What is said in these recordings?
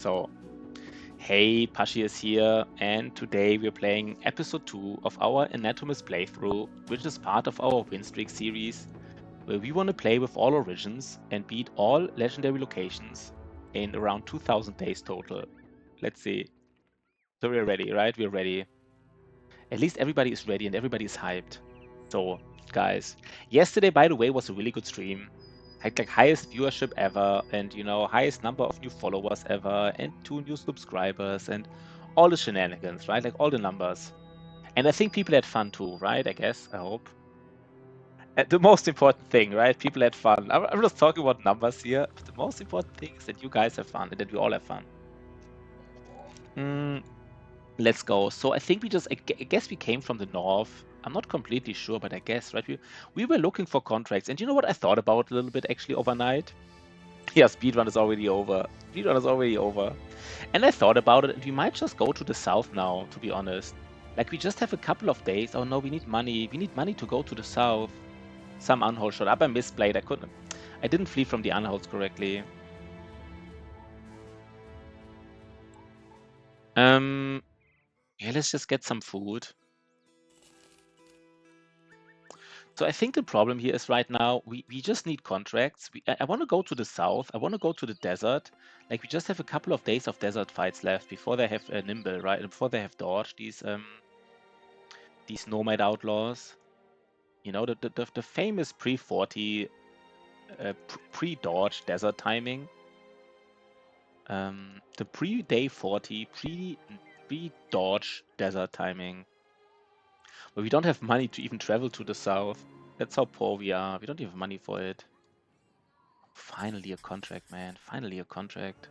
So, hey, Pashi is here, and today we're playing episode 2 of our Anatomist playthrough, which is part of our win streak series, where we want to play with all origins and beat all legendary locations in around 2000 days total. Let's see. So we're ready, right? We're ready. At least everybody is ready and everybody is hyped. So, guys, yesterday, by the way, was a really good stream. Had like highest viewership ever, and highest number of new followers ever, and 2 new subscribers, and all the shenanigans, right? Like all the numbers. And I think people had fun too, right? I guess, I hope. The most important thing, right? People had fun. I'm just talking about numbers here, but the most important thing is that you guys have fun and that we all have fun. Let's go. So I think I guess we came from the north. I'm not completely sure, but I guess, right? We were looking for contracts. And you know what I thought about a little bit actually overnight? Yeah, speedrun is already over. Speedrun is already over. And I thought about it, and we might just go to the south now, to be honest. Like, we just have a couple of days. Oh no, we need money. We need money to go to the south. Some unhold shot up. I misplayed. I didn't flee from the unholds correctly. Yeah, let's just get some food. So I think the problem here is right now we just need contracts. I want to go to the south. I want to go to the desert. Like we just have a couple of days of desert fights left before they have nimble, right? Before they have dodge these nomad outlaws. You know the famous pre-40 pre-dodge desert timing. The pre-day 40 pre-dodge desert timing. But we don't have money to even travel to the south. That's how poor we are. We don't have money for it. Finally a contract, man. Finally a contract.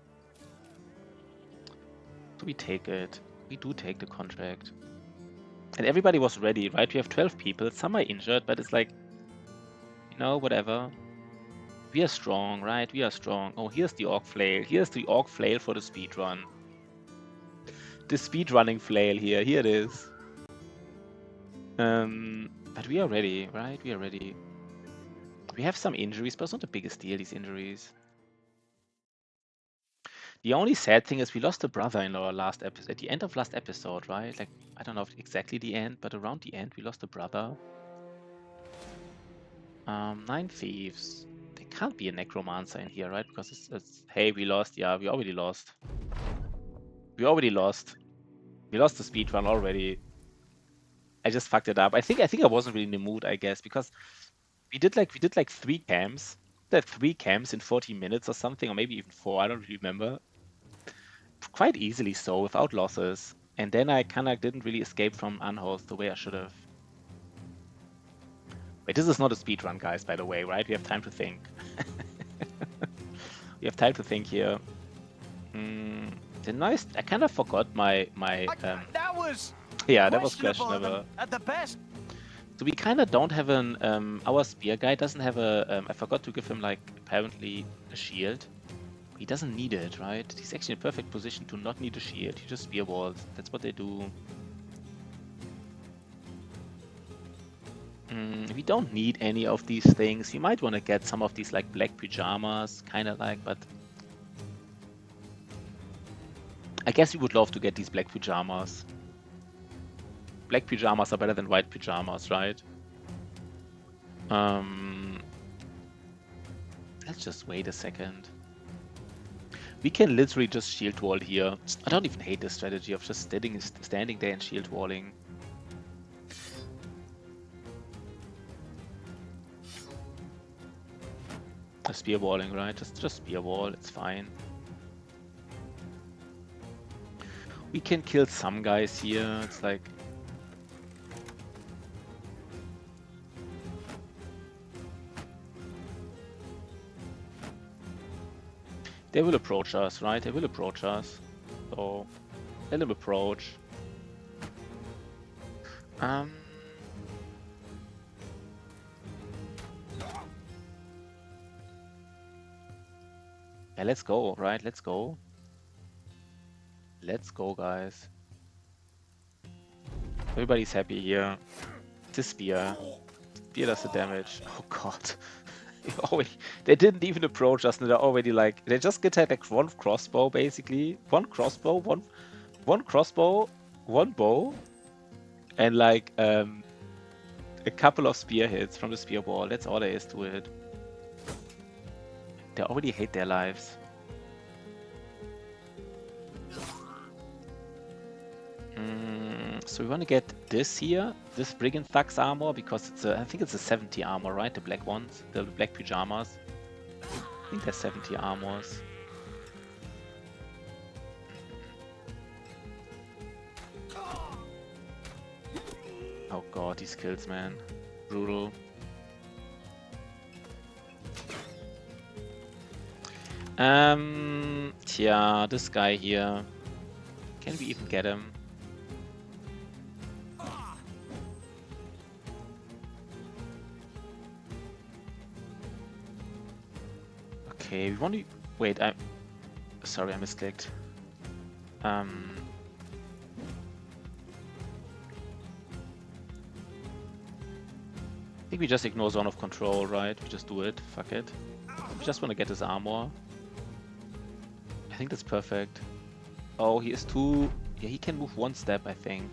So we take it. We do take the contract. And everybody was ready, right? We have 12 people. Some are injured, but it's like, whatever. We are strong, right? We are strong. Oh, here's the orc flail. Here's the orc flail for the speedrun. The speedrunning flail here. Here it is. But we are ready, right? We are ready. We have some injuries, but it's not the biggest deal, these injuries. The only sad thing is we lost a brother in our last episode, at the end of last episode, right? Like, I don't know if exactly the end, but around the end we lost a brother. 9 thieves. There can't be a necromancer in here, right? Because it's hey, we lost. Yeah, we already lost. We already lost. We lost the speedrun already. I just fucked it up. I think I wasn't really in the mood, I guess, because we did like 3 camps. That 3 camps in 40 minutes or something, or maybe even 4. I don't remember. Quite easily so, without losses. And then I kind of didn't really escape from unhost the way I should have. Wait, this is not a speedrun, guys, by the way, right? We have time to think. We have time to think here. I kind of forgot my that was yeah, that was questionable. At the best. So we kind of don't have an our spear guy doesn't have a I forgot to give him like apparently a shield. He doesn't need it, right? He's actually in a perfect position to not need a shield. He just spear walls. That's what they do. We don't need any of these things. You might want to get some of these like black pajamas, kind of like, but I guess we would love to get these black pajamas. Black pajamas are better than white pajamas, right? Let's just wait a second. We can literally just shield wall here. I don't even hate this strategy of just standing there and shield walling. Spear walling, right? Just spear wall, it's fine. We can kill some guys here. It's like they will approach us, right? They will approach us. So let them approach. Yeah, let's go, right? Let's go. Let's go, guys. Everybody's happy here. It's a spear. Spear does the damage. Oh god. already, they didn't even approach us, and they're already like, they just get like one crossbow, basically. One crossbow, one crossbow, one bow, and like a couple of spear hits from the spear ball. That's all there is to it. They already hate their lives. So we want to get this here, this Brigand Thug's armor, because it's I think it's a 70 armor, right? The black ones, the black pajamas. I think there's 70 armors. Oh god, these kills, man. Brutal. Yeah, this guy here. Can we even get him? Okay, we want to... Wait, sorry, I misclicked. I think we just ignore zone of control, right? We just do it. Fuck it. We just want to get his armor. I think that's perfect. Oh, he is too... Yeah, he can move one step, I think.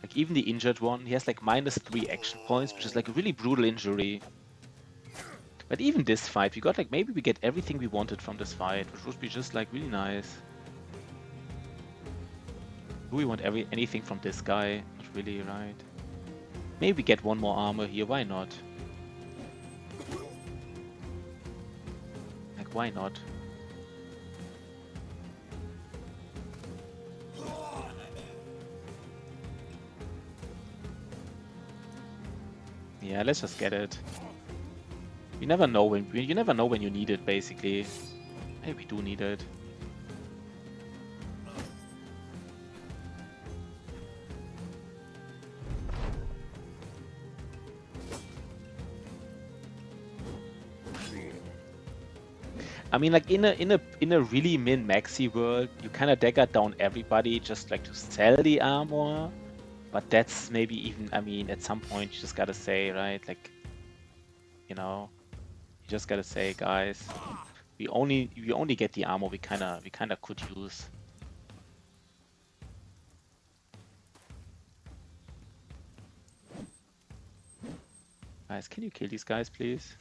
Like, even the injured one, he has like -3 action points, which is like a really brutal injury. But even this fight, we got like... Maybe we get everything we wanted from this fight, which would be just like really nice. Do we want anything from this guy? Not really, right? Maybe we get one more armor here, why not? Like, why not? Yeah, let's just get it. You never know when you need it, basically. Maybe we do need it. I mean, like in a really min-maxi world, you kind of dagger down everybody just like to sell the armor. But that's maybe even, I mean, at some point you just gotta say, right? Like, you know, you just gotta say, guys, we only get the armor we kinda could use. Guys, can you kill these guys, please?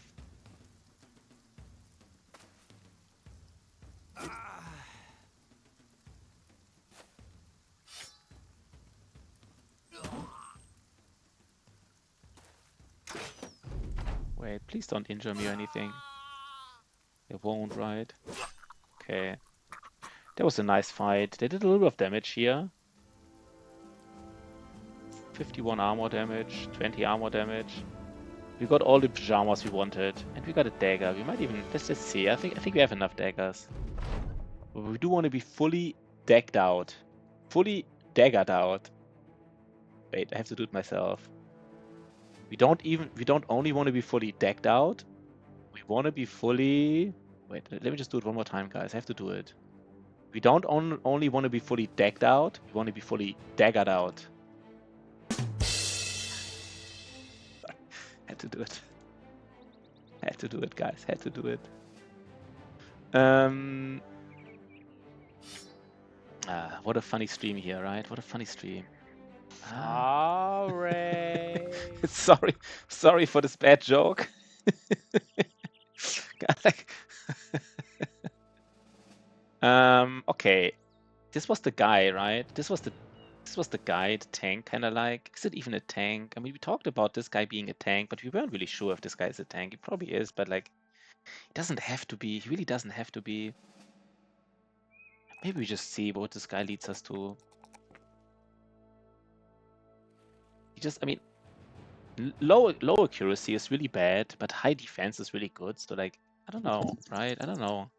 Wait, please don't injure me or anything. They won't, right? Okay. That was a nice fight. They did a little bit of damage here. 51 armor damage, 20 armor damage. We got all the pajamas we wanted, and we got a dagger. We might even let's just see. I think we have enough daggers. But we do want to be fully decked out, fully daggered out. Wait, I have to do it myself. We don't only want to be fully decked out. We want to be fully. Wait, let me just do it one more time, guys. I have to do it. We don't only want to be fully decked out. We want to be fully daggered out. Had to do it. Had to do it, guys. Had to do it. What a funny stream here, right? What a funny stream. Sorry. Sorry for this bad joke. Okay. This was the guy, right? This was the guy, the tank, kind of like. Is it even a tank? I mean, we talked about this guy being a tank, but we weren't really sure if this guy is a tank. He probably is, but like, he doesn't have to be. He really doesn't have to be. Maybe we just see what this guy leads us to. He just, I mean, low accuracy is really bad, but high defense is really good. So like, I don't know, right? I don't know.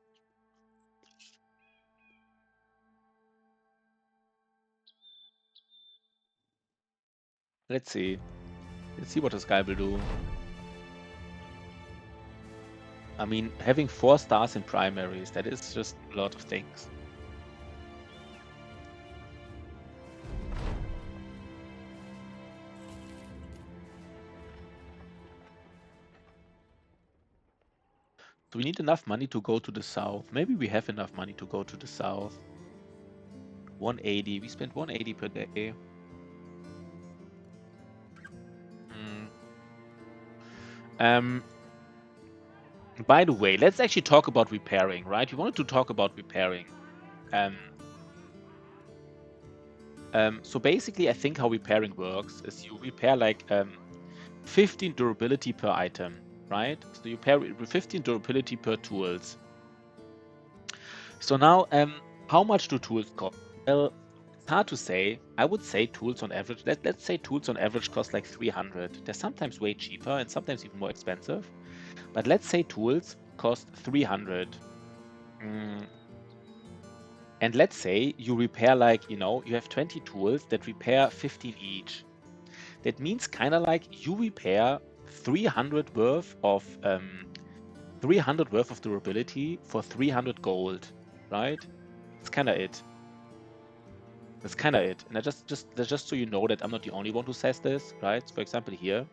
Let's see. Let's see what this guy will do. I mean, having 4 stars in primaries, that is just a lot of things. So we need enough money to go to the south. Maybe we have enough money to go to the south. 180. We spent 180 per day. By the way, let's actually talk about repairing, right? We wanted to talk about repairing. So basically, I think how repairing works is you repair like 15 durability per item, right? So you pair 15 durability per tools. So now, how much do tools cost? Well, it's hard to say. I would say tools on average, let's say tools on average cost like 300. They're sometimes way cheaper and sometimes even more expensive. But let's say tools cost 300. And let's say you repair like, you have 20 tools that repair 15 each. That means kind of like you repair 300 worth of 300 worth of durability for 300 gold, right? That's kind of it. That's kind of it. And I just so you know that I'm not the only one who says this, right? So for example, here,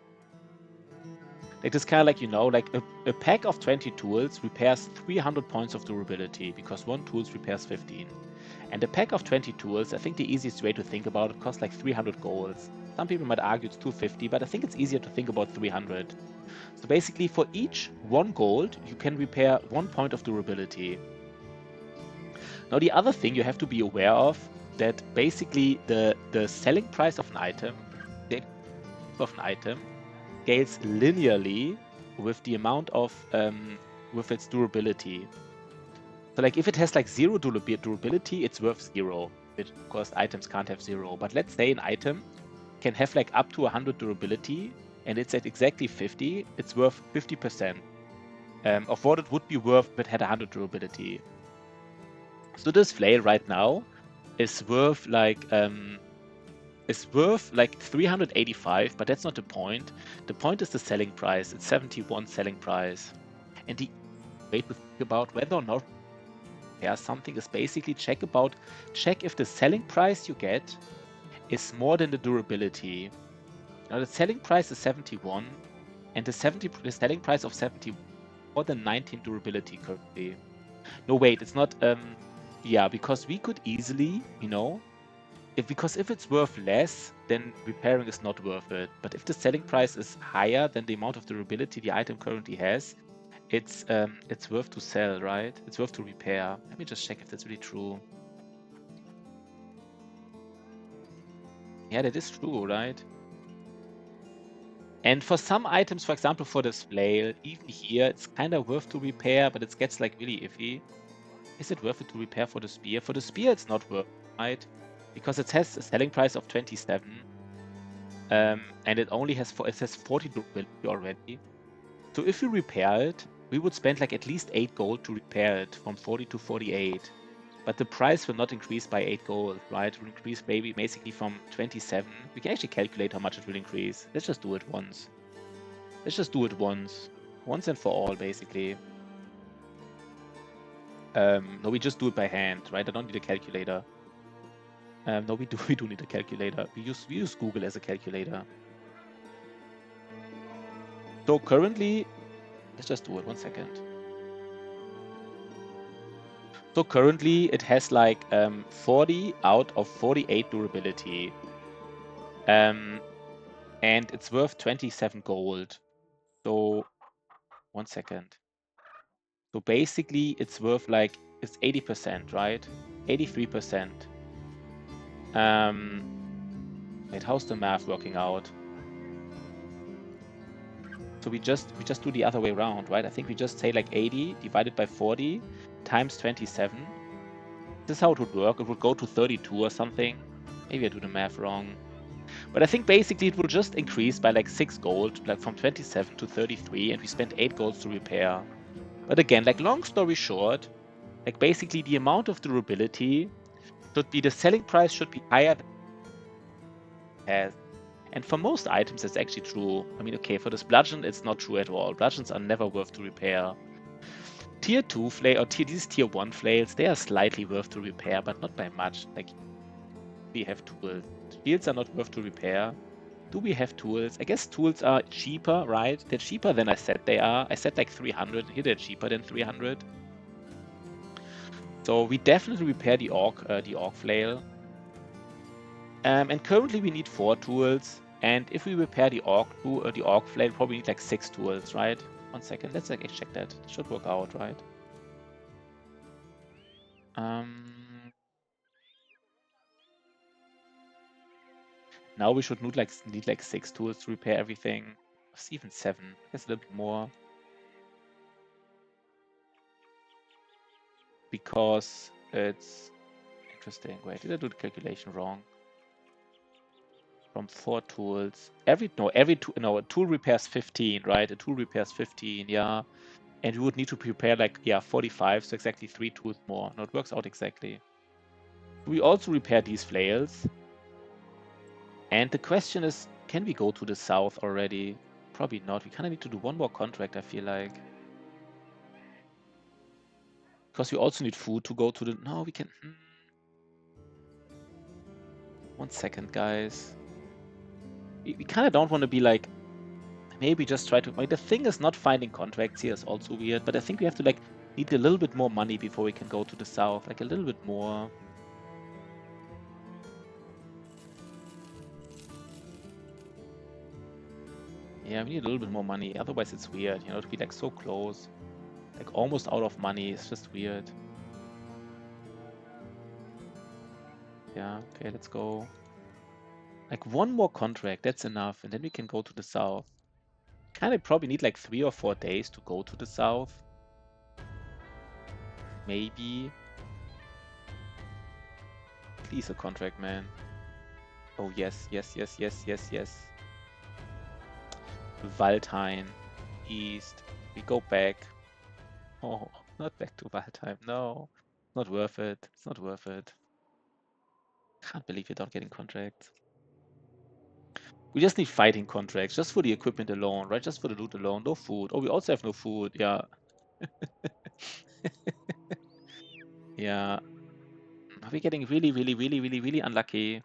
like this kind of like, like a pack of 20 tools repairs 300 points of durability because one tool repairs 15. And a pack of 20 tools, I think the easiest way to think about it costs like 300 golds. Some people might argue it's 250, but I think it's easier to think about 300. So basically for each 1 gold, you can repair 1 point of durability. Now the other thing you have to be aware of, that basically the selling price of an item, scales linearly with the amount of, with its durability. So like if it has like 0 durability, it's worth 0. Which of course items can't have 0. But let's say an item can have like up to 100 durability and it's at exactly 50, it's worth 50% of what it would be worth if it had 100 durability. So this flail right now is worth like 385, but that's not the point. The point is the selling price. It's 71 selling price. And the way to think about whether or not something is basically check if the selling price you get is more than the durability. Now the selling price is 71, and the selling price of 70 more than 19 durability currently. No, wait, it's not. Yeah, because we could easily, if it's worth less, then repairing is not worth it. But if the selling price is higher than the amount of durability the item currently has, it's worth to sell, right? It's worth to repair. Let me just check if that's really true. Yeah, that is true, right? And for some items, for example, for this flail, even here, it's kind of worth to repair, but it gets like really iffy. Is it worth it to repair for the spear? For the spear, it's not worth it, right? Because it has a selling price of 27. And it only has 40 durability already. So if we repair it, we would spend like at least 8 gold to repair it from 40 to 48. But the price will not increase by 8 gold, right? It will increase maybe basically from 27. We can actually calculate how much it will increase. Let's just do it once. Once and for all, basically. No, we just do it by hand, right? I don't need a calculator. No, we do need a calculator. We use Google as a calculator. So currently, let's just do it 1 second. So currently it has like 40 out of 48 durability. And it's worth 27 gold. So 1 second. So basically it's worth like, it's 80%, right? 83%. Wait, how's the math working out? So we just do the other way around, right? I think we just say like 80 divided by 40 times 27. This is how it would work. It would go to 32 or something. Maybe I do the math wrong. But I think basically it will just increase by like 6 gold, like from 27 to 33, and we spent 8 golds to repair. But again, like long story short, like basically the amount of durability should be, the selling price should be higher than it has. And for most items, that's actually true. I mean, okay, for this bludgeon, it's not true at all. Bludgeons are never worth to repair. Tier 2 flail, or these tier 1 flails, they are slightly worth to repair, but not by much. Like, we have tools. Shields are not worth to repair. Do we have tools? I guess tools are cheaper, right? They're cheaper than I said they are. I said like 300. Here they're cheaper than 300. So we definitely repair the orc flail. And currently we need 4 tools. And if we repair the orc flail, probably need like 6 tools, right? 1 second. Let's like check that. It should work out, right? Now we should need like 6 tools to repair everything. It's even 7. I guess a little bit more. Because it's interesting. Wait, did I do the calculation wrong? From 4 tools. A tool repairs 15, right? A tool repairs 15, yeah. And we would need to prepare like, yeah, 45, so exactly 3 tools more. No, it works out exactly. We also repair these flails. And the question is, can we go to the south already? Probably not. We kind of need to do one more contract, I feel like. Because we also need food to go to the... No, we can... 1 second, guys. We kind of don't want to be like... Maybe just try to... Like, the thing is not finding contracts here is also weird. But I think we have to like need a little bit more money before we can go to the south. Like a little bit more. Yeah, we need a little bit more money. Otherwise it's weird, you know, to be like so close. Like almost out of money. It's just weird. Yeah, okay, let's go. Like one more contract, that's enough. And then we can go to the south. Kind of probably need like 3 or 4 days to go to the south. Maybe. Please a contract, man. Oh, yes, yes, yes, yes, yes, yes. Waldheim. East. We go back. Oh, not back to Waldheim. No. Not worth it. It's not worth it. Can't believe you're not getting contracts. We just need fighting contracts, just for the equipment alone, right? Just for the loot alone. No food. Oh, we also have no food. Yeah. Yeah. Are we getting really, really, really, really, really unlucky?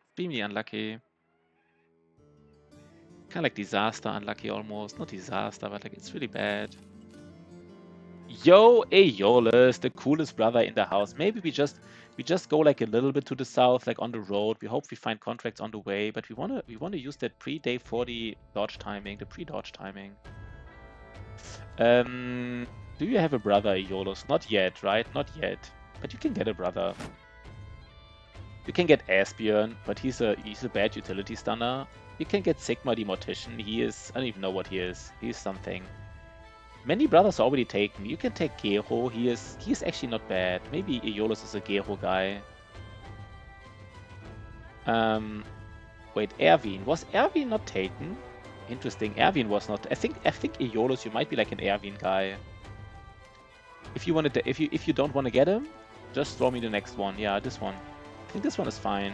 Extremely unlucky. Kind of like disaster unlucky almost. Not disaster, but like it's really bad. Yo, Aeolus, the coolest brother in the house. Maybe we just go like a little bit to the south, like on the road. We hope we find contracts on the way, but we wanna use that pre-day 40 dodge timing, the pre-dodge timing. Do you have a brother, Aeolus? Not yet, right? Not yet. But you can get a brother. You can get Asbjorn, but he's a bad utility stunner. You can get Sigma the Mortician. He is, I don't even know what he is. He's something. Many brothers are already taken. You can take Gero. He is actually not bad. Maybe Aeolus is a Gero guy. Wait, Erwin. Was Erwin not taken? Interesting. Erwin was not. I think Aeolus, you might be like an Erwin guy. If you wanted to, if you don't want to get him, just throw me the next one. Yeah, this one. I think this one is fine.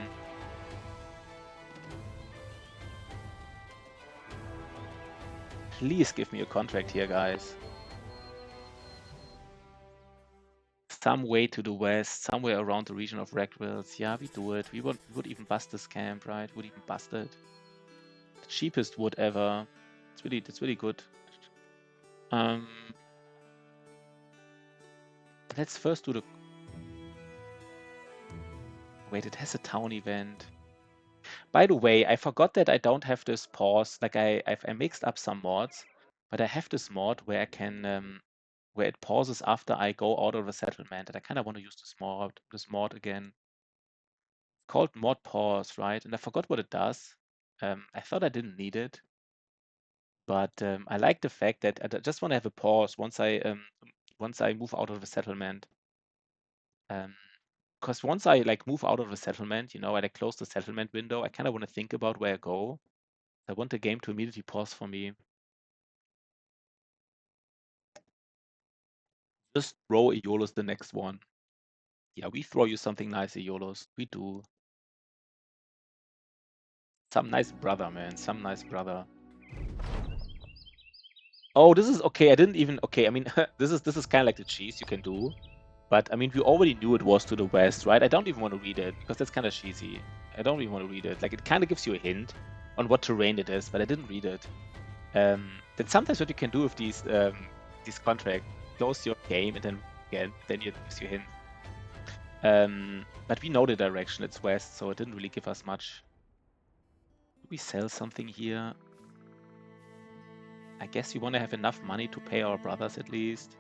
Please give me a contract here, guys. Some way to the west, somewhere around the region of Ragwills. Yeah, we do it. We would even bust this camp, right? Would even bust it. The cheapest wood ever. It's really good. Let's first do the... Wait, it has a town event. By the way, I forgot that I don't have this pause. Like I mixed up some mods, but I have this mod where I can where it pauses after I go out of a settlement, and I kind of want to use this mod again. It's called mod pause, right? And I forgot what it does. I thought I didn't need it, but I like the fact that I just want to have a pause once I move out of a settlement. Because once I like move out of a settlement, you know, I like close the settlement window, I kind of want to think about where I go. I want the game to immediately pause for me. Just throw Aeolus the next one. Yeah, we throw you something nice, Aeolus. We do. Some nice brother, man. Some nice brother. Oh, this is okay. I didn't even... Okay, I mean, this is kind of like the cheese you can do. But, I mean, we already knew it was to the west, right? I don't even want to read it, because that's kind of cheesy. I don't even want to read it. Like, it kind of gives you a hint. on what terrain it is, but I didn't read it. That's sometimes what you can do with these contracts. Close your game and then again, then you use your hints. But we know the direction, it's west, so it didn't really give us much. Do we sell something here? I guess we want to have enough money to pay our brothers at least.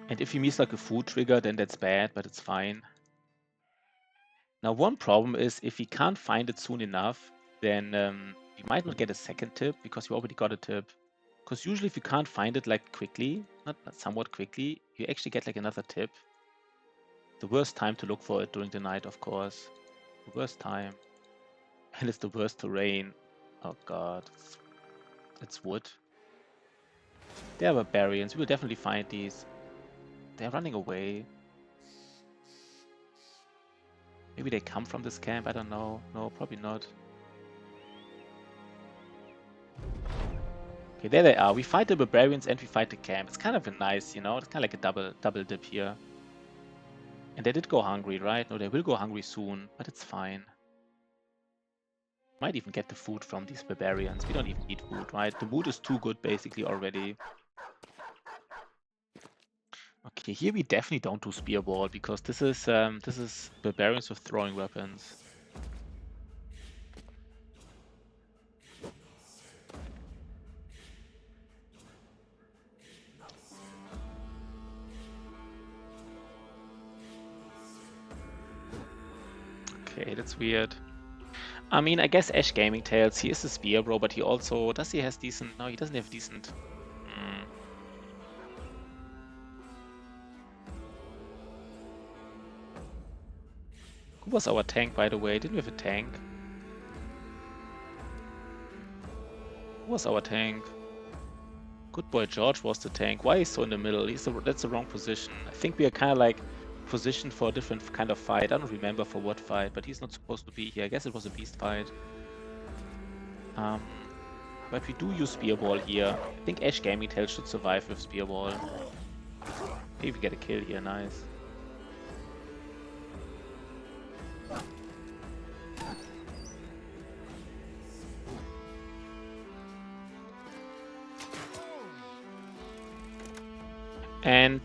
And if he meets like a food trigger, then that's bad, but it's fine. Now, one problem is if we can't find it soon enough, then we might not get a second tip because we already got a tip. Because usually if you can't find it like quickly, not somewhat quickly, you actually get like another tip. The worst time to look for it during the night, of course. The worst time. And it's the worst terrain. Oh god. It's wood. They are barbarians. We will definitely find these. They're running away. Maybe they come from this camp, I don't know. No, probably not. Okay, there they are. We fight the barbarians and we fight the camp. It's kind of a nice, you know, it's kind of like a double dip here. And they did go hungry, right? No, they will go hungry soon, but it's fine. Might even get the food from these barbarians. We don't even need food, right? The mood is too good basically already. Okay, here we definitely don't do spearball because this is barbarians with throwing weapons. Okay, that's weird. I mean, I guess Ash Gaming Tales, he is a spear bro, but he also does he has decent? No, he doesn't have decent. Who was our tank, by the way? Didn't we have a tank? Who was our tank? Good boy George was the tank. Why is he so in the middle? That's the wrong position. I think we are kind of like positioned for a different kind of fight. I don't remember for what fight, but he's not supposed to be here. I guess it was a beast fight. But we do use Spearball here. I think Ash Gaming Tail should survive with Spearball. Maybe we get a kill here, nice. And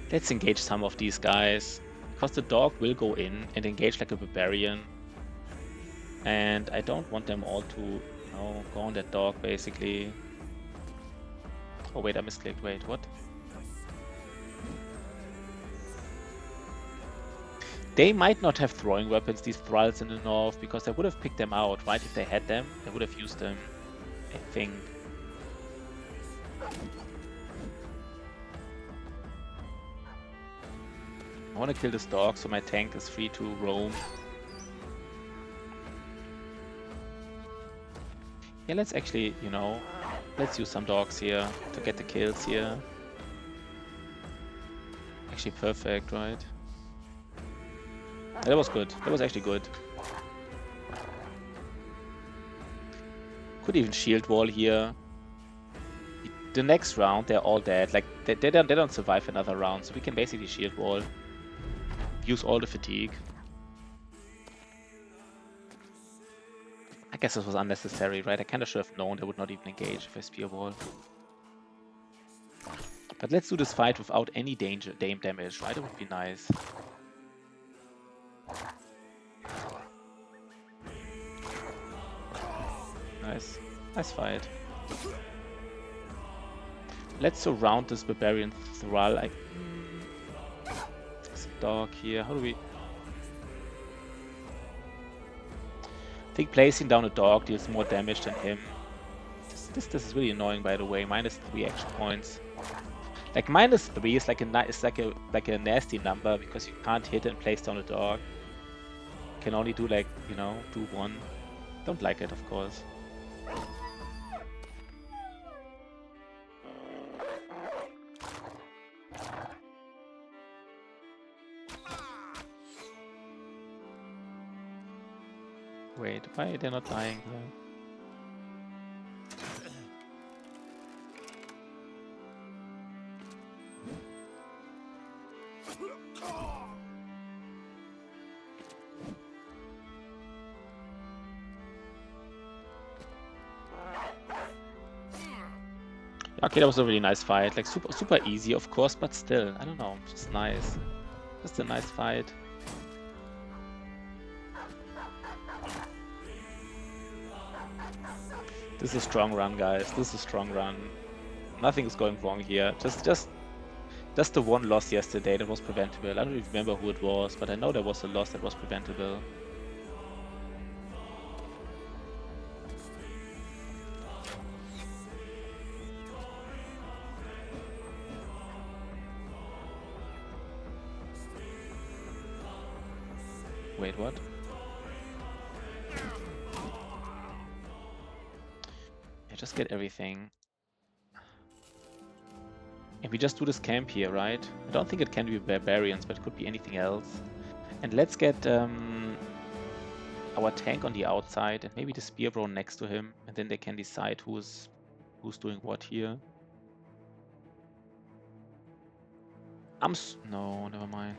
let's engage some of these guys. Because the dog will go in and engage like a barbarian. And I don't want them all to, you know, go on that dog basically. Oh wait, I misclicked. Wait, what? They might not have throwing weapons, these thralls in the north, because they would have picked them out, right? If they had them, they would have used them, I think. I want to kill this dog so my tank is free to roam. Yeah, let's actually, you know, let's use some dogs here to get the kills here. Actually perfect, right? That was good. That was actually good. Could even shield wall here. The next round, they're all dead. Like, they don't survive another round, so we can basically shield wall. Use all the fatigue. I guess this was unnecessary, right? I kind of should have known they would not even engage if I spear wall. But let's do this fight without any damage, right? It would be nice. Nice. Nice fight. Let's surround this barbarian thrall. There's a dog here. How do we... I think placing down a dog deals more damage than him. This is really annoying, by the way. -3 action points. Like -3 is like a nasty number because you can't hit and place down a dog. You can only do like, you know, do one. Don't like it, of course. Wait, why are they not dying here? Okay, that was a really nice fight. Like super easy, of course, but still, I don't know, just nice. Just a nice fight. This is a strong run, guys. This is a strong run. Nothing is going wrong here. Just the one loss yesterday that was preventable. I don't even remember who it was, but I know there was a loss that was preventable. Wait, what? Yeah, just get everything. And we just do this camp here, right? I don't think it can be barbarians, but it could be anything else. And let's get our tank on the outside and maybe the spear bro next to him, and then they can decide who's doing what here. No, never mind.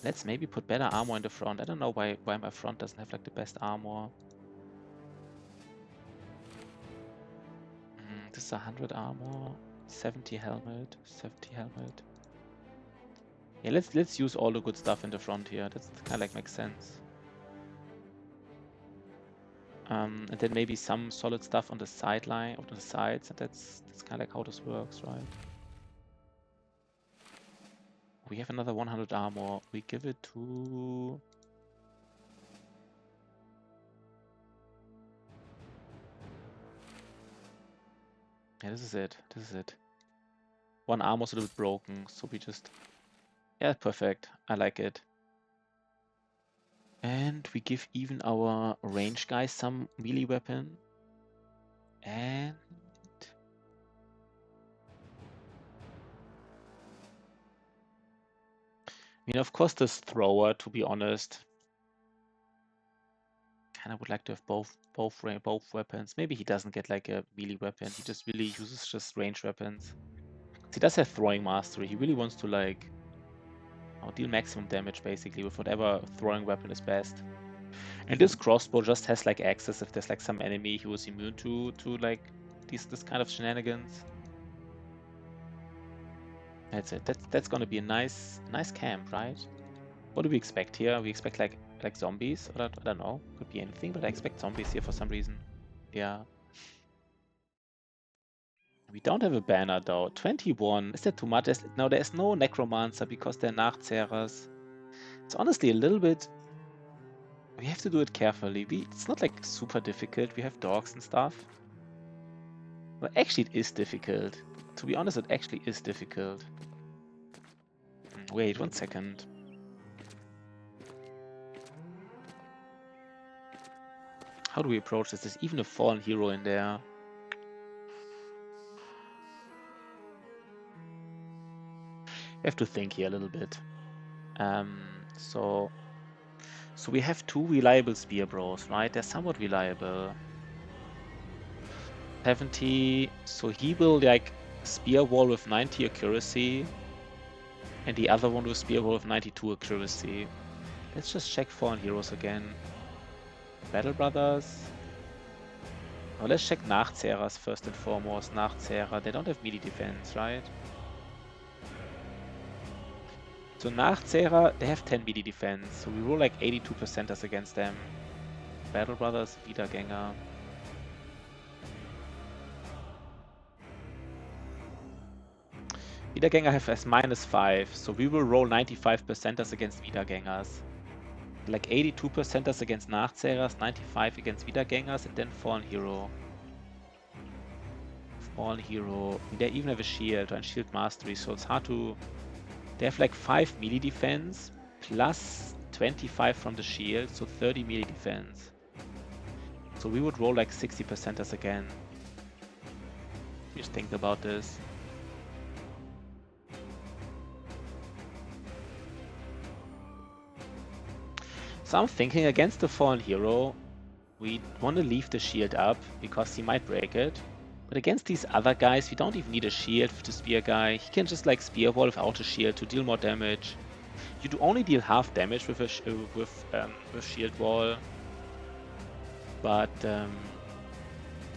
Let's maybe put better armor in the front. I don't know why my front doesn't have like the best armor. This is 100 armor, 70 helmet, 70 helmet. Yeah, let's use all the good stuff in the front here. That's kind of like makes sense. And then maybe some solid stuff on the sideline, on the sides, and that's kind of like how this works, right? We have another 100 armor. We give it to... Yeah, this is it. This is it. One armor's a little bit broken, so we just... Yeah, perfect. I like it. And we give even our range guys some melee weapon. And... I mean, of course, this thrower, to be honest, kind of would like to have both weapons. Maybe he doesn't get like a melee weapon. He just really uses just range weapons. He does have throwing mastery. He really wants to like deal maximum damage basically with whatever throwing weapon is best. And this crossbow just has like access if there's like some enemy who is immune to like this kind of shenanigans. That's it. That's gonna be a nice camp, right? What do we expect here? We expect like zombies, or I don't know. Could be anything, but I expect zombies here for some reason. Yeah. We don't have a banner though. 21. Is that too much? No, there's no necromancer because they're Nachzehrers. It's honestly a little bit. We have to do it carefully. It's not like super difficult. We have dogs and stuff. But actually, it is difficult. To be honest, it actually is difficult. Wait 1 second. How do we approach this? There's even a fallen hero in there. We have to think here a little bit. So we have 2 reliable spear bros, right? They're somewhat reliable. 70. So he will like spear wall with 90 accuracy, and the other one will spear wall with 92 accuracy. Let's just check fallen heroes again. Battle Brothers. Oh, let's check Nachzehrers first and foremost. Nachzehrer, they don't have melee defense, right? So Nachzehrer, they have 10 melee defense, so we roll like 82%ers against them. Battle Brothers, Wiedergänger. Wiedergänger have as -5, so we will roll 95%ers against Wiedergängers. Like 82%ers against Nachzehrers, 95 against Wiedergängers, and then Fallen Hero. Fallen Hero. They even have a shield and shield mastery, so it's hard to... They have like 5 melee defense, plus 25 from the shield, so 30 melee defense. So we would roll like 60%ers again. Just think about this. So I'm thinking against the Fallen Hero, we want to leave the shield up because he might break it. But against these other guys, we don't even need a shield with the spear guy. He can just like spear wall without a shield to deal more damage. You do only deal half damage with shield wall, but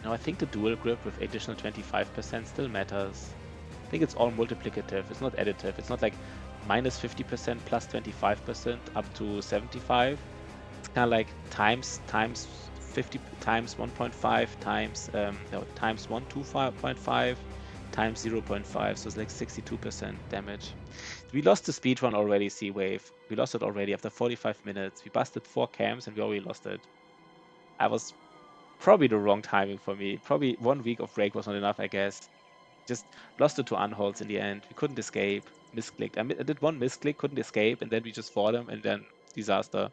Now I think the dual grip with additional 25% still matters. I think it's all multiplicative. It's not additive. It's not like minus 50% plus 25% up to 75. It's kind of like times 50 times 1.5 times no, times 1.5 times 0.5. So it's like 62% damage. We lost the speedrun already, Sea-Wave. We lost it already after 45 minutes. We busted 4 camps and we already lost it. I was probably the wrong timing for me. Probably 1 week of break was not enough, I guess. Just lost it to unholds in the end. We couldn't escape. Misclicked. I did one misclick, couldn't escape, and then we just fought him, and then disaster.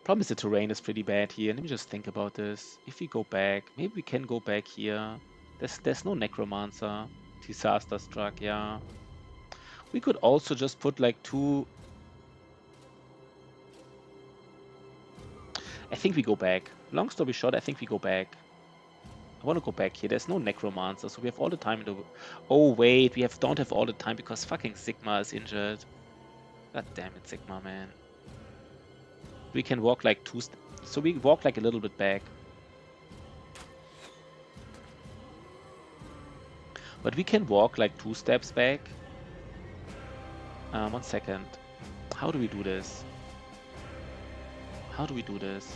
Problem is the terrain is pretty bad here. Let me just think about this. If we go back, maybe we can go back here. There's no necromancer. Disaster struck, yeah. We could also just put like 2. I think we go back. Long story short, I think we go back. I want to go back here. There's no necromancer, so we have all the time in the... Oh, wait, we don't have all the time because fucking Sigma is injured. God damn it, Sigma, man. We can walk like 2... So we walk like a little bit back. But we can walk like 2 steps back. 1 second. How do we do this? How do we do this?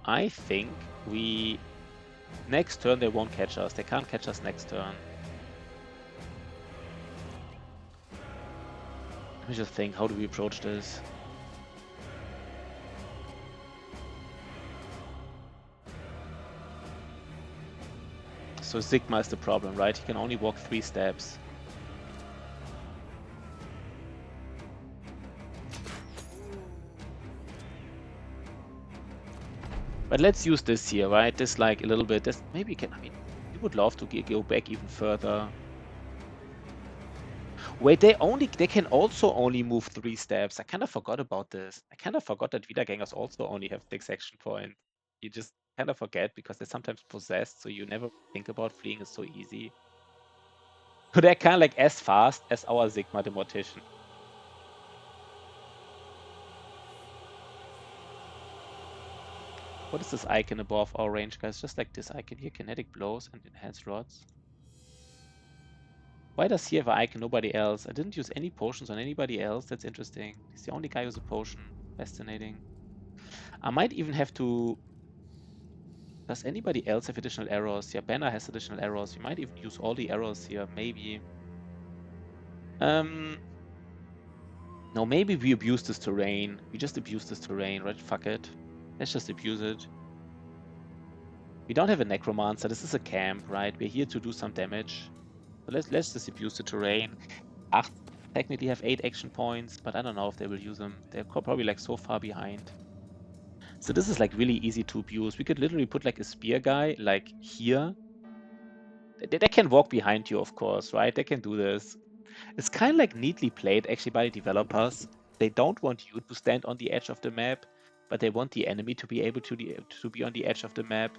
I think we... Next turn, they won't catch us. They can't catch us next turn. Let me just think, how do we approach this? So Sigma is the problem, right? He can only walk 3 steps. But let's use this here, right? This like a little bit. This maybe can. I mean, we would love to go back even further. Wait, they can also only move 3 steps. I kind of forgot about this. I kind of forgot that Wiedergängers also only have 6 action points. You just kind of forget because they're sometimes possessed, so you never think about fleeing is so easy. So they're kind of like as fast as our Sigma the Mortician. What is this icon above our range, guys? Just like this icon here, kinetic blows and enhanced rods. Why does he have an icon, nobody else? I didn't use any potions on anybody else. That's interesting. He's the only guy who's a potion. Fascinating. I might even have to... Does anybody else have additional arrows? Yeah, Banner has additional arrows. We might even use all the arrows here, maybe. No, maybe we abuse this terrain. We just abuse this terrain, right? Fuck it. Let's just abuse it. We don't have a necromancer. This is a camp, right? We're here to do some damage. So let's just abuse the terrain. Acht technically have 8 action points, but I don't know if they will use them. They're probably like so far behind. So this is like really easy to abuse. We could literally put like a spear guy like here. They can walk behind you, of course, right? They can do this. It's kind of like neatly played actually by the developers. They don't want you to stand on the edge of the map, but they want the enemy to be able to be on the edge of the map.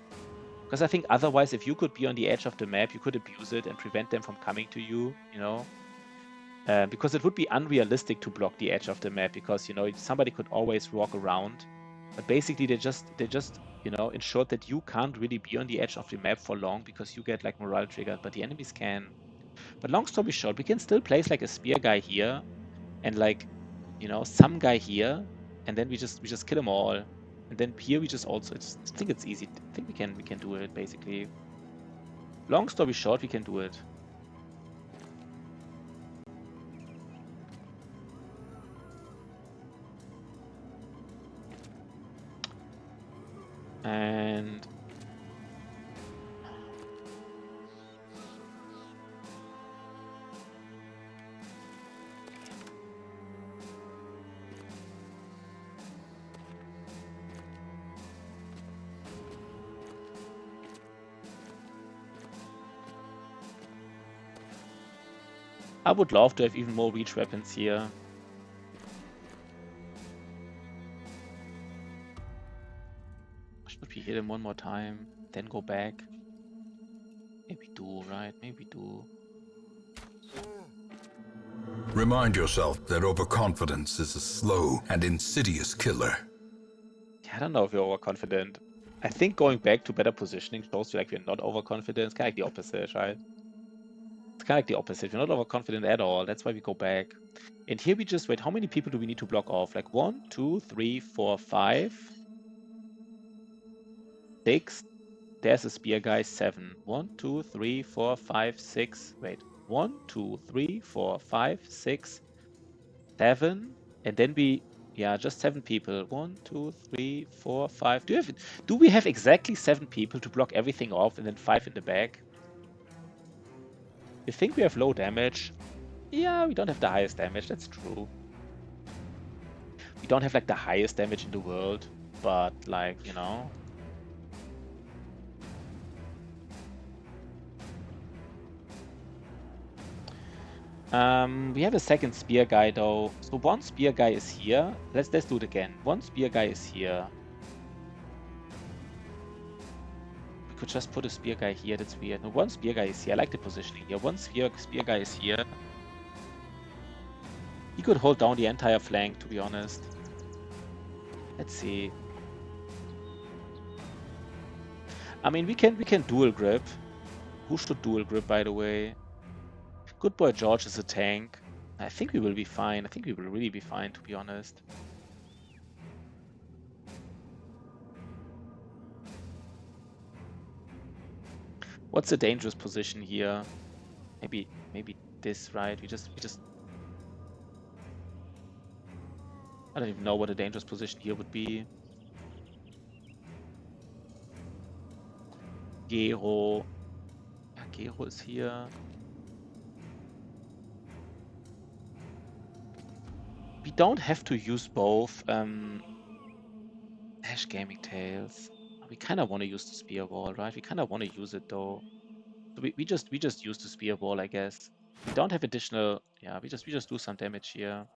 Because I think otherwise, if you could be on the edge of the map, you could abuse it and prevent them from coming to you, you know? Because it would be unrealistic to block the edge of the map because, you know, somebody could always walk around. But basically, they just you know, ensured that you can't really be on the edge of the map for long because you get like morale triggered, but the enemies can. But long story short, we can still place like a spear guy here and like, you know, some guy here, and then we just kill them all. And then here we just also, I think it's easy. I think we can do it basically. Long story short, we can do it. And I would love to have even more reach weapons here. Should we hit him one more time, then go back? Maybe do, right? Maybe do. Remind yourself that overconfidence is a slow and insidious killer. I don't know if you're overconfident. I think going back to better positioning shows you like we're not overconfident. It's kind of like the opposite, right? It's kind of like the opposite. We're not overconfident at all. That's why we go back. And here we just wait. How many people do we need to block off? Like 1, 2, 3, 4, 5, 6. There's a spear guy. 7. 1, 2, 3, 4, 5, 6. Wait. 1, 2, 3, 4, 5, 6, 7. And then we, yeah, just 7 people. 1, 2, 3, 4, 5. Do we have exactly 7 people to block everything off and then 5 in the back? You think we have low damage? Yeah, we don't have the highest damage. That's true. We don't have like the highest damage in the world, but like, you know. We have a second spear guy though. So one spear guy is here. Let's do it again. One spear guy is here. We could just put a spear guy here. That's weird. No, one spear guy is here. I like the positioning here. One spear guy is here. He could hold down the entire flank, to be honest. Let's see. I mean, we can dual grip. Who should dual grip, by the way? Good boy George is a tank. I think we will be fine. I think we will really be fine, to be honest. What's a dangerous position here? Maybe this, right? We just I don't even know what a dangerous position here would be. Gero. Yeah, Gero is here. We don't have to use both Ash Gaming Tails. We kind of want to use the spear wall, right? We kind of want to use it though. So we just use the spear wall, I guess. We don't have additional. Yeah, we just do some damage here.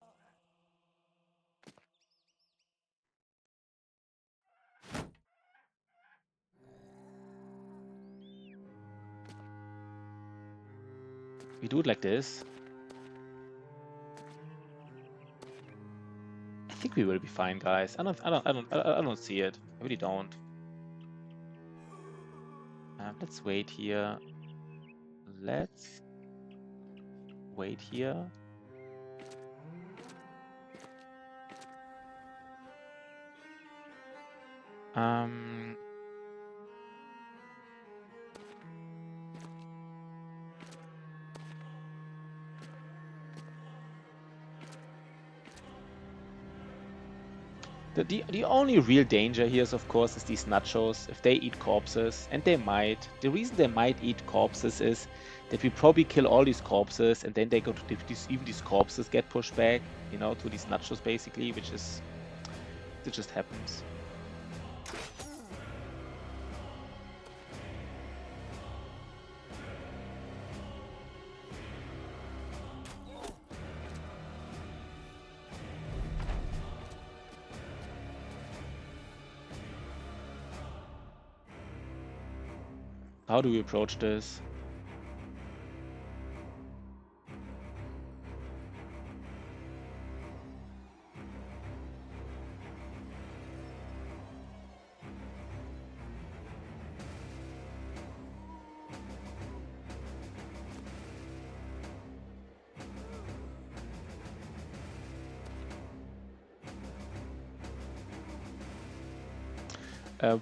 We do it like this. I think we will be fine, guys. I don't see it. I really don't. Let's wait here. Let's wait here. Um, the only real danger here is, of course, is these nachos. If they eat corpses, and they might. The reason they might eat corpses is that we probably kill all these corpses, and then they go to even these corpses get pushed back, you know, to these nachos basically, which is it just happens. How do we approach this?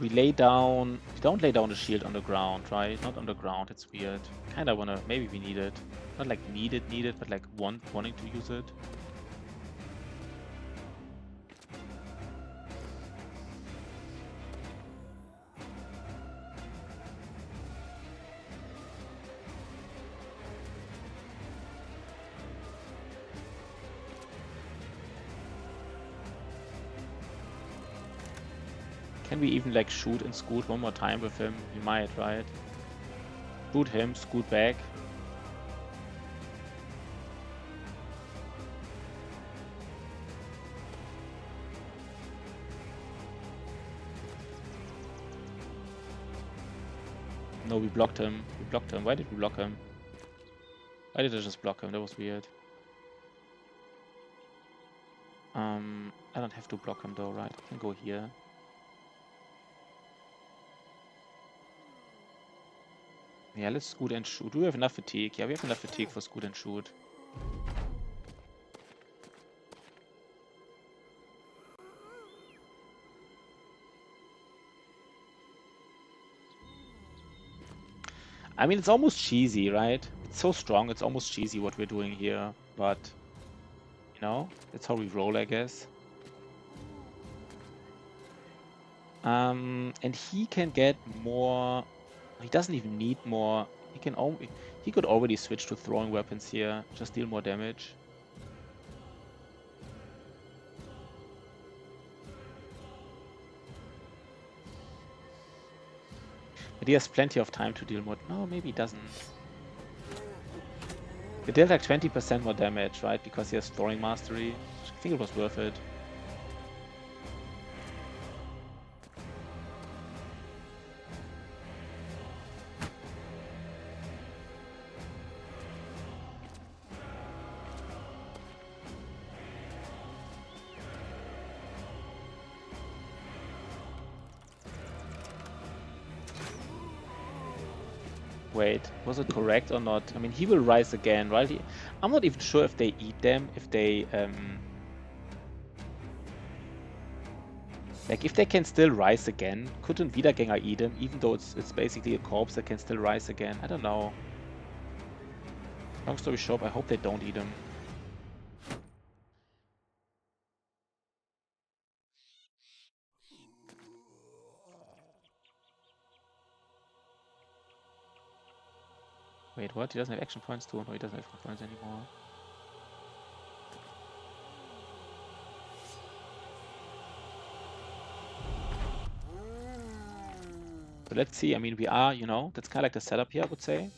We don't lay down the shield on the ground, right? Not on the ground, it's weird. Kinda wanna, maybe we need it. Not like need it, but like wanting to use it. Can we even like shoot and scoot one more time with him? We might, right? Shoot him, scoot back. No, we blocked him. We blocked him. Why did we block him? Why did I just block him? That was weird. I don't have to block him though, right? I can go here. Yeah, let's scoot and shoot. Do we have enough fatigue? Yeah, we have enough fatigue for scoot and shoot. I mean, it's almost cheesy, right? It's so strong, it's almost cheesy what we're doing here. But, you know, that's how we roll, I guess. And he can get more... He doesn't even need more. He can only... He could already switch to throwing weapons here. Just deal more damage. But he has plenty of time to deal more... No, maybe he doesn't. He dealt like 20% more damage, right? Because he has throwing mastery. I think it was worth it. Wait, was it correct or not? I mean, he will rise again, right? I'm not even sure if they eat them, if they... Like, if they can still rise again, couldn't Wiedergänger eat him, even though it's basically a corpse that can still rise again? I don't know. Long story short, I hope they don't eat him. Wait, what? He doesn't have action points too? No, he doesn't have action points anymore. So let's see. I mean, we are, you know, that's kind of like the setup here, I would say.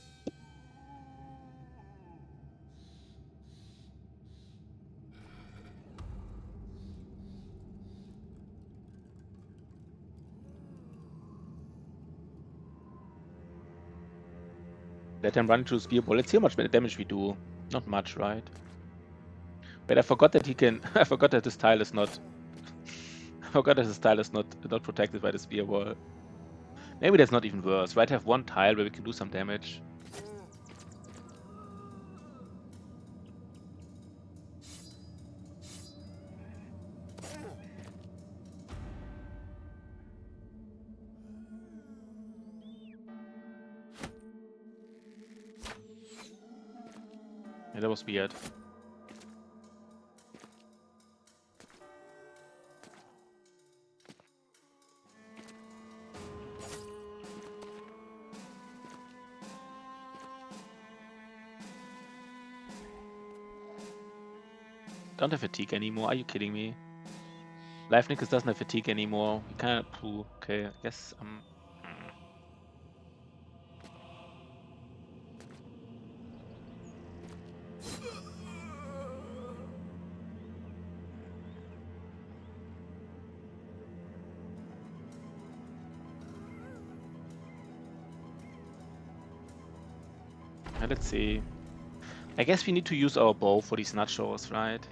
Let them run into spear ball. Let's see how much damage we do. Not much, right? But I forgot that he can... I forgot that his tile is not... I forgot that his tile is not protected by the spear wall. Maybe that's not even worse, right? Have one tile where we can do some damage. Yeah, that was weird. Don't have fatigue anymore. Are you kidding me? Life Nickers doesn't have fatigue anymore. We can't. Okay, I guess. Let's see. I guess we need to use our bow for these nachos, right?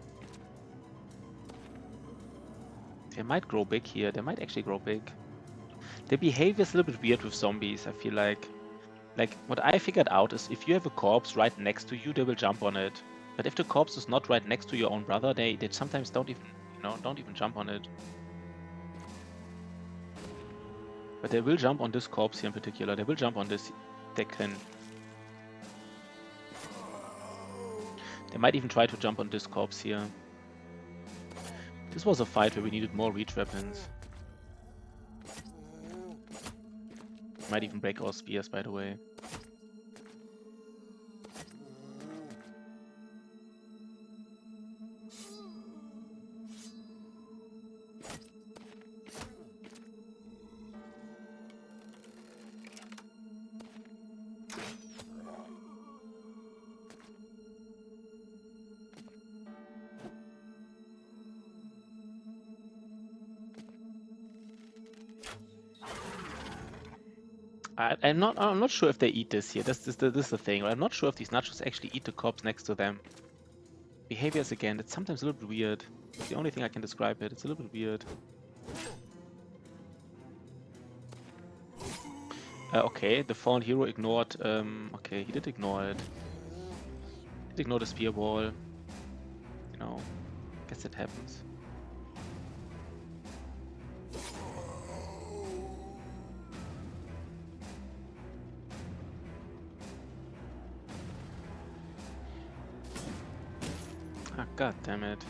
They might grow big here. They might actually grow big. Their behavior is a little bit weird with zombies, I feel like. Like, what I figured out is if you have a corpse right next to you, they will jump on it. But if the corpse is not right next to your own brother, they sometimes don't even, you know, don't even jump on it. But they will jump on this corpse here in particular. They will jump on this. They can... They might even try to jump on this corpse here. This was a fight where we needed more reach weapons. Might even break our spears, by the way. I'm not sure if they eat this here. This is the thing. I'm not sure if these nachos actually eat the corpse next to them. Behaviors again, it's sometimes a little bit weird. It's the only thing I can describe it. It's a little bit weird. Okay, the fallen hero ignored. Okay, he did ignore it. He did ignore the spear ball. You know, guess it happens. Ah, god damn it.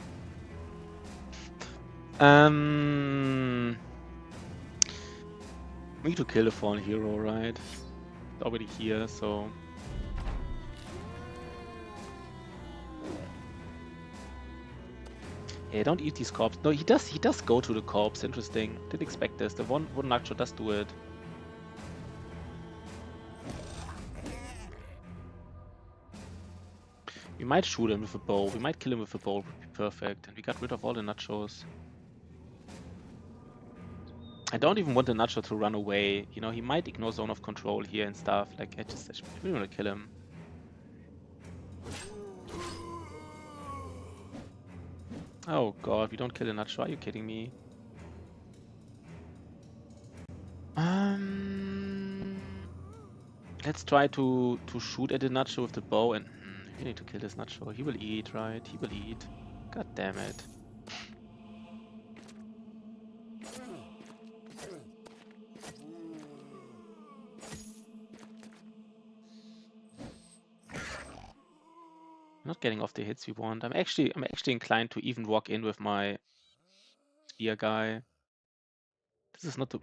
We need to kill the fallen hero, right? It's already here, so. Yeah, don't eat these corpses. No, he does go to the corpse. Interesting. Didn't expect this. The one nacho does do it. We might shoot him with a bow. We might kill him with a bow. Would be perfect. And we got rid of all the nachos. I don't even want the nacho to run away. You know, he might ignore zone of control here and stuff. Like, I really want to kill him. Oh god, we don't kill the nacho. Are you kidding me? Let's try to shoot at the nacho with the bow, and we need to kill this nacho. He will eat, right? He will eat. God damn it. Not getting off the hits we want. I'm actually inclined to even walk in with my spear guy. This is not the.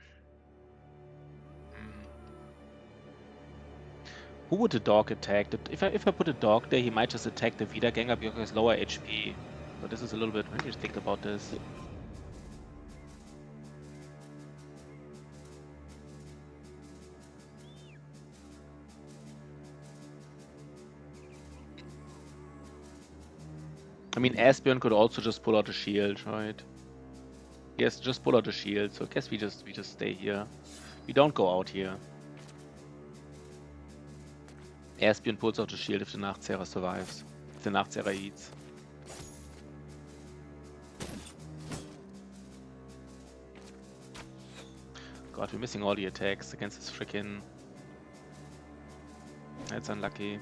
Who would the dog attack? If I put a dog there, he might just attack the Wiedergänger because he has lower HP. So this is a little bit. I need to think about this. I mean, Asbjorn could also just pull out a shield, right? Yes, just pull out a shield. So I guess we just stay here. We don't go out here. Asbjorn pulls out a shield if the Nachtzehrer survives. If the Nachtzehrer eats. God, we're missing all the attacks against this frickin'. That's unlucky.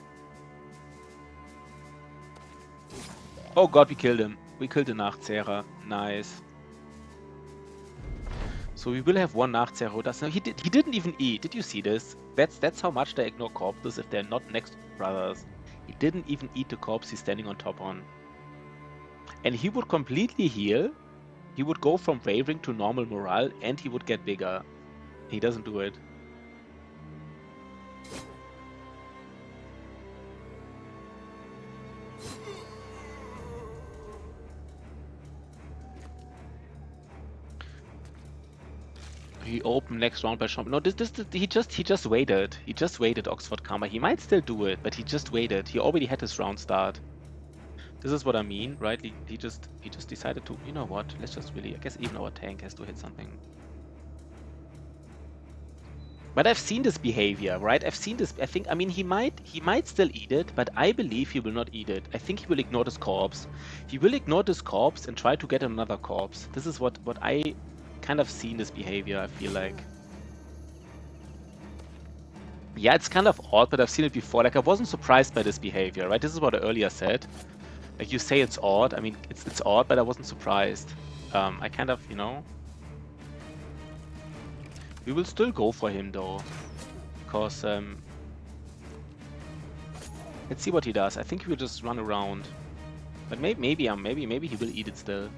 Oh god, we killed him. We killed the Nachtzehrer. Nice. So we will have one Nachtzehrer who does. No, he didn't even eat. Did you see this? That's how much they ignore corpses if they're not next to brothers. He didn't even eat the corpse he's standing on top on. And he would completely heal. He would go from wavering to normal morale, and he would get bigger. He doesn't do it. He opened next round by Champ. No, he just waited. He just waited, Oxford Karma. He might still do it, but he just waited. He already had his round start. This is what I mean, right? He just decided to, you know what? Let's just really, I guess even our tank has to hit something. But I've seen this behavior, right? I've seen this. I mean, he might still eat it, but I believe he will not eat it. I think he will ignore this corpse. He will ignore this corpse and try to get another corpse. This is what I kind of seen this behavior, I feel like. Yeah, it's kind of odd, but I've seen it before. Like, I wasn't surprised by this behavior, right? This is what I earlier said. Like, you say it's odd. I mean, it's odd, but I wasn't surprised. I kind of, you know. We will still go for him, though. Because, let's see what he does. I think he will just run around. But maybe he will eat it still.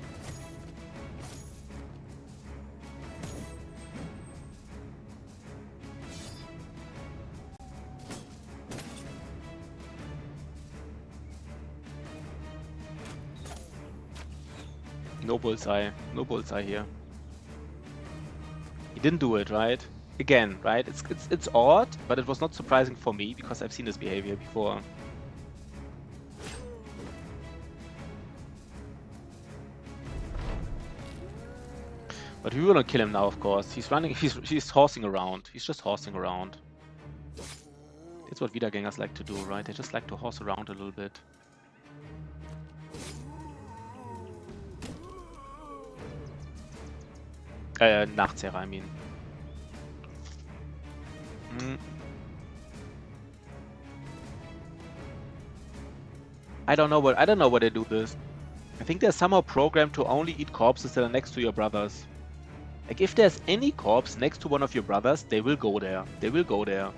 No bullseye. No bullseye here. He didn't do it, right? Again, right? It's odd, but it was not surprising for me because I've seen this behavior before. But we will not kill him now, of course. He's running. He's horsing around. He's just horsing around. That's what Wiedergängers like to do, right? They just like to horse around a little bit. Nachtzehrer, I mean. I don't know what they do this. I think they're somehow programmed to only eat corpses that are next to your brothers. Like, if there's any corpse next to one of your brothers, they will go there. They will go there.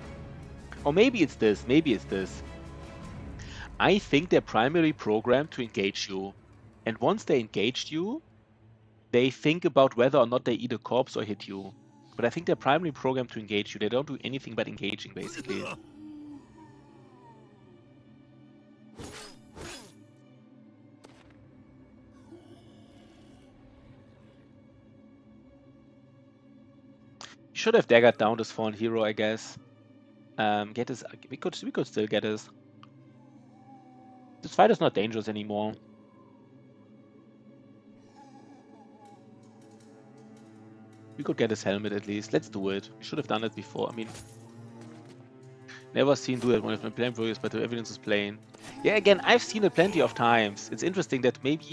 Or maybe it's this. Maybe it's this. I think they're primarily programmed to engage you. And once they engaged you, they think about whether or not they eat a corpse or hit you. But I think they're primarily programmed to engage you. They don't do anything but engaging, basically. Should have daggered down this fallen hero, I guess. Get this. We could still get this. This fight is not dangerous anymore. We could get his helmet at least. Let's do it. We should have done it before. I mean, never seen do it when I've been playing Warriors, but the evidence is plain. Yeah, again, I've seen it plenty of times. It's interesting that maybe,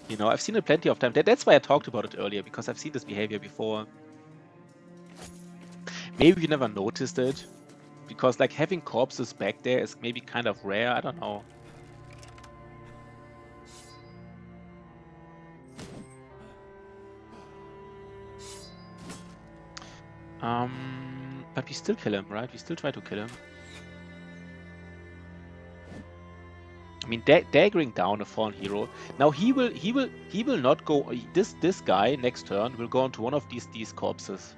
you know, I've seen it plenty of times. That's why I talked about it earlier, because I've seen this behavior before. Maybe you never noticed it, because like having corpses back there is maybe kind of rare. I don't know. But we still kill him, right? We still try to kill him. I mean, daggering down a fallen hero. Now he will not go. This guy next turn will go onto one of these corpses.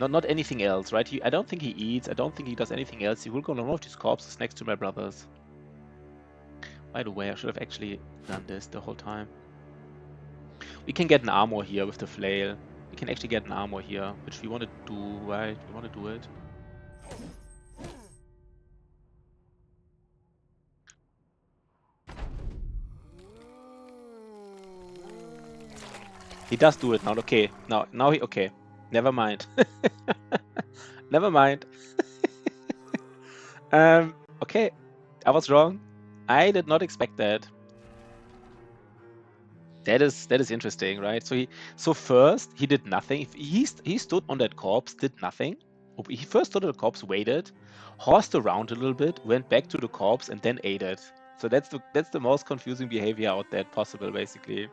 Not anything else, right? I don't think he eats. I don't think he does anything else. He will go on one of these corpses next to my brothers. By the way, I should have actually done this the whole time. We can get an armor here with the flail. We can actually get an armor here, which we want to do, right? We want to do it. He does do it now. Okay, now he okay. Never mind. Never mind. Okay, I was wrong. I did not expect that. That is interesting, right? So first he did nothing. He stood on that corpse, did nothing. He first stood on the corpse, waited, horsed around a little bit, went back to the corpse, and then ate it. So that's the most confusing behavior out there possible, basically.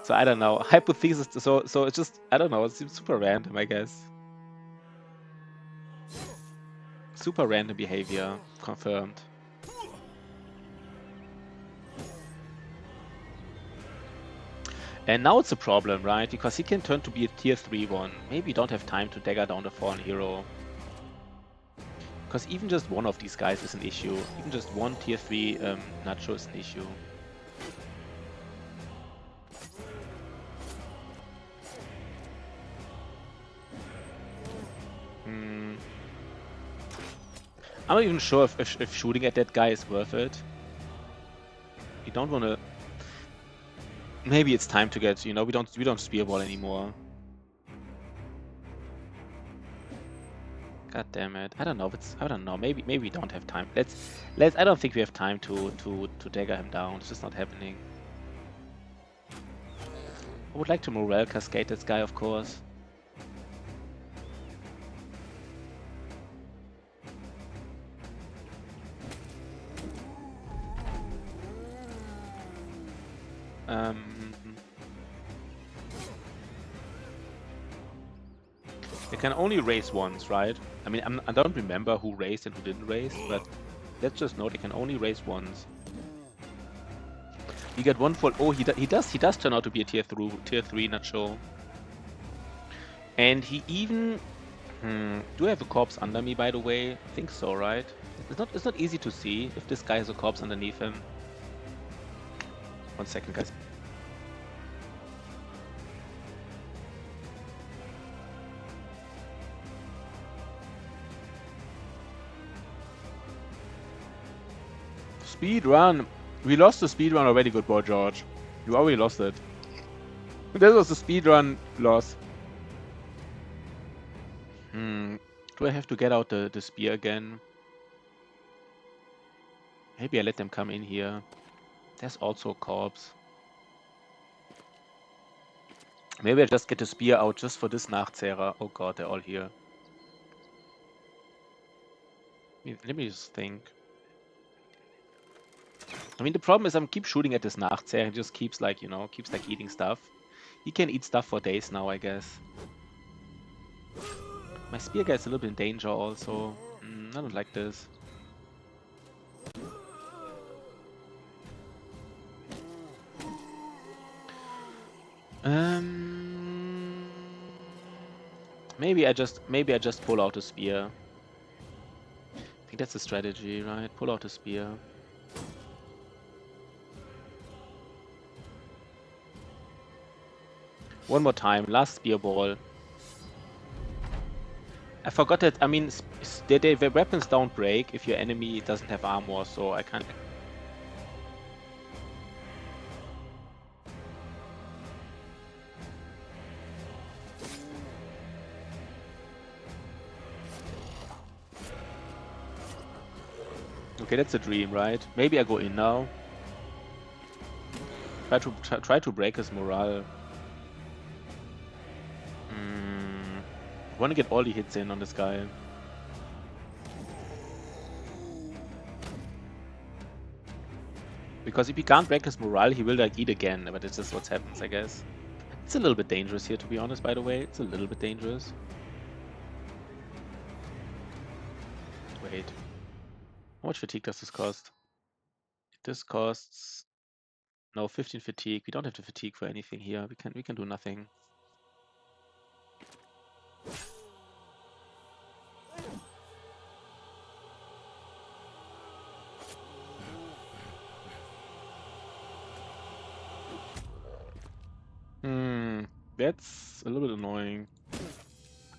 So I don't know. Hypothesis. So it's just, I don't know. It seems super random, I guess. Super random behavior confirmed. And now it's a problem, right? Because he can turn to be a tier 3 one. Maybe you don't have time to dagger down the fallen hero. Because even just one of these guys is an issue. Even just one tier 3 Nacho is an issue. I'm not even sure if shooting at that guy is worth it. You don't want to... Maybe it's time to get, you know, we don't spearball anymore. God damn it. I don't know. I don't know. Maybe we don't have time. Let's I don't think we have time to dagger him down. It's just not happening. I would like to morale cascade this guy, of course. They can only race once, right? I mean, I don't remember who raced and who didn't race, but let's just know they can only race once. You get one full. Oh, he does turn out to be a tier 3 Nacho. And he even. Do I have a corpse under me, by the way? I think so, right? It's not easy to see if this guy has a corpse underneath him. 1 second, guys. Speed run. We lost the speed run already, good boy, George. You already lost it. That was the speed run loss. Do I have to get out the spear again? Maybe I let them come in here. There's also a corpse. Maybe I just get the spear out just for this Nachzehrer. Oh god, they're all here. Let me just think. I mean, the problem is I'm keep shooting at this Nachtseher and he just keeps like, keeps like eating stuff. He can eat stuff for days now, I guess. My spear guy's a little bit in danger also. I don't like this. Maybe I just pull out a spear. I think that's the strategy, right? Pull out a spear. One more time, last spear ball. I forgot that. I mean, the weapons don't break if your enemy doesn't have armor, so I can't. Okay, that's a dream, right? Maybe I go in now. Try to break his morale. I want to get all the hits in on this guy. Because if he can't break his morale, he will like eat again. But it's just what happens, I guess. It's a little bit dangerous here, to be honest. By the way, it's a little bit dangerous. Wait, how much fatigue does this cost? This costs no 15 fatigue. We don't have to fatigue for anything here. We can do nothing. That's a little bit annoying.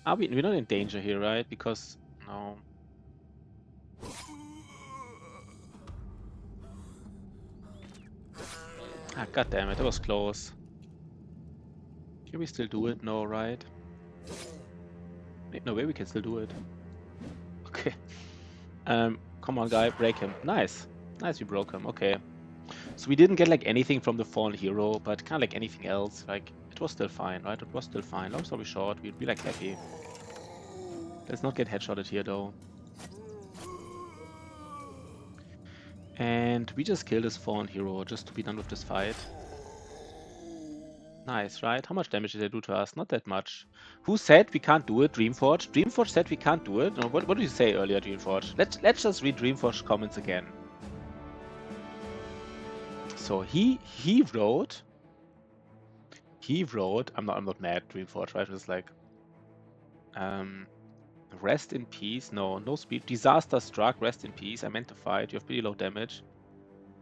We're not in danger here, right? Because no. Ah, god damn it, that was close. Can we still do it? No, right? No way we can still do it. Okay. Come on, guy, break him. Nice. Nice, we broke him. Okay. So we didn't get like anything from the fallen hero, but kind of like anything else. Like, it was still fine, right? It was still fine. Long story short, we'd be like happy. Let's not get headshotted here, though. And we just killed this fallen hero just to be done with this fight. Nice, right? How much damage did they do to us? Not that much. Who said we can't do it? Dreamforge? Dreamforge said we can't do it? No, what did you say earlier, Dreamforge? Let's just read Dreamforge comments again. So he wrote, I'm not mad, Dreamforge, right? It was like, rest in peace. No speed. Disaster struck. Rest in peace. I meant to fight. You have pretty low damage.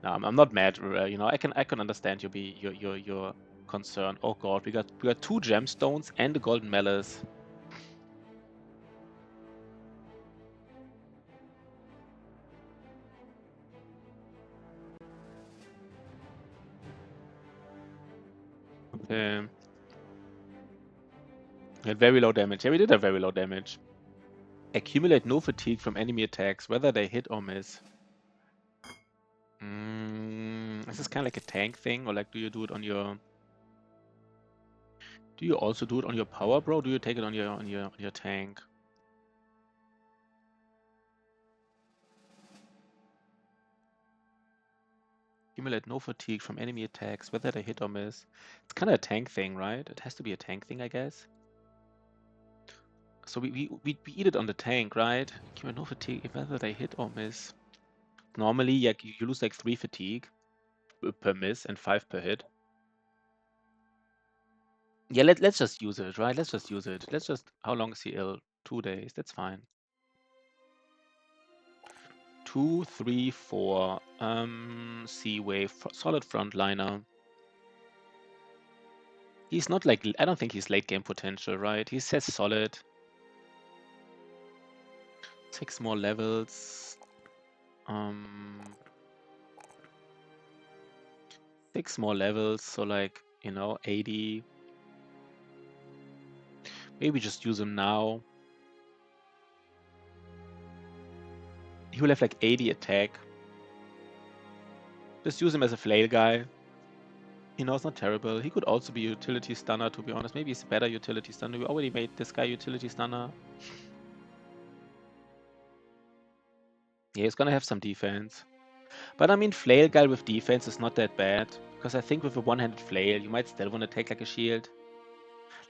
No, I'm not mad. I can understand your concern. Oh god, we got 2 gemstones and a golden malice. Okay. We had very low damage. Yeah, we did have very low damage. Accumulate no fatigue from enemy attacks, whether they hit or miss. Is this kind of like a tank thing, or like do you do it on your? Do you also do it on your power, bro? Do you take it on your tank? Accumulate no fatigue from enemy attacks, whether they hit or miss. It's kind of a tank thing, right? It has to be a tank thing, I guess. So we eat it on the tank, right? Accumulate no fatigue, whether they hit or miss. Normally, yeah, you lose like 3 fatigue per miss and 5 per hit. Yeah, let's just use it, right? Let's just use it. How long is he ill? 2 days. That's fine. 2, 3, 4. Sea wave, solid frontliner. He's not like, I don't think he's late game potential, right? He says solid. 6 more levels. 6 more levels, so like, 80. Maybe just use him now. He will have like 80 attack. Just use him as a flail guy. It's not terrible. He could also be utility stunner, to be honest. Maybe he's a better utility stunner. We already made this guy utility stunner. Yeah, he's gonna have some defense. But I mean, Flail Guy with defense is not that bad. Because I think with a one-handed Flail, you might still want to take like a shield.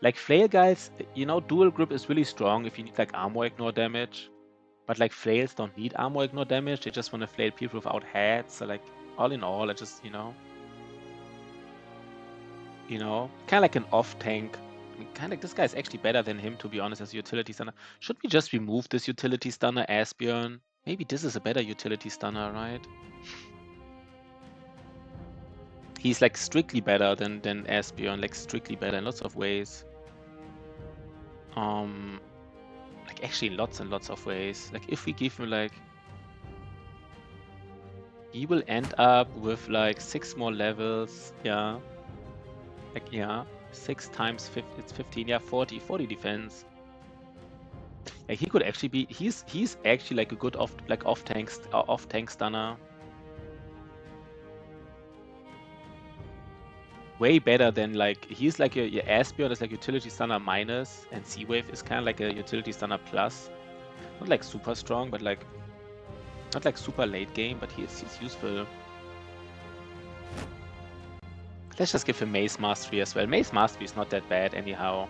Like Flail Guys, you know, dual grip is really strong if you need like armor ignore damage. But like Flails don't need armor ignore damage, they just want to flail people without heads. So like, all in all, I just, kind of like an off tank. I mean, kind of, this guy's actually better than him, to be honest, as a utility stunner. Should we just remove this utility stunner, Asbjorn? Maybe this is a better utility stunner, right? He's like strictly better than Asbjorn, like strictly better in lots of ways. Like actually in lots and lots of ways. Like if we give him like, he will end up with like 6 more levels. Yeah. Like, yeah. 6 times 50, it's 15. Yeah, 40 defense. Like he could actually be, he's actually like a good off tank stunner. Way better than like, he's like your Asbjorn is like utility stunner minus, and Sea-Wave is kind of like a utility stunner plus. Not like super strong, but like, not like super late game, but he's useful. Let's just give him Mace Mastery as well. Mace Mastery is not that bad anyhow.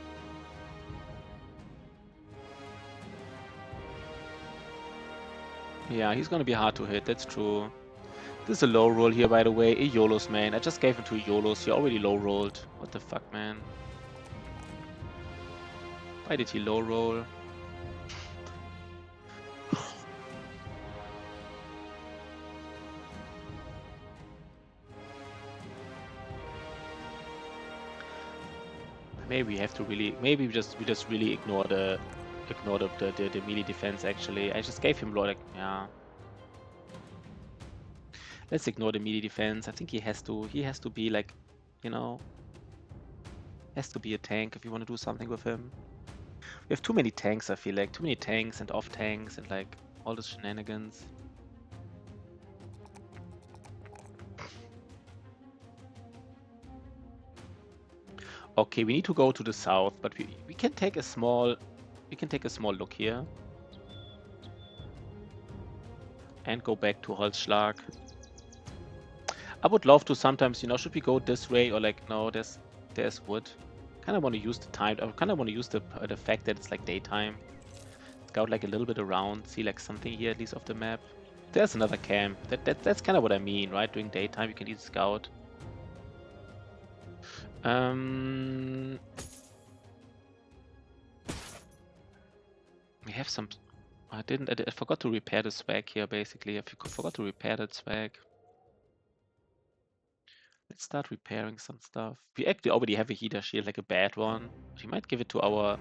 Yeah, he's gonna be hard to hit, that's true. This is a low roll here, by the way. A YOLOs, man. I just gave him 2 YOLOs. He already low rolled. What the fuck, man? Why did he low roll? Maybe we have to really, maybe we just really ignore the melee defense. Actually, I just gave him like, yeah. Let's ignore the melee defense. I think he has to be like, has to be a tank if you want to do something with him. We have too many tanks. I feel like too many tanks and off tanks and like all the shenanigans. Okay, we need to go to the south, but we can take a small look here and go back to Holzschlag. I would love to sometimes, should we go this way or like no, there's wood. Kind of want to use the time. I kind of want to use the fact that it's like daytime. Scout like a little bit around, see like something here at least off the map. There's another camp. That's kind of what I mean, right? During daytime you can easily scout. We have some. I forgot to repair the swag here. Basically, I forgot to repair that swag. Let's start repairing some stuff. We actually already have a heater shield, like a bad one. We might give it to our.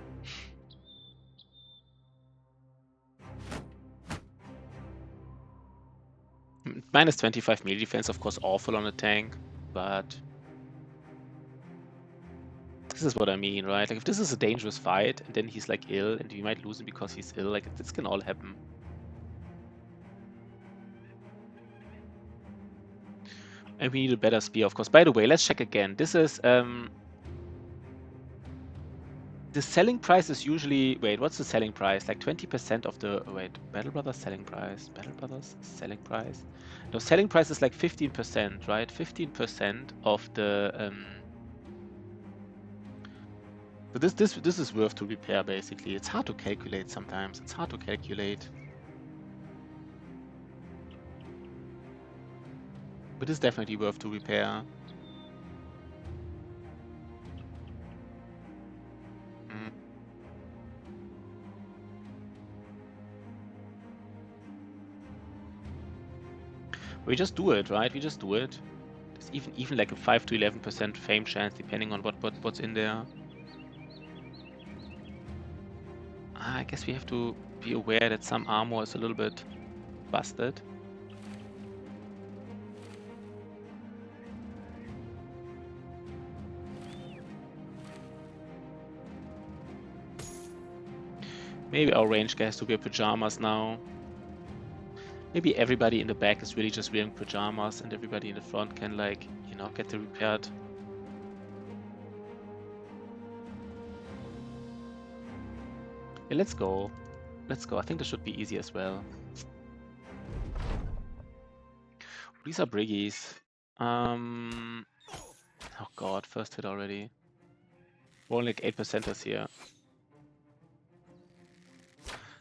Minus 25 melee defense, of course, awful on a tank, but this is what I mean, right? Like if this is a dangerous fight and then he's like ill and we might lose him because he's ill, like this can all happen. And we need a better spear, of course. By the way, let's check again. This is the selling price is usually, wait, what's the selling price? Like 20% of the, wait, Battle Brothers selling price. Battle Brothers selling price. No, selling price is like 15%, right? 15% of the so this is worth to repair basically. It's hard to calculate sometimes. It's hard to calculate. But it's definitely worth to repair. We just do it, right? We just do it. There's even like a 5 to 11% fame chance depending on what's in there. I guess we have to be aware that some armor is a little bit busted. Maybe our range guy has to wear pajamas now. Maybe everybody in the back is really just wearing pajamas and everybody in the front can like, get the repaired. Yeah, let's go. Let's go. I think this should be easy as well. These are Briggies. Oh god, first hit already. We're only like 8%ers here.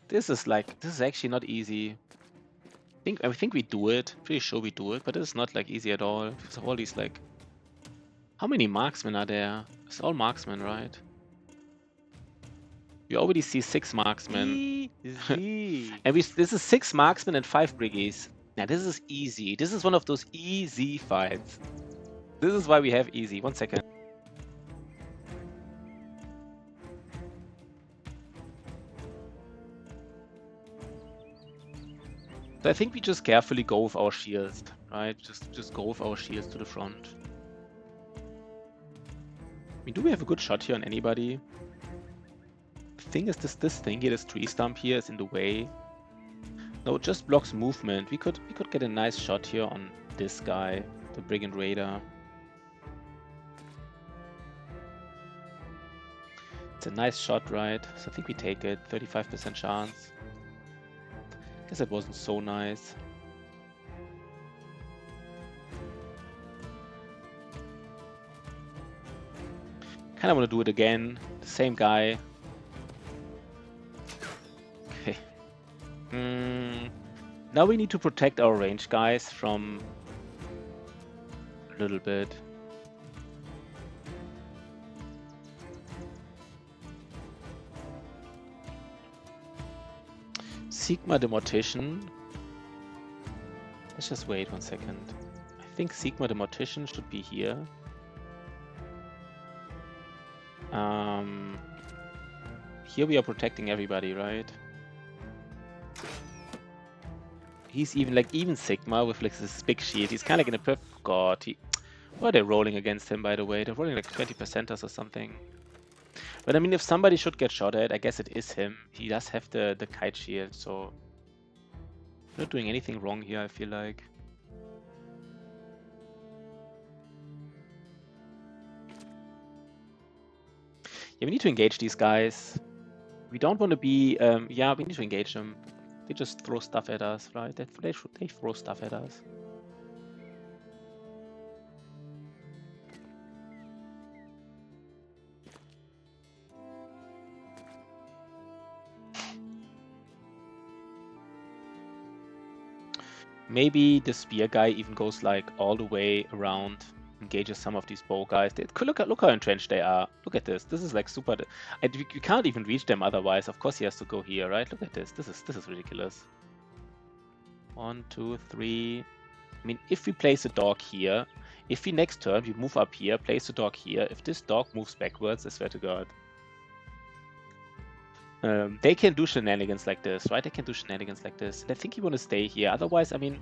This is actually not easy. I think we do it. Pretty sure we do it, but it's not like easy at all. Because of all these like, how many marksmen are there? It's all marksmen, right? We already see 6 marksmen. Easy. And this is 6 marksmen and 5 briggies. Now this is easy. This is one of those easy fights. This is why we have easy. 1 second. So I think we just carefully go with our shields, right? Just go with our shields to the front. I mean, do we have a good shot here on anybody? The thing is, this thing here, this tree stump here, is in the way. No, it just blocks movement. We could get a nice shot here on this guy, the Brigand Raider. It's a nice shot, right? So I think we take it. 35% chance. Guess it wasn't so nice. Kinda wanna do it again. The same guy. Okay. Now we need to protect our range guys from a little bit. Sigma the Mortician. Let's just wait 1 second. I think Sigma the Mortician should be here. Here we are protecting everybody, right? He's even Sigma with like this big shield. He's kind of like in a perfect god. What are they rolling against him, by the way? They're rolling like 20%ers or something. But I mean, if somebody should get shot at, I guess it is him. He does have the kite shield, so not doing anything wrong here, I feel like. Yeah, we need to engage these guys. We don't want to be... yeah, we need to engage them. They just throw stuff at us, right? They throw stuff at us. Maybe the spear guy even goes like all the way around, engages some of these bow guys. Look how entrenched they are. Look at this. This is like super. You can't even reach them otherwise. Of course he has to go here, right? Look at this. This is ridiculous. 1, 2, 3. I mean, if we place a dog here, if we next turn we move up here, place a dog here. If this dog moves backwards, I swear to God. They can do shenanigans like this, right? They can do shenanigans like this. And I think you want to stay here. Otherwise, I mean,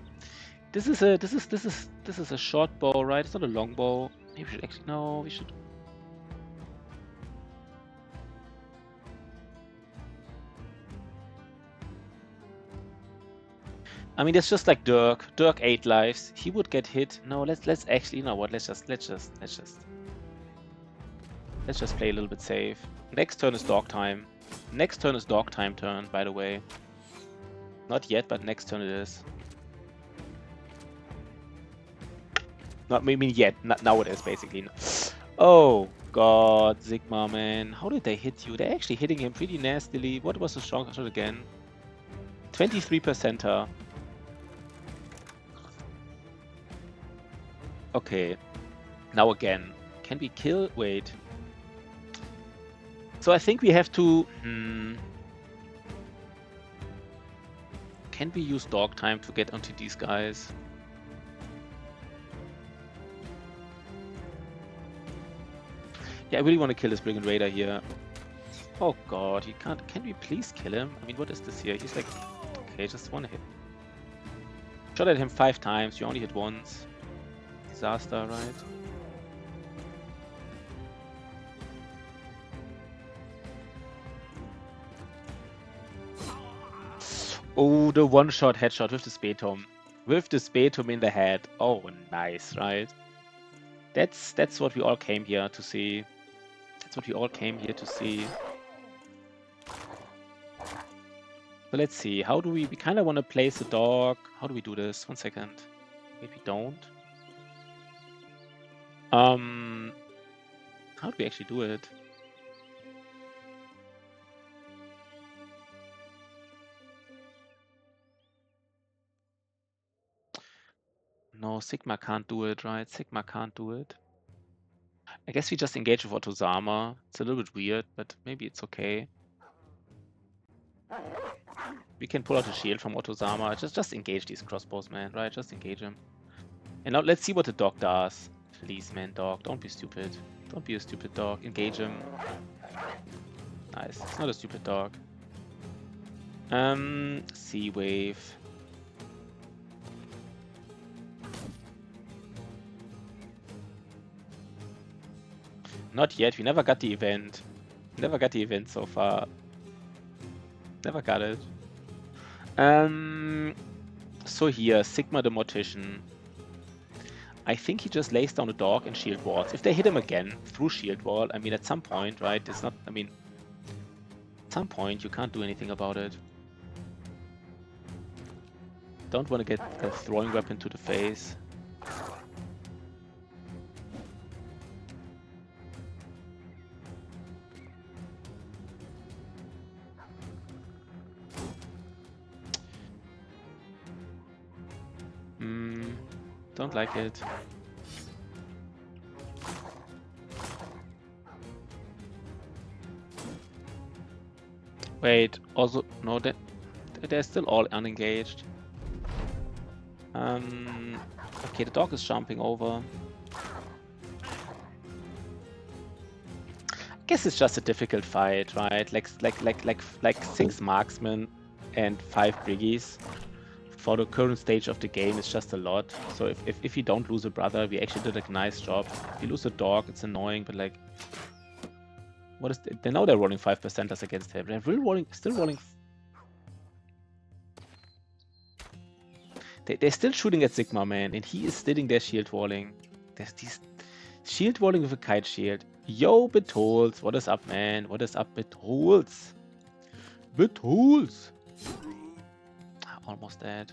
this is a short bow, right? It's not a long bow. Maybe we should actually no. We should. I mean, it's just like Dirk. Dirk 8 lives. He would get hit. No, let's actually. You know what? Let's just play a little bit safe. Next turn is dog time. Next turn is dog time turn, by the way. Not yet, but next turn it is. Not, I mean, yet. Now it is, basically. Oh, God, Sigma, man. How did they hit you? They're actually hitting him pretty nastily. What was the strong shot again? 23%er. Okay. Now again. Can we kill? Wait. So I think we have to... Can we use dog time to get onto these guys? Yeah, I really want to kill this Brigand Raider here. Oh god, he can't... Can we please kill him? I mean, what is this here? He's like... Okay, just one hit. Shot at him 5 times, you only hit once. Disaster, right? Oh, the one-shot headshot with the Spetum. With the Spetum in the head. Oh, nice, right? That's what we all came here to see. That's what we all came here to see. So let's see. How do we kind of want to place a dog. How do we do this? 1 second. Maybe don't. How do we actually do it? No, Sigma can't do it, right? Sigma can't do it. I guess we just engage with Otozama. It's a little bit weird, but maybe it's okay. We can pull out a shield from Otozama. Just engage these crossbows, man, right? Just engage them. And now let's see what the dog does. Please, man, dog. Don't be stupid. Don't be a stupid dog. Engage him. Nice. It's not a stupid dog. Sea Wave. Not yet. We never got the event. Never got the event so far. Never got it. So here, Sigma the Mortician. I think he just lays down a dog and shield walls. If they hit him again through shield wall, I mean, at some point, right? It's not, I mean, at some point you can't do anything about it. Don't want to get a throwing weapon to the face. Don't like it. Wait, also, no, they're still all unengaged. Okay, the dog is jumping over. I guess it's just a difficult fight, right? Like 6 marksmen and 5 briggies. For the current stage of the game, it's just a lot. So if you don't lose a brother, we actually did a nice job. If you lose a dog, it's annoying, but like, what is? They know they're rolling 5%ers against him. They're still rolling. They're still shooting at Sigma, man, and he is sitting there shield walling. There's these shield walling with a kite shield. Yo, Betolz, what is up, man? What is up, Betolz? Betolz. Almost dead.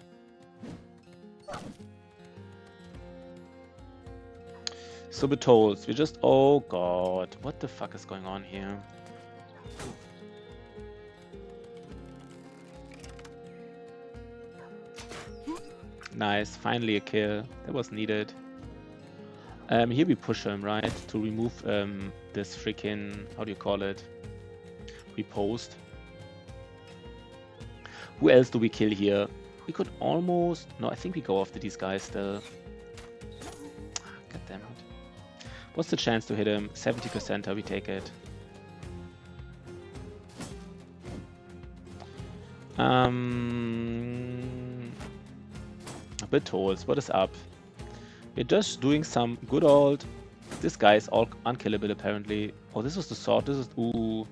So Betolz, we just, oh god, what the fuck is going on here? Nice, finally a kill. That was needed. Here we push him, right? To remove this freaking, how do you call it? Repost. Who else do we kill here? We could almost... No, I think we go after these guys still. God damn it. What's the chance to hit him? 70%, we take it. Betolz, what is up? We're just doing some good old... This guy is all unkillable apparently. Oh, this is the sword. This is... Ooh.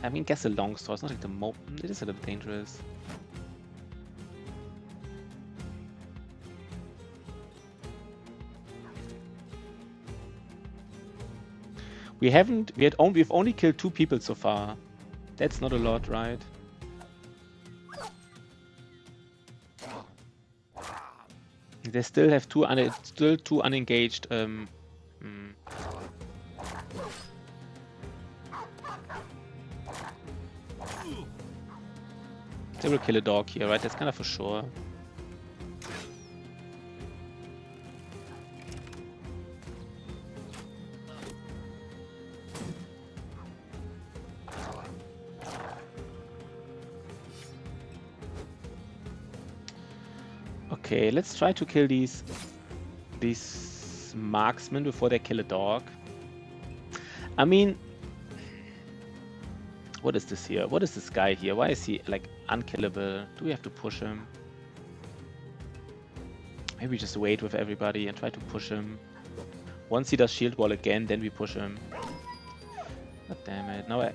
I mean, guess a long sword. It's not like the it is a little dangerous. We've only killed 2 people so far. That's not a lot, right? They still have two unengaged. They will kill a dog here, right? That's kind of for sure. Okay, let's try to kill these marksmen before they kill a dog. I mean, what is this here? What is this guy here? Why is he like unkillable? Do we have to push him? Maybe just wait with everybody and try to push him. Once he does shield wall again, then we push him. God damn it. Now I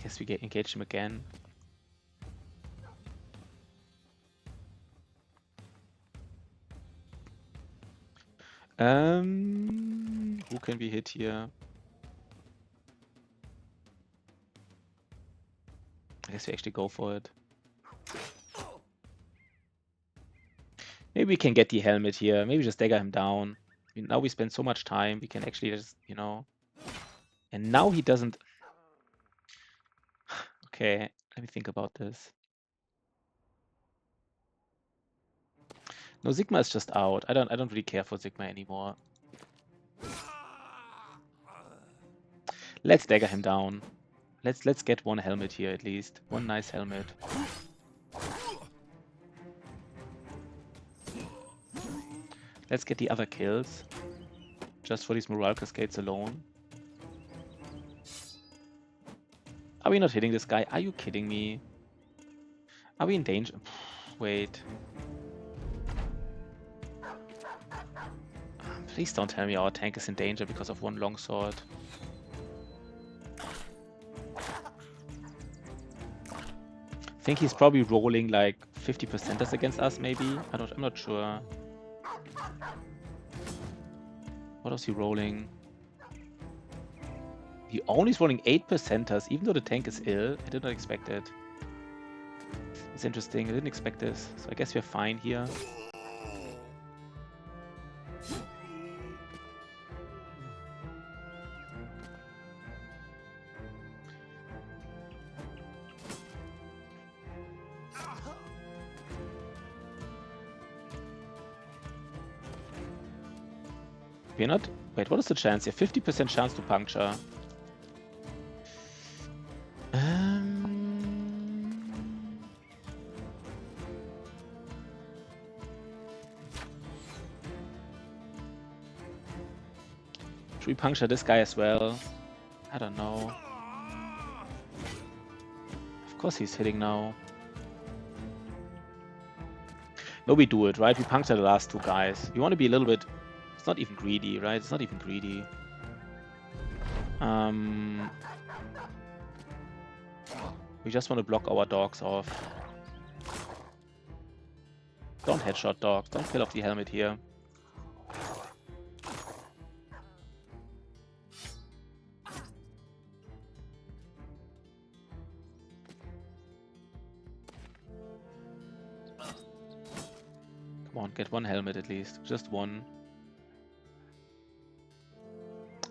guess we engage him again. Who can we hit here? I guess we actually go for it. Maybe we can get the helmet here. Maybe just dagger him down. I mean, now we spend so much time. We can actually just, you know. And now he doesn't. Okay, let me think about this. No, Sigma is just out. I don't really care for Sigma anymore. Let's dagger him down. Let's get one helmet here at least. One nice helmet. Let's get the other kills. Just for these morale cascades alone. Are we not hitting this guy? Are you kidding me? Are we in danger? Wait. Please don't tell me our tank is in danger because of one longsword. I think he's probably rolling like 50%ers against us, maybe. I'm not sure. What was he rolling? He only is rolling 8%ers, even though the tank is ill. I did not expect it. It's interesting. I didn't expect this. So I guess we're fine here. We're not... Wait, what is the chance here? 50% chance to puncture. Should we puncture this guy as well? I don't know. Of course he's hitting now. No, we do it, right? We puncture the last two guys. We want to be a little bit... It's not even greedy, right? It's not even greedy. We just want to block our dogs off. Don't headshot dogs. Don't kill off the helmet here. Come on, get one helmet at least. Just one.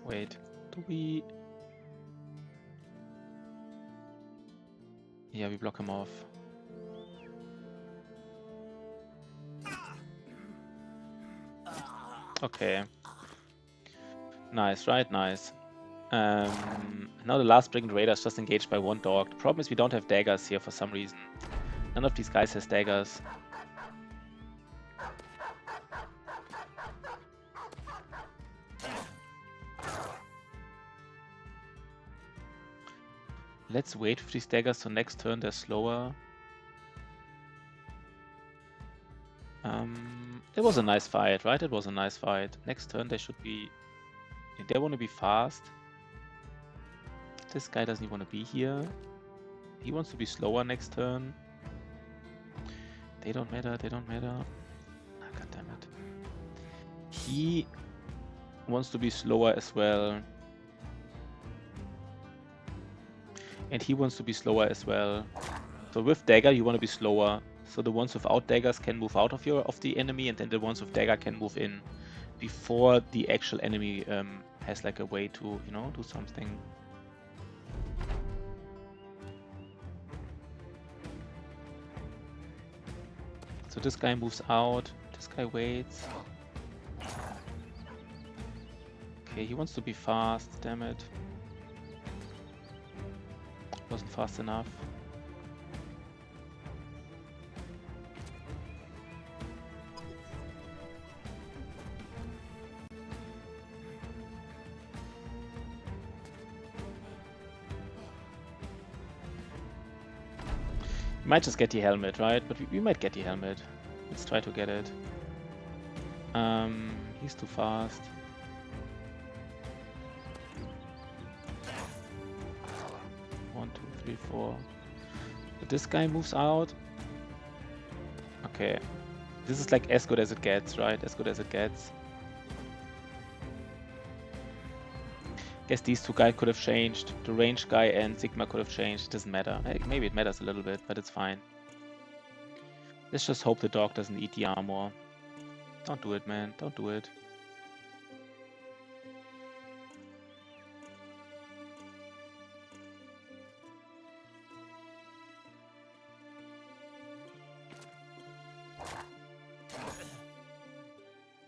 Wait, do we... Yeah, we block him off. Okay. Nice, right? Nice. Now the last Brigand Raider is just engaged by one dog. The problem is we don't have daggers here for some reason. None of these guys has daggers. Let's wait with these daggers so next turn they're slower. It was a nice fight, right? It was a nice fight. Next turn they should be... They want to be fast. This guy doesn't want to be here. He wants to be slower next turn. They don't matter, they don't matter. Ah, God damn it. He wants to be slower as well. And he wants to be slower as well. So with dagger you want to be slower. So the ones without daggers can move out of the enemy, and then the ones with dagger can move in before the actual enemy has like a way to, you know, do something. So this guy moves out, this guy waits. Okay, he wants to be fast, damn it. Wasn't fast enough. We might just get the helmet, right? But we might get the helmet. Let's try to get it. He's too fast. One, two, three, four. But this guy moves out. Okay. This is like as good as it gets, right? As good as it gets. Guess these two guys could have changed. The range guy and Sigma could have changed. It doesn't matter. Maybe it matters a little bit, but it's fine. Let's just hope the dog doesn't eat the armor. Don't do it, man. Don't do it.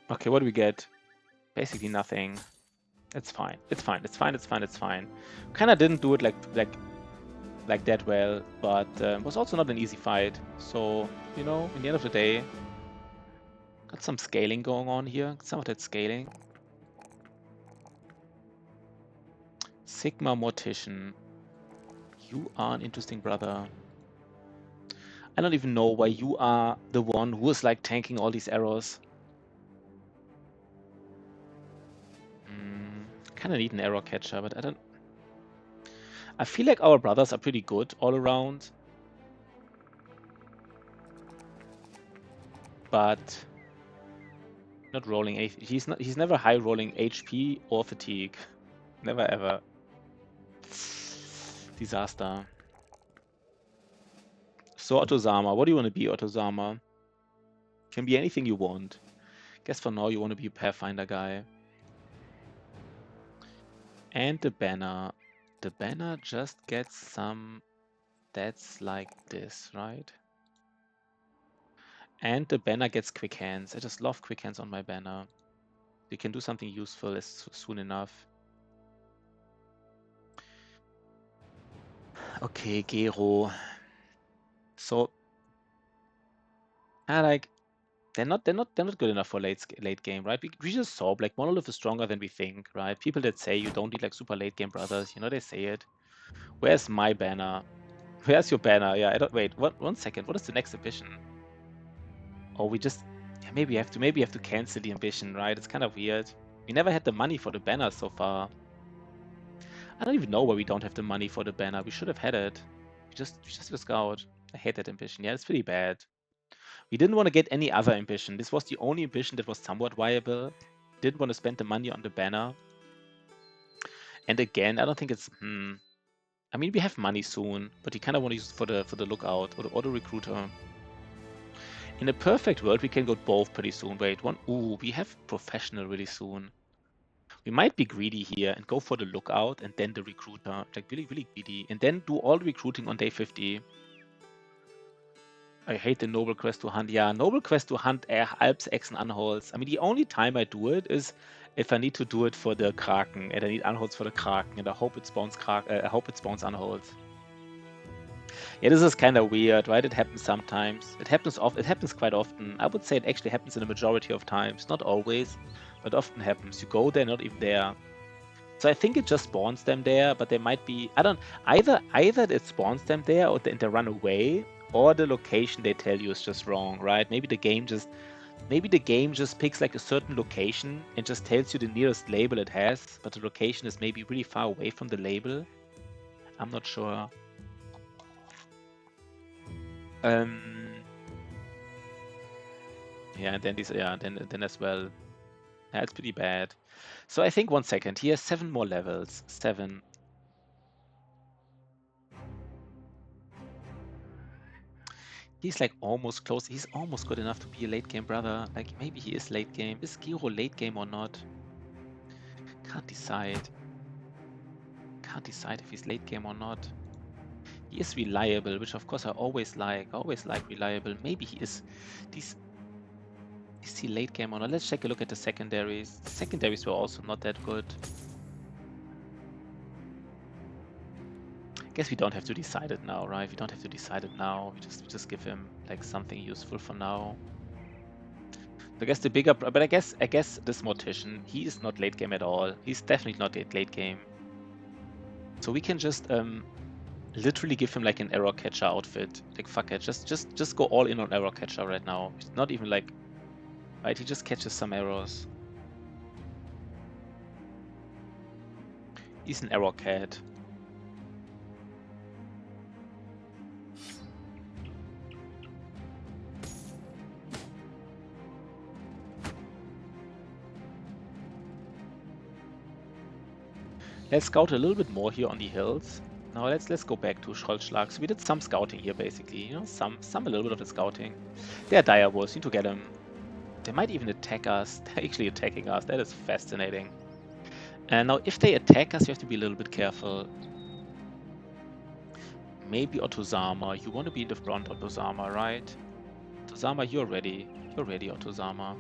Okay, what do we get? Basically nothing. It's fine. It's fine. It's fine. It's fine. It's fine. Kinda didn't do it like that well, but was also not an easy fight. So, you know, in the end of the day, got some scaling going on here. Some of that scaling. Sigma Mortician. You are an interesting brother. I don't even know why you are the one who is like tanking all these arrows. Kind of need an arrow catcher, but I feel like our brothers are pretty good all around. But not rolling. He's never high rolling HP or fatigue. Never ever. Disaster. So Otozama, what do you want to be, Otozama? Can be anything you want. Guess for now you want to be a Pathfinder guy. And the banner. The banner just gets some stats like this, right? And the banner gets quick hands. I just love quick hands on my banner. You can do something useful as soon enough. Okay, Gero. So I like they're not good enough for late game, right? We just saw like Monolith is stronger than we think, right? People that say you don't need like super late game brothers, you know, they say it. Where's my banner? Where's your banner? Yeah, I don't wait. What 1 second. What is the next ambition? Oh, we just yeah, maybe you have to cancel the ambition, right? It's kind of weird. We never had the money for the banner so far. I don't even know why we don't have the money for the banner. We should have had it. We just did a scout. I hate that ambition. Yeah, it's pretty bad. We didn't want to get any other ambition. This was the only ambition that was somewhat viable. Didn't want to spend the money on the banner. And again, I don't think it's I mean, we have money soon, but you kind of want to use it for the lookout or the recruiter. In a perfect world, we can go both pretty soon. Wait, one. Ooh, we have professional really soon. We might be greedy here and go for the lookout and then the recruiter. Like really, really greedy. And then do all the recruiting on day 50. I hate the Noble Quest to Hunt. Yeah, Noble Quest to Hunt Alps, Echsen, Anholz. I mean, the only time I do it is if I need to do it for the Kraken and I need Anholz for the Kraken and I hope it spawns I hope it spawns Anholz. Yeah, this is kind of weird, right? It happens sometimes. It happens quite often. I would say it actually happens in a majority of times. Not always, but often happens. You go there, not even there. So I think it just spawns them there, but there might be either it spawns them there or they run away, or the location they tell you is just wrong, right? Maybe the game just picks like a certain location and just tells you the nearest label it has, but the location is maybe really far away from the label. I'm not sure. Yeah, and then then as well. Yeah, it's pretty bad. So I think 1 second. He has 7 more levels. 7. He's like almost close. He's almost good enough to be a late game brother. Like maybe he is late game. Is Giro late game or not? Can't decide. Can't decide if he's late game or not. He is reliable, which of course I always like. I always like reliable. Maybe he is. These is he late game or not? Let's take a look at the secondaries. The secondaries were also not that good. Guess we don't have to decide it now, right? We don't have to decide it now. We just give him like something useful for now. I guess the bigger, but I guess this Mortician, he is not late game at all. He's definitely not late game. So we can just literally give him like an arrow catcher outfit. Like fuck it, just go all in on arrow catcher right now. It's not even like, right? He just catches some arrows. He's an arrow cat. Let's scout a little bit more here on the hills. Now let's go back to Scholzschlag. So we did some scouting here, basically. You know, some a little bit of the scouting. They're dire wolves. Need to get them. They might even attack us. They're actually attacking us. That is fascinating. And now, if they attack us, you have to be a little bit careful. Maybe Otozama. You want to be in the front, Otozama, right? Otozama, you're ready. You're ready, Otozama.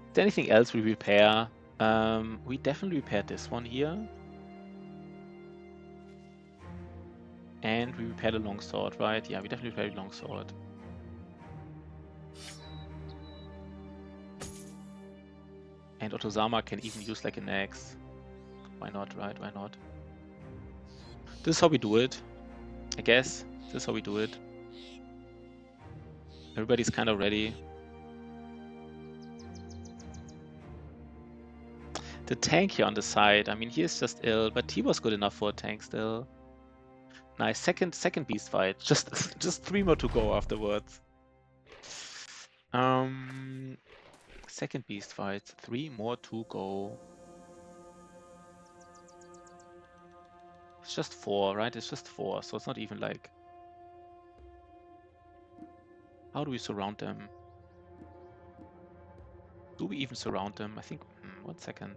Is there anything else we repair? We definitely repaired this one here. And we repaired a longsword, right? Yeah, we definitely repaired a longsword. And Otozama can even use like an axe. Why not, right? Why not? This is how we do it, I guess. This is how we do it. Everybody's kind of ready. The tank here on the side, I mean, he is just ill, but he was good enough for a tank still. Nice, second beast fight. Just 3 more to go afterwards. Second beast fight, 3 more to go. It's just 4, right? It's just 4, so it's not even like... How do we surround them? Do we even surround them? I think... 1 second.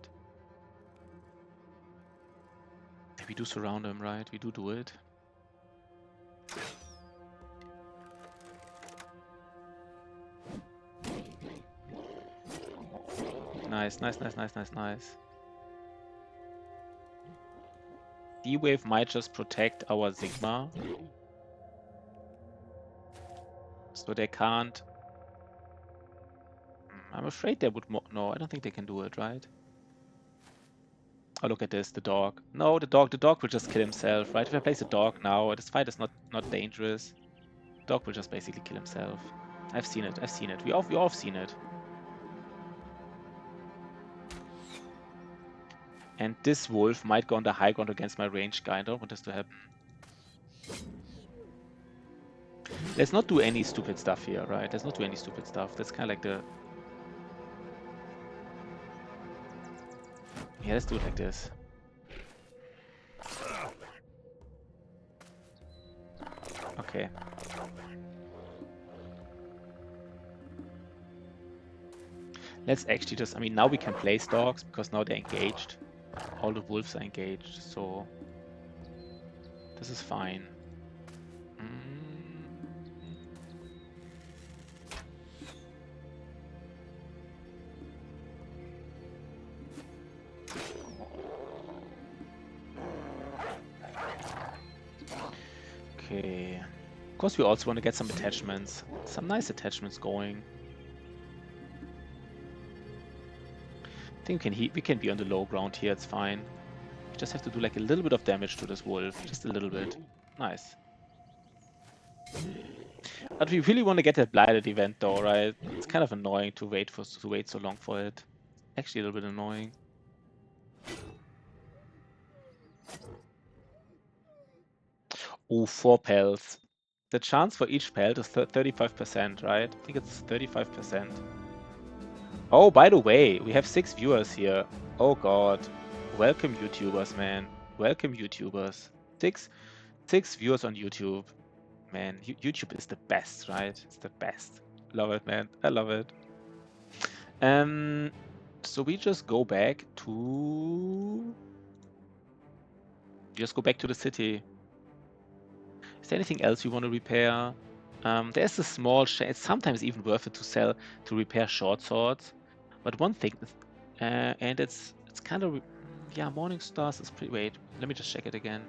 We do surround them, right? We do it. Nice, nice, nice, nice, nice, nice. D-Wave might just protect our Sigma. So they can't... I'm afraid they would... No, I don't think they can do it, right? Oh, look at this, the dog. No, the dog will just kill himself, right? If I place a dog now, this fight is not dangerous. The dog will just basically kill himself. I've seen it, We all have seen it. And this wolf might go on the high ground against my ranged guy. I don't want this to happen. Let's not do any stupid stuff here, right? Let's not do any stupid stuff. That's kind of like the... Yeah, let's do it like this. Okay. Let's actually just... I mean, now we can place dogs because now they're engaged. All the wolves are engaged, so... This is fine. Okay. Of course, we also want to get some attachments. Some nice attachments going. I think we can be on the low ground here, it's fine. We just have to do like a little bit of damage to this wolf. Just a little bit. Nice. But we really want to get that blighted event though, right? It's kind of annoying to wait so long for it. Actually a little bit annoying. Oh, 4 pals. The chance for each pelt is 35%, right? I think it's 35%. Oh, by the way, we have 6 viewers here. Oh god. Welcome YouTubers, man. Welcome YouTubers. Six viewers on YouTube. Man, YouTube is the best, right? It's the best. Love it, man. I love it. So we just go back to... Just go back to the city. Is there anything else you want to repair? There's a small... It's sometimes even worth it to repair short swords. But one thing... and it's kind of... Yeah, Morning Stars is pretty... Wait, let me just check it again.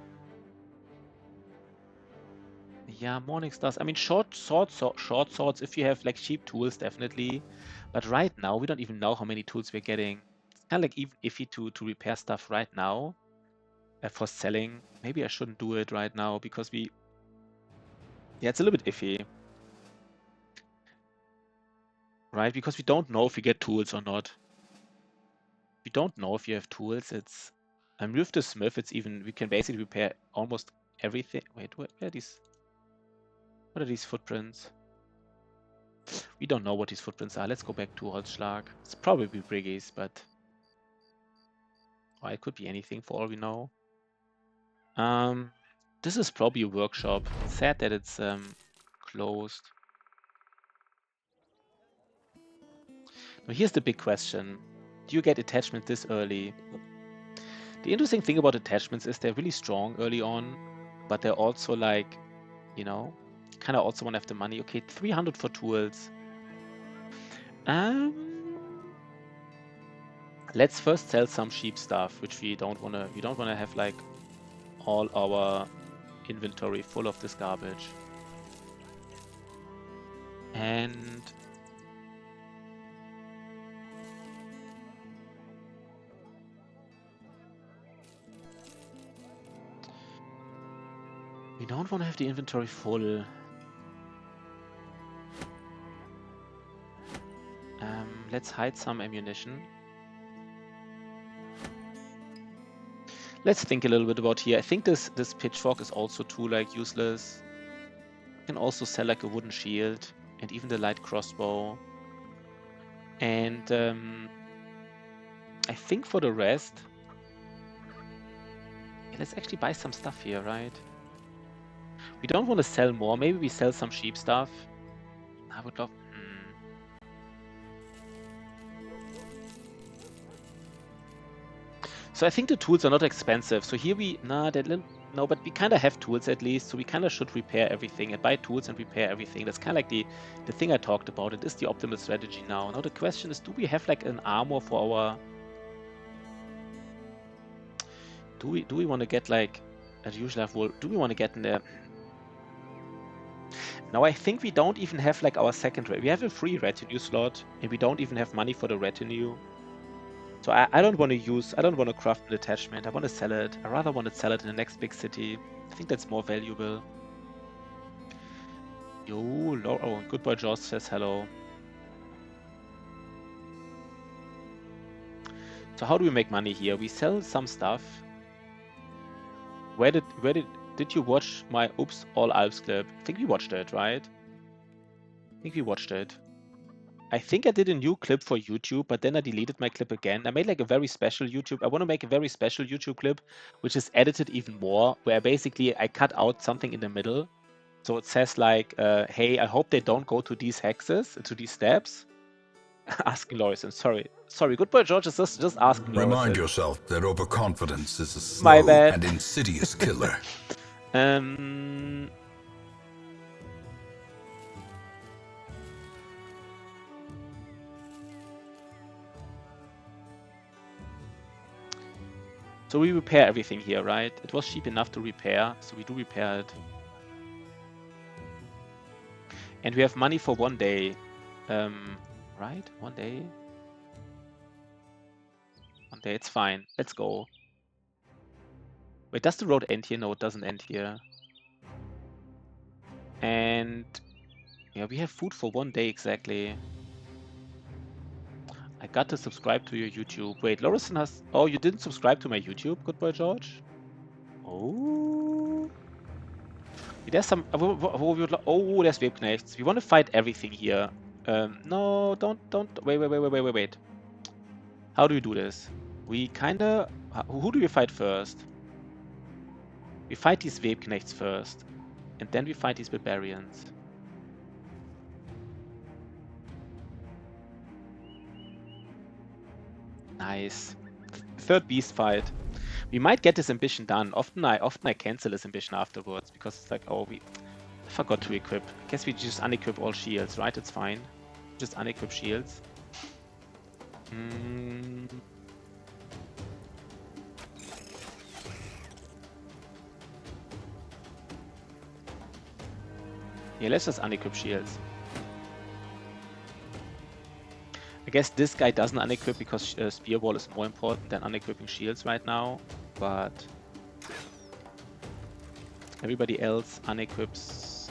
Yeah, Morning Stars. I mean, short swords, if you have like cheap tools, definitely. But right now, we don't even know how many tools we're getting. It's kind of like even iffy to repair stuff right now for selling. Maybe I shouldn't do it right now because we... Yeah, it's a little bit iffy. Right? Because we don't know if we get tools or not. We don't know if you have tools. With the Smith, it's even... We can basically repair almost everything. Wait, where are these... What are these footprints? We don't know what these footprints are. Let's go back to Holzschlag. It's probably Briggies, but... Or it could be anything for all we know. This is probably a workshop. It's sad that it's closed. Now here's the big question. Do you get attachment this early? The interesting thing about attachments is they're really strong early on, but they're also like, you know, kind of also want to have the money. Okay, 300 for tools. Let's first sell some cheap stuff, which we don't wanna have like all our inventory full of this garbage. And we don't want to have the inventory full. Let's hide some ammunition. Let's think a little bit about here. I think this pitchfork is also too like useless. You can also sell like a wooden shield and even the light crossbow. And I think for the rest, yeah, let's actually buy some stuff here, right? We don't want to sell more. Maybe we sell some cheap stuff. I would love. So I think the tools are not expensive. So here we no, but we kind of have tools at least. So we kind of should repair everything and buy tools and repair everything. That's kind of like the thing I talked about. It is the optimal strategy now. Now the question is, do we have like an armor for our? Do we want to get like as usual? Do we want to get in there? Now I think we don't even have like our second. We have a free retinue slot, and we don't even have money for the retinue. So I don't want to craft an attachment. I want to sell it. I rather want to sell it in the next big city. I think that's more valuable. Yo, oh, good boy Josh says hello. So how do we make money here? We sell some stuff. Where did you watch my Oops All Alps clip? I think we watched it, right? I think we watched it. I think I did a new clip for YouTube, but then I deleted my clip again. I made like a very special YouTube. I want to make a very special YouTube clip, which is edited even more, where basically I cut out something in the middle. So it says like, hey, I hope they don't go to these hexes, to these steps. Asking Lorison, sorry. Good boy, George, is just asking Lorison. Remind yourself that overconfidence is a My slow bad. and insidious killer. So we repair everything here, right? It was cheap enough to repair, so we do repair it. And we have money for 1 day. Right? 1 day? 1 day, it's fine. Let's go. Wait, does the road end here? No, it doesn't end here. And yeah, we have food for 1 day exactly. I got to subscribe to your YouTube. Wait, Lorison has... Oh, you didn't subscribe to my YouTube? Good boy, George. Oh. There's some... Oh, there's Webknechts. We want to fight everything here. No, don't... Wait. How do we do this? We kinda... Who do we fight first? We fight these Webknechts first. And then we fight these barbarians. Nice. Third beast fight. We might get this ambition done. Often I cancel this ambition afterwards because it's like, oh, I forgot to equip. I guess we just unequip all shields, right? It's fine. Just unequip shields. Yeah, let's just unequip shields. I guess this guy doesn't unequip because Spear Wall is more important than unequipping shields right now, but everybody else unequips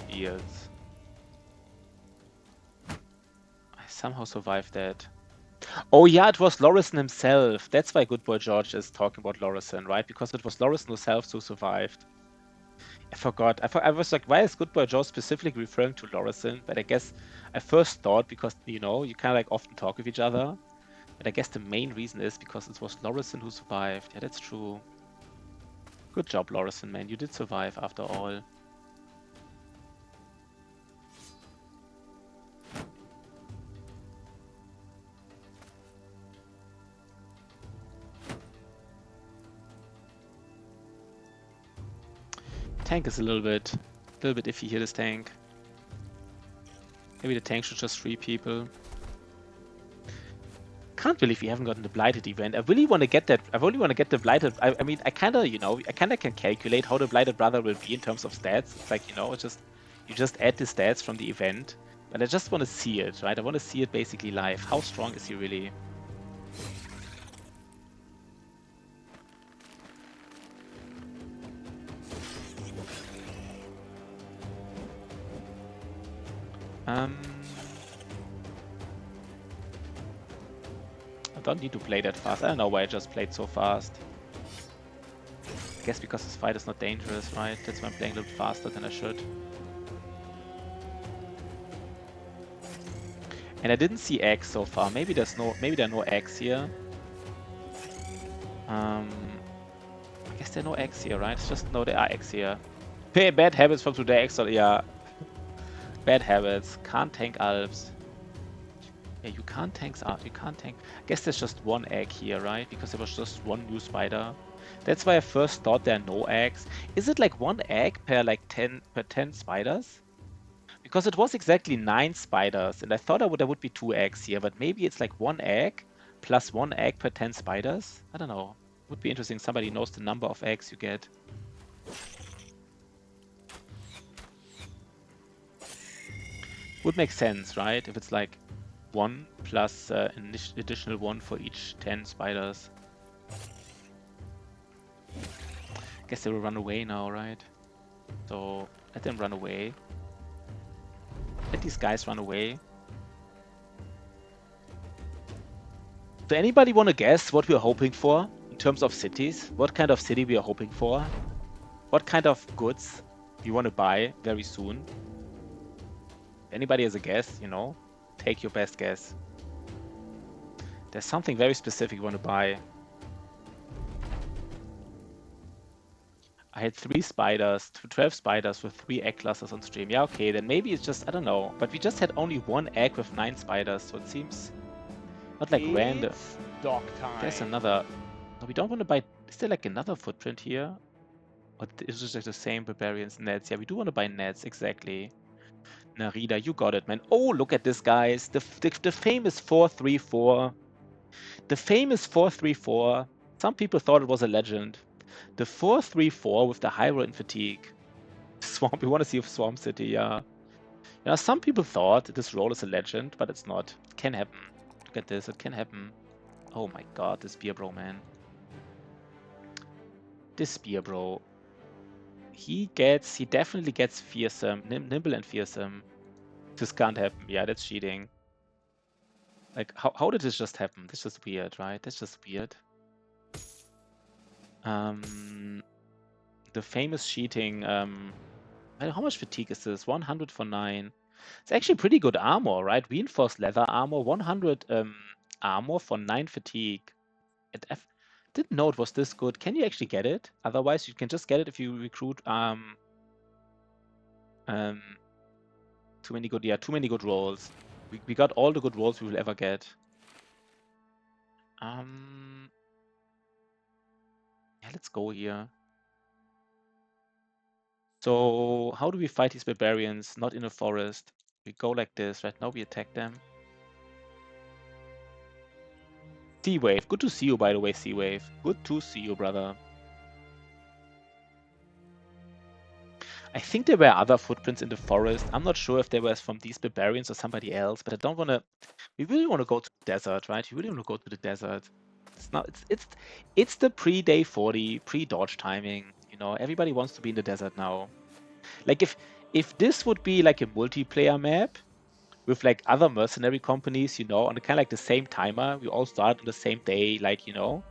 shields. I somehow survived that. Oh yeah, it was Lorison himself. That's why Good Boy George is talking about Lorison, right? Because it was Lorison himself who survived. I forgot. I was like, why is Good Boy Joe specifically referring to Lorison? But I guess I first thought because, you know, you kind of like often talk with each other. But I guess the main reason is because it was Lorison who survived. Yeah, that's true. Good job, Lorison, man. You did survive after all. Tank is a little bit iffy here, this tank. Maybe the tank should just free people. Can't believe we haven't gotten the Blighted event. I really want to get that. I really want to get the Blighted. I mean, I kind of, you know, I kind of can calculate how the Blighted Brother will be in terms of stats. It's like, you know, it's just, you just add the stats from the event. But I just want to see it, right? I want to see it basically live. How strong is he really? I don't need to play that fast. I don't know why I just played so fast. I guess because this fight is not dangerous, right? That's why I'm playing a little faster than I should. And I didn't see eggs so far. Maybe there are no eggs here. I guess there are no eggs here, right? It's just, no, there are eggs here. Hey, bad habits from today, extra, yeah. Bad habits. Can't tank Alps. Yeah, you can't tank Alps. You can't tank. I guess there's just one egg here, right? Because there was just one new spider. That's why I first thought there are no eggs. Is it like one egg per like 10 spiders? Because it was exactly 9 spiders, and I thought there would be 2 eggs here, but maybe it's like 1 egg plus 1 egg per 10 spiders? I don't know. Would be interesting. Somebody knows the number of eggs you get. Would make sense, right? If it's like 1 plus an additional 1 for each 10 spiders. Guess they will run away now, right? So let them run away. Let these guys run away. Do anybody want to guess what we're hoping for in terms of cities? What kind of city we are hoping for? What kind of goods you want to buy very soon? Anybody has a guess, you know? Take your best guess. There's something very specific you want to buy. I had 3 spiders, 12 spiders with 3 egg clusters on stream. Yeah, okay, then maybe it's just, I don't know. But we just had only 1 egg with 9 spiders, so it seems not like random. Dock time. There's another. No, we don't want to buy. Is there like another footprint here? Or is it just like the same barbarians nets? Yeah, we do want to buy nets, exactly. Narida, you got it, man. Oh, look at this, guys. The famous 434. The famous 434. Some people thought it was a legend. The 434 with the Hyrule and Fatigue. Swamp. We want to see a Swamp City, yeah. You know, some people thought this role is a legend, but it's not. It can happen. Look at this. It can happen. Oh my god, this Spear Bro, man. This Spear Bro. He definitely gets fearsome. Nimble and fearsome. This can't happen. Yeah, that's cheating. Like, how did this just happen? This is just weird, right? That's just weird. The famous cheating. How much fatigue is this? 100 for 9. It's actually pretty good armor, right? Reinforced leather armor, 100 armor for 9 fatigue. I didn't know it was this good. Can you actually get it? Otherwise, you can just get it if you recruit too many good rolls. We got all the good rolls we will ever get. Yeah, let's go here. So how do we fight these barbarians? Not in a forest. We go like this. Right now we attack them. Sea-Wave. Good to see you, by the way, Sea-Wave. Good to see you, brother. I think there were other footprints in the forest. I'm not sure if they were from these barbarians or somebody else, but I don't want to. We really want to go to the desert, right? We really want to go to the desert. It's not. It's the pre-day 40, pre-dodge timing. You know, everybody wants to be in the desert now. Like if this would be like a multiplayer map with like other mercenary companies, you know, on kind of like the same timer, we all start on the same day, like, you know,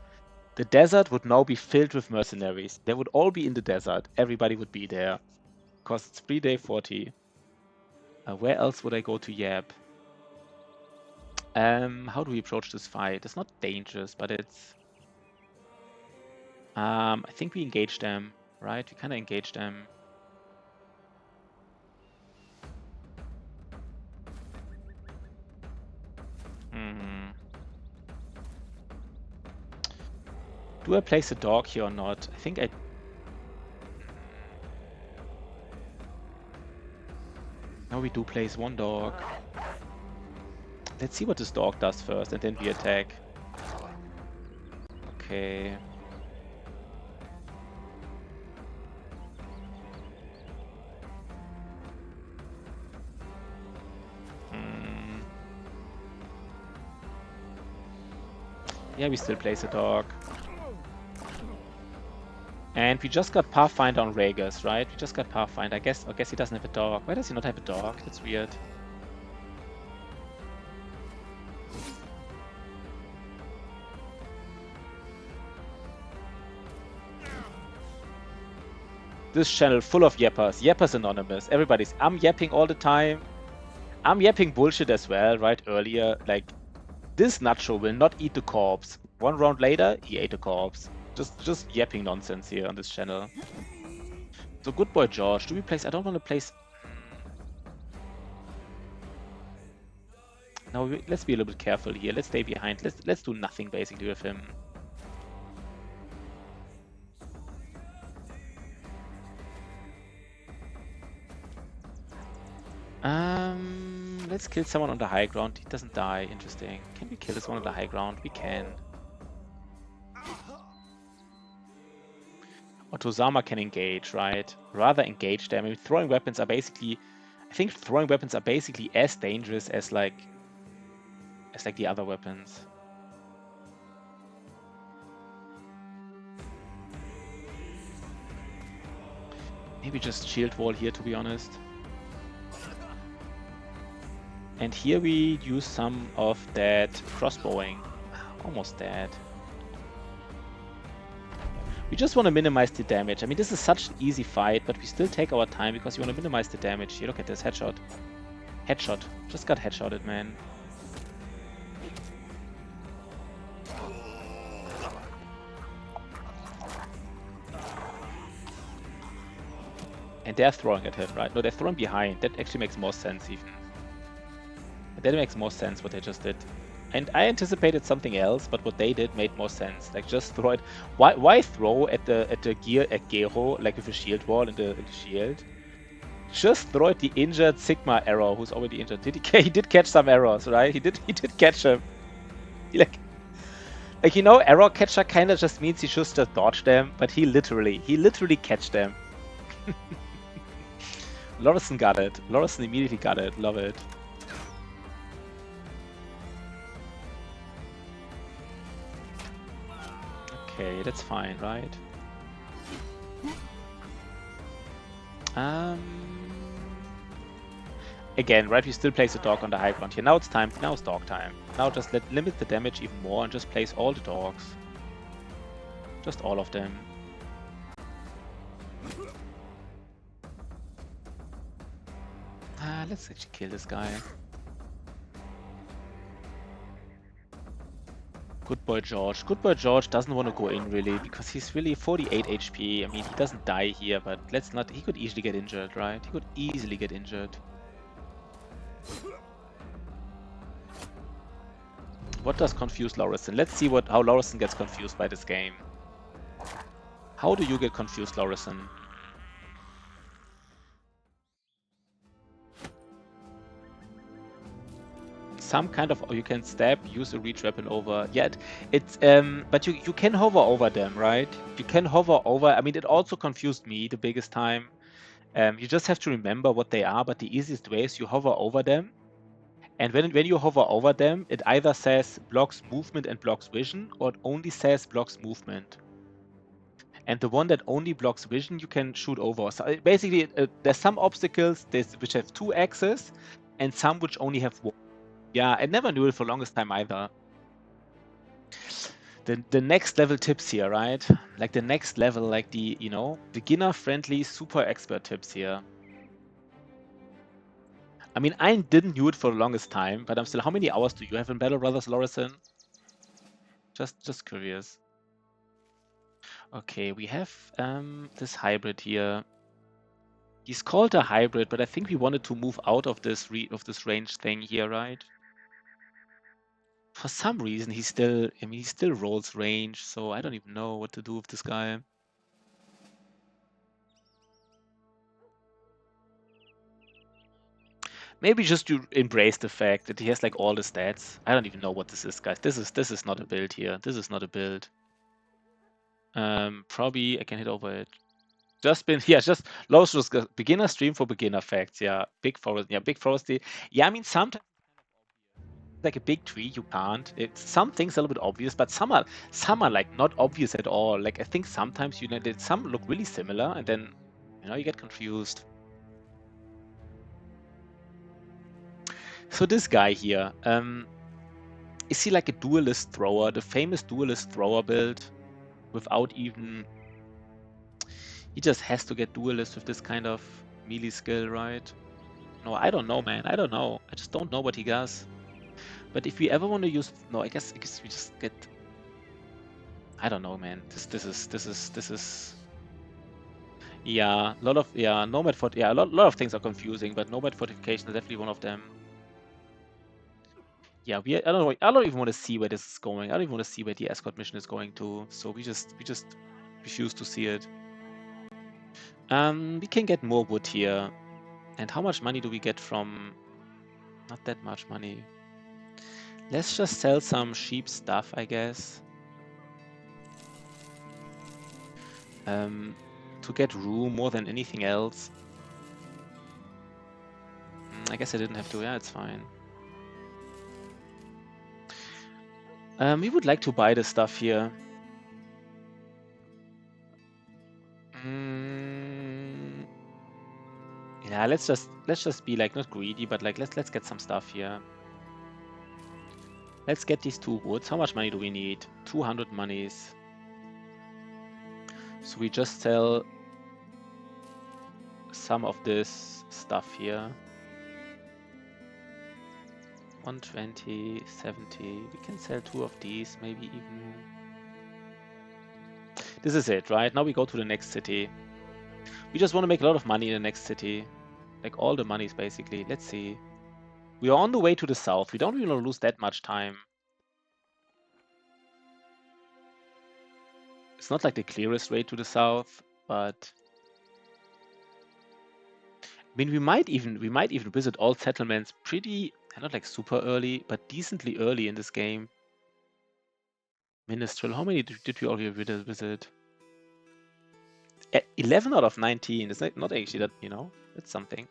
The desert would now be filled with mercenaries. They would all be in the desert. Everybody would be there. Costs 3 day 40. Where else would I go to Yap? How do we approach this fight? It's not dangerous, but it's... I think we engage them, right? We kind of engage them. Do I place a dog here or not? I think I... No, we do place one dog. Let's see what this dog does first, and then we attack. Okay. Yeah, we still place a dog. And we just got Pathfinder on Rhaegus, right? We just got Pathfinder. I guess he doesn't have a dog. Why does he not have a dog? That's weird. This channel full of yappers. Yappers Anonymous. Everybody's... I'm yapping all the time. I'm yapping bullshit as well, right? Earlier, like... This nacho will not eat the corpse. One round later, he ate the corpse. Just yapping nonsense here on this channel. So good boy George. Do we place... I don't want to place... No, let's be a little bit careful here. Let's stay behind. Let's do nothing basically with him. Let's kill someone on the high ground. He doesn't die. Interesting. Can we kill this one on the high ground? We can. Otozama can engage, right? Rather engage them. I mean, throwing weapons are basically... I think throwing weapons are basically as dangerous as like the other weapons. Maybe just shield wall here, to be honest. And here we use some of that crossbowing. Almost dead. We just want to minimize the damage. I mean, this is such an easy fight, but we still take our time because we want to minimize the damage. Here, look at this. Headshot. Headshot. Just got headshotted, man. And they're throwing at him, right? No, they're throwing behind. That actually makes more sense, even. That makes more sense what they just did. And I anticipated something else, but what they did made more sense. Like, just throw it. Why throw at the gear at Gero, like with a shield wall in the shield? Just throw at the injured Sigma arrow, who's already injured. He did catch some arrows, right? He did catch him. Like you know, arrow catcher kind of just means he should just dodge them, but he literally catch them. Lorison got it. Lorison immediately got it. Love it. Okay, that's fine, right? Again, right, we still place a dog on the high ground here. Now it's time. Now it's dog time. Now just limit the damage even more and just place all the dogs. Just all of them. Let's actually kill this guy. Good boy George. Good boy George doesn't want to go in really because he's really 48 HP. I mean, he doesn't die here, but let's not... He could easily get injured, right? He could easily get injured. What does confuse Lorison? Let's see how Lorison gets confused by this game. How do you get confused, Lorison? Some kind of... you can stab, use a reach weapon over... Yeah, it's... but you can hover over them, right? You can hover over... I mean, it also confused me the biggest time. You just have to remember what they are, but the easiest way is you hover over them. And when you hover over them, it either says blocks movement and blocks vision, or it only says blocks movement. And the one that only blocks vision, you can shoot over. So basically, there's some obstacles which have 2 axes, and some which only have 1. Yeah, I never knew it for the longest time either. the next level tips here, right? Like the next level, like the, you know, beginner-friendly, super expert tips here. I mean, I didn't do it for the longest time, but I'm still. How many hours do you have in Battle Brothers, Lorison? Just curious. Okay, we have this hybrid here. He's called a hybrid, but I think we wanted to move out of this range thing here, right? For some reason, he still rolls range, so I don't even know what to do with this guy. Maybe just to embrace the fact that he has like all the stats. I don't even know what this is, guys. This is not a build here. This is not a build. Probably I can hit over it. Just Lowe's beginner stream for beginner facts. Yeah, big forest. Yeah, big foresty. Yeah, I mean sometimes like a big tree you can't. Some things are a little bit obvious, but some are like not obvious at all. Like I think sometimes some look really similar, and then you get confused. So this guy here, is he like a duelist thrower, the famous duelist thrower build, without even? He just has to get duelist with this kind of melee skill, right? No, I don't know, man. I don't know. I just don't know what he does. But if we ever want to use, no, I guess we just get. I don't know, man. This is. Yeah, Nomad Fort. Yeah, a lot of things are confusing, but Nomad Fortification is definitely one of them. Yeah, I don't know. I don't even want to see where this is going. I don't even want to see where the escort mission is going to. So we just refuse to see it. We can get more wood here. And how much money do we get from? Not that much money. Let's just sell some cheap stuff, I guess. To get room more than anything else. I guess I didn't have to. Yeah, it's fine. We would like to buy the stuff here. Yeah, let's just be like not greedy, but like let's get some stuff here. Let's get these 2 woods. How much money do we need? 200 monies. So we just sell some of this stuff here. 120, 70. We can sell 2 of these, maybe even. This is it, right? Now we go to the next city. We just want to make a lot of money in the next city. Like all the monies, basically. Let's see. We are on the way to the south. We don't really want to lose that much time. It's not like the clearest way to the south, but I mean, we might even visit all settlements pretty, not like super early, but decently early in this game. Minstrel, how many did we already visit? 11 out of 19. It's not actually that, it's something.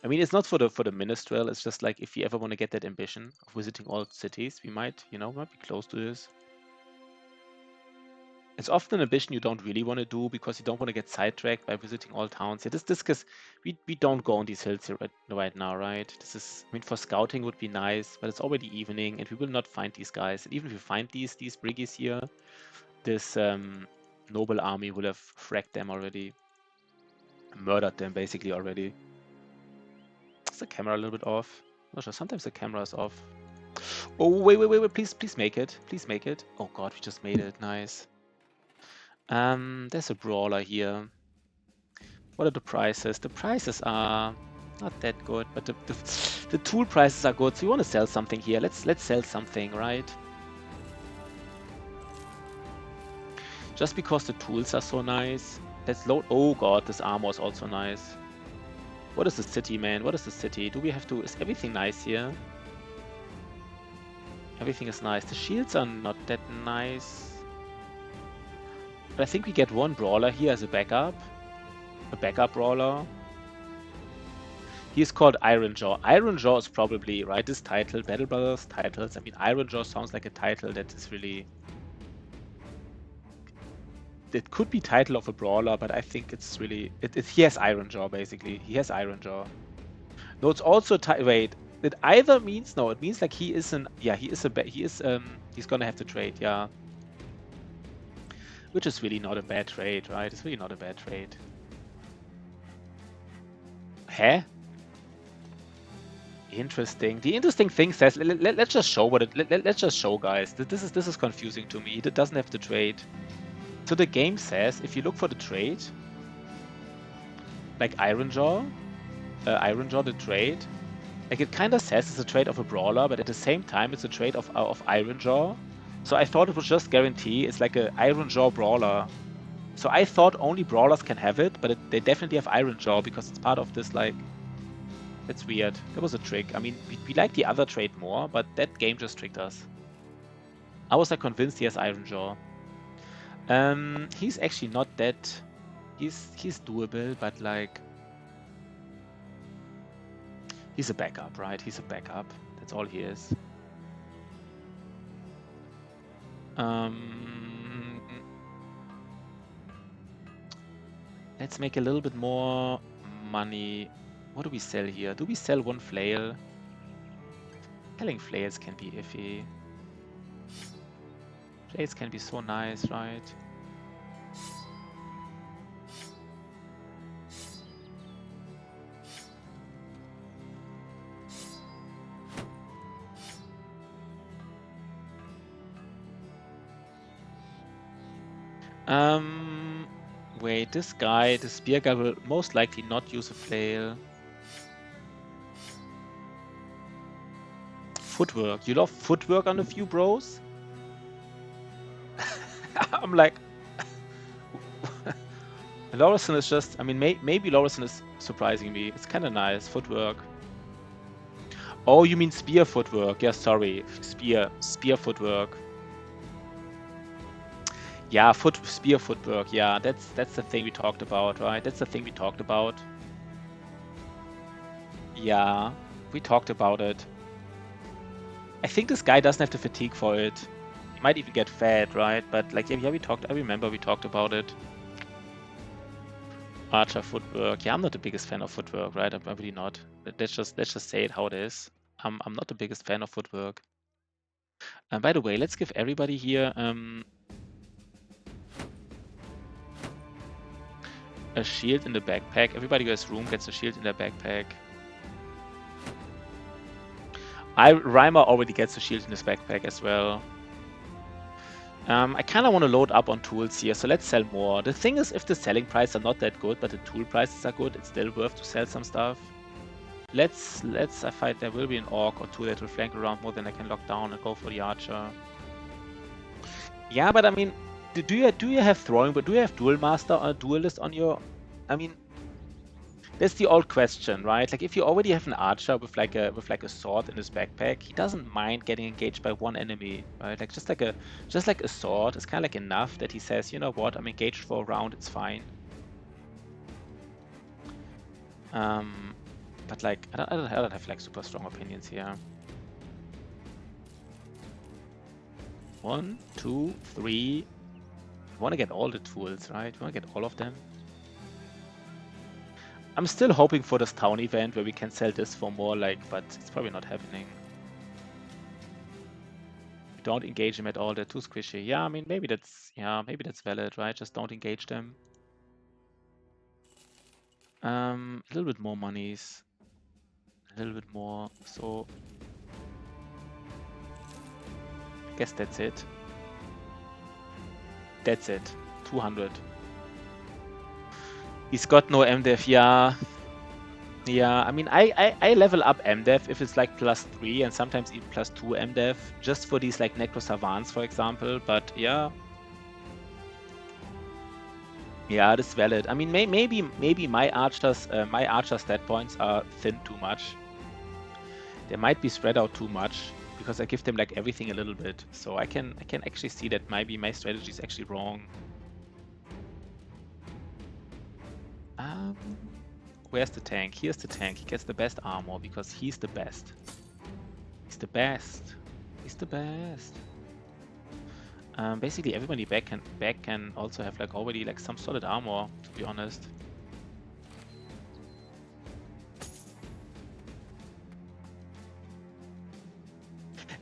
I mean, it's not for the Minstrel. It's just like if you ever want to get that ambition of visiting all cities, we might be close to this. It's often an ambition you don't really want to do because you don't want to get sidetracked by visiting all towns. Yeah, this because we don't go on these hills here right now, right? This is, I mean, for scouting would be nice, but it's already evening and we will not find these guys. And even if we find these briggies here, this noble army will have fracked them already, murdered them basically already. Is the camera a little bit off? Not sure. Sometimes the camera is off. Oh wait! Please make it. Please make it. Oh god, we just made it. Nice. There's a brawler here. What are the prices? The prices are not that good, but the tool prices are good. So you want to sell something here? Let's sell something, right? Just because the tools are so nice. Let's load. Oh god, this armor is also nice. What is the city, man? What is the city? Do we have to? Is everything nice here? Everything is nice. The shields are not that nice. But I think we get one brawler here as a backup. A backup brawler. He's called Ironjaw. Ironjaw is probably, right, this title, Battle Brothers titles. I mean, Ironjaw sounds like a title that is really... It could be title of a brawler, but I think it's really... he has Ironjaw, basically. He has Ironjaw. No, it's also... Wait. It either means... No, it means like he is an... Yeah, he's gonna have to trade, yeah. Which is really not a bad trade, right? It's really not a bad trade. Huh? Interesting. The interesting thing says, let's just show what it. Let's just show, guys. This is confusing to me. It doesn't have the trade. So the game says if you look for the trade, like Ironjaw the trade, like it kind of says it's a trade of a brawler, but at the same time it's a trade of Ironjaw. So I thought it would just guarantee it's like a Ironjaw brawler. So I thought only brawlers can have it, but they definitely have Ironjaw because it's part of this like. That's weird. That was a trick. I mean, we like the other trade more, but that game just tricked us. I was like convinced he has Ironjaw. He's actually not that. He's doable, but like he's a backup, right? He's a backup. That's all he is. Let's make a little bit more money. What do we sell here? Do we sell one flail? Selling flails can be iffy. Flails can be so nice, right? Wait, this guy, the spear guy will most likely not use a flail. Footwork. You love footwork on a few bros? I'm like... Lorison is just... I mean, maybe Lorison is surprising me. It's kind of nice. Footwork. Oh, you mean spear footwork. Yeah, sorry. Spear footwork. Yeah, spear footwork. Yeah, that's the thing we talked about, right? That's the thing we talked about. Yeah, we talked about it. I think this guy doesn't have the fatigue for it. He might even get fed, right? But like, yeah, we talked. I remember we talked about it. Archer footwork. Yeah, I'm not the biggest fan of footwork, right? I'm really not. Let's just say it how it is. I'm not the biggest fan of footwork. And by the way, let's give everybody here a shield in the backpack. Everybody who has room gets a shield in their backpack. Reimer already gets a shield in his backpack as well. I kind of want to load up on tools here, so let's sell more. The thing is, if the selling prices are not that good, but the tool prices are good, it's still worth to sell some stuff. Let's fight. There will be an orc or two that will flank around more than I can lock down and go for the archer. Yeah, but I mean, do you have throwing? But do you have duel master or duelist on your? I mean, that's the old question, right? Like if you already have an archer with like a sword in his backpack, he doesn't mind getting engaged by one enemy, right? Like just like a sword is kind of like enough that he says, you know what, I'm engaged for a round, it's fine. But like I don't have like super strong opinions here. 1, 2, 3. You want to get all the tools, right? You want to get all of them. I'm still hoping for this town event where we can sell this for more, like, but it's probably not happening. Don't engage them at all, they're too squishy. Yeah, I mean, maybe that's valid, right? Just don't engage them. A little bit more monies. A little bit more, so... I guess that's it. That's it. 200. He's got no MDEF, yeah. Yeah, I mean, I level up MDEF if it's like +3 and sometimes even +2 MDEF, just for these like Necro Savants, for example, but yeah. Yeah, that's valid. I mean, maybe my archer's stat points are thin too much. They might be spread out too much because I give them like everything a little bit. So I can actually see that maybe my strategy is actually wrong. Where's the tank? Here's the tank. He gets the best armor because he's the best. He's the best. He's the best. Basically everybody back can also have like already like some solid armor, to be honest.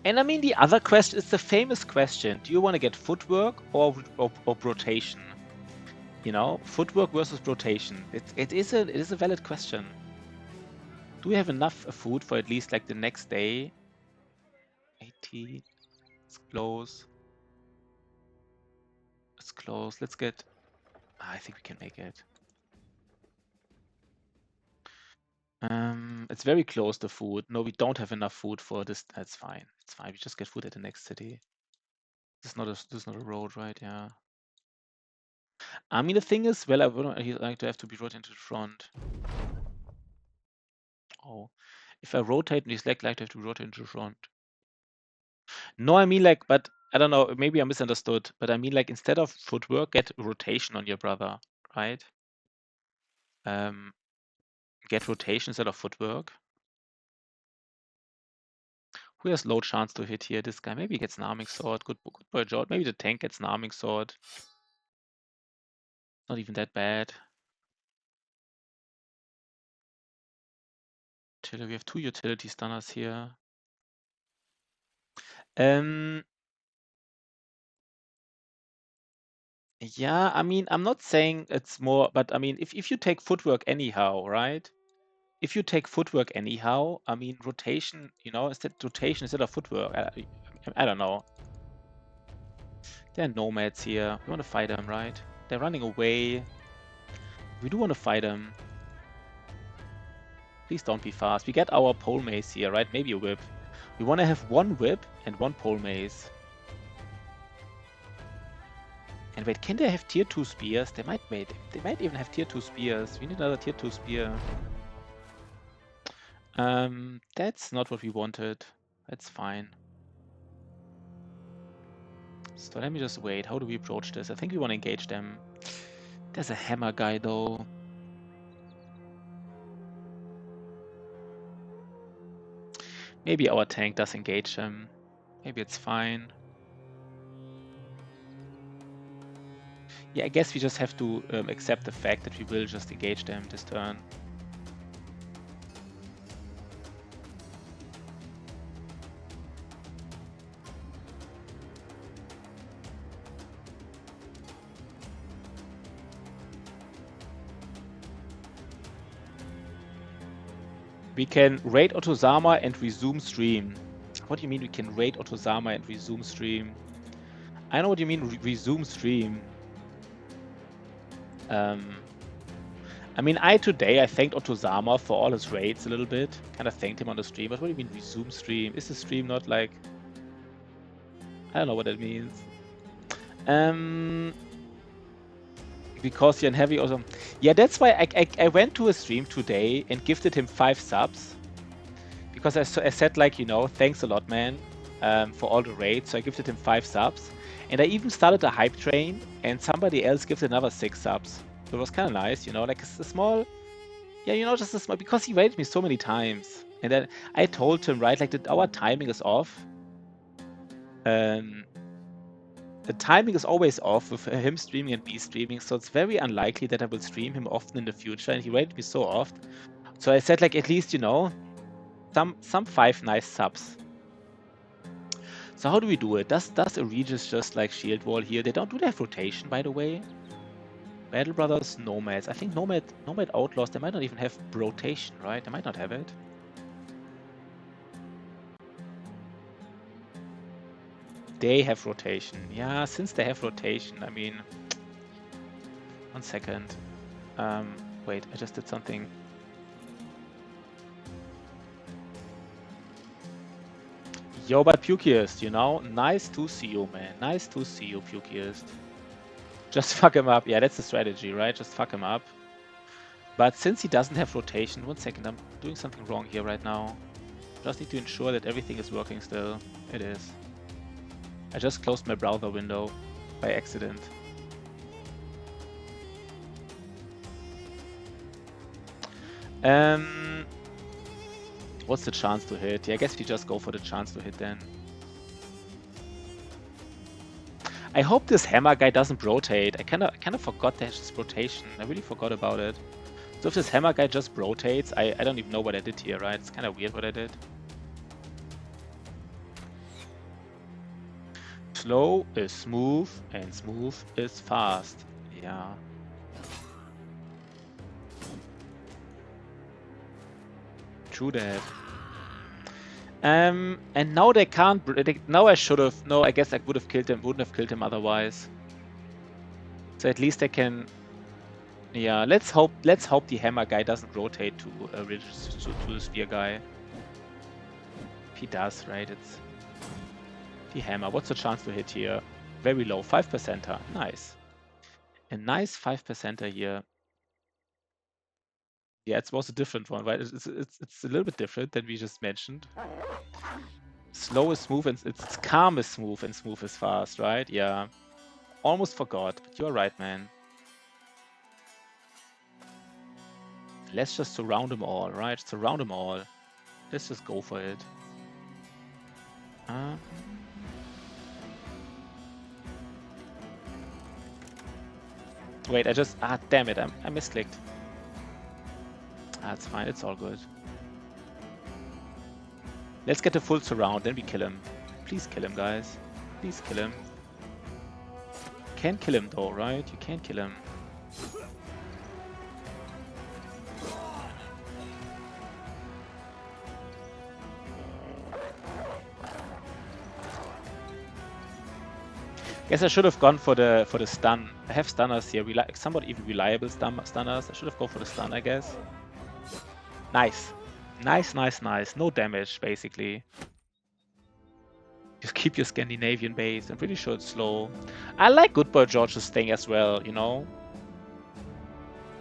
And I mean, the other question is the famous question: do you want to get footwork or rotation? You know, footwork versus rotation. It is a valid question. Do we have enough food for at least like the next day? 18. It's close. It's close. Let's get. I think we can make it. It's very close to food. No, we don't have enough food for this. That's fine. It's fine. We just get food at the next city. This is not a road, right? Yeah. I mean, the thing is, well, I would like to have to be rotated into the front. Oh, if I rotate and he's like to have to rotate into the front. No, I mean like, but I don't know. Maybe I misunderstood. But I mean like, instead of footwork, get rotation on your brother, right? Get rotation instead of footwork. Who has low chance to hit here? This guy. Maybe he gets an arming sword. Good boy, George. Maybe the tank gets an arming sword. Not even that bad. We have 2 utility stunners here. Yeah, I mean, I'm not saying it's more, but I mean, if you take footwork anyhow, right? If you take footwork anyhow, I mean, rotation, you know, instead rotation instead of footwork. I don't know. There are nomads here. We want to fight them, right? They're running away. We do want to fight them. Please don't be fast. We get our pole mace here, right? Maybe a whip. We want to have 1 whip and 1 pole mace. And wait, can they have tier 2 spears? They might wait. They might even have tier 2 spears. We need another tier 2 spear. That's not what we wanted. That's fine. So let me just wait. How do we approach this? I think we want to engage them. There's a hammer guy though. Maybe our tank does engage him. Maybe it's fine. Yeah, I guess we just have to accept the fact that we will just engage them this turn. We can raid Otozama and resume stream. What do you mean we can raid Otozama and resume stream? I know what you mean, resume stream. I mean, today I thanked Otozama for all his raids a little bit. Kind of thanked him on the stream. But what do you mean resume stream? Is the stream not like... I don't know what that means. Because you're in heavy or yeah, that's why I went to a stream today and gifted him 5 subs. Because I said like, you know, thanks a lot, man, for all the raids. So I gifted him 5 subs. And I even started a hype train and somebody else gifted another 6 subs. So it was kind of nice, you know, like a small... Yeah, you know, just a small... Because he raided me so many times. And then I told him, right, like that our timing is off. The timing is always off with him streaming and me streaming, so it's very unlikely that I will stream him often in the future, and he rated me so oft. So I said, like, at least, you know, some 5 nice subs. So how do we do it? Does Aegis just like shield wall here? Do they have rotation, by the way? Battle Brothers, Nomads. I think Nomad Outlaws, they might not even have rotation, right? They might not have it. They have rotation. Yeah, since they have rotation, I mean... 1 second. Wait, I just did something. Yo, but Pukiest, you know? Nice to see you, man. Nice to see you, Pukiest. Just fuck him up. Yeah, that's the strategy, right? Just fuck him up. But since he doesn't have rotation... 1 second, I'm doing something wrong here right now. Just need to ensure that everything is working still. It is. I just closed my browser window by accident. What's the chance to hit? Yeah, I guess we just go for the chance to hit then. I hope this hammer guy doesn't rotate. I kind of forgot there's this rotation. I really forgot about it. So if this hammer guy just rotates, I don't even know what I did here, right? It's kind of weird what I did. Slow is smooth and smooth is fast. Yeah. True that. And now they can't. Now I should have. No, I guess I would have killed him. Wouldn't have killed him otherwise. So at least I can. Yeah. Let's hope. Let's hope the hammer guy doesn't rotate to the spear guy. If he does, right? It's the hammer. What's the chance to hit here? Very low. 5%. Nice. A nice 5% here. Yeah, it was a different one, right? It's a little bit different than we just mentioned. Slow is smooth and it's calm is smooth and smooth is fast, right? Yeah. Almost forgot, but you're right, man. Let's just surround them all, right? Surround them all. Let's just go for it. Wait, I just... Ah, damn it, I misclicked. That's fine, it's all good. Let's get a full surround, then we kill him. Please kill him, guys. Please kill him. Can't kill him though, right? You can't kill him. Guess I should have gone for the stun. I have stunners here, somewhat even reliable stunners. I should have gone for the stun, I guess. Nice. Nice, nice, nice. No damage, basically. Just keep your Scandinavian base. I'm pretty sure it's slow. I like Good Boy George's thing as well, you know?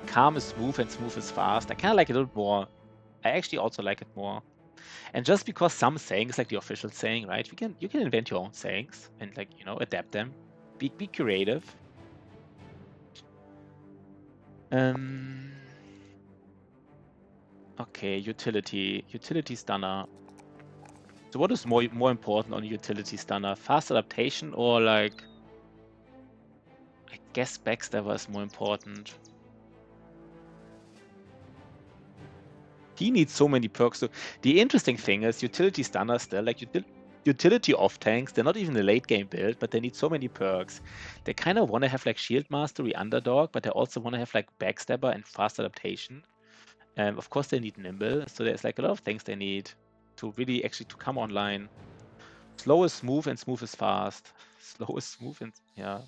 Calm is smooth and smooth is fast. I kind of like it a little more. I actually also like it more. And just because some sayings, like the official saying, right? You can invent your own sayings and, like, you know, adapt them. Be creative. Okay, utility stunner. So what is more important on utility stunner? Fast adaptation or, like, I guess backstabber is more important. He needs so many perks. So the interesting thing is utility stunner still, like utility off tanks, they're not even a late game build, but they need so many perks. They kind of want to have like shield mastery, underdog, but they also want to have like backstabber and fast adaptation. Of course they need nimble, so there's like a lot of things they need to really actually to come online. Slow is smooth and smooth is fast. Slow is smooth and yeah.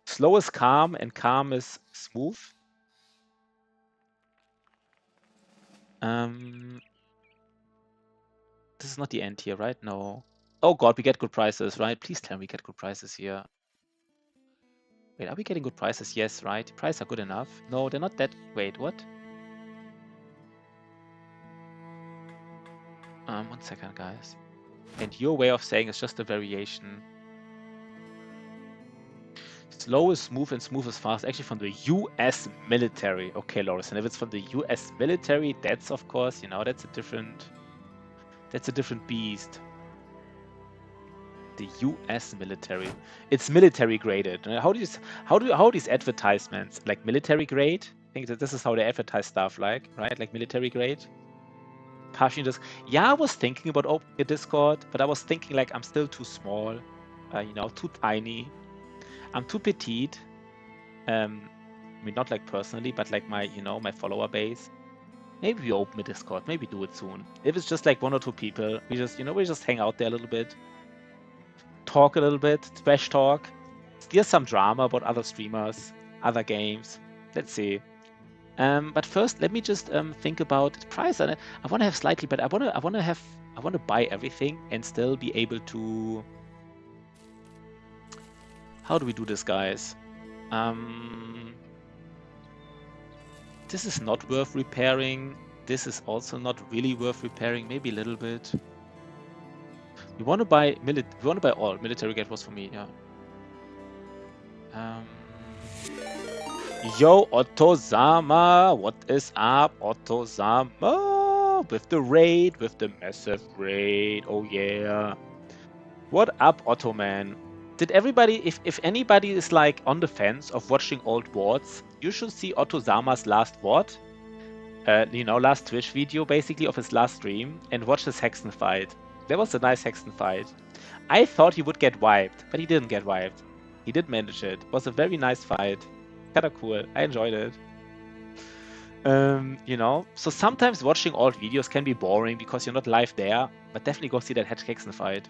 Slow is calm and calm is smooth. This is not the end here, right? No. Oh god, we get good prices, right? Please tell me we get good prices here. Wait, are we getting good prices? Yes, right? The prices are good enough. No, they're not that... Wait, what? 1 second, guys. And your way of saying is just a variation. Slow is smooth and smooth is fast. Actually from the US military. Okay, Loris, and if it's from the US military, that's of course, you know, that's a different beast. The US military. It's military graded. How are these advertisements? Like military grade? I think that this is how they advertise stuff, like, right? Like military grade. Passion just... Yeah, I was thinking about opening a Discord, but I was thinking like I'm still too small. You know, too tiny. I'm too petite. I mean, not like personally, but like my, you know, my follower base. Maybe we open a Discord. Maybe do it soon. If it's just like 1 or 2 people, we just, you know, we just hang out there a little bit. Talk a little bit, trash talk, steer some drama about other streamers, other games. Let's see. But first, let me just think about the price. And I want to have slightly, but I want to buy everything and still be able to. How do we do this, guys? This is not worth repairing. This is also not really worth repairing. Maybe a little bit. We want to buy all. Military get was for me, yeah. Yo, Otto-sama, what is up, Otto-sama? With the raid, with the massive raid, oh yeah. What up, Otto, man? Did everybody, if anybody is like on the fence of watching old VODs, you should see Otto-sama's last VOD. You know, last Twitch video, basically, of his last stream, and watch his Hexen fight. That was a nice Hexen fight. I thought he would get wiped, but he didn't get wiped. He did manage it. It was a very nice fight. Kinda cool. I enjoyed it. You know, so sometimes watching old videos can be boring because you're not live there, but definitely go see that Hedge-Kexen fight.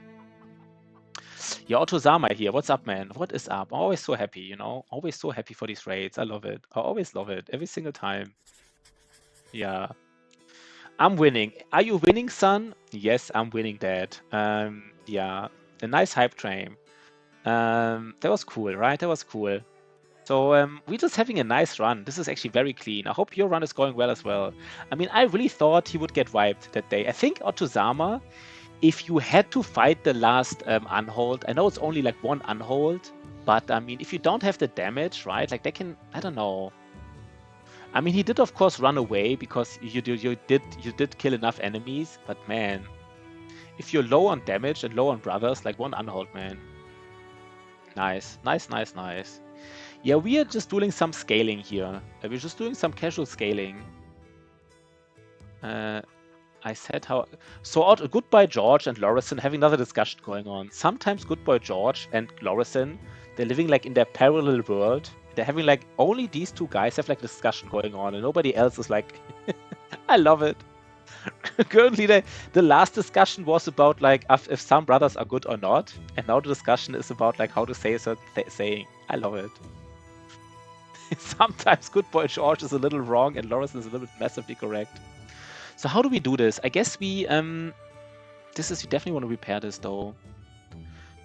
Yeah, Otozama here. What's up, man? What is up? I'm always so happy, you know? Always so happy for these raids. I love it. I always love it. Every single time. Yeah. I'm winning. Are you winning, son? Yes, I'm winning, Dad. Yeah. A nice hype train. That was cool, right? That was cool. So we're just having a nice run. This is actually very clean. I hope your run is going well as well. I mean, I really thought he would get wiped that day. I think Otozama, if you had to fight the last unhold, I know it's only like one unhold, but I mean, if you don't have the damage, right? Like they can, I don't know. I mean, he did of course run away because you did kill enough enemies, but man, if you're low on damage and low on brothers, like one unhold, man. Nice, nice, nice, nice. Yeah, we are just doing some scaling here. We're just doing some casual scaling. I said how... So Goodbye George and Lorison having another discussion going on. Sometimes Goodbye George and Lorison, they're living like in their parallel world. They're having like only these two guys have like discussion going on and nobody else is like... I love it. Currently, the last discussion was about like if some brothers are good or not. And now the discussion is about like how to say a certain saying. I love it. Sometimes Goodbye George is a little wrong and Lorison is a little bit massively correct. So how do we do this? I guess we we definitely want to repair this though.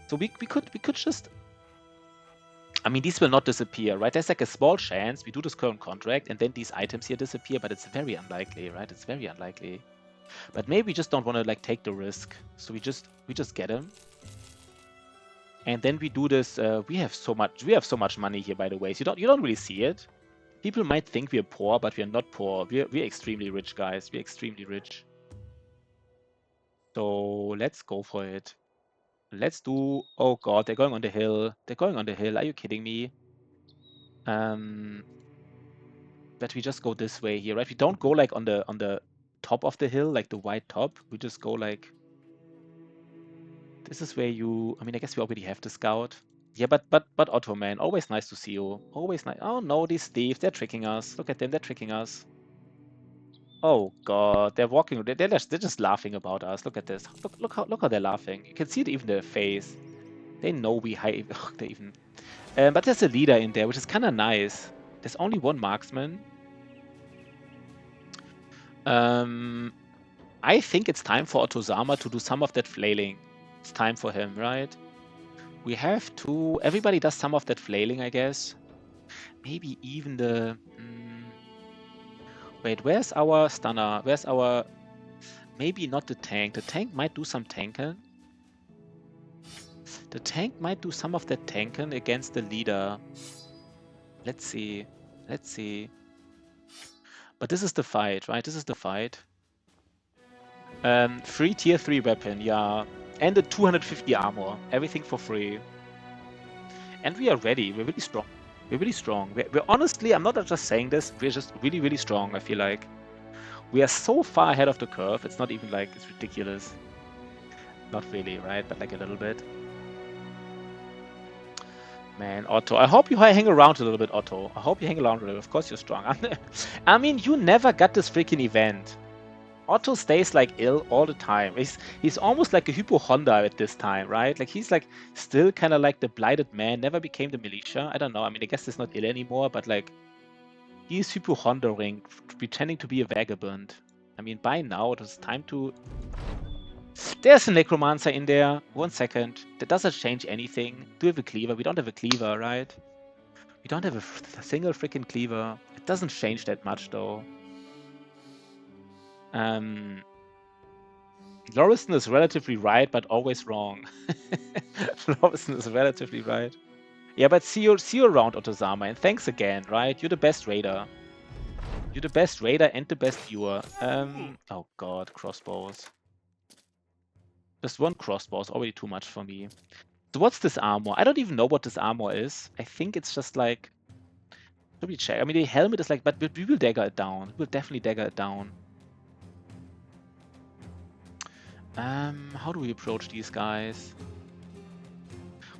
So we could just, I mean, these will not disappear, right? There's like a small chance we do this current contract and then these items here disappear, but it's very unlikely, right? It's very unlikely. But maybe we just don't want to like take the risk. So we just get them. And then we do this. We have so much money here, by the way. So you don't really see it. People might think we're poor, but we're not poor. We're extremely rich, guys. We're extremely rich. So let's go for it. Let's do... Oh god, they're going on the hill. They're going on the hill. Are you kidding me? But we just go this way here, right? We don't go like on the top of the hill, like the white top. We just go like... This is where you... I mean, I guess we already have the scout. Yeah, but Otto, man, always nice to see you. Always nice. Oh no, these thieves, they're tricking us. Look at them, they're tricking us. Oh god, they're walking. They're just laughing about us. Look at this. Look how they're laughing. You can see it even their face. They know we hide. They even. But there's a leader in there, which is kind of nice. There's only one marksman. I think it's time for Otozama to do some of that flailing. It's time for him, right? We have to... Everybody does some of that flailing, I guess. Maybe even the... Wait, where's our stunner? Where's our... Maybe not the tank. The tank might do some tanking. The tank might do some of that tanking against the leader. Let's see. Let's see. But this is the fight, right? This is the fight. Free tier 3 weapon, yeah. And the 250 armor. Everything for free. And we are ready. We're really strong. We're really strong. We're honestly, I'm not just saying this, we're just really, really strong, I feel like. We are so far ahead of the curve, it's not even like, it's ridiculous. Not really, right? But like a little bit. Man, Otto, I hope you hang around a little bit, Otto. I hope you hang around a little bit. Of course you're strong. I mean, you never got this freaking event. Otto stays like ill all the time. He's almost like a hypochonder at this time, right? Like he's like still kind of like the blighted man, never became the militia. I don't know. I mean, I guess he's not ill anymore, but like he's hypochondering, pretending to be a vagabond. I mean, by now it was time to... There's a necromancer in there. 1 second. That doesn't change anything. Do we have a cleaver? We don't have a cleaver, right? We don't have a single freaking cleaver. It doesn't change that much though. Lorison is relatively right, but always wrong. Lorison is relatively right. Yeah, but see you around, Otozama, and thanks again, right? You're the best raider. You're the best raider and the best viewer. Oh god, crossbows. Just one crossbow is already too much for me. So what's this armor? I don't even know what this armor is. I think it's just like... Should we check? I mean, the helmet is like... But we will dagger it down. We'll definitely dagger it down. How do we approach these guys?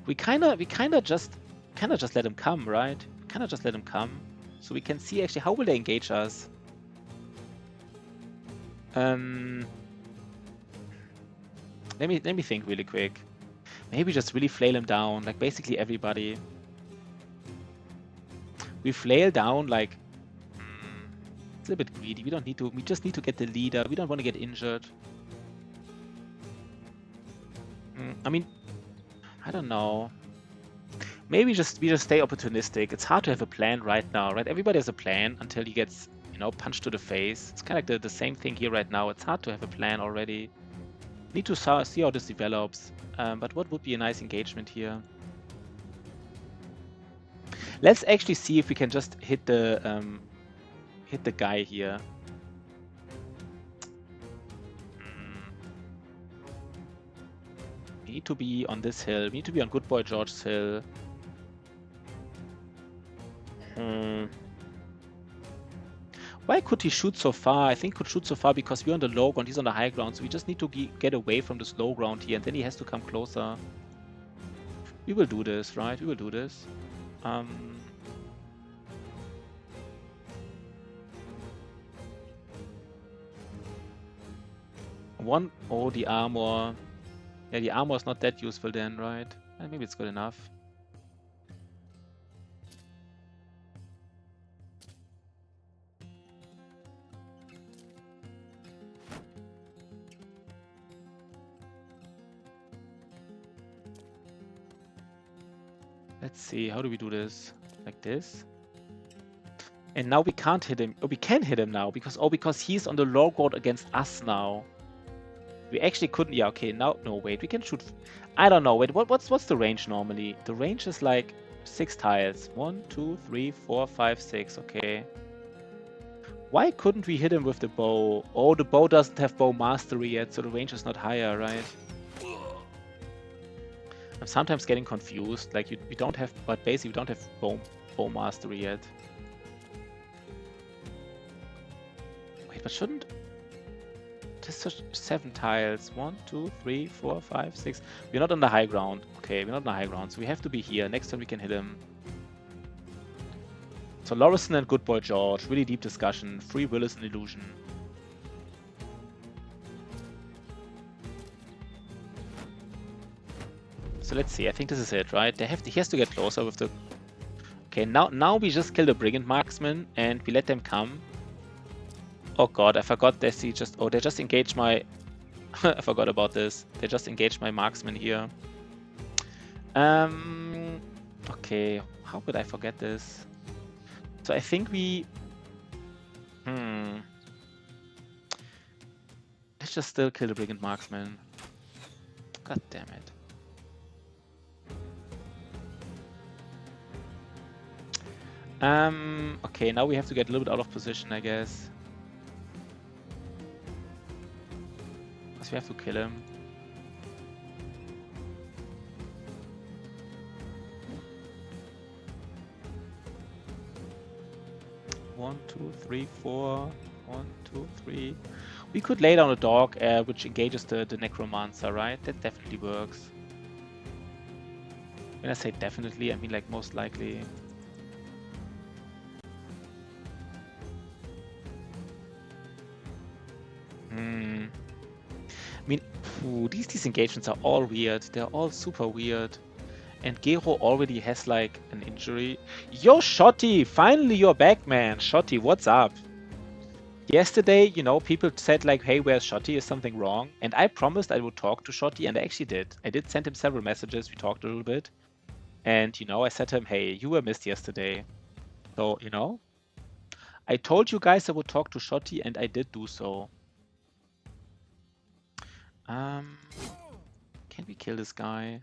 We kinda just let him come, right? Kinda just let him come, so we can see actually how will they engage us. Let me think really quick. Maybe just really flail him down, like basically everybody. We flail down like it's a little bit greedy. We don't need to. We just need to get the leader. We don't want to get injured. I mean, I don't know. Maybe we just stay opportunistic. It's hard to have a plan right now, right? Everybody has a plan until he gets, punched to the face. It's kind of like the same thing here right now. It's hard to have a plan already. Need to see how this develops. But what would be a nice engagement here? Let's actually see if we can just hit the guy here. We need to be on this hill. We need to be on Good Boy George's hill. Why could he shoot so far? I think he could shoot so far because we're on the low ground, he's on the high ground, so we just need to get away from this low ground here, and then he has to come closer. We will do this, right? We will do this. Oh, the armor. Yeah, the armor is not that useful then, right? Maybe it's good enough. Let's see, how do we do this? Like this? And now we can't hit him. Oh, we can hit him now because he's on the low ground against us now. We actually couldn't. Yeah, okay. Now, no, wait. We can shoot. I don't know. Wait, what's the range normally? The range is like 6 tiles. 1, 2, 3, 4, 5, 6. Okay. Why couldn't we hit him with the bow? Oh, the bow doesn't have bow mastery yet, so the range is not higher, right? I'm sometimes getting confused. Like we don't have, but basically we don't have bow mastery yet. Wait, but shouldn't? This is 7 tiles. 1, 2, 3, 4, 5, 6. We're not on the high ground. Okay, we're not on the high ground, so we have to be here. Next time we can hit him. So Lorison and Good Boy George. Really deep discussion. Free will is an illusion. So let's see. I think this is it, right? He has to get closer with the... Okay, now we just kill the Brigand Marksman and we let them come. Oh god, I forgot they just... Oh, they just engaged my... I forgot about this. They just engaged my Marksman here. Okay, how could I forget this? So I think we... Let's just still kill the Brigand Marksman. God damn it. Okay, now we have to get a little bit out of position, I guess. Because we have to kill him. One, two, three, four. 1, 2, 3. We could lay down a dog, which engages the Necromancer, right? That definitely works. When I say definitely, I mean like most likely. I mean, these engagements are all weird. They're all super weird. And Gero already has like an injury. Yo, Shotty! Finally you're back, man! Shotty, what's up? Yesterday, people said like, hey, where's Shotty? Is something wrong? And I promised I would talk to Shotty, and I actually did. I did send him several messages. We talked a little bit. And, I said to him, hey, you were missed yesterday. So, I told you guys I would talk to Shotty, and I did do so. Can we kill this guy?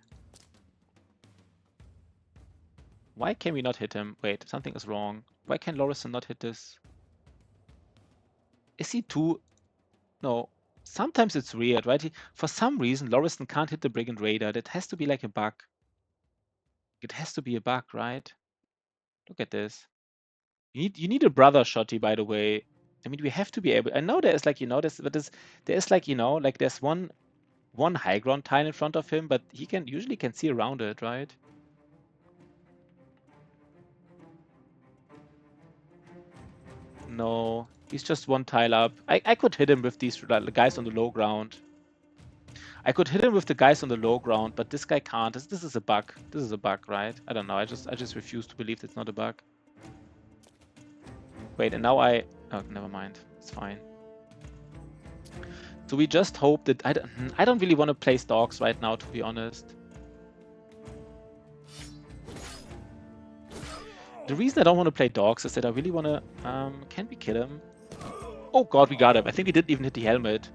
Why can we not hit him? Wait, something is wrong. Why can Lorison not hit this? Is he too... No. Sometimes it's weird, right? For some reason, Lorison can't hit the Brigand Raider. That has to be like a bug. It has to be a bug, right? Look at this. You need a brother Shotty, by the way. I mean, we have to be able... I know there's like, there's like, like there's one one high ground tile in front of him, but he usually can see around it, right? No, he's just one tile up. I could hit him with these guys on the low ground. I could hit him with the guys on the low ground, but this guy can't. This is a bug. This is a bug, right? I don't know. I just refuse to believe it's not a bug. Wait, and now oh, never mind. It's fine. So we just hope that I don't really want to place dogs right now, to be honest. The reason I don't want to play dogs is that I really want to... can we kill him? Oh god, we got him. I think we didn't even hit the helmet.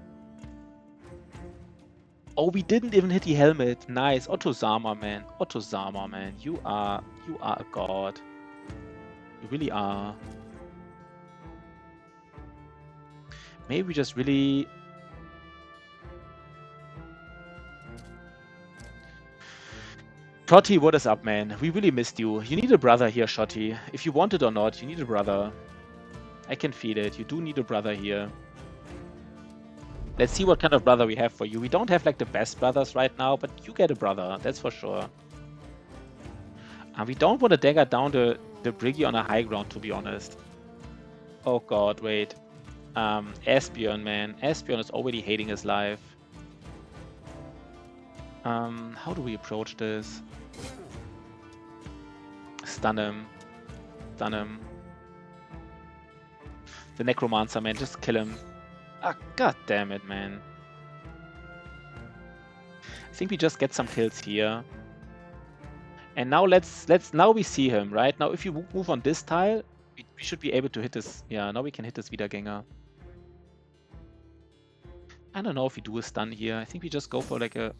Oh, we didn't even hit the helmet. Nice. Otto-sama, man. Otto-sama, man. You are a god. You really are. Maybe we just really... Shotty, what is up, man? We really missed you. You need a brother here, Shotty. If you want it or not, you need a brother. I can feel it. You do need a brother here. Let's see what kind of brother we have for you. We don't have like the best brothers right now, but you get a brother. That's for sure. We don't want to dagger down the Briggy on a high ground, to be honest. Oh god, wait. Asbjorn, man. Asbjorn is already hating his life. How do we approach this? Stun him. Stun him. The Necromancer, man. Just kill him. Ah, god damn it, man. I think we just get some kills here. And now now we see him, right? Now if you move on this tile, we should be able to hit this. Yeah, now we can hit this Wiedergänger. I don't know if we do a stun here. I think we just go for like a...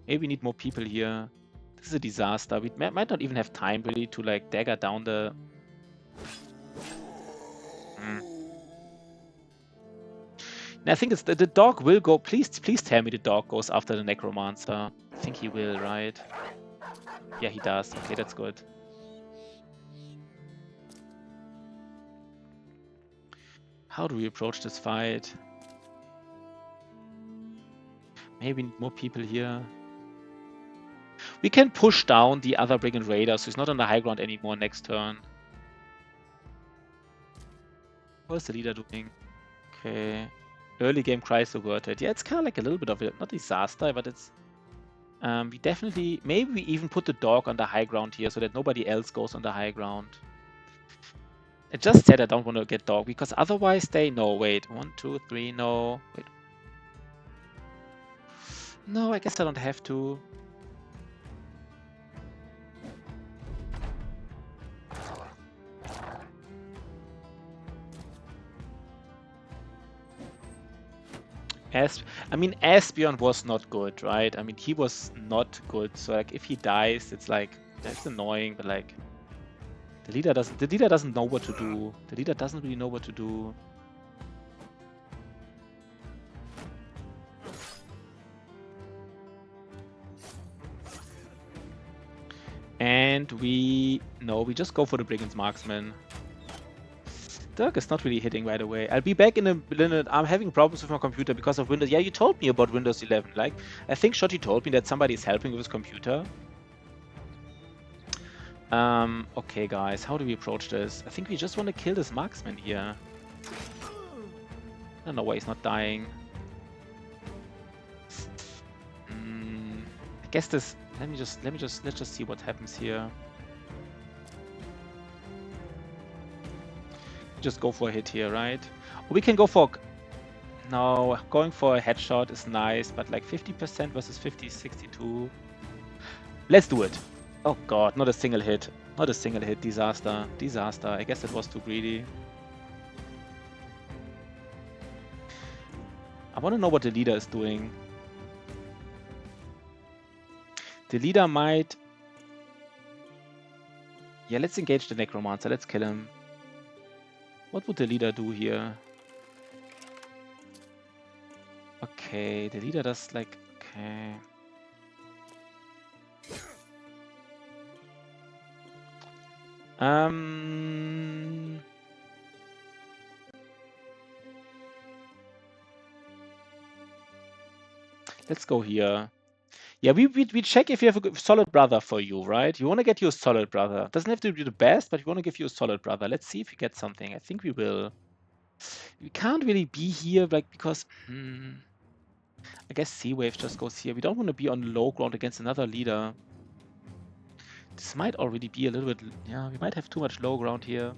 Maybe we need more people here. This is a disaster. We might not even have time really to like dagger down the... I think it's the dog will go. Please tell me the dog goes after the Necromancer. I think he will, right? Yeah, he does. Okay, that's good. How do we approach this fight? Maybe we need more people here. We can push down the other Brigand Raider, so he's not on the high ground anymore next turn. What is the leader doing? Okay. Early game cries averted. Yeah, it's kind of like a little bit of a, not disaster, but it's... we definitely... Maybe we even put the dog on the high ground here so that nobody else goes on the high ground. I just said I don't want to get dog, because otherwise they... No, wait. 1, 2, 3, no. Wait. No, I guess I don't have to. I mean, Asbjorn was not good, right? I mean, he was not good. So like, if he dies, it's like that's annoying. But like, the leader doesn't know what to do. The leader doesn't really know what to do. And we just go for the Brigand's Marksman. Dirk is not really hitting right away. I'll be back in a minute. I'm having problems with my computer because of Windows. Yeah, you told me about Windows 11. Like, I think Shotty told me that somebody is helping with his computer. Okay, guys, how do we approach this? I think we just want to kill this marksman here. I don't know why he's not dying. I guess this. Let's just see what happens here. Just go for a hit here, right? Or we can go for... No, going for a headshot is nice, but like 50% versus 50, 62. Let's do it. Oh god, not a single hit. Not a single hit. Disaster. Disaster. I guess that was too greedy. I want to know what the leader is doing. The leader might... Yeah, let's engage the Necromancer. Let's kill him. What would the leader do here? Okay, the leader does like... Okay. Let's go here. Yeah, we check if you have a good, solid brother for you, right? You want to get you a solid brother. Doesn't have to be the best, but you want to give you a solid brother. Let's see if we get something. I think we will. We can't really be here, like, because I guess Sea-Wave just goes here. We don't want to be on low ground against another leader. This might already be a little bit. Yeah, we might have too much low ground here.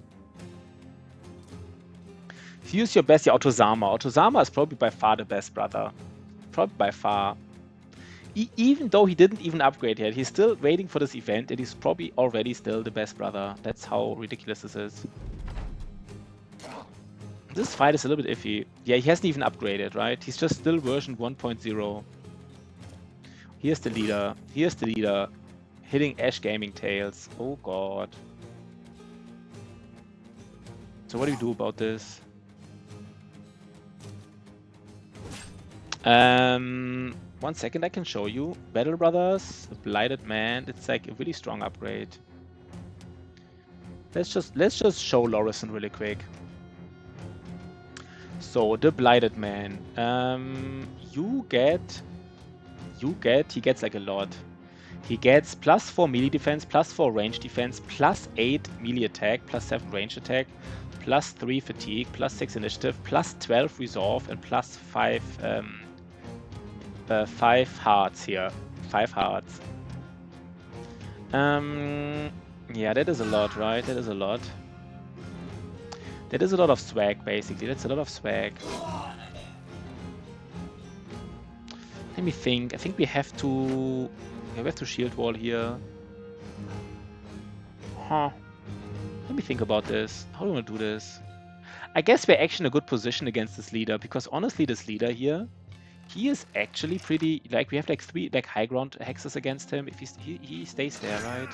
If you use your best, yeah, Otozama. Otozama is probably by far the best brother. Probably by far. Even though he didn't even upgrade yet, he's still waiting for this event, and he's probably already still the best brother. That's how ridiculous this is. This fight is a little bit iffy. Yeah, he hasn't even upgraded, right? He's just still version 1.0. Here's the leader. Here's the leader. Hitting Ash Gaming Tails. Oh god. So what do we do about this? 1 second, I can show you. Battle Brothers, the Blighted Man. It's like a really strong upgrade. Let's just show Lorison really quick. So the Blighted Man. He gets like a lot. He gets +4 melee defense, +4 range defense, +8 melee attack, +7 range attack, +3 fatigue, +6 initiative, +12 resolve, and +5 5 hearts here. 5 hearts. Yeah, that is a lot, right? That is a lot. That is a lot of swag, basically. That's a lot of swag. Let me think. I think we have to... Yeah, we have to shield wall here. Huh. Let me think about this. How do we want to do this? I guess we're actually in a good position against this leader, because honestly, this leader here, he is actually pretty... Like, we have like 3 like high ground hexes against him. If he stays there, right?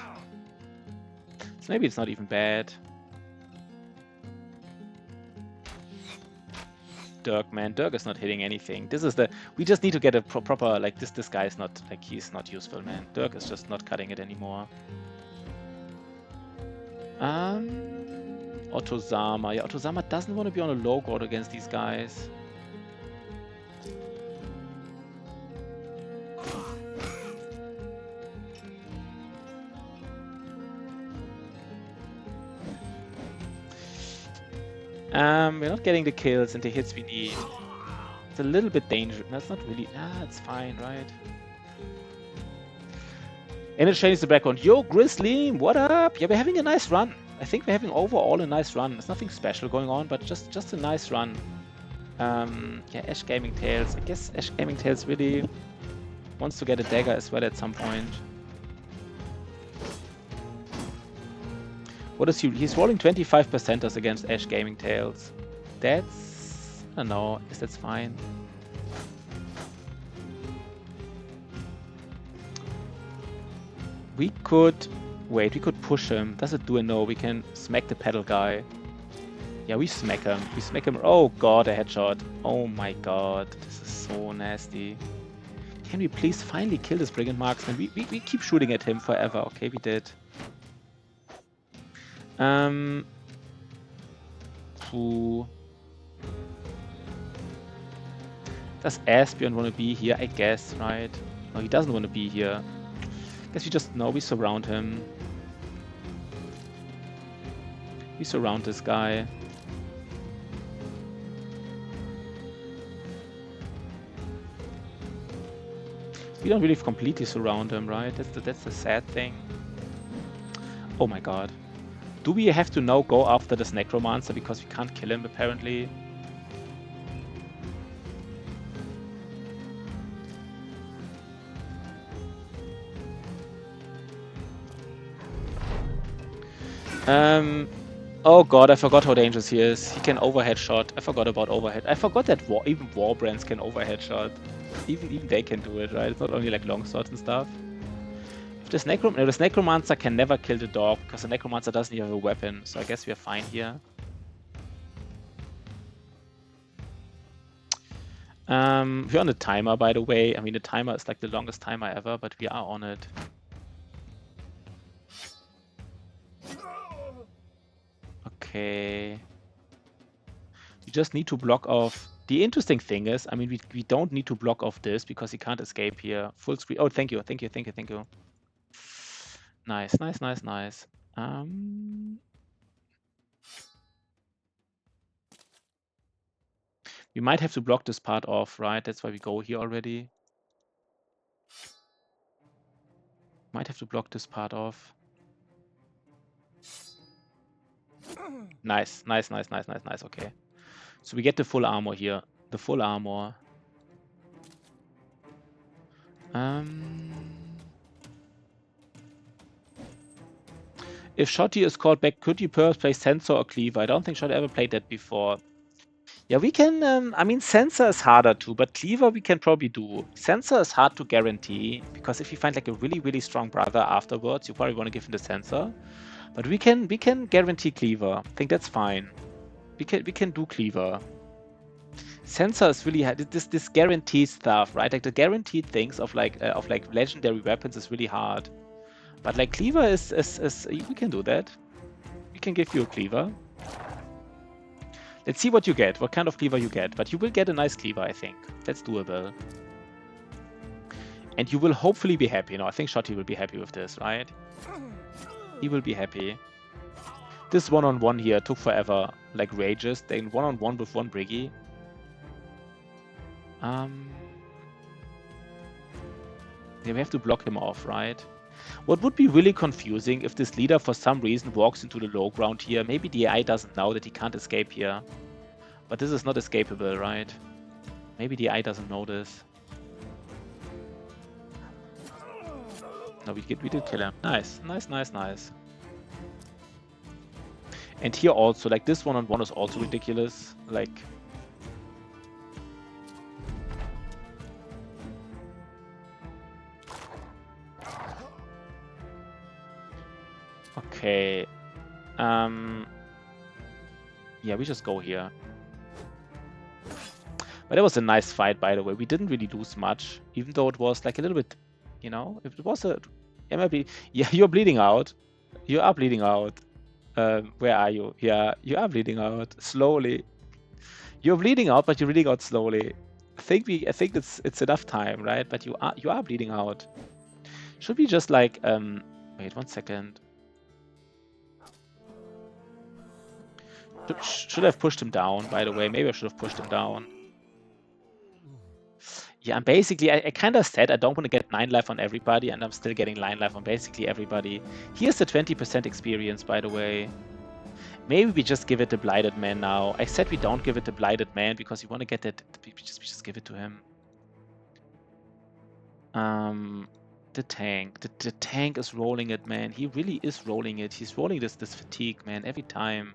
So maybe it's not even bad. Dirk, man. Dirk is not hitting anything. This is the... We just need to get a proper... Like, this guy is not... Like, he's not useful, man. Dirk is just not cutting it anymore. Otozama. Yeah, Otozama doesn't want to be on a low ground against these guys. We're not getting the kills and the hits we need. It's a little bit dangerous. That's not really... it's fine, right? Energy Chain is the background. Yo, Grizzly, what up? Yeah, we're having a nice run. I think we're having overall a nice run. There's nothing special going on, but just a nice run. Yeah, Ash Gaming Tails. I guess Ash Gaming Tails really wants to get a dagger as well at some point. What is he? He's rolling 25%ers against Ash Gaming Tails. That's... I don't know. I guess that's fine. We could... Wait, we could push him. Does it do a no? We can smack the pedal guy. Yeah, we smack him. We smack him. Oh god, a headshot. Oh my god. This is so nasty. Can we please finally kill this Brigand Marksman? We keep shooting at him forever. Okay, we did. Does Asbjorn want to be here? I guess, right? No, he doesn't want to be here. Guess we just... No, we surround him. We surround this guy. We don't really completely surround him, right? That's the sad thing. Oh my god. Do we have to now go after this Necromancer because we can't kill him, apparently? Oh god, I forgot how dangerous he is. He can overhead shot. I forgot about overhead. I forgot that even Warbrands can overhead shot. Even they can do it, right? It's not only like long swords and stuff. If this Necromancer can never kill the dog, because the Necromancer doesn't have a weapon, so I guess we're fine here. We're on a timer, by the way. I mean, the timer is like the longest timer ever, but we are on it. Okay. You just need to block off The interesting thing is, I mean, we don't need to block off this because he can't escape here. Full screen. Oh, thank you. Nice. We might have to block this part off, right? That's why we go here already. Might have to block this part off. Nice. Okay. So we get the full armor here. The full armor. If Shotty is called back, could you perhaps play Sensor or Cleaver? I don't think Shotty ever played that before. Yeah, we can, I mean, Sensor is harder too, but Cleaver we can probably do. Sensor is hard to guarantee, because if you find like a really, really strong brother afterwards, you probably want to give him the Sensor. But we can guarantee Cleaver. I think that's fine. We can do Cleaver. Sensor is really hard. This guaranteed stuff, right? Like the guaranteed things of like legendary weapons is really hard. But like Cleaver is we can do that. We can give you a Cleaver. Let's see what you get, what kind of Cleaver you get. But you will get a nice Cleaver, I think. That's doable. And you will hopefully be happy. I think Shotty will be happy with this, right? He will be happy. This one-on-one here took forever, like rages. Then one-on-one with one Briggy. Yeah, we have to block him off, right? What would be really confusing if this leader for some reason walks into the low ground here. Maybe the AI doesn't know that he can't escape here. But this is not escapable, right? Maybe the AI doesn't know this. No, we did kill him. Nice. And here also, like this one-on-one is also ridiculous. Like... Okay. Yeah, we just go here. But it was a nice fight, by the way. We didn't really lose much, even though it was like a little bit, if it was a... MLB... Yeah, you're bleeding out. You are bleeding out. Where are you? Yeah, you are bleeding out slowly. You're bleeding out, but you're bleeding out slowly. I think it's enough time, right? But you are bleeding out. Should we just like wait 1 second. Should have pushed him down, by the way. Maybe I should have pushed him down. Yeah, and basically, I kind of said I don't want to get 9 life on everybody, and I'm still getting 9 life on basically everybody. Here's the 20% experience, by the way. Maybe we just give it to Blighted Man now. I said we don't give it to Blighted Man because you want to get that. We just give it to him. The tank. The tank is rolling it, man. He really is rolling it. He's rolling this fatigue, man, every time.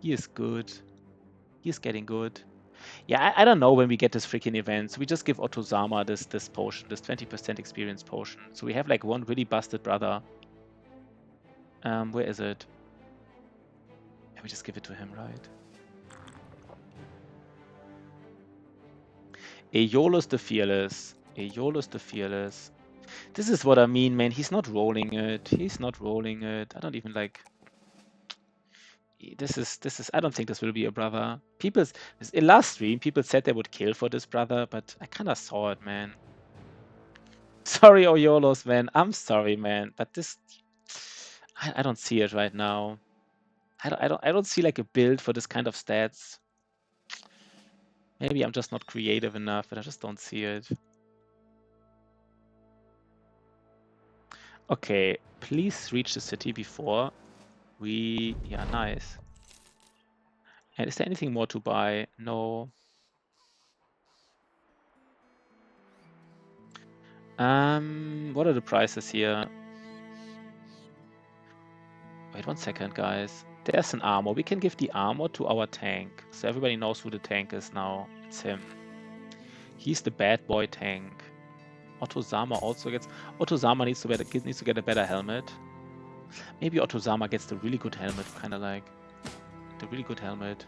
He is good. He is getting good. Yeah, I don't know when we get this freaking event. So we just give Otozama this potion, this 20% experience potion. So we have like one really busted brother. Where is it? Yeah, we just give it to him, right? Aeolus the Fearless. Aeolus the Fearless. This is what I mean, man. He's not rolling it. He's not rolling it. I don't even like... This is I don't think this will be a brother. In last stream, people said they would kill for this brother, but I kind of saw it, man. Sorry, Oyolos, man. I'm sorry, man. But this... I don't see it right now. I don't see like a build for this kind of stats. Maybe I'm just not creative enough, but I just don't see it. Okay, please reach the city before we... Yeah, nice. And is there anything more to buy? No. What are the prices here? Wait 1 second, guys. There's an armor. We can give the armor to our tank. So everybody knows who the tank is now. It's him. He's the bad boy tank. Otozama also gets... Otozama needs to get a better helmet. Maybe Otozama gets the really good helmet, kind of like. The really good helmet.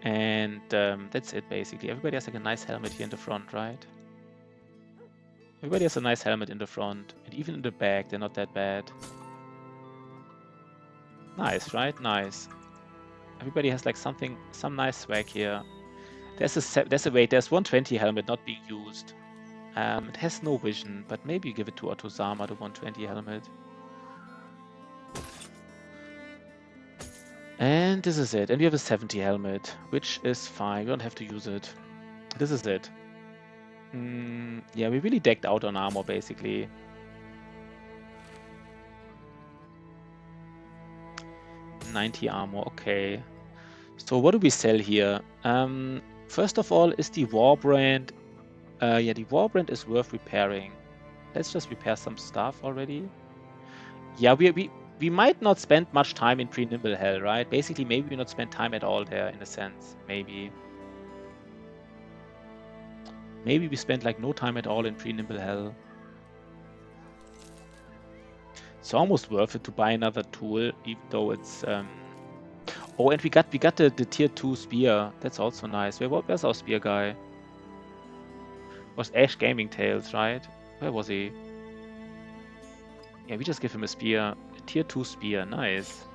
And that's it, basically. Everybody has like a nice helmet here in the front, right? Everybody has a nice helmet in the front. And even in the back, they're not that bad. Nice, right? Nice. Everybody has like some nice swag here. There's a wait. There's 120 helmet not being used. It has no vision, but maybe give it to Otozama, the 120 helmet. And this is it. And we have a 70 helmet, which is fine. We don't have to use it. This is it. Yeah, we really decked out on armor, basically. $90 armor, okay. So what do we sell here? First of all, is the Warbrand. Yeah, the Warbrand is worth repairing. Let's just repair some stuff already. Yeah, we might not spend much time in pre-nimble hell, right? Basically, maybe we not spend time at all there in a sense. Maybe we spend like no time at all in pre-nimble hell. It's almost worth it to buy another tool, even though it's oh, and we got the tier 2 spear. That's also nice. Where's our spear guy? Was Ash Gaming Tales, right? Where was he? Yeah, we just give him a spear. A tier 2 spear, nice.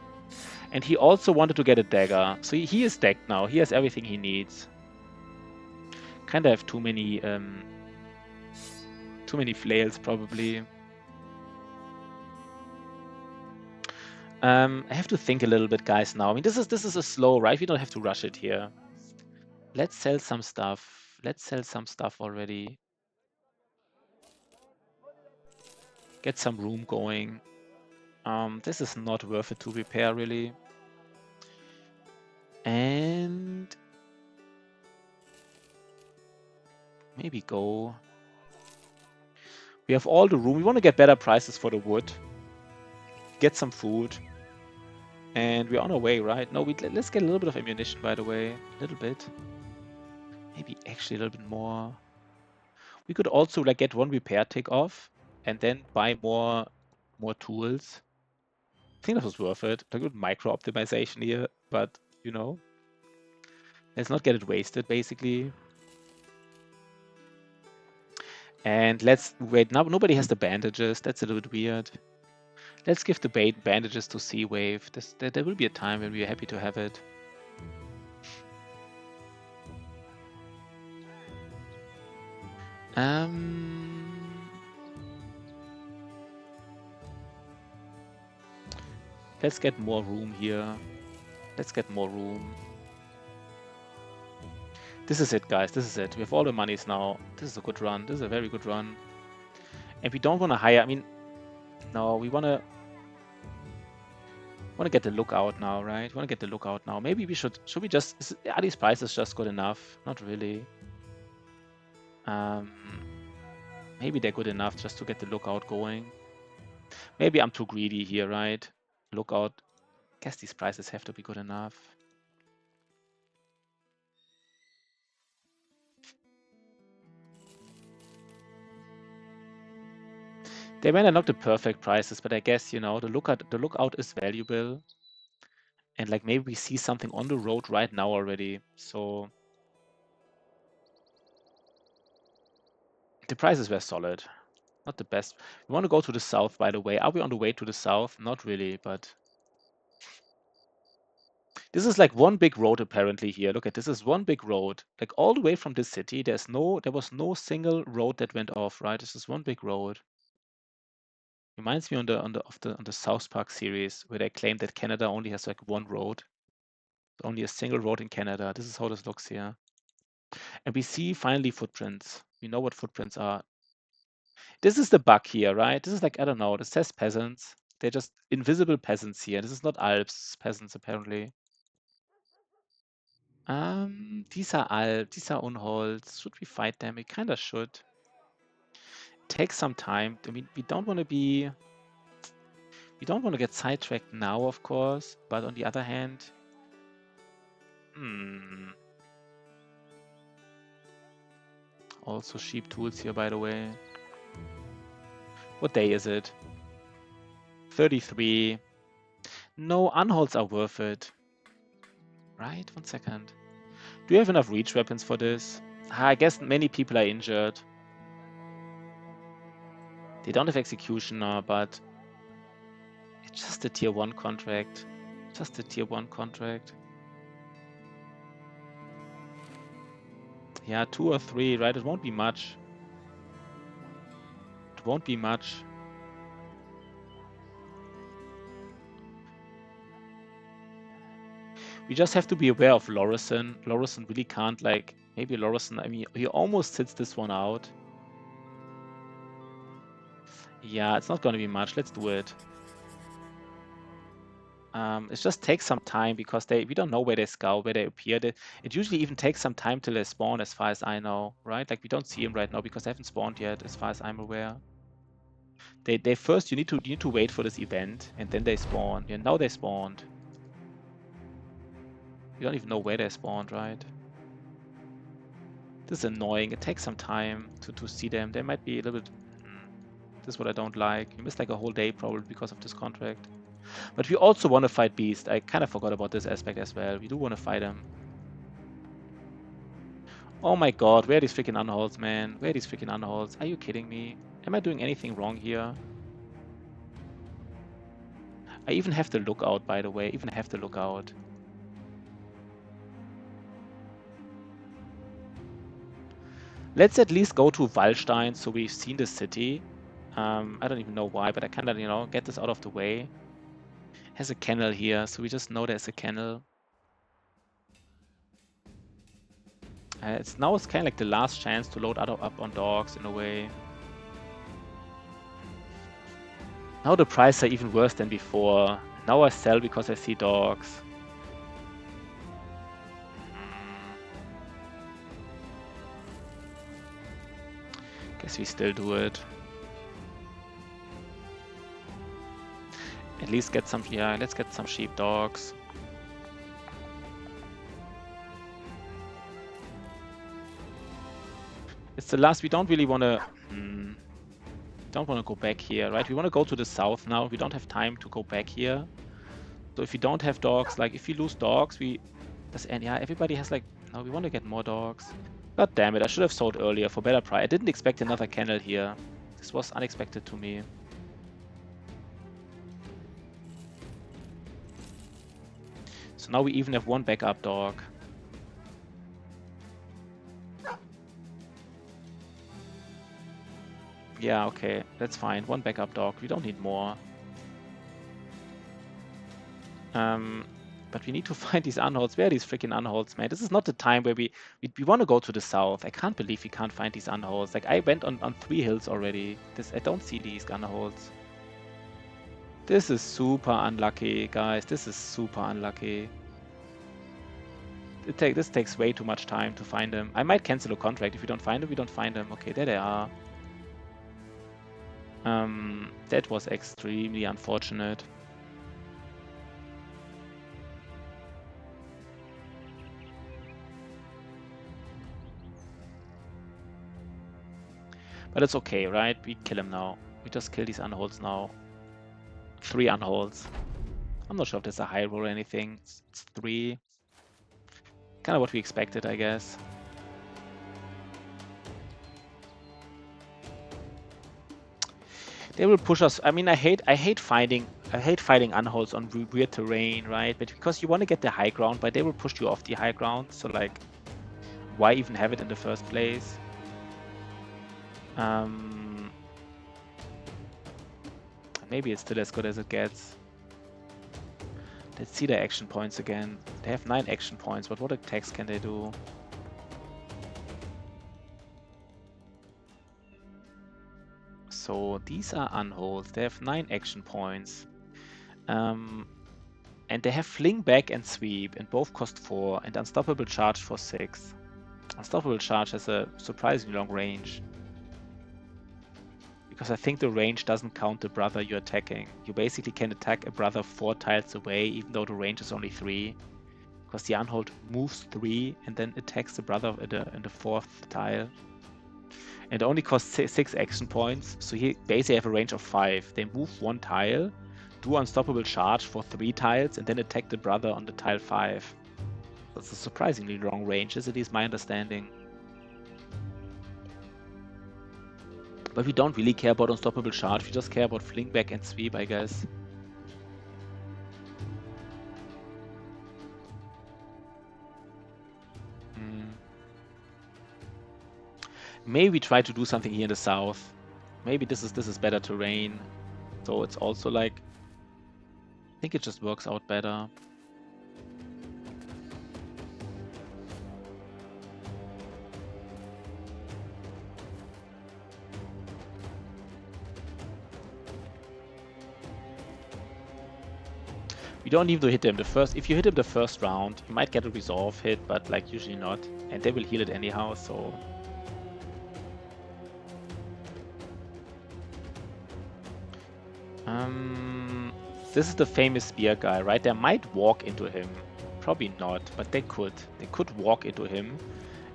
And he also wanted to get a dagger. So he is decked now. He has everything he needs. Kinda have too many flails probably. I have to think a little bit, guys, now. I mean, this is a slow, right? We don't have to rush it here. Let's sell some stuff. Let's sell some stuff already. Get some room going. This is not worth it to repair, really. And maybe go. We have all the room. We want to get better prices for the wood. Get some food. And we're on our way, right? No, let's get a little bit of ammunition, by the way. A little bit. Maybe actually a little bit more. We could also like get one repair tick off and then buy more tools. I think that was worth it. A good micro optimization here, but you know, let's not get it wasted basically. And let's wait. Now nobody has the bandages. That's a little bit weird. Let's give the bandages to Sea Wave. There will be a time when we are happy to have it. Let's get more room here. Let's get more room. This is it, guys. This is it. We have all the monies now. This is a good run. This is a very good run. And we don't want to hire. I mean, no, we want to get the lookout now, right? We want to get the lookout now. Maybe we should we just, are these prices just good enough? Not really. Maybe they're good enough just to get the lookout going. Maybe I'm too greedy here, right? Lookout. Guess these prices have to be good enough. They might not the perfect prices, but I guess, you know, the lookout is valuable. And like maybe we see something on the road right now already. So the prices were solid. Not the best. We want to go to the south, by the way. Are we on the way to the south? Not really, but this is like one big road apparently here. Look at this is one big road. Like all the way from this city, there was no single road that went off, right? This is one big road. Reminds me on the South Park series where they claim that Canada only has like one road. Only a single road in Canada. This is how this looks here. And we see finally footprints. We know what footprints are. This is the bug here, right? This is like, I don't know, this says peasants. They're just invisible peasants here. This is not Alps peasants, apparently. These are Alps, these are Unholds. Should we fight them? We kind of should. Take some time. I mean, we don't want to get sidetracked now, of course. But on the other hand, also sheep tools here, by the way. What day is it? 33. No, Unholds are worth it. Right? 1 second. Do you have enough reach weapons for this? I guess many people are injured. They don't have Executioner, but it's just a tier 1 contract. Just a tier 1 contract. Yeah, 2 or 3, right? It won't be much. It won't be much. We just have to be aware of Lorison. Lorison really can't, like, maybe Lorison, I mean, he almost sits this one out. Yeah, it's not going to be much. Let's do it. It just takes some time because we don't know where they scout, where they appear. It usually even takes some time till they spawn, as far as I know, right? Like, we don't see them right now because they haven't spawned yet, as far as I'm aware. They first, you need to wait for this event, and then they spawn. Yeah, now they spawned. You don't even know where they spawned, right? This is annoying. It takes some time to see them. They might be a little bit... This is what I don't like. You missed like a whole day probably because of this contract. But we also want to fight Beast. I kind of forgot about this aspect as well. We do want to fight him. Oh my god, where are these freaking unholds, man? Where are these freaking unholds? Are you kidding me? Am I doing anything wrong here? I even have the lookout, by the way. Even have the lookout. Let's at least go to Wallstein so we've seen the city. I don't even know why, but I kind of, you know, get this out of the way. Has a kennel here, so we just know there's a kennel. It's kind of like the last chance to load up on dogs in a way. Now the prices are even worse than before. Now I sell because I see dogs. Guess we still do it. At least get some, yeah, let's get some sheep dogs. It's the last, we don't really want to, don't want to go back here, right? We want to go to the south now. We don't have time to go back here. So if we don't have dogs, like if we lose dogs, yeah, everybody has like, no, we want to get more dogs. God damn it, I should have sold earlier for better price. I didn't expect another kennel here. This was unexpected to me. So now we even have one backup dog. Yeah, okay, that's fine. One backup dog. We don't need more. But we need to find these unholds. Where are these freaking unholds, man? This is not the time where we want to go to the south. I can't believe we can't find these unholds. Like, I went on 3 hills already. I don't see these unholds. This is super unlucky, guys. This is super unlucky. This takes way too much time to find them. I might cancel a contract. If we don't find them, we don't find them. Okay, there they are. That was extremely unfortunate. But it's okay, right? We kill him now. We just kill these unholds now. 3 unholds. I'm not sure if there's a high roll or anything. It's 3. Kind of what we expected, I guess. They will push us. I mean, I hate fighting unholds on weird terrain, right? But because you want to get the high ground, but they will push you off the high ground. So like, why even have it in the first place? Maybe it's still as good as it gets. Let's see their action points again. They have 9 action points, but what attacks can they do? So these are unholds. They have 9 action points. And they have Fling Back and Sweep, and both cost 4, and Unstoppable Charge for 6. Unstoppable Charge has a surprisingly long range. Because I think the range doesn't count the brother you're attacking. You basically can attack a brother 4 tiles away, even though the range is only 3. Because the Unhold moves 3 and then attacks the brother in the 4th tile. And it only costs 6 action points, so he basically have a range of 5. They move 1 tile, do Unstoppable Charge for 3 tiles, and then attack the brother on the tile 5. That's a surprisingly long range, is at least my understanding. But we don't really care about Unstoppable Charge, we just care about Fling Back and Sweep, I guess. Maybe try to do something here in the south. Maybe this is better terrain. So it's also like, I think it just works out better. We don't need to hit them the first. If you hit him the first round, you might get a resolve hit, but like usually not. And they will heal it anyhow, so. This is the famous spear guy, right? They might walk into him. Probably not, but they could. They could walk into him.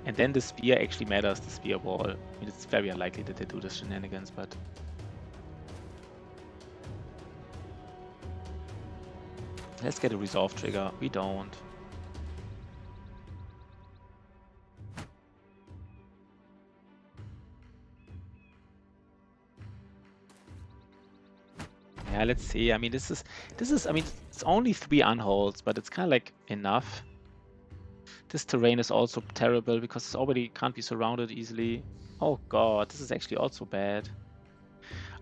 And then the spear actually matters, the spear wall. I mean, it's very unlikely that they do this shenanigans, but. Let's get a resolve trigger. We don't. Yeah, let's see. I mean, this is, I mean, it's only 3 unholds, but it's kind of like enough. This terrain is also terrible because it already can't be surrounded easily. Oh god, this is actually also bad.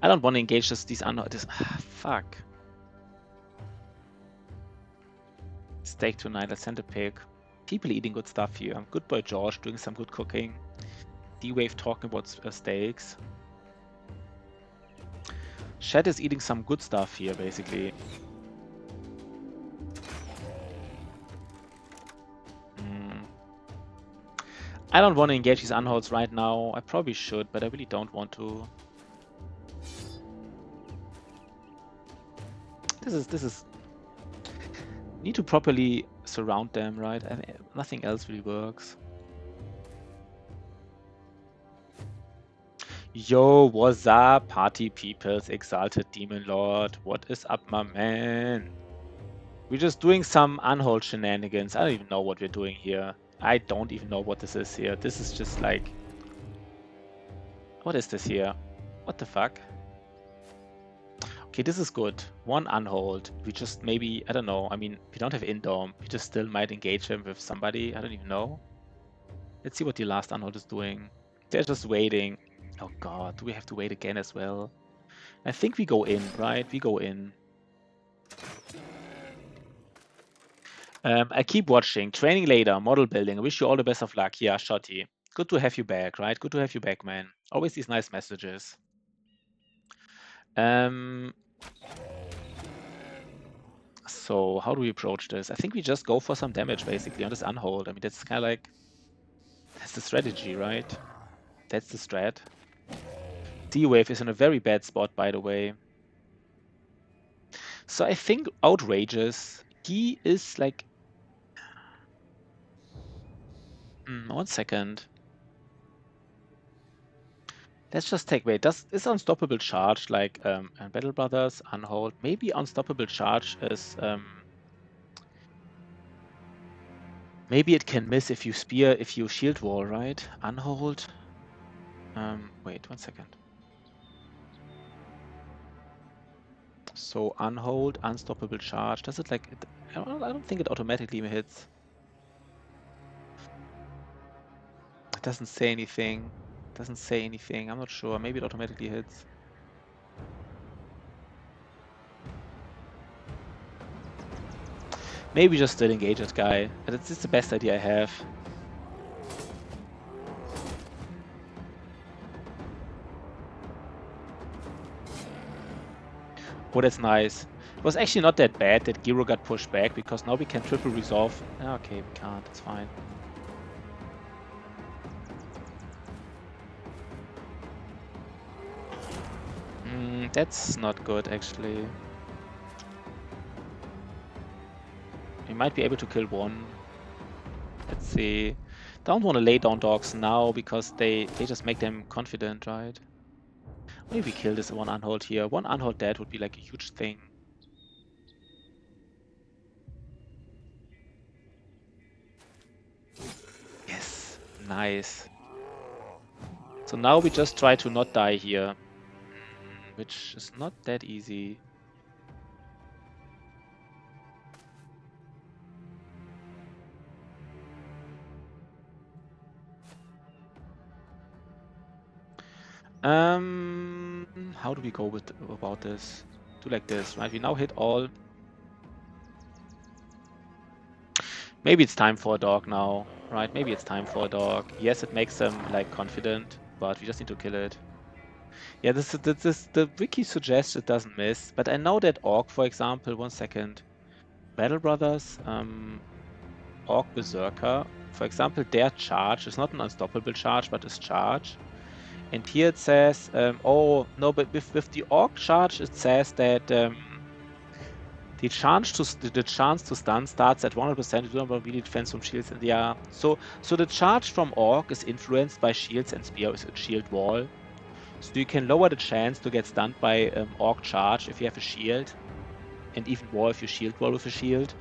I don't want to engage these unholds. Fuck. Steak tonight. Let's send a pig. People eating good stuff here. Good boy George doing some good cooking. D-Wave talking about steaks. Shed is eating some good stuff here, basically. I don't want to engage these unholds right now. I probably should, but I really don't want to. This is. Need to properly surround them, right? I mean, nothing else really works. Yo, what's up, party peoples, exalted demon lord? What is up, my man? We're just doing some unhold shenanigans. I don't even know what we're doing here. I don't even know what this is here. This is just like... What is this here? What the fuck? Okay, this is good. 1 unhold. We just maybe... I don't know. I mean, we don't have Indom. We just still might engage him with somebody. I don't even know. Let's see what the last unhold is doing. They're just waiting. Oh god, do we have to wait again as well? I think we go in, right? We go in. I keep watching. Training later, model building. I wish you all the best of luck. Yeah, Shotty. Good to have you back, right? Good to have you back, man. Always these nice messages. So how do we approach this? I think we just go for some damage, basically, on this unhold. I mean, that's kind of like... That's the strategy, right? That's the strat. D-Wave is in a very bad spot, by the way. So I think Outrageous, he is like... 1 second. Let's just take... Wait, is Unstoppable Charge like Battle Brothers, Unhold? Maybe Unstoppable Charge is... maybe it can miss if you spear, if you shield wall, right? Unhold? Wait, 1 second. So Unhold, Unstoppable Charge. Does it like... I don't think it automatically hits. It doesn't say anything. Doesn't say anything. I'm not sure. Maybe it automatically hits. Maybe just still engage that guy. That's the best idea I have. Oh, that's nice. It was actually not that bad that Giro got pushed back, because now we can triple resolve. Okay, we can't. It's fine. That's not good, actually. We might be able to kill 1. Let's see. Don't want to lay down dogs now, because they just make them confident, right? Maybe kill this 1 unhold here. 1 unhold dead would be like a huge thing. Yes, nice. So now we just try to not die here, which is not that easy. How do we go about this? Do like this, right? We now hit all. Maybe it's time for a dog now, right? Maybe it's time for a dog. Yes, it makes them like confident, but we just need to kill it. Yeah, this the wiki suggests it doesn't miss, but I know that Orc, for example, 1 second. Battle Brothers, Orc Berserker, for example, their charge is not an unstoppable charge, but is charge. And here it says, oh no, but with the Orc charge, it says that the chance to stun starts at 100%. You don't really defense from shields, and yeah. So the charge from Orc is influenced by shields and spear with a shield wall. So you can lower the chance to get stunned by Orc charge if you have a shield, and even more if you shield wall with a shield.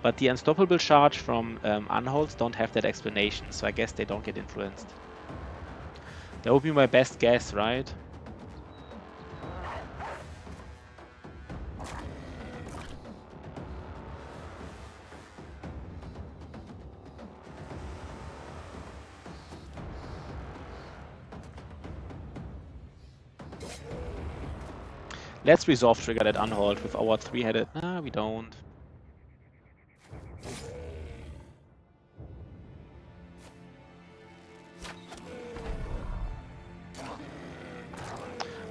But the unstoppable charge from unholds don't have that explanation, so I guess they don't get influenced. That would be my best guess, right? Let's resolve trigger that unhold with our three-headed. Nah, we don't.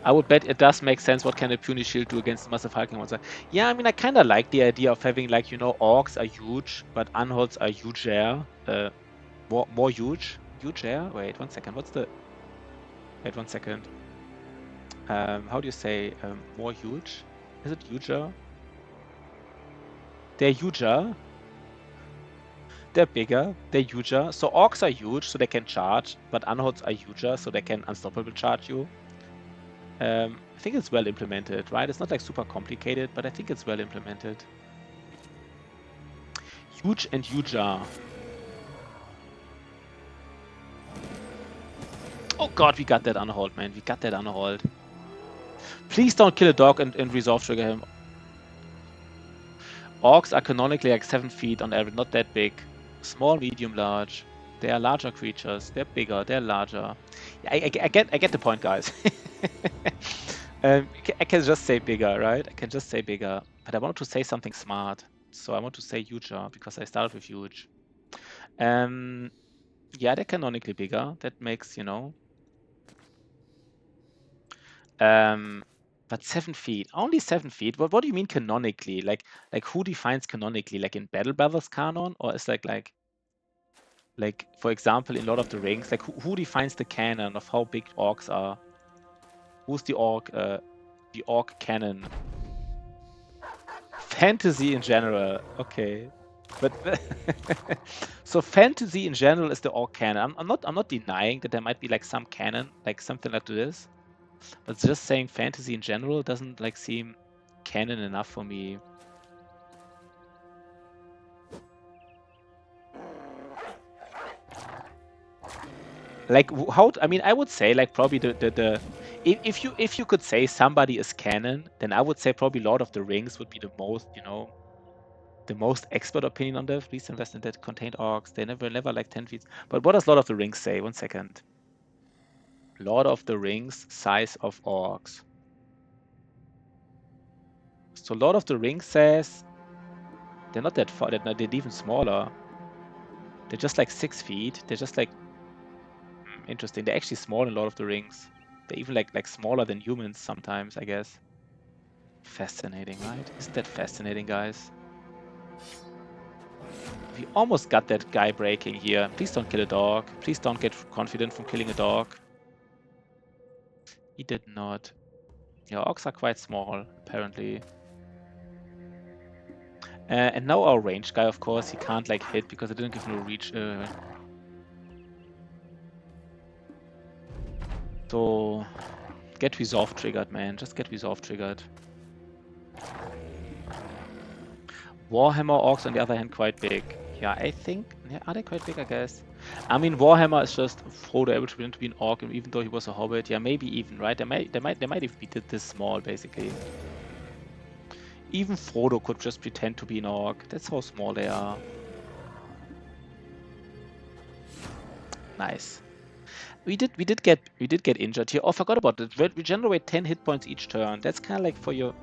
I would bet it does make sense. What can a puny shield do against the massive hulking monster? Yeah, I mean, I kind of like the idea of having, like, you know, orcs are huge, but unholds are huger. More huge. Huger? Wait, 1 second. What's the? Wait 1 second. How do you say more huge? Is it huger? They're huger. They're bigger. They're huger. So orcs are huge, so they can charge, but unholds are huger, so they can unstoppable charge you. I think it's well implemented, right? It's not like super complicated, but I think it's well implemented. Huge and huger. Oh god, we got that unhold, man. We got that unhold. Please don't kill a dog and resolve trigger him. Orcs are canonically like 7 feet on average, not that big. Small, medium, large. They are larger creatures. They're bigger. They're larger. I get the point, guys. I can just say bigger, right? I can just say bigger. But I wanted to say something smart. So I want to say huger because I started with huge. Yeah, they're canonically bigger. That makes, you know. But 7 feet. Only 7 feet? What do you mean canonically? Like who defines canonically? Like in Battle Brothers canon? Or is like for example in Lord of the Rings, like who defines the canon of how big orcs are? Who's the orc canon? Fantasy in general. Okay. But so fantasy in general is the orc canon. I'm not denying that there might be like some canon, like something like this. But just saying fantasy in general doesn't like seem canon enough for me. Like how? I mean, I would say like probably the if you could say somebody is canon, then I would say probably Lord of the Rings would be the most, you know, the most expert opinion on this. Please invest in that contained orcs. They never like 10 feet. But what does Lord of the Rings say? 1 second. Lord of the Rings size of orcs. So Lord of the Rings says they're not that far. They're even smaller. They're just like 6 feet. They're just like interesting. They're actually small in Lord of the Rings. They're even like smaller than humans sometimes, I guess. Fascinating, right? Isn't that fascinating, guys? We almost got that guy breaking here. Please don't kill a dog. Please don't get confident from killing a dog. He did not. Yeah, orcs are quite small, apparently. And now our range guy, of course, he can't like hit because I didn't give him a reach. So get resolve triggered, man. Just get resolve triggered. Warhammer orcs, on the other hand, quite big. Yeah, I think. Yeah, are they quite big? I guess. I mean, Warhammer is just Frodo able to pretend to be an orc, and even though he was a hobbit, yeah, maybe even right. They might even be this small, basically. Even Frodo could just pretend to be an orc. That's how small they are. Nice. We did get injured here. Oh, forgot about it. Regenerate 10 hit points each turn. That's kind of like for your.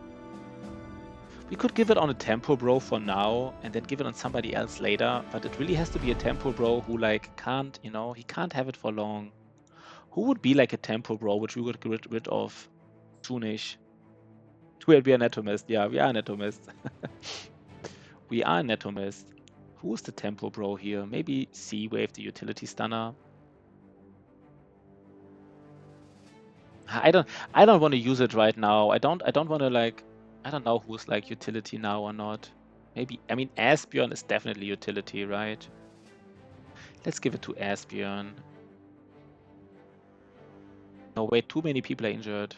We could give it on a tempo bro for now and then give it on somebody else later, but it really has to be a tempo bro who like can't, you know, he can't have it for long. Who would be like a tempo bro which we would get rid of soonish? We are Anatomist. Yeah, we are Anatomist. We are Anatomist. Who's the tempo bro here? Maybe C-Wave, the utility stunner. I don't want to use it right now. I don't want to like, I don't know who's like utility now or not. Maybe, I mean, Asbjorn is definitely utility, right? Let's give it to Asbjorn. No, wait, too many people are injured.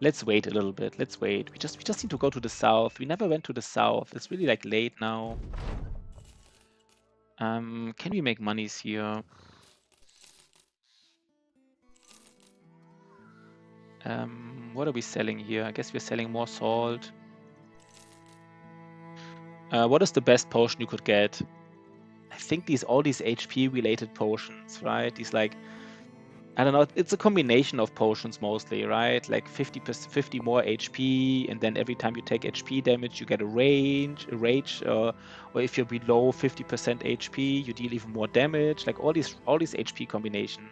Let's wait a little bit. Let's wait. We just need to go to the south. We never went to the south. It's really like late now. Can we make monies here? What are we selling here? I guess we're selling more salt. What is the best potion you could get? I think all these HP related potions, right? These like, I don't know, it's a combination of potions mostly, right? Like 50 more HP, and then every time you take HP damage, you get a rage, or if you're below 50% HP, you deal even more damage. Like all these HP combination.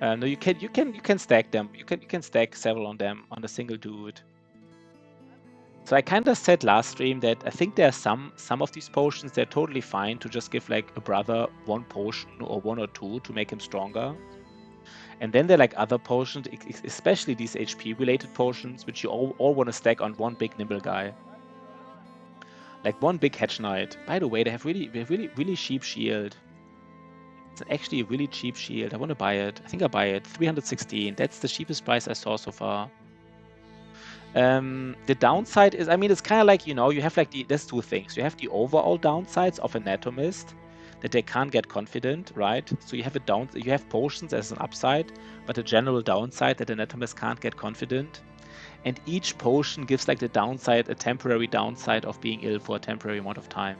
No, you can stack them. You can stack several on them on a single dude. So I kind of said last stream that I think there are some of these potions, they're totally fine to just give like a brother one potion or one or two to make him stronger. And then there are like other potions, especially these HP related potions, which you all want to stack on one big nimble guy. Like one big Hedge Knight. By the way, they have really cheap shield. It's actually a really cheap shield. I want to buy it. I think I buy it. 316. That's the cheapest price I saw so far. The downside is, I mean, it's kind of like, you know, you have like there's two things. You have the overall downsides of Anatomist, that they can't get confident, right? So you have potions as an upside, but a general downside that Anatomist can't get confident. And each potion gives like the downside, a temporary downside of being ill for a temporary amount of time.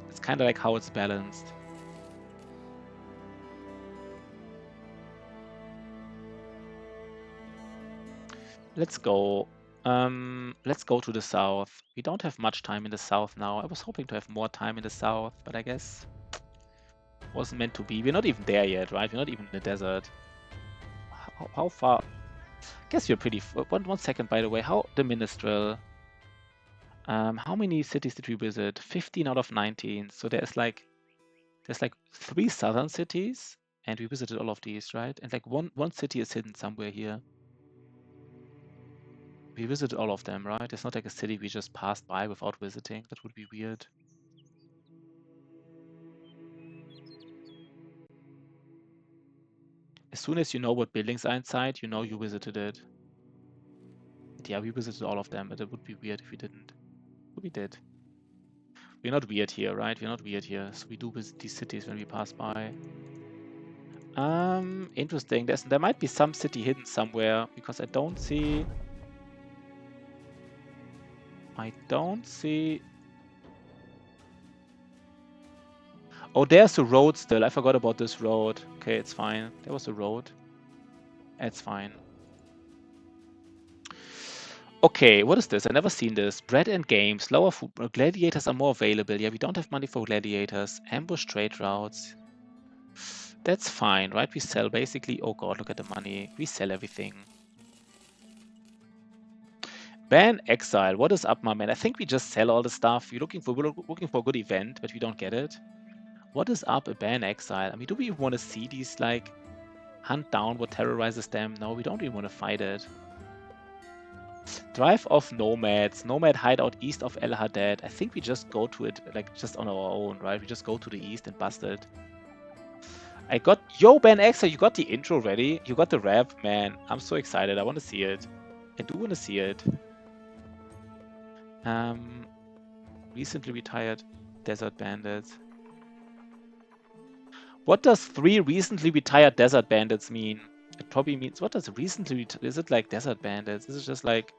It's kind of like how it's balanced. Let's go. Let's go to the south. We don't have much time in the south now. I was hoping to have more time in the south, but I guess wasn't meant to be. We're not even there yet, right? We're not even in the desert. How far? I guess you're pretty. One second, by the way. How the Minstrel? How many cities did we visit? 15 out of 19. So there's like 3 southern cities, and we visited all of these, right? And like one city is hidden somewhere here. We visited all of them, right? It's not like a city we just passed by without visiting. That would be weird. As soon as you know what buildings are inside, you know you visited it. And yeah, we visited all of them, but it would be weird if we didn't. But we did. We're not weird here, right? We're not weird here. So we do visit these cities when we pass by. Interesting. There might be some city hidden somewhere, because I don't see... Oh, there's a road still. I forgot about this road. Okay, it's fine. There was a road. It's fine. Okay, what is this? I've never seen this. Bread and games. Lower food. Gladiators are more available. Yeah, we don't have money for gladiators. Ambush trade routes. That's fine, right? We sell basically... Oh god, look at the money. We sell everything. Ban exile. What is up, my man? I think we just sell all the stuff. We're looking for a good event, but we don't get it. What is up, a ban exile? I mean, do we even want to see these, like, hunt down what terrorizes them? No, we don't even want to fight it. Drive off nomads. Nomad hideout east of El Haddad. I think we just go to it, like, just on our own, right? We just go to the east and bust it. I got... Yo, ban exile, you got the intro ready? You got the rap? Man, I'm so excited. I want to see it. I do want to see it. Recently retired desert bandits. What does 3 recently retired desert bandits mean? It probably means, what does recently, is it like desert bandits? Is it just like,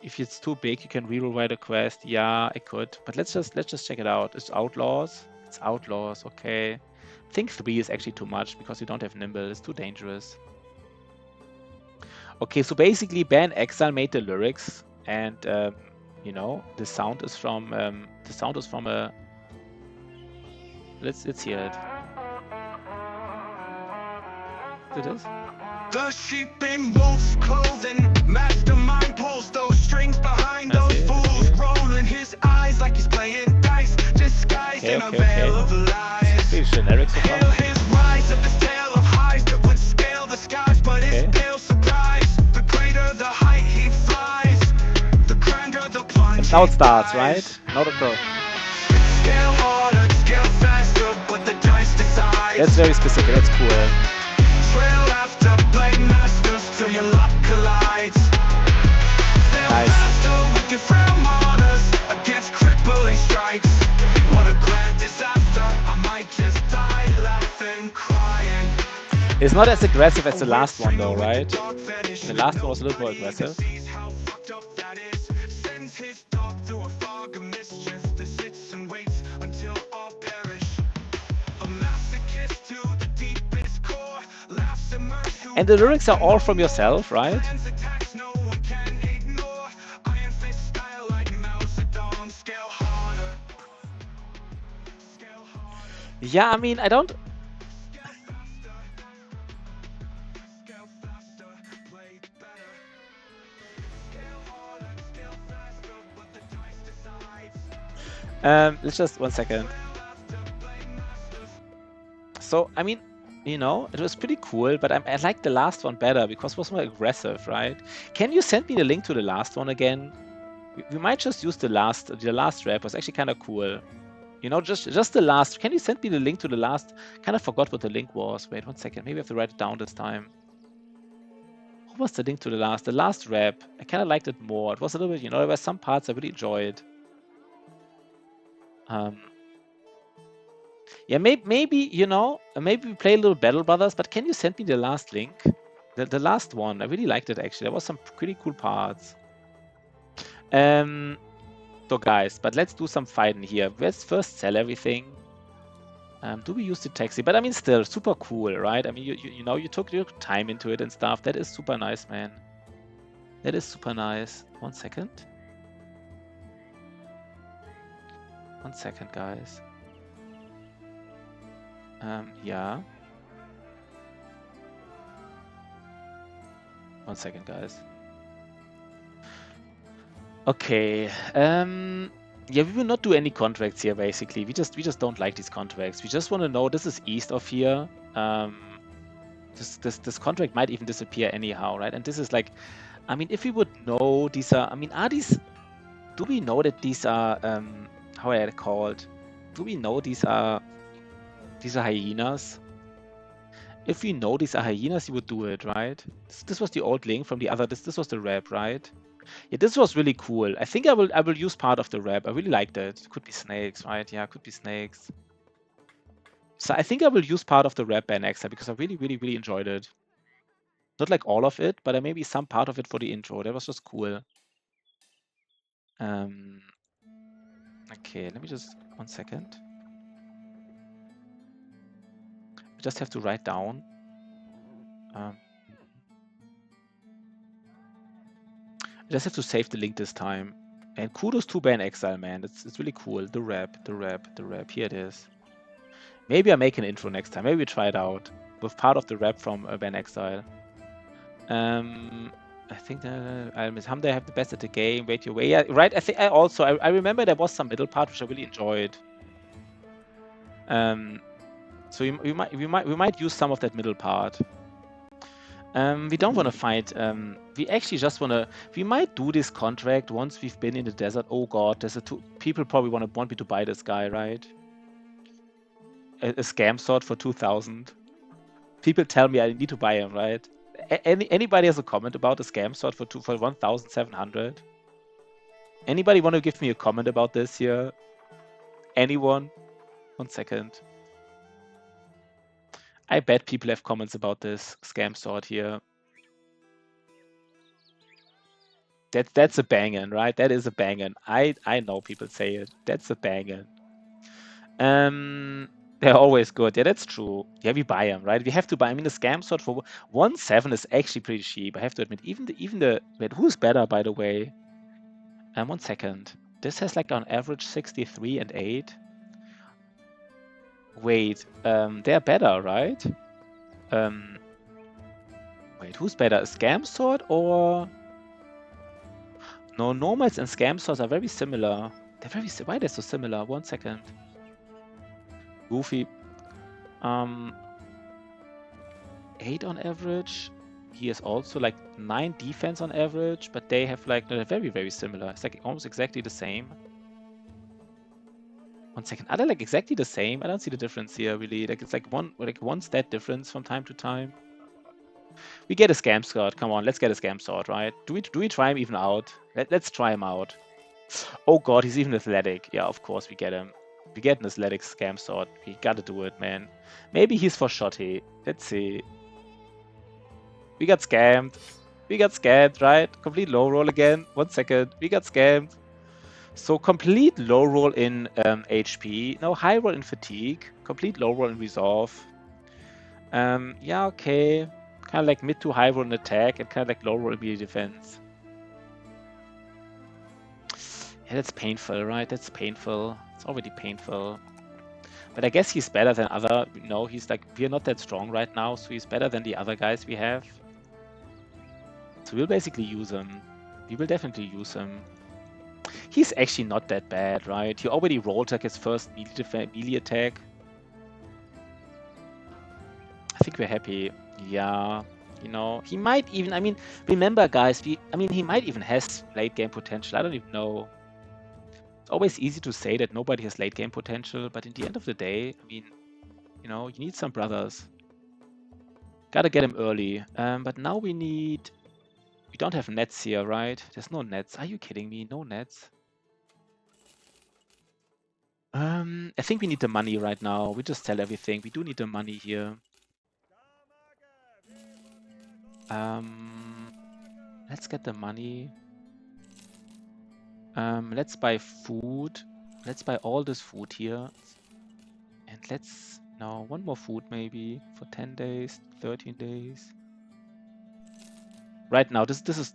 if it's too big, you can rewrite a quest? Yeah, I could, but let's just check it out. It's outlaws. It's outlaws, okay. I think 3 is actually too much because you don't have nimble. It's too dangerous. Okay, so basically Ben Exile made the lyrics, and you know, the sound is from a. Let's hear it. It is. The sheep in wolf's clothing, mastermind pulls those strings behind those fools, rolling his eyes like he's playing dice, disguised in a veil of lies. Pretty generic so far. Hail his rise of his tale of highs that would scale the skies, but his pale surprise, the greater the height he flies, the grander the plunge. And now it starts, right? Now the crow. Scale harder, scale faster, but the dice decides. That's very specific, that's cool. Trail after blade masters till your luck collides. Nice. Wicked frail martyrs against crippling strikes. What a grand disaster, I might just die laughing, crying. It's not as aggressive as the last one though, right? The last one was a little more aggressive. Sends his dog through a fog of mischief that sits and waits until all perish. A masochist to the deepest core, laughs immersed. And the lyrics are all from yourself, right? Yeah, I mean, I don't... let's just... one second. So, I mean, you know, it was pretty cool, but I like the last one better because it was more aggressive, right? Can you send me the link to the last one again? We might just use the last rap was actually kind of cool. You know, just the last. Can you send me the link to the last? Kind of forgot what the link was. Wait 1 second. Maybe I have to write it down this time. What was the link to the last? The last rap. I kind of liked it more. It was a little bit, you know, there were some parts I really enjoyed. Yeah, maybe, you know, maybe we play a little Battle Brothers, but can you send me the last link? The last one. I really liked it, actually. There was some pretty cool parts. So, guys, but let's do some fighting here. Let's first sell everything. Do we use the taxi? But I mean, still super cool, right? I mean, you know, you took your time into it and stuff. That is super nice, man. That is super nice. 1 second. 1 second, guys. Yeah. 1 second, guys. Okay. Yeah, we will not do any contracts here, basically. We just don't like these contracts. We just want to know this is east of here. This contract might even disappear anyhow, right? And this is like, I mean, if we would know these are, I mean, are these, do we know that these are, how are they called? Do we know these are hyenas? If we know these are hyenas, you would do it, right? This was the old link from the other, this was the rap, right? Yeah, this was really cool. I think I will use part of the rap. I really liked it. Could be snakes, right? Yeah, could be snakes. So I think I will use part of the rap by next time because I really enjoyed it. Not like all of it, but maybe some part of it for the intro. That was just cool. Okay, let me just 1 second. I just have to write down. I just have to save the link this time. And kudos to Ben Exile, man. It's really cool. The rap. Here it is. Maybe I make an intro next time. Maybe we try it out with part of the rap from Ben Exile. I think Miss Hamday have the best at the game. Wait your way. Yeah, right. I think I remember there was some middle part which I really enjoyed. So we might use some of that middle part. We don't want to fight. We actually just want to. We might do this contract once we've been in the desert. Oh God, there's people probably want me to buy this guy, right? A scam sword for 2,000. People tell me I need to buy him, right? Anybody has a comment about a scam sword for 1,700? Anybody want to give me a comment about this here? Anyone? 1 second. I bet people have comments about this scam sword here. That's a bangin', right? That is a bangin'. I know people say it. That's a bangin'. They're always good. Yeah, that's true. Yeah, we buy them, right? We have to buy. I mean, the scam sword for 1.7 is actually pretty cheap. I have to admit. Even the wait, who's better, by the way? 1 second. This has like on average 63 and 8. Wait, they're better, right? Wait, who's better? A scam sword or no? Normals and scam swords are very similar. They're very why they're so similar? 1 second. Goofy. 8 on average. He is also like 9 defense on average, but they have like they're very, very similar. It's like almost exactly the same. 1 second. Are they like exactly the same? I don't see the difference here really. Like it's like one stat difference from time to time. We get a scam sword. Come on, let's get a scam sword, right? Do we try him even out? Let's try him out. Oh god, he's even athletic. Yeah, of course we get him. We get an athletic scam sword. We gotta do it, man. Maybe he's for shotty. Let's see. We got scammed. We got scammed, right? Complete low roll again. 1 second. We got scammed. So complete low roll in HP. No, high roll in fatigue. Complete low roll in resolve. Yeah, okay. Kind of like mid to high roll in attack and kind of like low roll in melee defense. Yeah, that's painful, right? That's painful. It's already painful. But I guess he's better than other. No, he's like, we're not that strong right now, so he's better than the other guys we have. So we'll basically use him. We will definitely use him. He's actually not that bad, right? He already rolled like his first melee attack. I think we're happy. Yeah, you know, he might even, I mean, remember guys, he might even has late game potential. I don't even know. It's always easy to say that nobody has late game potential, but in the end of the day, I mean, you know, you need some brothers. Gotta get him early. But now we don't have nets here, right? There's no nets. Are you kidding me? No nets? I think we need the money right now. We just sell everything. We do need the money here. Let's get the money. Let's buy food. Let's buy all this food here. And let's, no, one more food maybe for 10 days, 13 days. Right now, this is,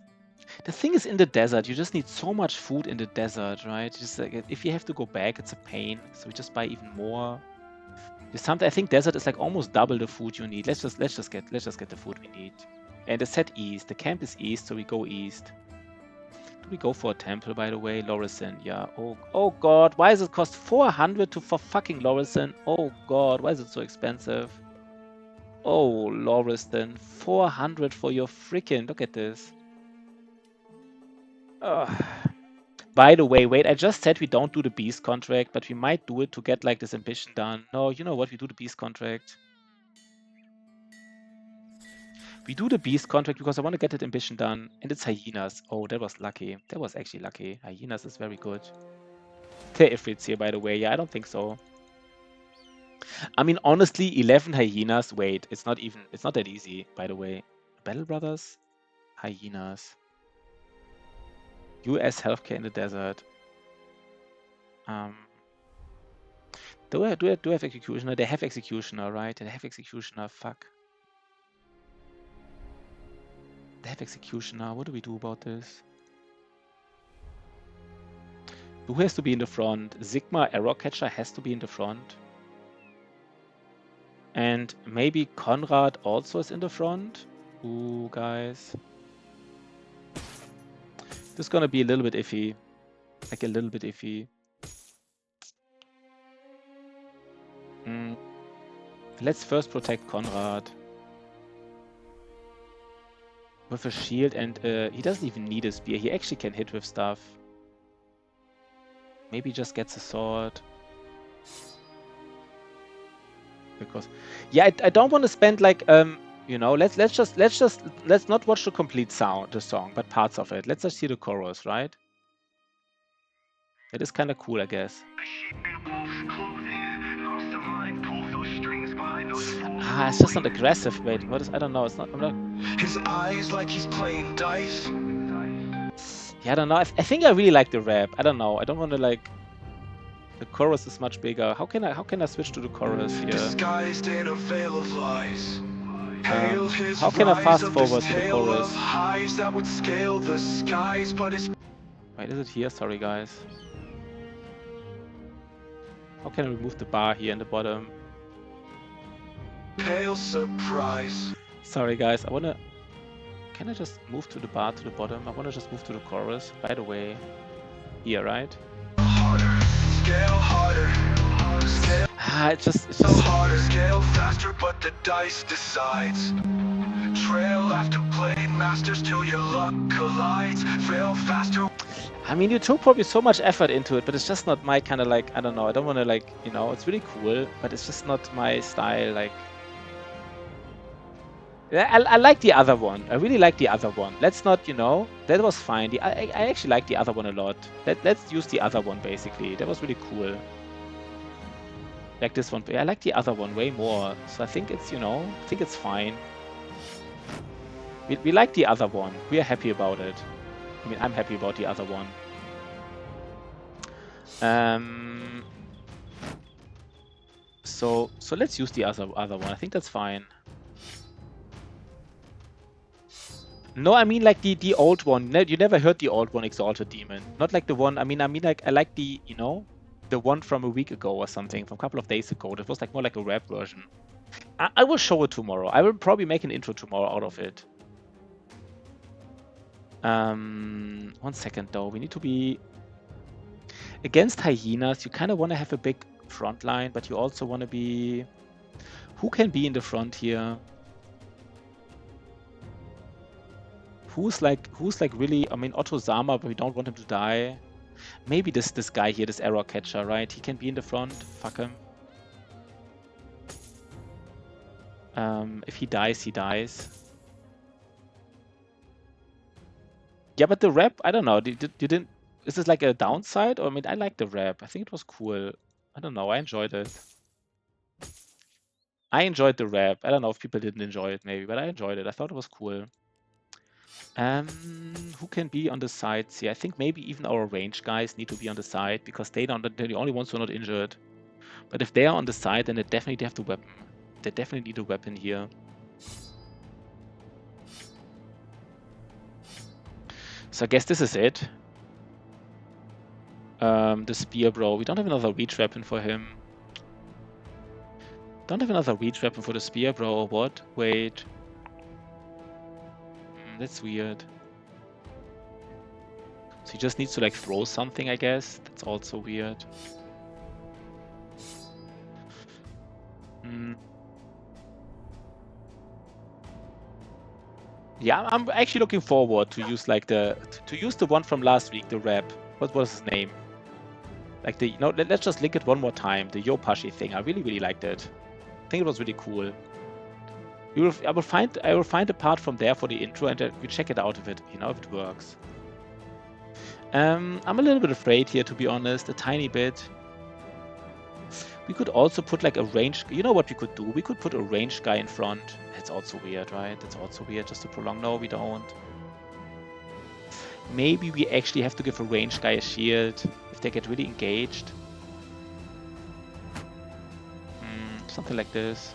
the thing is in the desert, you just need so much food in the desert, right? Just like, if you have to go back, it's a pain. So we just buy even more. I think desert is like almost double the food you need. Let's just get the food we need. And it's set east. The camp is east, so we go east. Do we go for a temple, by the way? Lorison, yeah. Oh god, why does it cost 400 for fucking Lorison? Oh god, why is it so expensive? Oh, Lorison, 400 for your freaking, look at this. Ugh. By the way, wait, I just said we don't do the beast contract, but we might do it to get like this ambition done. No, you know what, we do the beast contract. We do the beast contract because I want to get that ambition done. And it's hyenas. Oh, that was lucky. That was actually lucky. Hyenas is very good. The Ifrits here, by the way. Yeah, I don't think so. I mean, honestly, 11 hyenas. Wait, it's not that easy, by the way. Battle Brothers? Hyenas. US healthcare in the desert. Do I have Executioner? They have Executioner, right? They have Executioner. Fuck. They have Executioner. What do we do about this? Who has to be in the front? Sigma Arrow Catcher has to be in the front. And maybe Conrad also is in the front. Ooh, guys. This is gonna be a little bit iffy. Like a little bit iffy. Let's first protect Conrad. With a shield, and he doesn't even need a spear. He actually can hit with stuff. Maybe just gets a sword. Because, yeah, I don't want to spend like you know, let's not watch the complete song, but parts of it. Let's just hear the chorus, right? It is kind of cool, I guess. Ah, it's just not aggressive. Wait, what is? I don't know. It's not. I'm not. His eyes like he's playing dice. Yeah, I don't know. I think I really like the rap. I don't know. I don't want to like. The chorus is much bigger. How can I switch to the chorus here? Disguised in a veil of lies. Hail his How can I rise fast of forward this to the tale chorus? of highs that would scale the skies, but his... Wait, is it here? Sorry, guys. How can I remove the bar here in the bottom? Pale surprise. Sorry, guys. I wanna... Can I just move to the bar to the bottom? I wanna just move to the chorus. By the way, here, right? Harder, scale harder. Scale It's just harder, scale faster, but the dice decides. Trail after blade masters till your luck collides. Fail faster. I mean, you took probably so much effort into it, but it's just not my kind of like, I don't know. I don't want to like, you know, it's really cool, but it's just not my style. Like, I like the other one. I really like the other one. Let's not, you know, that was fine. I actually like the other one a lot. Let's use the other one basically. That was really cool. Like this one. I like the other one way more. So I think it's, you know, I think it's fine. We like the other one. We are happy about it. I mean, I'm happy about the other one. So let's use the other one. I think that's fine. No, I mean like the old one. You never heard the old one, Exalted Demon. Not like the one. I mean like I like the, you know, the one from a week ago or something, from a couple of days ago. That was like more like a rap version. I will show it tomorrow. I will probably make an intro tomorrow out of it. 1 second though. We need to be against hyenas. You kind of want to have a big front line, but you also want to be. Who can be in the front here? Who's like really? I mean, Otto Sama, but we don't want him to die. Maybe this guy here, this error catcher, right? He can be in the front. Fuck him. If he dies, he dies. Yeah, but the rap, I don't know. You didn't. Is this like a downside? Or I mean, I like the rap. I think it was cool. I don't know. I enjoyed it. I enjoyed the rap. I don't know if people didn't enjoy it, maybe, but I enjoyed it. I thought it was cool. Who can be on the sides here? I think maybe even our range guys need to be on the side because they're the only ones who are not injured. But if they are on the side, then they definitely have the weapon. They definitely need a weapon here. So I guess this is it. The spear, bro. We don't have another reach weapon for him. Don't have another reach weapon for the spear, bro, or what? Wait. That's weird. So he just needs to like throw something, I guess. That's also weird. Yeah, I'm actually looking forward to use like to use the one from last week, the rap. What was his name? Like the, you know, let's just link it one more time. The Yopashi thing. I really liked it. I think it was really cool. I will find a part from there for the intro and we check it out if it, you know, if it works. I'm a little bit afraid here, to be honest, a tiny bit. We could also put like a range. You know what we could do? We could put a ranged guy in front. That's also weird, right? That's also weird. Just to prolong. No, we don't. Maybe we actually have to give a ranged guy a shield if they get really engaged. Something like this.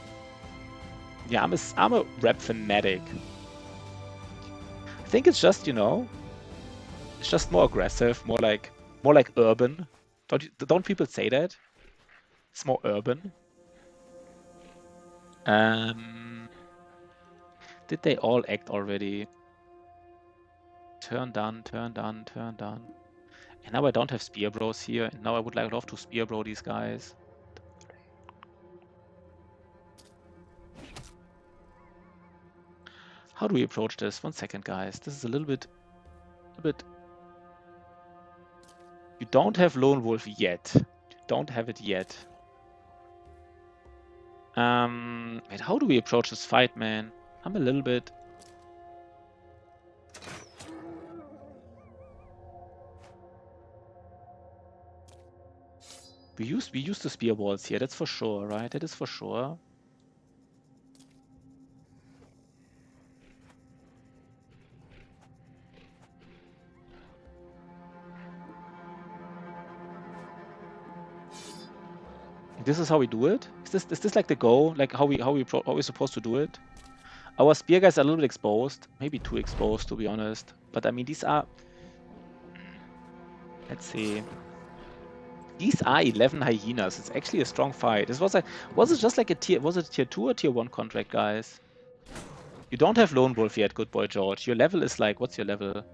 Yeah, I'm a rep fanatic. I think it's just, you know, it's just more aggressive, more like urban. Don't people say that? It's more urban. Did they all act already? Turn done, turn done, turn done. And now I don't have spear bros here, and now I would like love to spear bro these guys. How do we approach this? 1 second, guys. This is a little bit. You don't have Lone Wolf yet. You don't have it yet. Wait, how do we approach this fight, man? I'm a little bit. We use the spear balls here. That's for sure, right? That is for sure. This is how we do it? Is this like the go? Like how we're supposed to do it? Our spear guys are a little bit exposed. Maybe too exposed, to be honest. But I mean, these are... Let's see. These are 11 hyenas. It's actually a strong fight. This was it just like a tier... Was it a tier 2 or tier 1 contract, guys? You don't have Lone Wolf yet, good boy George. Your level is like... What's your level?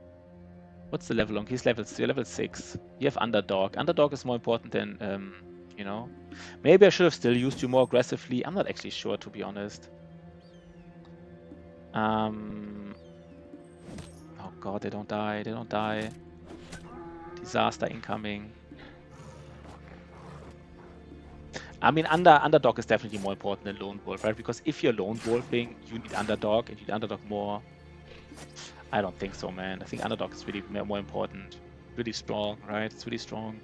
What's the level on? You're level 6. You have Underdog. Underdog is more important than, you know. Maybe I should have still used you more aggressively. I'm not actually sure, to be honest. Oh god, they don't die. They don't die. Disaster incoming. I mean, Underdog is definitely more important than Lone Wolf, right? Because if you're Lone Wolfing, you need Underdog, and you need Underdog more. I don't think so, man. I think Underdog is really more important. Really strong, right? It's really strong.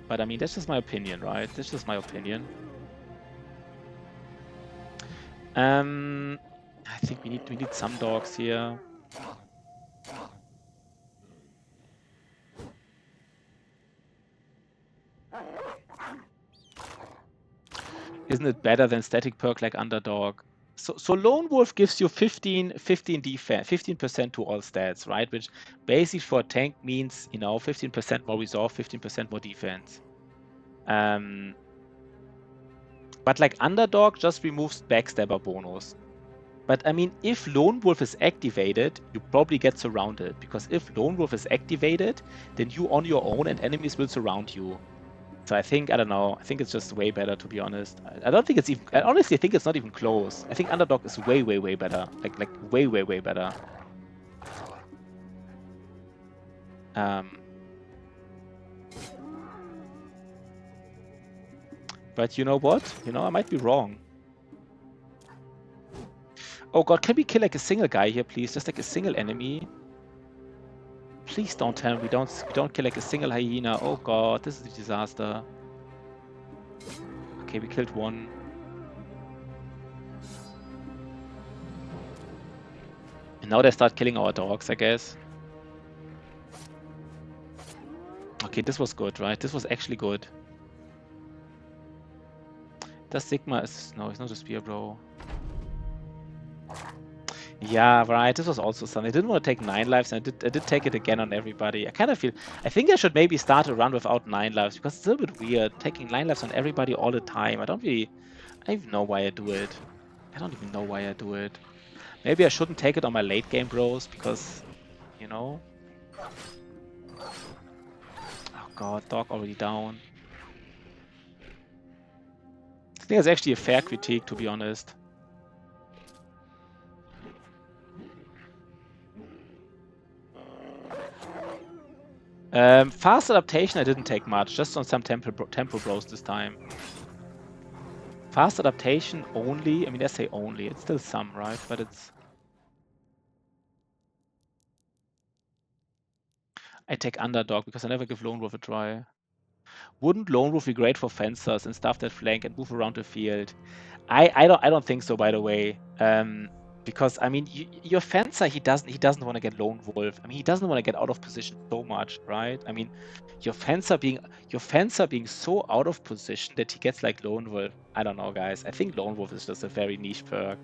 But I mean, that's just my opinion, right? That's just my opinion. I think we need some dogs here. Isn't it better than static perk like Underdog? So Lone Wolf gives you 15 defense, 15% to all stats, right? Which basically for a tank means, you know, 15% more resolve, 15% more defense. But like Underdog just removes backstabber bonus. But I mean, if Lone Wolf is activated, you probably get surrounded. Because if Lone Wolf is activated, then you on your own and enemies will surround you. So I think, I don't know, I think it's just way better, to be honest. I don't think it's even, I honestly think it's not even close. I think Underdog is way, way, way better. Like way, way, way better. But you know what? You know, I might be wrong. Oh god, can we kill like a single guy here, please? Just like a single enemy. Please don't tell me we don't kill like a single hyena. Oh god, this is a disaster. Okay, we killed one. And now they start killing our dogs, I guess. Okay, this was good, right? This was actually good. Does Sigma is... No, he's not a spear, bro. Yeah, right. This was also something. I didn't want to take 9 lives, and I did take it again on everybody. I kind of feel... I think I should maybe start a run without 9 lives, because it's a little bit weird taking 9 lives on everybody all the time. I don't even know why I do it. I don't even know why I do it. Maybe I shouldn't take it on my late game bros, because, you know... Oh god, dog already down. I think it's actually a fair critique, to be honest. Fast adaptation I didn't take much, just on some tempo bros this time. Fast adaptation only, I mean I say only, it's still some, right? But it's... I take Underdog because I never give Lone Wolf a try. Wouldn't Lone Wolf be great for fencers and stuff that flank and move around the field? I don't think so, by the way. Because I mean, your fencer, he doesn't want to get Lone Wolf. I mean, he doesn't want to get out of position so much, right? I mean, your fencer being so out of position that he gets like Lone Wolf. I don't know, guys. I think Lone Wolf is just a very niche perk.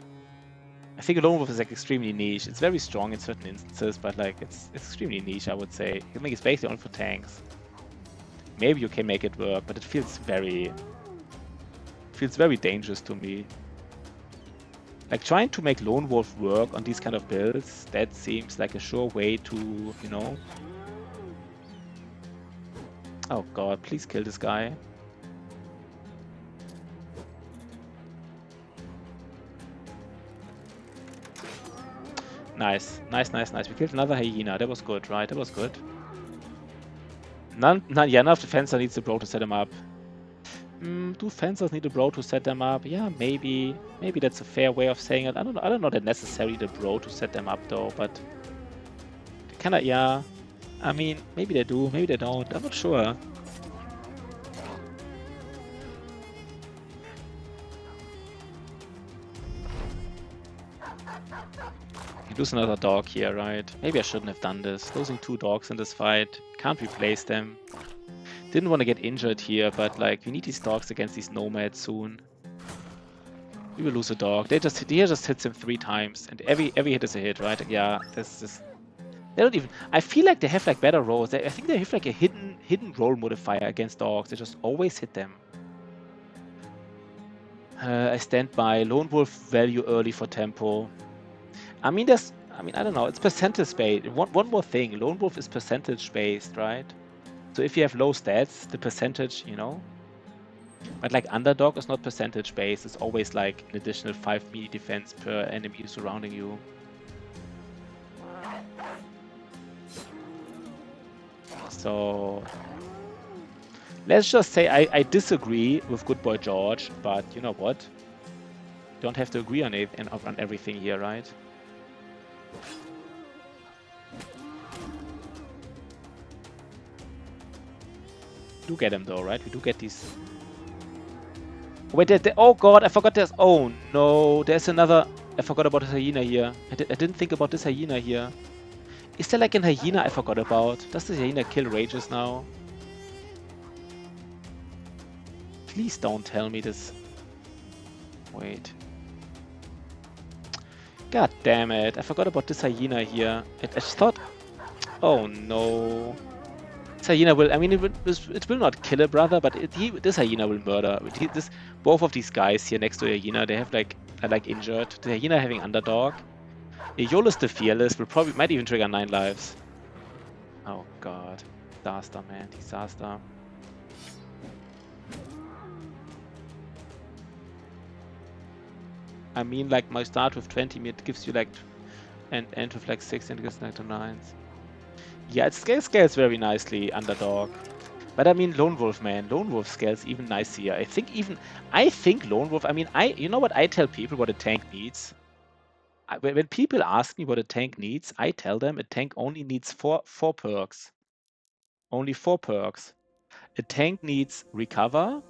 I think Lone Wolf is like extremely niche. It's very strong in certain instances, but like it's extremely niche, I would say. I think it's basically only for tanks. Maybe you can make it work, but it feels very dangerous to me. Like trying to make Lone Wolf work on these kind of builds, that seems like a sure way to, you know. Oh god, please kill this guy. Nice. We killed another hyena. That was good, right? That was good. None of the fencer needs a bro to set him up. Do fencers need a bro to set them up? Yeah, maybe that's a fair way of saying it. I don't know that necessarily the bro to set them up though, but kinda, yeah. I mean, maybe they do, maybe they don't. I'm not sure. You lose another dog here, right? Maybe I shouldn't have done this. Losing 2 dogs in this fight. Can't replace them. Didn't want to get injured here, but like we need these dogs against these nomads soon. We will lose a dog. He just hits him 3 times, and every hit is a hit, right? Yeah, this is. They don't even. I feel like they have like better rolls. I think they have like a hidden roll modifier against dogs. They just always hit them. I stand by Lone Wolf value early for tempo. I mean, I don't know. It's percentage based. One more thing. Lone Wolf is percentage based, right? So if you have low stats, the percentage, you know. But like Underdog is not percentage based. It's always like an additional 5 melee defense per enemy surrounding you. So let's just say I disagree with Good Boy George, but you know what? Don't have to agree on it and on everything here, right? We do get them though, right? We do get these. Wait, oh god, I forgot there's. Oh no, there's another. I forgot about this hyena here. I didn't think about this hyena here. Is there like an hyena I forgot about? Does the hyena kill rages now? Please don't tell me this. Wait. God damn it. I forgot about this hyena here. I just thought... Oh no. This hyena will... I mean, it will not kill a brother, but this hyena will murder. Both of these guys here next to a hyena, they have like... are like injured. The hyena having Underdog. Iolus the Fearless might even trigger 9 lives. Oh god. Disaster, man. Disaster. I mean, like, my start with 20, it gives you, like, and end with, like, 6 and it gives, like, to 9s. Yeah, it scales very nicely, Underdog. But, I mean, Lone Wolf, man. Lone Wolf scales even nicer. I think Lone Wolf, I mean, you know what I tell people what a tank needs? When people ask me what a tank needs, I tell them a tank only needs four perks. Only 4 perks. A tank needs Recover,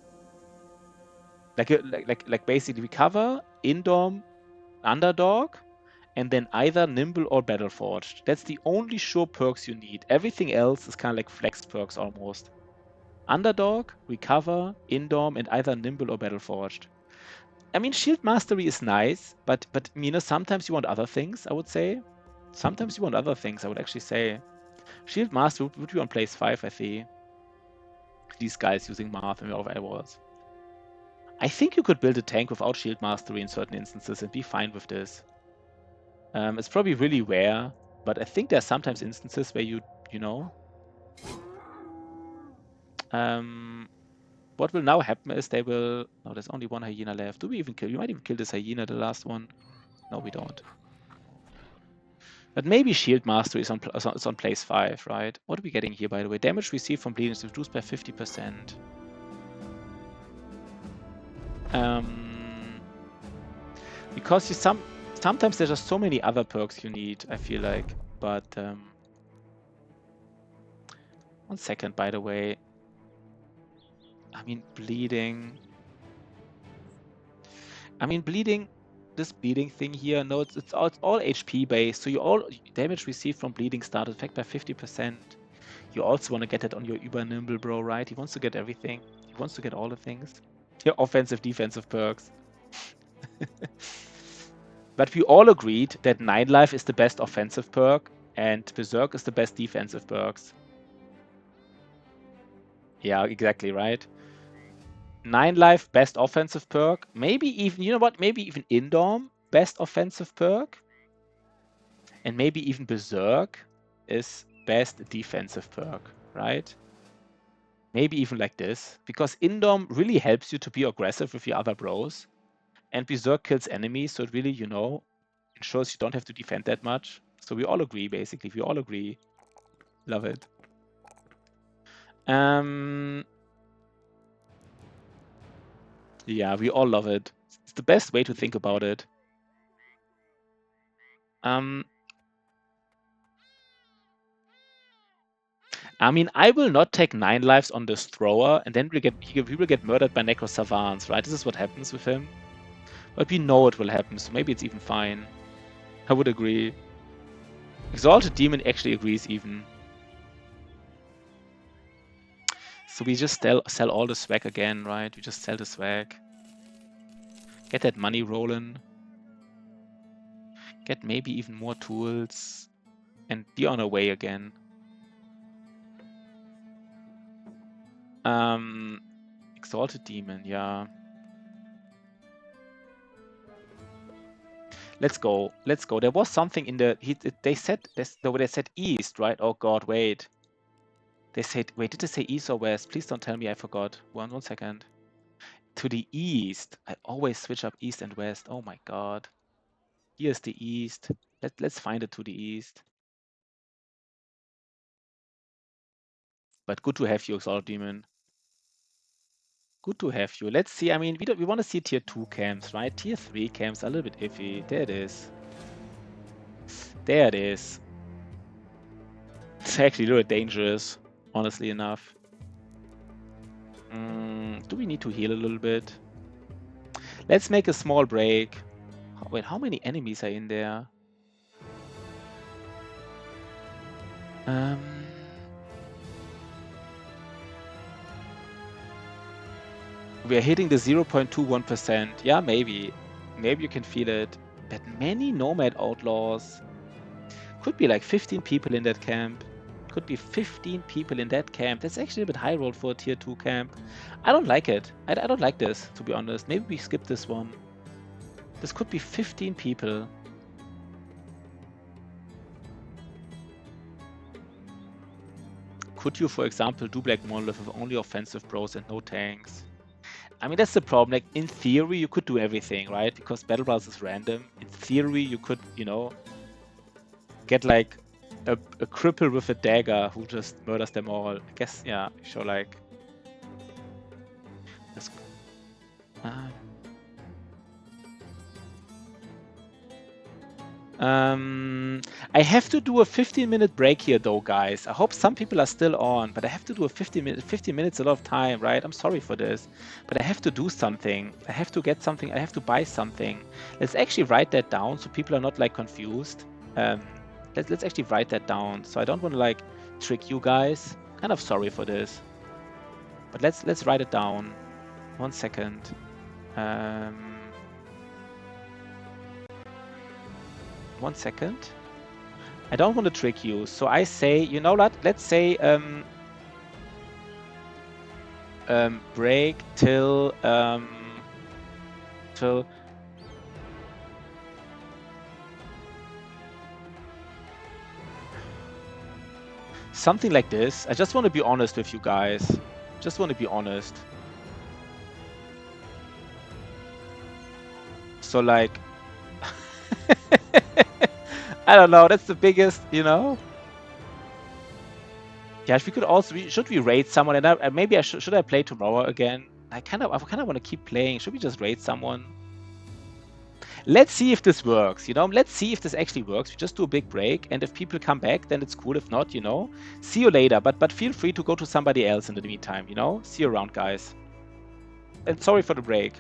like basically Recover, Indom, Underdog, and then either Nimble or Battleforged. That's the only sure perks you need. Everything else is kind of like flex perks almost. Underdog, Recover, Indom, and either Nimble or Battleforged. I mean, Shield Mastery is nice, but you know, sometimes you want other things, I would say. Sometimes you want other things, I would actually say. Shield Mastery would be on place 5, I see. These guys using Marth and all of Eyeballs. I think you could build a tank without Shield Mastery in certain instances and be fine with this. It's probably really rare, but I think there's sometimes instances where you know. What will now happen is they will... Oh, there's only one hyena left. Do we even kill? We might even kill this hyena, the last one. No, we don't. But maybe Shield Mastery is on place 5, right? What are we getting here, by the way? Damage received from bleeding is reduced by 50%. Because sometimes there's just so many other perks you need, I feel like. But 1 second, by the way. I mean, bleeding. This bleeding thing here, no, it's all HP based. So all damage received from bleeding start effect by 50%. You also want to get it on your Uber Nimble bro, right? He wants to get everything. He wants to get all the things. Your offensive, defensive perks. But we all agreed that 9 life is the best offensive perk and Berserk is the best defensive perks. Yeah, exactly, right? 9 life, best offensive perk. Maybe even, you know what? Maybe even Indom, best offensive perk. And maybe even Berserk is best defensive perk, right? Maybe even like this. Because Indom really helps you to be aggressive with your other bros. And Berserk kills enemies, so it really, you know, ensures you don't have to defend that much. So we all agree, basically. We all agree. Love it. Yeah, we all love it. It's the best way to think about it. I mean, I will not take 9 lives on this thrower, and then he will get murdered by Necro Savants, right? This is what happens with him. But we know it will happen, so maybe it's even fine. I would agree. Exalted Demon actually agrees even. So we just sell all the swag again, right? We just sell the swag. Get that money rolling. Get maybe even more tools. And be on our way again. Exalted Demon, yeah. Let's go. Let's go. There was something in the... they said east, right? Oh god, wait. They said... Wait, did they say east or west? Please don't tell me I forgot. One second. To the east. I always switch up east and west. Oh my god. Here's the east. Let's find it to the east. But good to have you, Exalted Demon. Good to have you. Let's see. I mean, we want to see tier 2 camps, right? Tier 3 camps are a little bit iffy. There it is. There it is. It's actually a little dangerous, honestly enough. Do we need to heal a little bit? Let's make a small break. Wait, how many enemies are in there? We are hitting the 0.21%. Yeah, maybe. Maybe you can feel it. But many Nomad Outlaws. Could be like 15 people in that camp. Could be 15 people in that camp. That's actually a bit high roll for a tier 2 camp. I don't like it. I don't like this, to be honest. Maybe we skip this one. This could be 15 people. Could you, for example, do Black Monolith with only offensive bros and no tanks? I mean, that's the problem. Like, in theory, you could do everything, right? Because Battle Pass is random. In theory, you could, you know, get like a cripple with a dagger who just murders them all. I guess, yeah, sure, like... That's, I have to do a 15-minute break here, though, guys. I hope some people are still on, but I have to do a 15 minutes, a lot of time, right? I'm sorry for this, but I have to do something. I have to get something. I have to buy something. Let's actually write that down so people are not like confused. Let's actually write that down. So I don't want to like trick you guys. Kind of sorry for this, but let's write it down. 1 second. 1 second. I don't want to trick you, so I say, you know what? Let's say break till something like this. I just want to be honest with you guys. Just want to be honest. So like, I don't know. That's the biggest, you know. Yeah, we could also. Should we raid someone? And maybe should I play tomorrow again? I kind of want to keep playing. Should we just raid someone? Let's see if this works, you know. Let's see if this actually works. We just do a big break, and if people come back, then it's cool. If not, you know, see you later. But feel free to go to somebody else in the meantime, you know. See you around, guys. And sorry for the break.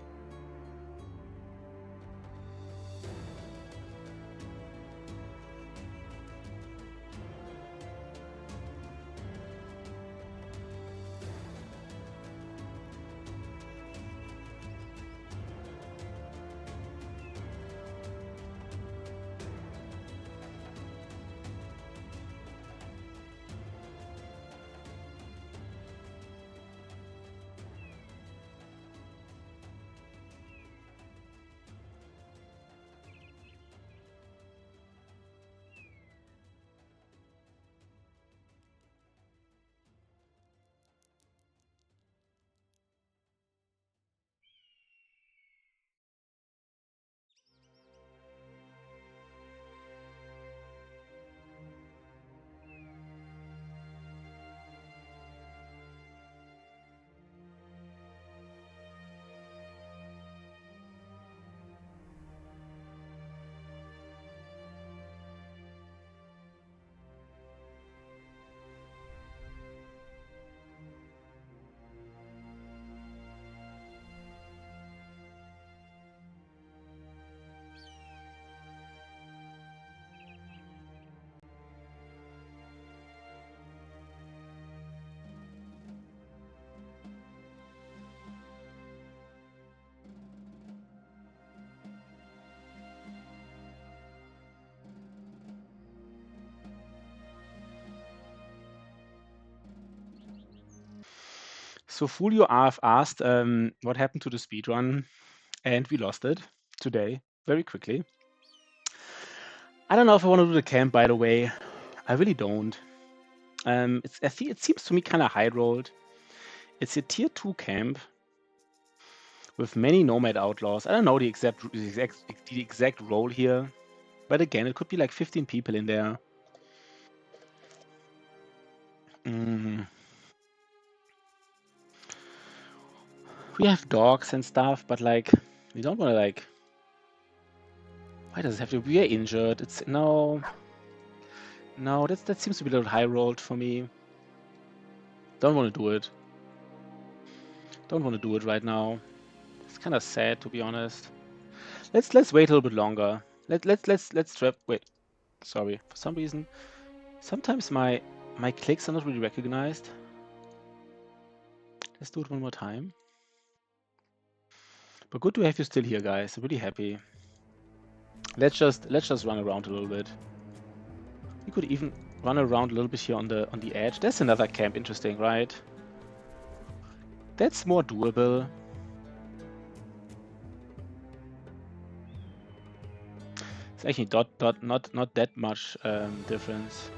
So Fulio AF asked what happened to the speedrun, and we lost it today very quickly. I don't know if I want to do the camp, by the way. I really don't. It seems to me kind of high rolled. It's a tier 2 camp with many nomad outlaws. I don't know the exact role here, but again, it could be like 15 people in there. We have dogs and stuff, but like we don't want to like. Why does it have to be injured? It's no, that seems to be a little high rolled for me. Don't want to do it. Don't want to do it right now. It's kind of sad, to be honest. Let's wait a little bit longer. Let's trap. Wait, sorry. For some reason, sometimes my clicks are not really recognized. Let's do it one more time. But good to have you still here, guys. I'm really happy. Let's just run around a little bit. We could even run around a little bit here on the edge. There's another camp. Interesting, right? That's more doable. It's actually not that much difference.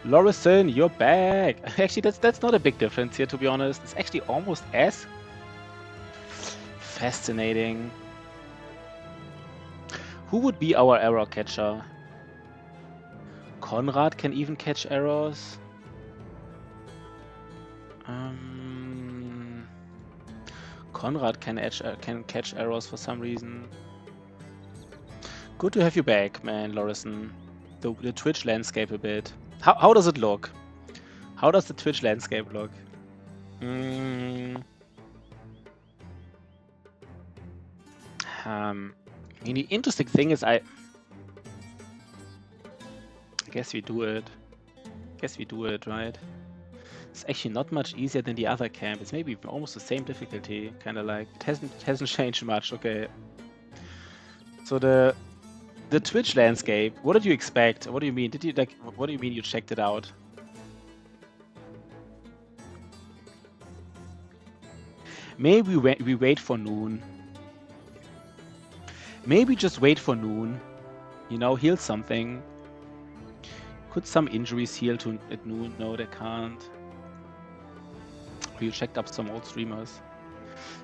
Lorison, you're back. Actually, that's not a big difference here, to be honest. It's actually almost as fascinating. Who would be our error catcher? Konrad can even catch errors. Konrad can catch errors for some reason. Good to have you back, man, Lorison. The Twitch landscape a bit. How does it look? How does the Twitch landscape look? The interesting thing is I guess we do it. Right? It's actually not much easier than the other camp. It's maybe almost the same difficulty, kind of like it hasn't changed much. Okay. So the Twitch landscape. What did you expect? What do you mean? What do you mean you checked it out? Maybe we wait for noon. Maybe just wait for noon. You know, heal something. Could some injuries heal at noon? No, they can't. You checked up some old streamers.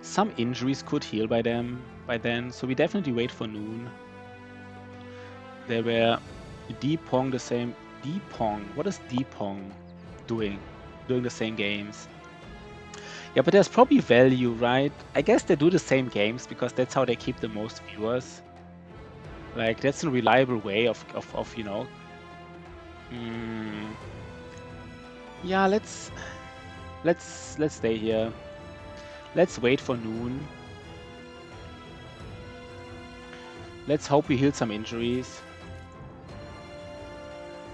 Some injuries could heal by then, so we definitely wait for noon. There were Deepong the same. Deepong? What is Deepong doing? Doing the same games. Yeah, but there's probably value, right? I guess they do the same games because that's how they keep the most viewers. Like, that's a reliable way of you know. Yeah, let's stay here. Let's wait for noon. Let's hope we heal some injuries.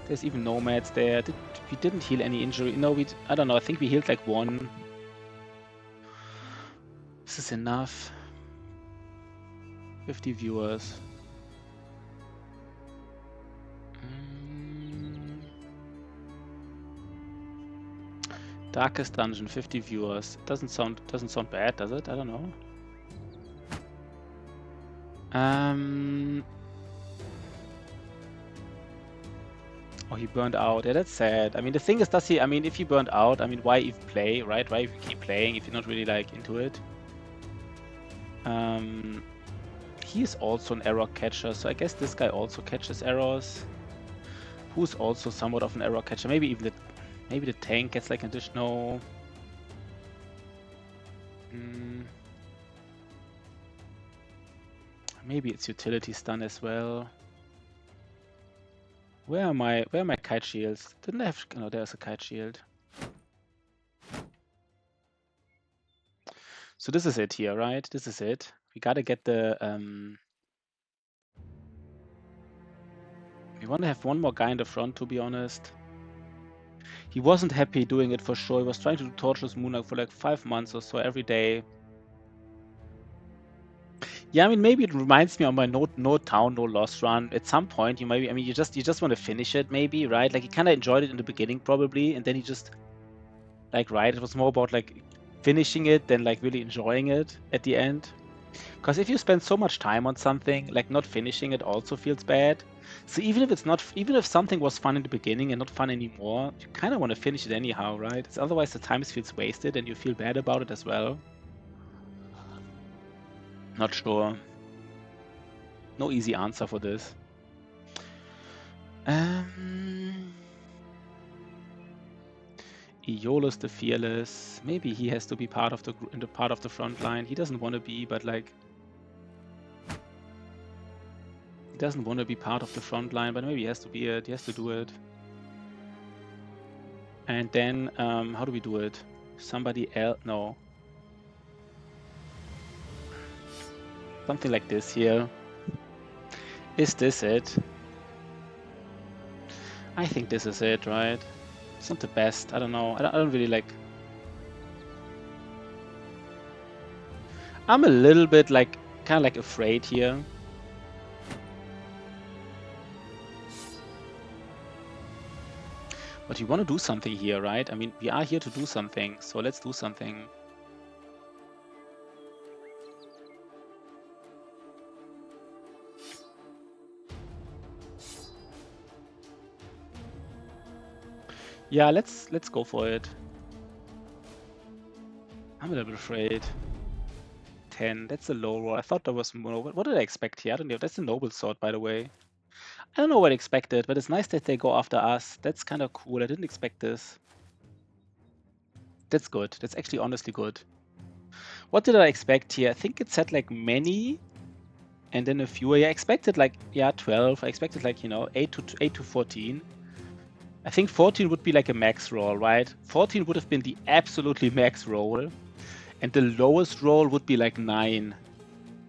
There's even nomads there. We didn't heal any injury. No, I don't know. I think we healed like one. This is enough. 50 viewers. Darkest Dungeon, 50 viewers. Doesn't sound bad, does it? I don't know. Oh, he burned out. Yeah, that's sad. I mean, the thing is, if he burned out, I mean, why even play, right? Why even keep playing if you're not really, like, into it? He is also an error catcher, so I guess this guy also catches errors. Who's also somewhat of an error catcher? Maybe even the tank gets, like, additional... Maybe it's utility stun as well. Where are my kite shields? Didn't I have... No, there's a kite shield. So this is it here, right? This is it. We gotta get the... We want to have one more guy in the front, to be honest. He wasn't happy doing it for sure. He was trying to do Torturous Moonlight for like 5 months or so every day. Yeah, I mean, maybe it reminds me of my no town, no loss run. At some point, you just want to finish it, maybe, right? Like, he kind of enjoyed it in the beginning, probably, and then he just, like, right? It was more about, like, finishing it than like really enjoying it at the end. Because if you spend so much time on something, like not finishing it also feels bad. So even if something was fun in the beginning and not fun anymore, you kind of want to finish it anyhow, right? It's otherwise the time feels wasted and you feel bad about it as well. Not sure. No easy answer for this. Iolus the Fearless. Maybe he has to be part of the front line. He doesn't want to be, but like he doesn't want to be part of the front line, but maybe he has to be it. He has to do it. And then how do we do it? Somebody else? No. Something like this here. Is this it? I think this is it, right? It's not the best. I don't know. I don't really like. I'm a little bit like kind of like afraid here. But you want to do something here, right? I mean, we are here to do something, so let's do something. Yeah, let's go for it. I'm a little bit afraid. 10. That's a low roll. I thought there was more. What did I expect here? I don't know. That's a noble sword, by the way. I don't know what I expected, but it's nice that they go after us. That's kind of cool. I didn't expect this. That's good. That's actually honestly good. What did I expect here? I think it said like many and then a few. I expected like, yeah, 12. I expected like, 8 to 14. I think 14 would be like a max roll, right? 14 would have been the absolutely max roll. And the lowest roll would be like 9.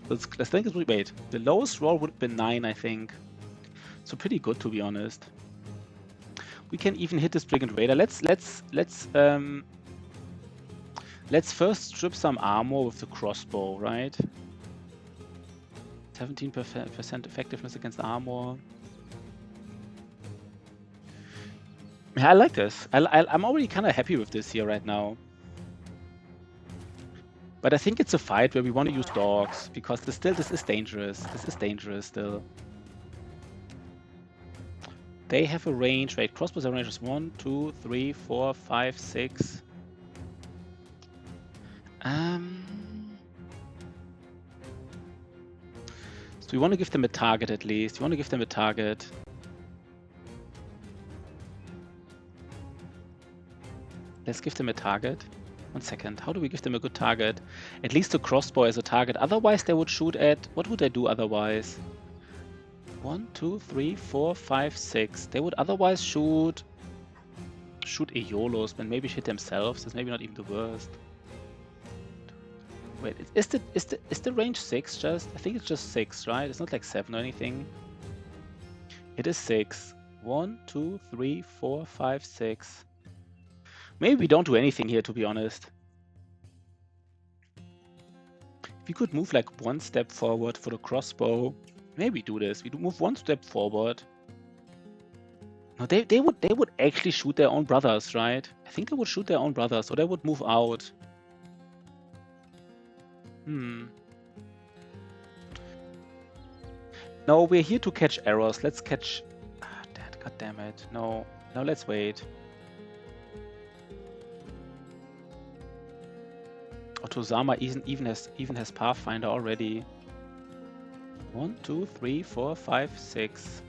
I think it would wait. The lowest roll would have been 9, I think. So pretty good, to be honest. We can even hit this Brigand Raider. Let's first strip some armor with the crossbow, right? 17% effectiveness against armor. Yeah, I like this. I'm already kind of happy with this here right now. But I think it's a fight where we want to use dogs, because this is dangerous. This is dangerous still. They have a range, right? Crossbows have ranges 1, 2, 3, 4, 5, 6. So we want to give them a target at least. We want to give them a target. Let's give them a target. 1 second. How do we give them a good target? At least a crossbow as a target. Otherwise, they would shoot at. What would they do otherwise? 1, 2, 3, 4, 5, 6. They would otherwise shoot Aeolus, but maybe hit themselves. That's maybe not even the worst. Wait, is the range 6 just? I think it's just 6, right? It's not like 7 or anything. It is 6. 1, 2, 3, 4, 5, 6. Maybe we don't do anything here, to be honest. If we could move like 1 step forward for the crossbow, maybe do this. We do move 1 step forward. No, they would actually shoot their own brothers, right? I think they would shoot their own brothers, or they would move out. No, we're here to catch arrows. Let's catch. God damn it! No, let's wait. Otozama even has Pathfinder already. 1, 2, 3, 4, 5, 6.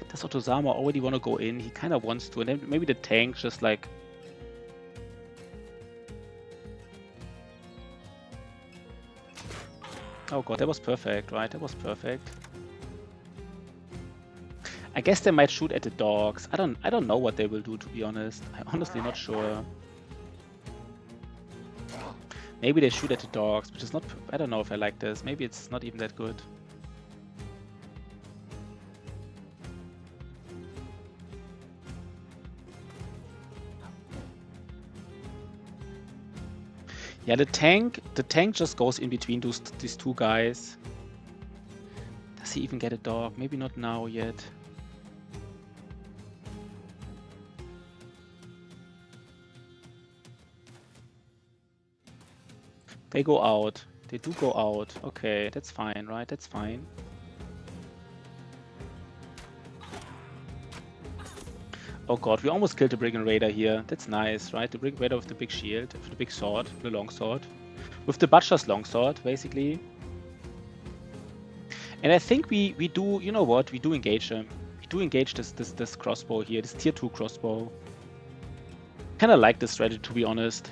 Does Otozama already want to go in? He kind of wants to, and then maybe the tank just like. Oh god, that was perfect, right? That was perfect. I guess they might shoot at the dogs. I don't know what they will do, to be honest. I'm honestly not sure. Maybe they shoot at the dogs, which is not. I don't know if I like this. Maybe it's not even that good. Yeah, the tank just goes in between these two guys. Does he even get a dog? Maybe not now yet. They go out. They do go out. Okay, that's fine, right? That's fine. Oh god, we almost killed the Brigand Raider here. That's nice, right? The Brigand Raider with the big shield, with the big sword, the long sword. With the Butcher's longsword, basically. And I think we do, you know what? We do engage him. We do engage this crossbow here, this tier 2 crossbow. Kinda like this strategy, to be honest.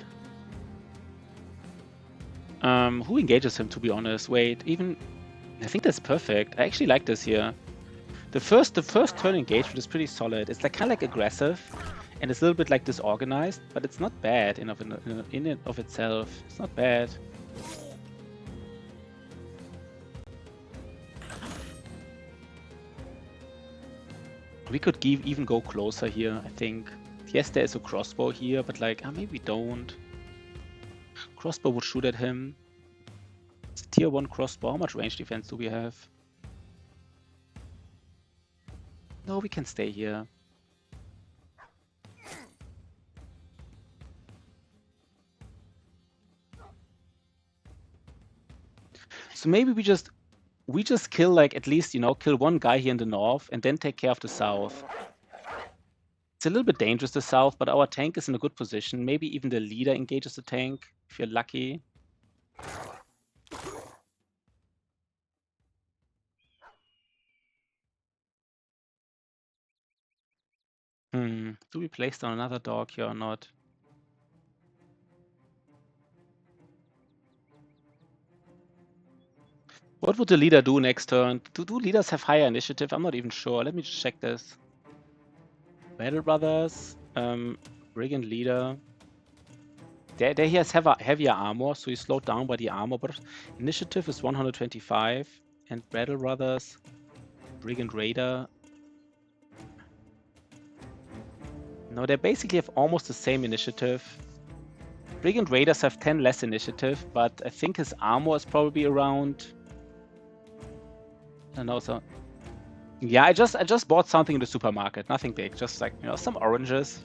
Who engages him, to be honest? Wait, even... I think that's perfect. I actually like this here. The first turn engagement is pretty solid. It's like kind of like aggressive, and it's a little bit like disorganized, but it's not bad in and of itself. It's not bad. We could even go closer here, I think. Yes, there is a crossbow here, but like, maybe we don't. Crossbow would shoot at him. It's a tier 1 crossbow. How much range defense do we have? No, we can stay here. So maybe we just kill, like, at least, you know, kill one guy here in the north and then take care of the south. It's a little bit dangerous, the south, but our tank is in a good position. Maybe even the leader engages the tank, if you're lucky. Do we place down another dog here or not? What would the leader do next turn? Do leaders have higher initiative? I'm not even sure. Let me just check this. Battle Brothers, Brigand Leader. There he has heavier armor, so he's slowed down by the armor, but initiative is 125. And Battle Brothers, Brigand Raider. No, they basically have almost the same initiative. Brigand Raiders have 10 less initiative, but I think his armor is probably around... I don't know, so... Yeah, I just bought something in the supermarket, nothing big, just like, you know, some oranges,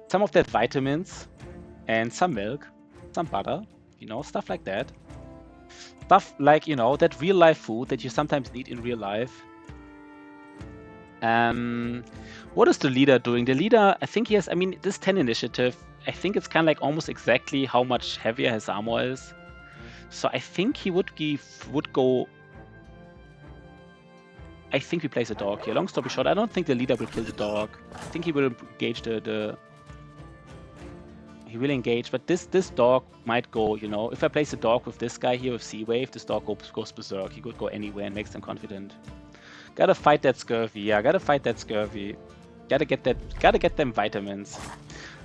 some of that vitamins, and some milk, some butter, you know, stuff like that. Stuff like, you know, that real life food that you sometimes need in real life. What is the leader doing? The leader, I think he has, I mean, this 10 initiative, I think it's kind of like almost exactly how much heavier his armor is. So I think he would go... I think we place a dog here. Long story short, I don't think the leader will kill the dog. I think he will engage he will engage, but this dog might go, you know, if I place a dog with this guy here with Sea Wave, this dog goes berserk. He could go anywhere and makes them confident. Gotta fight that scurvy. Yeah, gotta fight that scurvy. Gotta get them vitamins.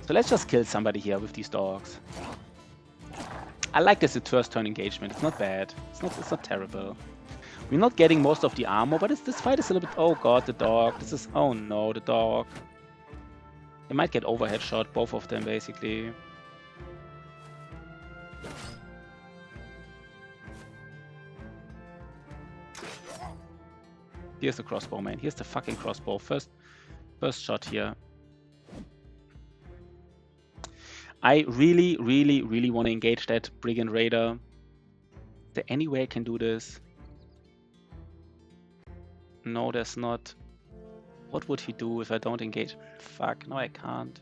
So let's just kill somebody here with these dogs. I like this first turn engagement. It's not bad. It's not terrible. We're not getting most of the armor, but this fight is a little bit... Oh god, the dog. This is... Oh no, the dog. They might get overhead shot, both of them, basically. Here's the crossbow, man. Here's the fucking crossbow. First shot here. I really, really, really want to engage that Brigand Raider. Is there any way I can do this? No, there's not. What would he do if I don't engage? Fuck, no, I can't.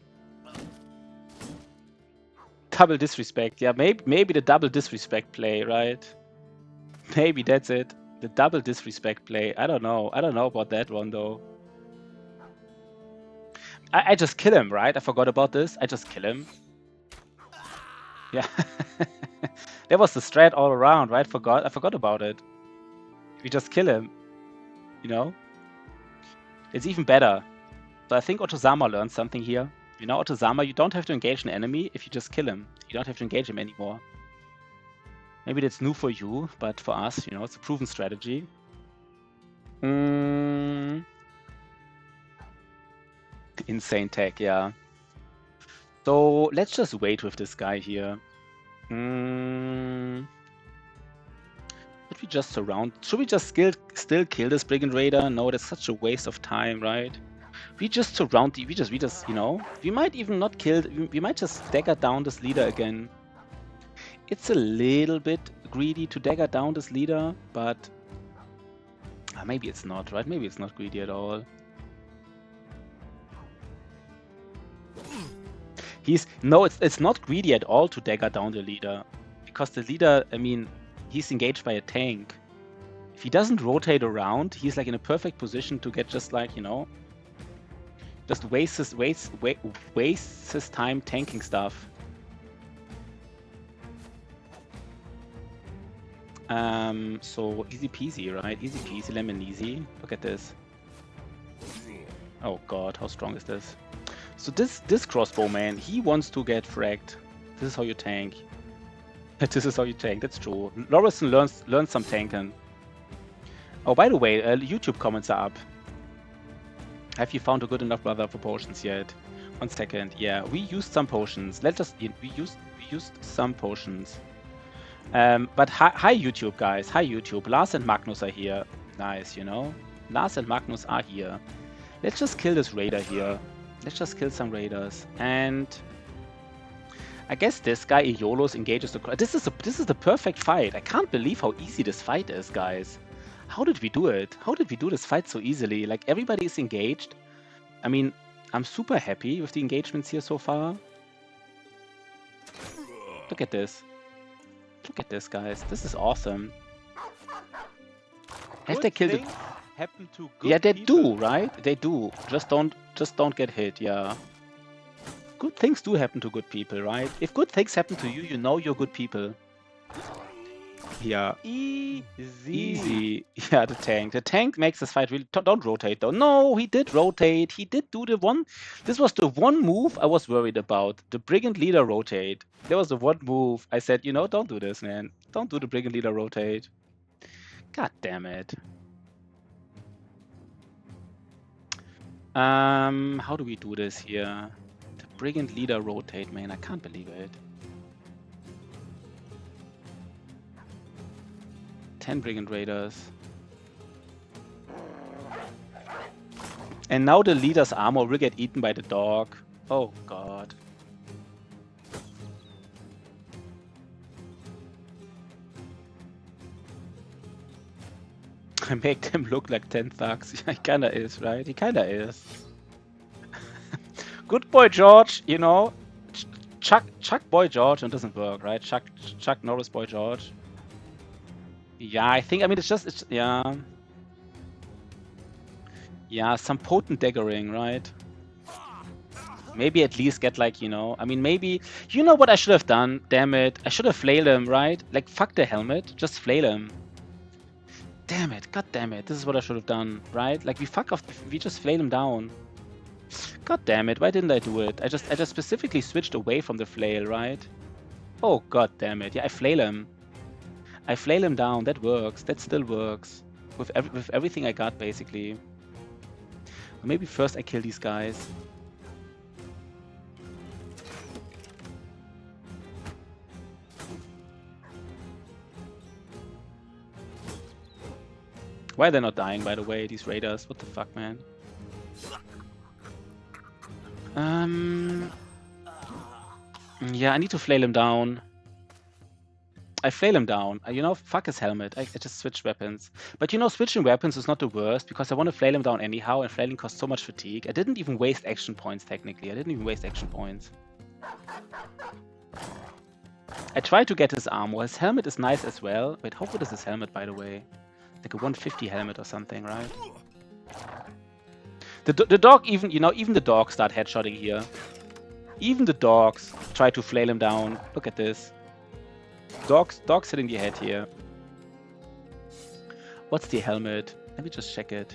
Double disrespect. Yeah, maybe the double disrespect play, right? Maybe that's it. The double disrespect play. I don't know. I don't know about that one, though. I just kill him, right? I forgot about this. I just kill him. Yeah. That was the strat all around, right? I forgot about it. We just kill him. You know? It's even better. So I think Otozama learned something here. You know, Otozama, you don't have to engage an enemy if you just kill him. You don't have to engage him anymore. Maybe that's new for you, but for us, you know, it's a proven strategy. Insane tech, yeah. So let's just wait with this guy here. Should we just surround? Should we just still kill this Brigand Raider? No, that's such a waste of time, right? We just surround we just, you know, we might even not kill, we might just stagger down this leader again. It's a little bit greedy to dagger down this leader, but maybe it's not, right? Maybe it's not greedy at all. No, it's not greedy at all to dagger down the leader, because the leader, I mean, he's engaged by a tank. If he doesn't rotate around, he's like in a perfect position to get just like, you know, just wastes his time tanking stuff. So easy peasy, right? Easy peasy, lemon easy. Look at this. Oh god, how strong is this? So this crossbow man, he wants to get fragged. This is how you tank. This is how you tank, that's true. Lorison learns some tanking. Oh, by the way, YouTube comments are up. Have you found a good enough brother for potions yet? 1 second. Yeah, we used some potions. We used some potions. But hi YouTube guys. Hi YouTube. Lars and Magnus are here. Nice, you know. Lars and Magnus are here. Let's just kill this raider here. Let's just kill some raiders. And I guess this guy Iolos engages the. This is the perfect fight. I can't believe how easy this fight is, guys. How did we do it? How did we do this fight so easily? Like, everybody is engaged. I mean, I'm super happy with the engagements here so far. Look at this. Look at this, guys. This is awesome. Have they killed it? Happen to good Yeah, they people. do, right? They do. Just don't get hit, yeah. Good things do happen to good people, right? If good things happen to you, you know you're good people. Yeah. Easy. Yeah, the tank. The tank makes this fight really... Don't rotate, though. No, he did rotate. He did do the one... This was the one move I was worried about. The Brigand Leader rotate. There was the one move. I said, you know, don't do this, man. Don't do the Brigand Leader rotate. God damn it. How do we do this here? The Brigand Leader rotate, man. I can't believe it. 10 Brigand Raiders. And now the leader's armor will get eaten by the dog. Oh god. I make them look like 10 thugs. He kinda is, right? He kinda is. Good boy George, you know. Chuck boy George, and it doesn't work, right? Chuck Norris boy George. Yeah, I mean, it's yeah. Yeah, some potent daggering, right? Maybe at least get like, you know, I mean, maybe, you know what I should have done? Damn it. I should have flailed him, right? Like, fuck the helmet. Just flail him. Damn it. God damn it. This is what I should have done, right? Like, we just flail him down. God damn it. Why didn't I do it? I just specifically switched away from the flail, right? Oh, god damn it. Yeah, I flail him. I flail him down. That works. That still works. With everything I got, basically. Maybe first I kill these guys. Why are they not dying, by the way, these raiders? What the fuck, man? Yeah, I need to flail him down. I flail him down. You know, fuck his helmet. I just switch weapons. But you know, switching weapons is not the worst, because I want to flail him down anyhow, and flailing costs so much fatigue. I didn't even waste action points, technically. I didn't even waste action points. I tried to get his armor. His helmet is nice as well. Wait, how good is his helmet, by the way? Like a 150 helmet or something, right? The dog even, you know, even the dogs start headshotting here. Even the dogs try to flail him down. Look at this. Dogs hitting the head here. What's the helmet? Let me just check it.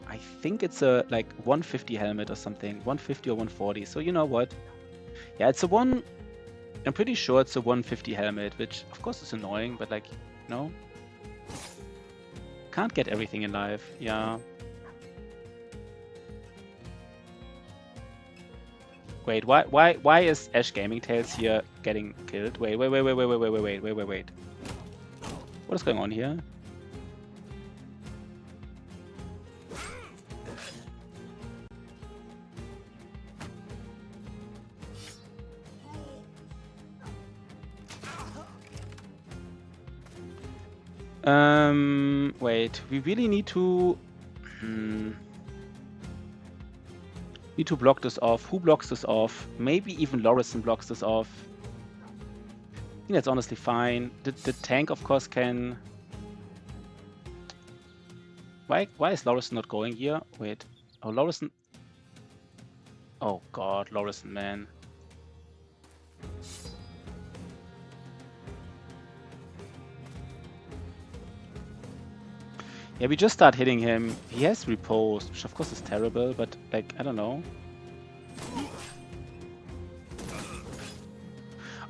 I think it's a like 150 helmet or something. 150 or 140. So you know what? Yeah, it's a one. I'm pretty sure it's a 150 helmet, which of course is annoying, but like, you know, can't get everything in life. Yeah. Wait, why is Ash Gaming Tales here getting killed? Wait. What is going on here? Wait, we really need to... Need to block this off. Who blocks this off? Maybe even Lorison blocks this off. I think that's honestly fine. The tank, of course, can... Why is Lorison not going here? Wait. Oh, Lorison... Oh god, Lorison, man. Yeah, we just start hitting him. He has riposte, which of course is terrible, but like, I don't know.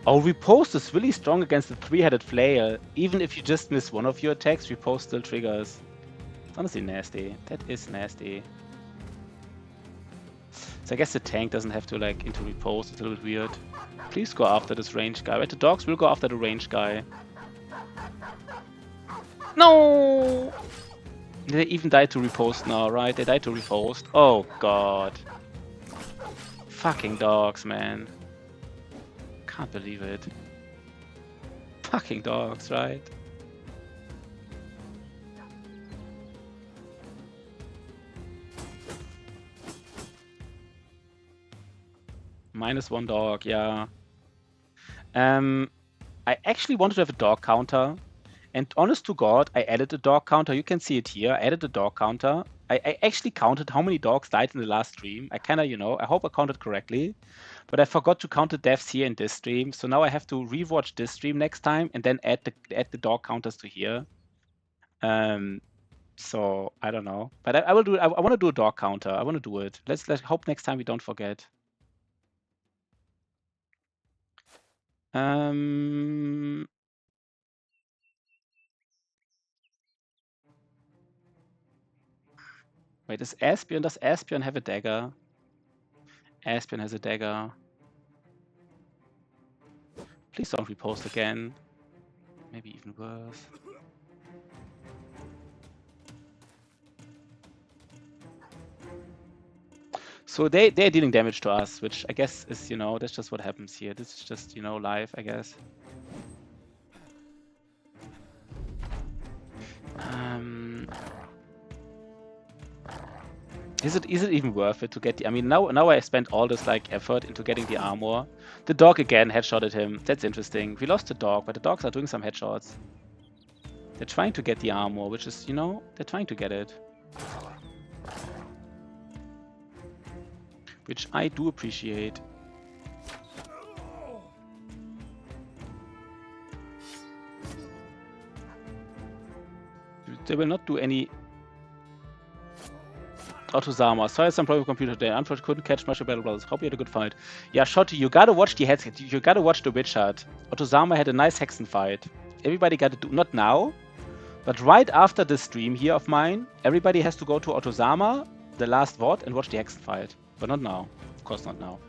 Oh, riposte is really strong against the three-headed flail. Even if you just miss one of your attacks, riposte still triggers. It's honestly nasty. That is nasty. So I guess the tank doesn't have to like into riposte. It's a little bit weird. Please go after this range guy. Right, the dogs will go after the range guy. No! They even died to riposte now, right? They died to riposte. Oh god. Fucking dogs, man. Can't believe it. Fucking dogs, right? -1 dog, yeah. I actually wanted to have a dog counter. And honest to God, I added a dog counter. You can see it here. I added a dog counter. I actually counted how many dogs died in the last stream. I kind of, you know, I hope I counted correctly. But I forgot to count the deaths here in this stream. So now I have to rewatch this stream next time and then add the dog counters to here. So I don't know. But I will do it. I want to do a dog counter. I want to do it. Let's hope next time we don't forget. Wait, does Asbjorn have a dagger? Asbjorn has a dagger. Please don't repost again. Maybe even worse. So they're dealing damage to us, which I guess is, you know, that's just what happens here. This is just, you know, life, I guess. Is it even worth it to get the... I mean, now I spent all this like effort into getting the armor. The dog again headshotted him. That's interesting. We lost the dog, but the dogs are doing some headshots. They're trying to get the armor, which is, you know, they're trying to get it. Which I do appreciate. They will not do any... Otozama. Sorry, some problem with computer today. Unfortunately, couldn't catch much of Battle Brothers. Hope you had a good fight. Yeah, Shotty, you gotta watch the heads. You gotta watch the Witch Hut. Otozama had a nice Hexen fight. Everybody gotta do... Not now, but right after this stream here of mine, everybody has to go to Otozama, the last VOD, and watch the Hexen fight. But not now. Of course not now.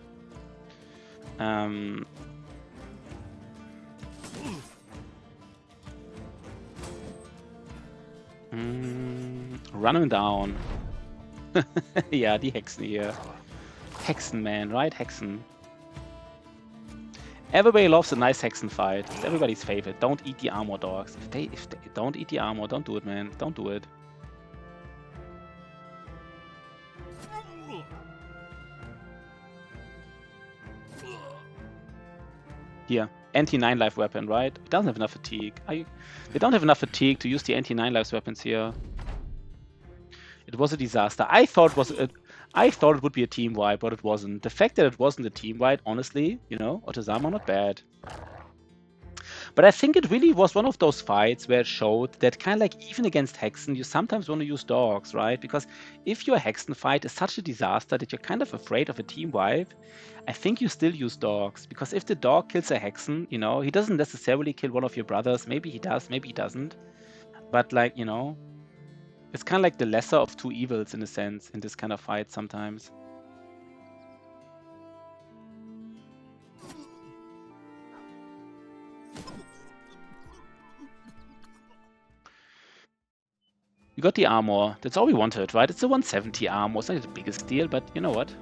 Run him down. Ja, die Hexen hier. Hexen, man, right? Hexen. Everybody loves a nice Hexen fight. It's everybody's favorite. Don't eat the armor, dogs. If they don't eat the armor, don't do it, man. Don't do it. Here, anti-9 life weapon, right? It doesn't have enough fatigue. They don't have enough fatigue to use the anti-9 life weapons here. It was a disaster. I thought it would be a team wipe, but it wasn't. The fact that it wasn't a team wipe, honestly, you know, Otozama not bad. But I think it really was one of those fights where it showed that kind of like even against Hexen, you sometimes want to use dogs, right? Because if your Hexen fight is such a disaster that you're kind of afraid of a team wipe, I think you still use dogs. Because if the dog kills a Hexen, you know, he doesn't necessarily kill one of your brothers. Maybe he does, maybe he doesn't. But like, you know, it's kind of like the lesser of two evils in a sense in this kind of fight sometimes. We got the armor. That's all we wanted, right? It's a 170 armor. It's not the biggest deal, but you know what?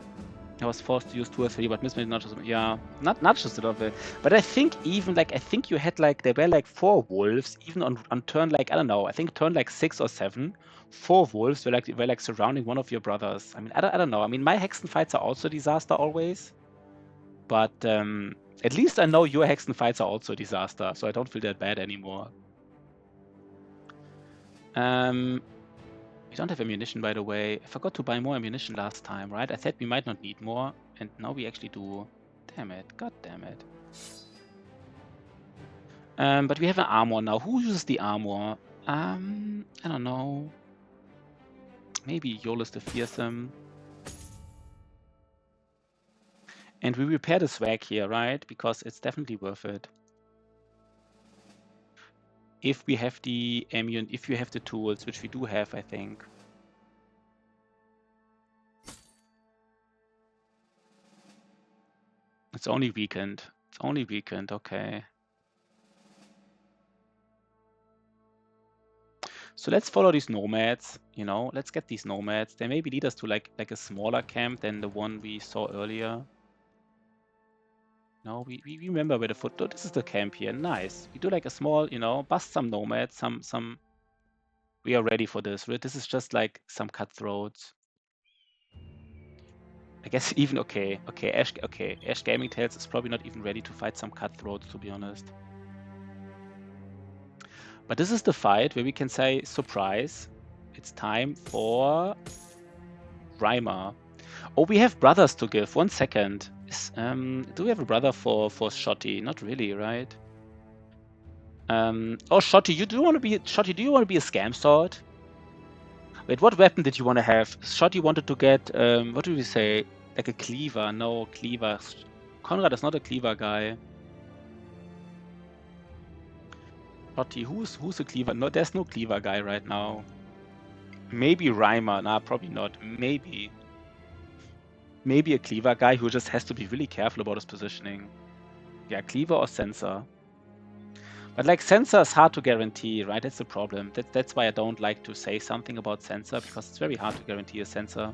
I was forced to use 2 or 3, but mismatched not just, yeah, not just a lot of it. But I think even like, I think you had like, there were like 4 wolves, even on turn like, I don't know, I think turn like 6 or 7, 4 wolves were like surrounding one of your brothers. I mean, I don't know. I mean, my Hexen fights are also a disaster always. But at least I know your Hexen fights are also a disaster, so I don't feel that bad anymore. We don't have ammunition, by the way. I forgot to buy more ammunition last time, right? I said we might not need more, and now we actually do. Damn it. God damn it. But we have an armor now. Who uses the armor? I don't know. Maybe Yolis the Fearsome. And we repair the swag here, right? Because it's definitely worth it. If we have the if you have the tools, which we do have, I think. It's only weakened. It's only weakened, okay. So let's follow these nomads, you know, let's get these nomads. They maybe lead us to like a smaller camp than the one we saw earlier. No, we remember where the foot. Oh, this is the camp here. Nice. We do like a small, you know, bust some nomads, some. We are ready for this. Right? This is just like some cutthroats. I guess even okay. Ash Gaming Tales is probably not even ready to fight some cutthroats, to be honest. But this is the fight where we can say, surprise, it's time for Reimer. Oh, we have brothers to give. 1 second. Do we have a brother for Shotty? Not really, right? Oh, Shotty, do you want to be a scam sword? Wait, what weapon did you want to have? Shotty wanted to get what do we say? Like a cleaver? No, cleaver. Conrad is not a cleaver guy. Shotty, who's a cleaver? No, there's no cleaver guy right now. Maybe Reimer. Nah, probably not. Maybe a cleaver guy who just has to be really careful about his positioning. Yeah, cleaver or sensor. But like sensor is hard to guarantee, right? That's the problem. That's why I don't like to say something about sensor, because it's very hard to guarantee a sensor.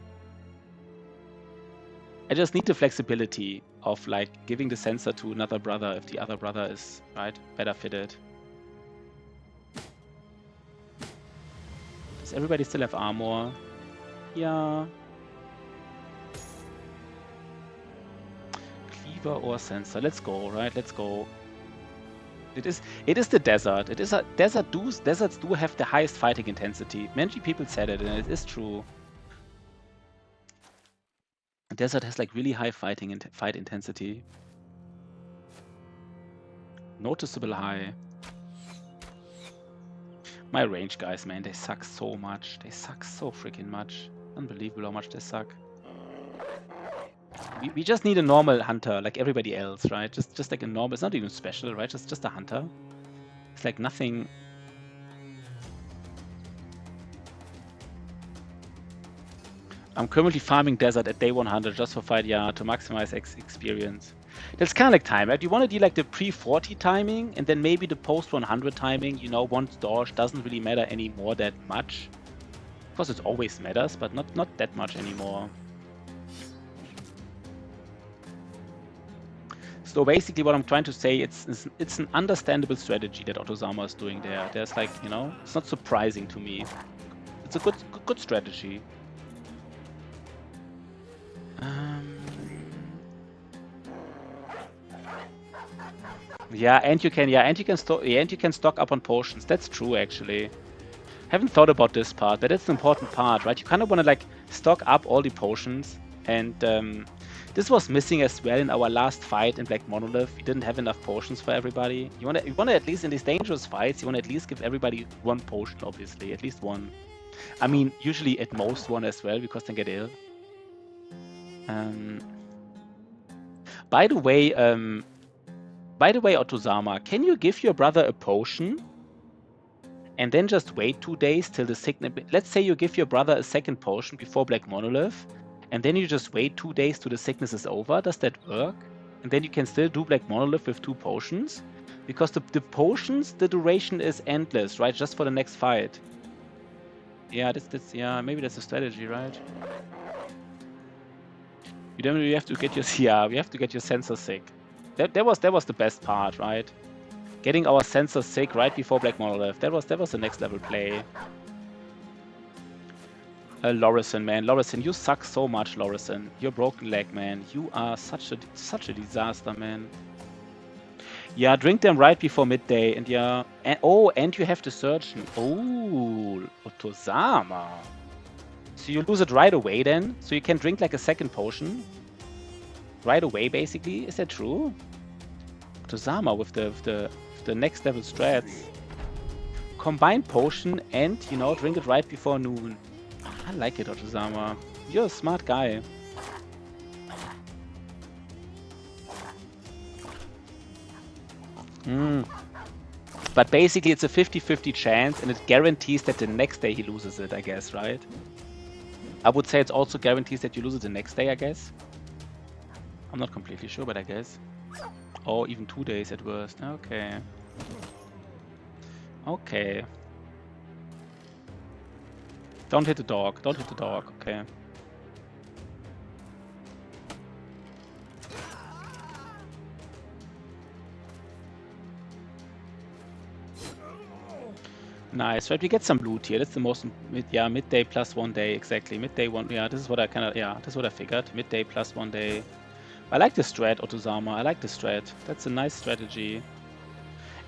I just need the flexibility of like giving the sensor to another brother if the other brother is, right, better fitted. Does everybody still have armor? Yeah. Cleaver or sensor? Let's go, right? Let's go. It is the desert. It is a desert. Deserts do have the highest fighting intensity. Many people said it, and it is true. The desert has like really high fight intensity. Noticeable high. My range guys, man, they suck so much. They suck so freaking much. Unbelievable how much they suck. We just need a normal hunter, like everybody else, right? Just like a normal. It's not even special, right? Just a hunter. It's like nothing. I'm currently farming desert at day 100 just for fight, yeah, to maximize experience. That's kind of like time, right? You want to do like the pre-40 timing and then maybe the post-100 timing, you know, once Dorsch doesn't really matter anymore that much. Of course, it always matters, but not that much anymore. So basically what I'm trying to say, it's an understandable strategy that Otozama is doing there. There's like, you know, it's not surprising to me. It's a good strategy. Yeah, and you can stock up on potions. That's true, actually. Haven't thought about this part, but it's an important part, right? You kind of want to like stock up all the potions, and this was missing as well in our last fight in Black Monolith. We didn't have enough potions for everybody. You want to at least in these dangerous fights, you want to at least give everybody 1 potion, obviously, at least 1. I mean, usually at most 1 as well, because they get ill. By the way, Otozama, can you give your brother a potion and then just wait 2 days till the sickness? Let's say you give your brother a second potion before Black Monolith, and then you just wait 2 days till the sickness is over. Does that work? And then you can still do Black Monolith with 2 potions? Because the potions, the duration is endless, right? Just for the next fight. Yeah, yeah, maybe that's a strategy, right? You have to get your yeah, we have to get your sensor sick. That was the best part, right? Getting our sensor sick right before Black Monolith. That was the next level play. Lorison, man. Lorison, you suck so much, Lorison. You're broken leg, man. You are such a disaster, man. Yeah, drink them right before midday, and yeah. And you have the surgeon. Oh, Otozama. So you lose it right away then? So you can drink like a second potion? Right away, basically? Is that true? Otozama with the next level strats. Combine potion and, you know, drink it right before noon. I like it, Otozama. You're a smart guy. But basically it's a 50-50 chance and it guarantees that the next day he loses it, I guess, right? I would say it's also guarantees that you lose it the next day, I guess. I'm not completely sure, but I guess. Or even 2 days at worst. Okay. Okay. Don't hit the dog. Don't hit the dog. Okay. Nice, right? We get some loot here. That's the most, yeah, midday plus 1 day, exactly. Midday one, yeah, this is what I kind of, yeah, this is what I figured. Midday plus 1 day. I like the strat, Otozama. I like the strat. That's a nice strategy.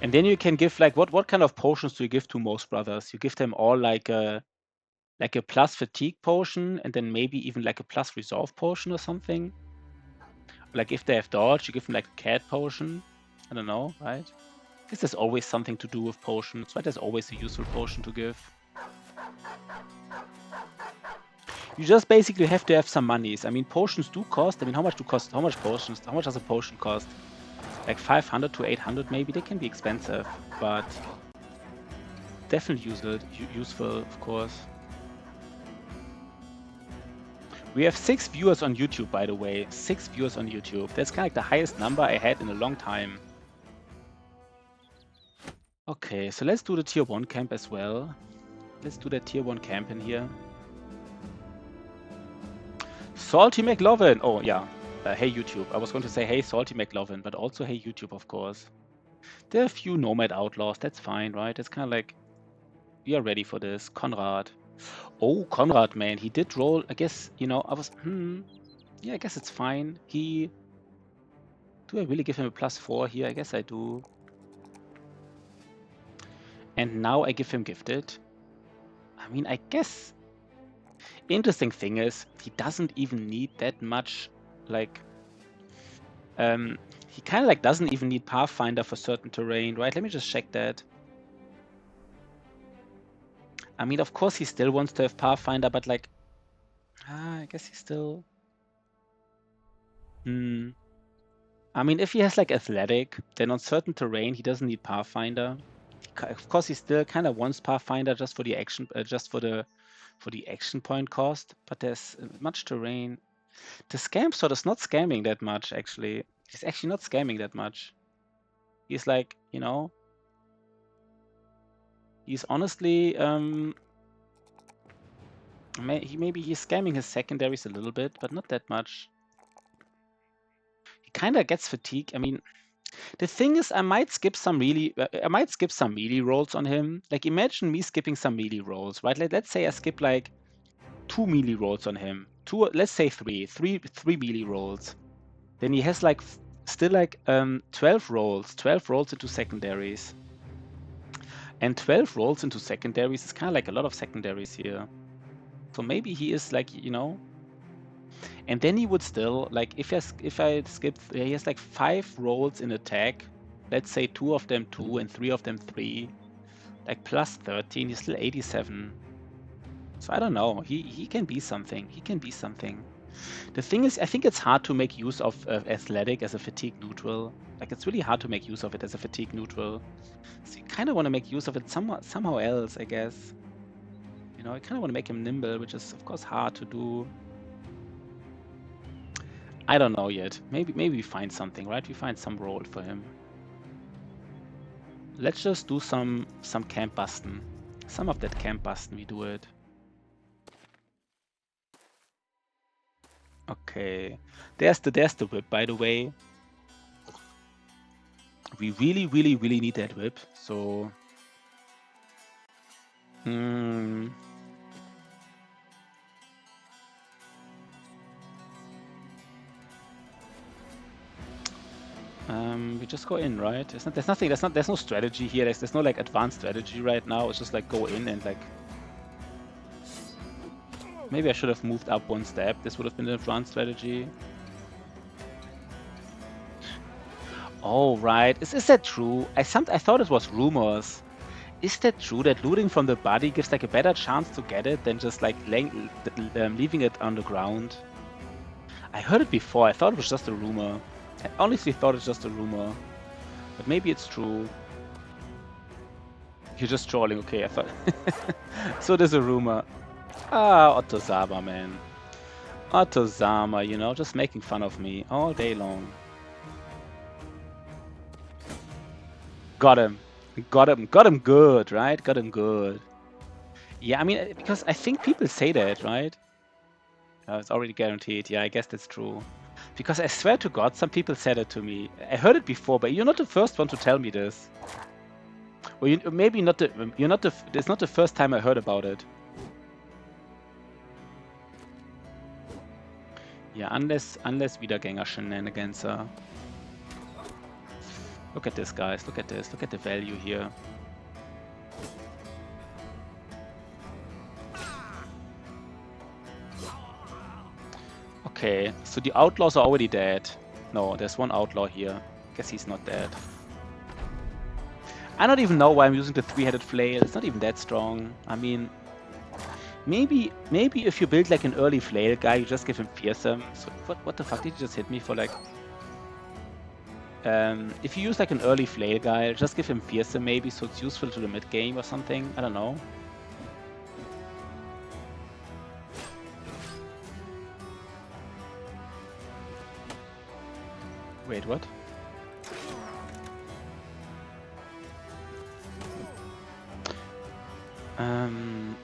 And then you can give, like, what kind of potions do you give to most brothers? You give them all like a plus fatigue potion, and then maybe even like a plus resolve potion or something. Like if they have dodge, you give them like a cat potion. I don't know, right? I guess there's always something to do with potions, right? There's always a useful potion to give. You just basically have to have some monies. I mean, potions do cost. I mean, how much potions? How much does a potion cost? Like 500 to 800 maybe. They can be expensive, but definitely useful, of course. We have 6 viewers on YouTube, by the way. 6 viewers on YouTube. That's kind of like the highest number I had in a long time. Okay, so let's do the tier 1 camp as well. Let's do that tier 1 camp in here. Salty McLovin! Oh, yeah. Hey, YouTube. I was going to say, hey, Salty McLovin, but also, hey, YouTube, of course. There are a few Nomad Outlaws. That's fine, right? It's kind of like, we are ready for this. Conrad. Oh, Conrad, man. He did roll. I guess, you know, yeah, I guess it's fine. Do I really give him a +4 here? I guess I do. And now I give him gifted. I mean, I guess. Interesting thing is, he doesn't even need that much, like, he kind of like doesn't even need Pathfinder for certain terrain, right? Let me just check that. I mean, of course he still wants to have Pathfinder, but like, I guess he still. I mean, if he has like Athletic, then on certain terrain he doesn't need Pathfinder. Of course, he still kind of wants Pathfinder just for the action, just for the action point cost. But there's much terrain. The scam sword is not scamming that much, actually. He's actually not scamming that much. He's like, you know, he's honestly, maybe he's scamming his secondaries a little bit, but not that much. He kind of gets fatigue. I mean, the thing is, I might skip some melee rolls on him. Like, imagine me skipping some melee rolls, right? Let's say I skip like 2 melee rolls on him. Let's say three melee rolls. Then he has like still like 12 rolls into secondaries. And 12 rolls into secondaries is kind of like a lot of secondaries here. So maybe he is like, you know. And then he would still, like, if I skip, he has like 5 rolls in attack. Let's say 2 of them 2 and 3 of them 3. Like plus 13, he's still 87. So I don't know. He can be something. He can be something. The thing is, I think it's hard to make use of Athletic as a fatigue neutral. Like, it's really hard to make use of it as a fatigue neutral. So you kind of want to make use of it somehow else, I guess. You know, I kind of want to make him nimble, which is, of course, hard to do. I don't know yet. Maybe we find something, right? We find some role for him. Let's just do some camp busting. Some of that camp busting, we do it. Okay. There's the whip, by the way. We really, really, really need that whip. So... we just go in, right? There's no strategy here. There's no like advanced strategy right now. It's just like go in and like... Maybe I should have moved up one step. This would have been an advanced strategy. Oh, right. Is that true? I thought it was rumors. Is that true that looting from the body gives like a better chance to get it than just like leaving it on the ground? I heard it before. I thought it was just a rumor. I honestly thought it's just a rumor. But maybe it's true. You're just trolling. Okay, I thought... So there's a rumor. Ah, Ottozama, man. Ottozama, you know, just making fun of me all day long. Got him. Got him good, right? Got him good. Yeah, I mean, because I think people say that, right? It's already guaranteed. Yeah, I guess that's true. Because I swear to God, some people said it to me. I heard it before, but you're not the first one to tell me this. Well, maybe not the. You're not the. It's not the first time I heard about it. Yeah, unless Wiedergänger shenanigans. Look at this, guys. Look at this. Look at the value here. Okay, so the outlaws are already dead. No, there's one outlaw here. Guess he's not dead. I don't even know why I'm using the three-headed flail. It's not even that strong. I mean, maybe if you build like an early flail guy, you just give him fearsome. So what the fuck did you just hit me for like? If you use like an early flail guy, just give him fearsome maybe, so it's useful to the mid game or something. I don't know. Wait, what?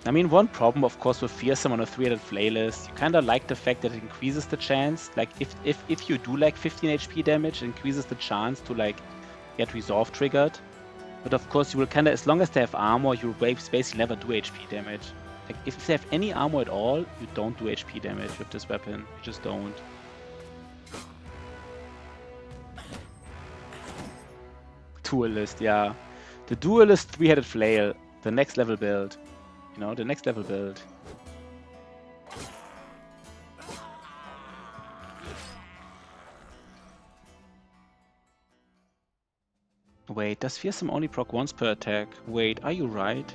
I mean, one problem, of course, with fearsome on a three-headed flail is you kind of like the fact that it increases the chance. Like, if you do like 15 HP damage, it increases the chance to like get resolve triggered. But of course, you will kind of, as long as they have armor, your waves basically never do HP damage. Like, if they have any armor at all, you don't do HP damage with this weapon. You just don't. Duelist, yeah. The Duelist three-headed flail, the next level build. You know, the next level build. Wait, does fearsome only proc once per attack? Wait, are you right?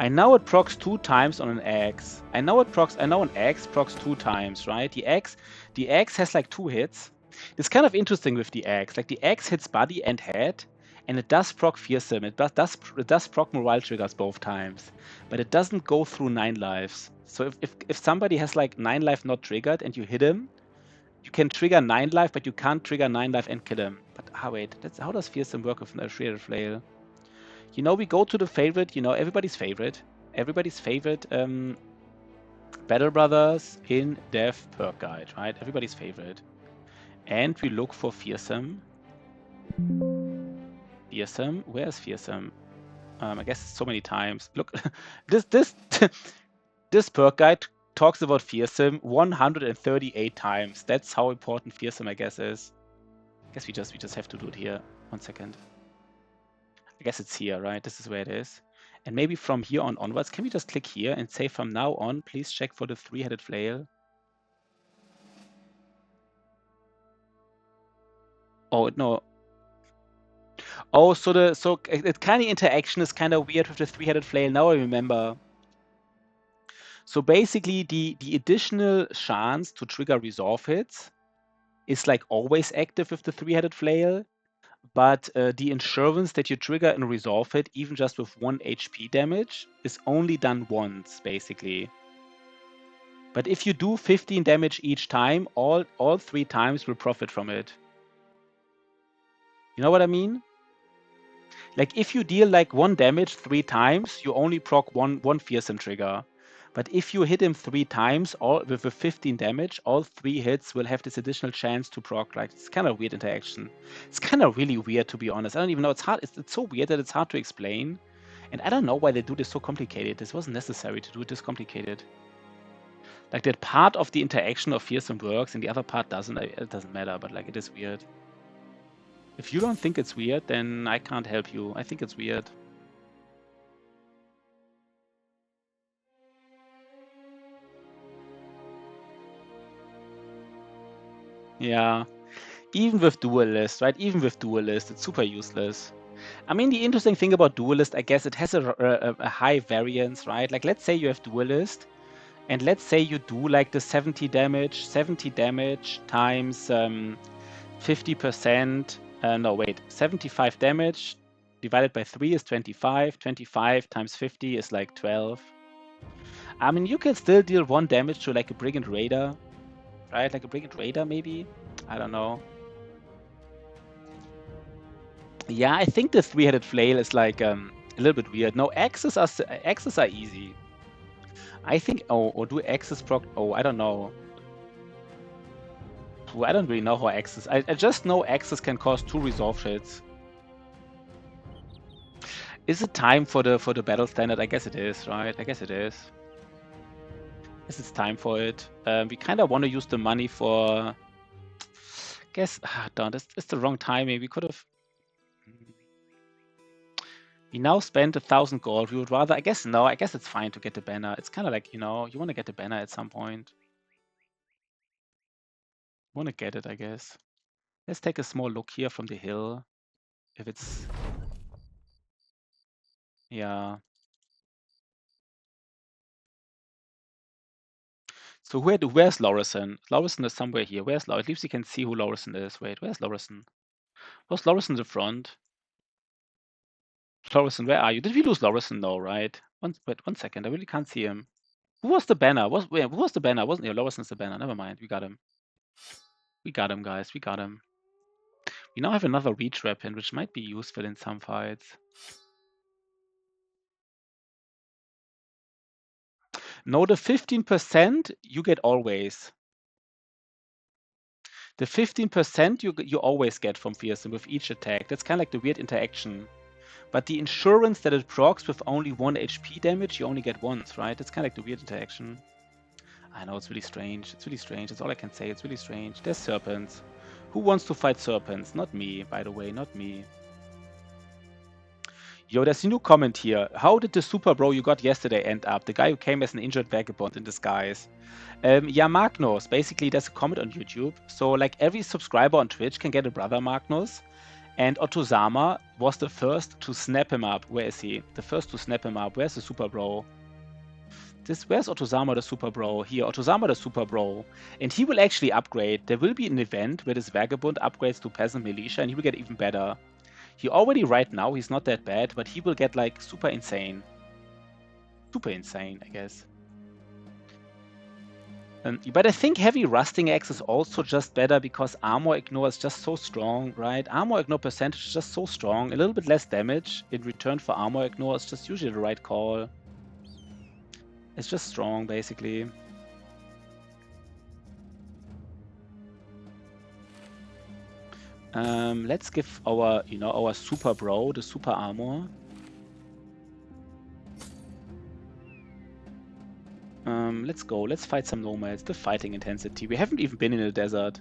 I know it procs 2 times on an axe. I know an axe procs 2 times, right? The axe has like 2 hits. It's kind of interesting with the axe. Like the axe hits body and head, and it does proc fearsome. It does proc morale triggers both times, but it doesn't go through 9 lives. So if somebody has like 9 life not triggered and you hit him, you can trigger 9 life, but you can't trigger 9 life and kill him. But wait, how does fearsome work with a shredded flail? You know, we go to the favorite, you know, everybody's favorite. Battle Brothers in Dev perk guide, right? Everybody's favorite. And we look for fearsome. Fearsome? Where's fearsome? I guess so many times. Look, this perk guide talks about fearsome 138 times. That's how important fearsome, I guess, is. I guess we just have to do it here. 1 second. I guess it's here, right? This is where it is. And maybe from here on onwards, can we just click here and say from now on, please check for the three-headed flail? Oh, no. Oh, so the kind of interaction is kind of weird with the three-headed flail. Now I remember. So basically, the additional chance to trigger resolve hits is like always active with the three-headed flail, but the insurance that you trigger and resolve it, even just with 1 HP damage, is only done once, basically. But if you do 15 damage each time, all 3 times will profit from it. You know what I mean? Like if you deal like 1 damage 3 times, you only proc one fearsome trigger. But if you hit him 3 times, all with a 15 damage, all 3 hits will have this additional chance to proc. Like, it's kind of weird interaction. It's kind of really weird, to be honest. I don't even know. It's hard. It's so weird that it's hard to explain. And I don't know why they do this so complicated. This wasn't necessary to do it this complicated. Like, that part of the interaction of Fearsome works and the other part doesn't. It doesn't matter, but like, it is weird. If you don't think it's weird, then I can't help you. I think it's weird. Yeah. Even with Duelist, right? Even with Duelist, it's super useless. I mean, the interesting thing about Duelist, I guess it has a high variance, right? Like, let's say you have Duelist, and let's say you do like the 70 damage times 50%. No, wait, 75 damage divided by 3 is 25. 25 times 50 is like 12. I mean, you can still deal 1 damage to like a Brigand Raider, right? Like a Brigand Raider, maybe? I don't know. Yeah, I think the 3-headed flail is like a little bit weird. No, axes are easy. I think. Oh, or do axes proc? Oh, I don't know. Ooh, I don't really know how axes. I just know axes can cause 2 resolve hits. Is it time for the battle standard? I guess it is, right? I guess it is. I guess it's time for it. We kind of want to use the money for. Guess. Darn, it's the wrong timing. We could have. We now spent 1,000 gold. We would rather, I guess, no, I guess it's fine to get the banner. It's kind of like, you know, you want to get the banner at some point. You want to get it, I guess. Let's take a small look here from the hill. If it's, yeah. So where's Lorison? Lorison is somewhere here. Where's Lorison? At least you can see who Lorison is. Wait, where's Lorison? Was Lorison the front? Lorison, where are you? Did we lose Lorison? No, right? Wait, 1 second. I really can't see him. Who was the banner? Who was the banner? Wasn't here? Lorison's the banner. Never mind. We got him. We got him, guys. We got him. We now have another reach weapon, which might be useful in some fights. No, the 15% you get always. The 15% you always get from Fearsome with each attack. That's kind of like the weird interaction. But the insurance that it procs with only 1 HP damage, you only get once, right? It's kind of like the weird interaction. I know, it's really strange. It's really strange. That's all I can say. It's really strange. There's serpents. Who wants to fight serpents? Not me, by the way. Not me. Yo, there's a new comment here. How did the super bro you got yesterday end up? The guy who came as an injured vagabond in disguise. Yeah, Magnus. Basically, there's a comment on YouTube. So, like, every subscriber on Twitch can get a brother Magnus. And Otozama was the first to snap him up. Where is he? The first to snap him up. Where's the super bro? Where's Otozama the super bro? Here, Otozama the super bro. And he will actually upgrade. There will be an event where this vagabond upgrades to peasant militia and he will get even better. He already right now, he's not that bad, but he will get like super insane. Super insane, I guess. But I think heavy rusting axe is also just better because armor ignore is just so strong, right? Armor ignore percentage is just so strong. A little bit less damage in return for armor ignore is just usually the right call. It's just strong, basically. Let's give our, our super bro the super armor. Let's go. Let's fight some nomads. The fighting intensity. We haven't even been in the desert.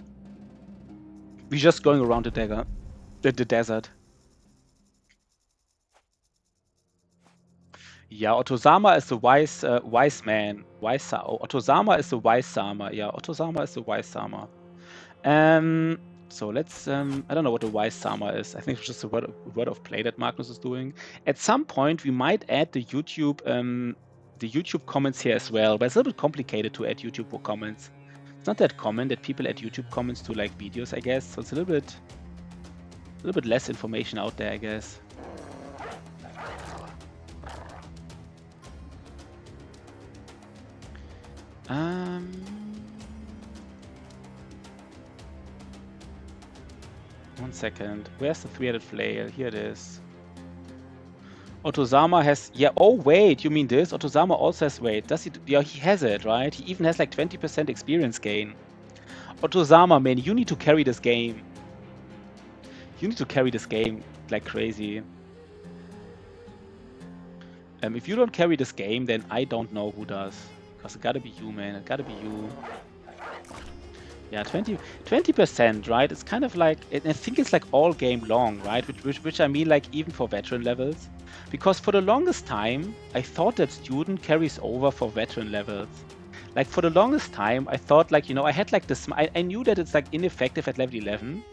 We're just going around the desert. Yeah, Otozama is the wise man. Otozama is the wise Sama. Yeah, Otozama is the wise Sama. So let's, I don't know what the wise Sama is. I think it's just a word of play that Magnus is doing. At some point, we might add the YouTube comments here as well, but it's a little bit complicated to add YouTube comments. It's not that common that people add YouTube comments to like videos, I guess. So it's a little bit less information out there, I guess. One second. Where's the 3-headed flail? Here it is. Otozama has, yeah, oh wait, you mean this? Otozama also has, wait, does he, yeah, he has it, right? He even has like 20% experience gain. Otozama, man, you need to carry this game. You need to carry this game like crazy. If you don't carry this game, then I don't know who does. Because it gotta be you, man, it gotta be you. Yeah, 20%, right? It's kind of like, I think it's like all game long, right? Which I mean like even for veteran levels. Because for the longest time, I thought that student carries over for veteran levels. Like for the longest time, I thought like, you know, I had like this, I knew that it's like ineffective at level 11,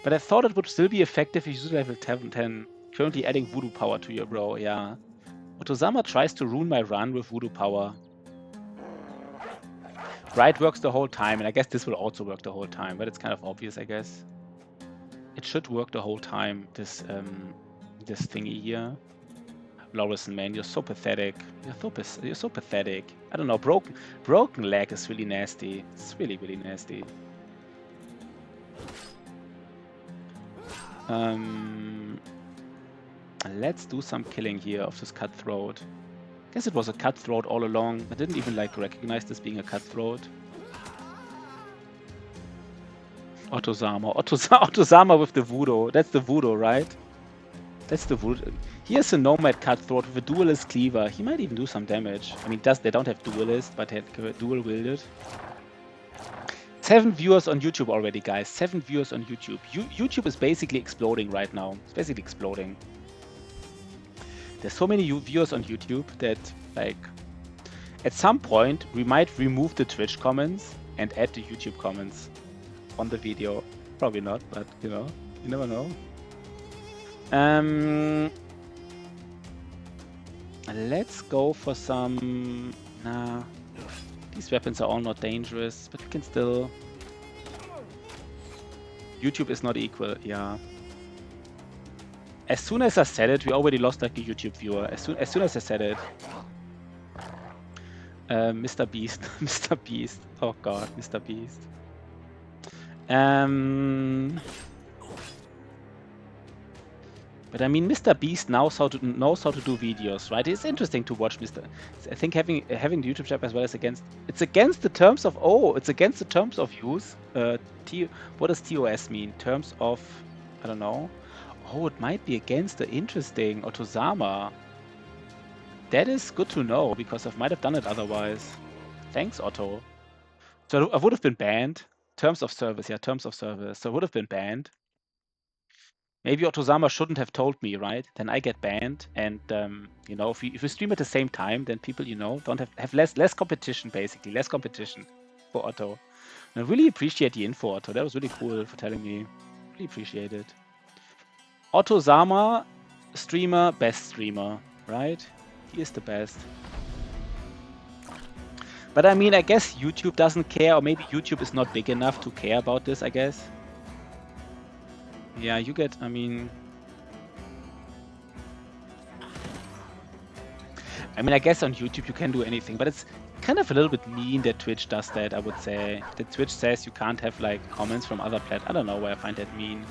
but I thought it would still be effective if you use level 10. Currently adding voodoo power to your bro, yeah. Otozama tries to ruin my run with voodoo power. Right works the whole time, and I guess this will also work the whole time, but it's kind of obvious, I guess. It should work the whole time, this this thingy here. Lorison, man, you're so pathetic. You're so pathetic. I don't know, broken leg is really nasty. It's really, really nasty. Let's do some killing here of this cutthroat. I guess it was a cutthroat all along. I didn't even like recognize this being a cutthroat. Otozama with the voodoo. That's the voodoo, right? That's the voodoo. Here's a nomad cutthroat with a duelist cleaver. He might even do some damage. I mean, they don't have duelist, but they have dual wielded. 7 viewers on YouTube already, guys. 7 viewers on YouTube. YouTube is basically exploding right now. It's basically exploding. There's so many viewers on YouTube that, like, at some point, we might remove the Twitch comments and add the YouTube comments on the video. Probably not, but, you know, you never know. Let's go for some... Nah, these weapons are all not dangerous, but we can still... YouTube is not equal, yeah. As soon as I said it, we already lost like a YouTube viewer. As soon as I said it. Mr. Beast. Mr. Beast. Oh god, Mr. Beast. But I mean, Mr. Beast knows how to do videos, right? It's interesting to watch Mr. I think having the YouTube channel as well as it's against the terms of use. What does TOS mean? Terms of, I don't know. Oh, it might be against the interesting Otozama. That is good to know because I might have done it otherwise. Thanks, Otto. So I would have been banned. Terms of service, yeah, terms of service. So I would have been banned. Maybe Otozama shouldn't have told me, right? Then I get banned, and you know, if we stream at the same time, then people, you know, don't have less competition, basically, less competition for Otto. And I really appreciate the info, Otto. That was really cool for telling me. Really appreciate it. Otozama, streamer, best streamer, right? He is the best. But I mean, I guess YouTube doesn't care, or maybe YouTube is not big enough to care about this, I guess. Yeah, you get, I mean, I guess on YouTube you can do anything, but it's kind of a little bit mean that Twitch does that, I would say. That Twitch says you can't have, like, comments from other platforms. I don't know why I find that mean.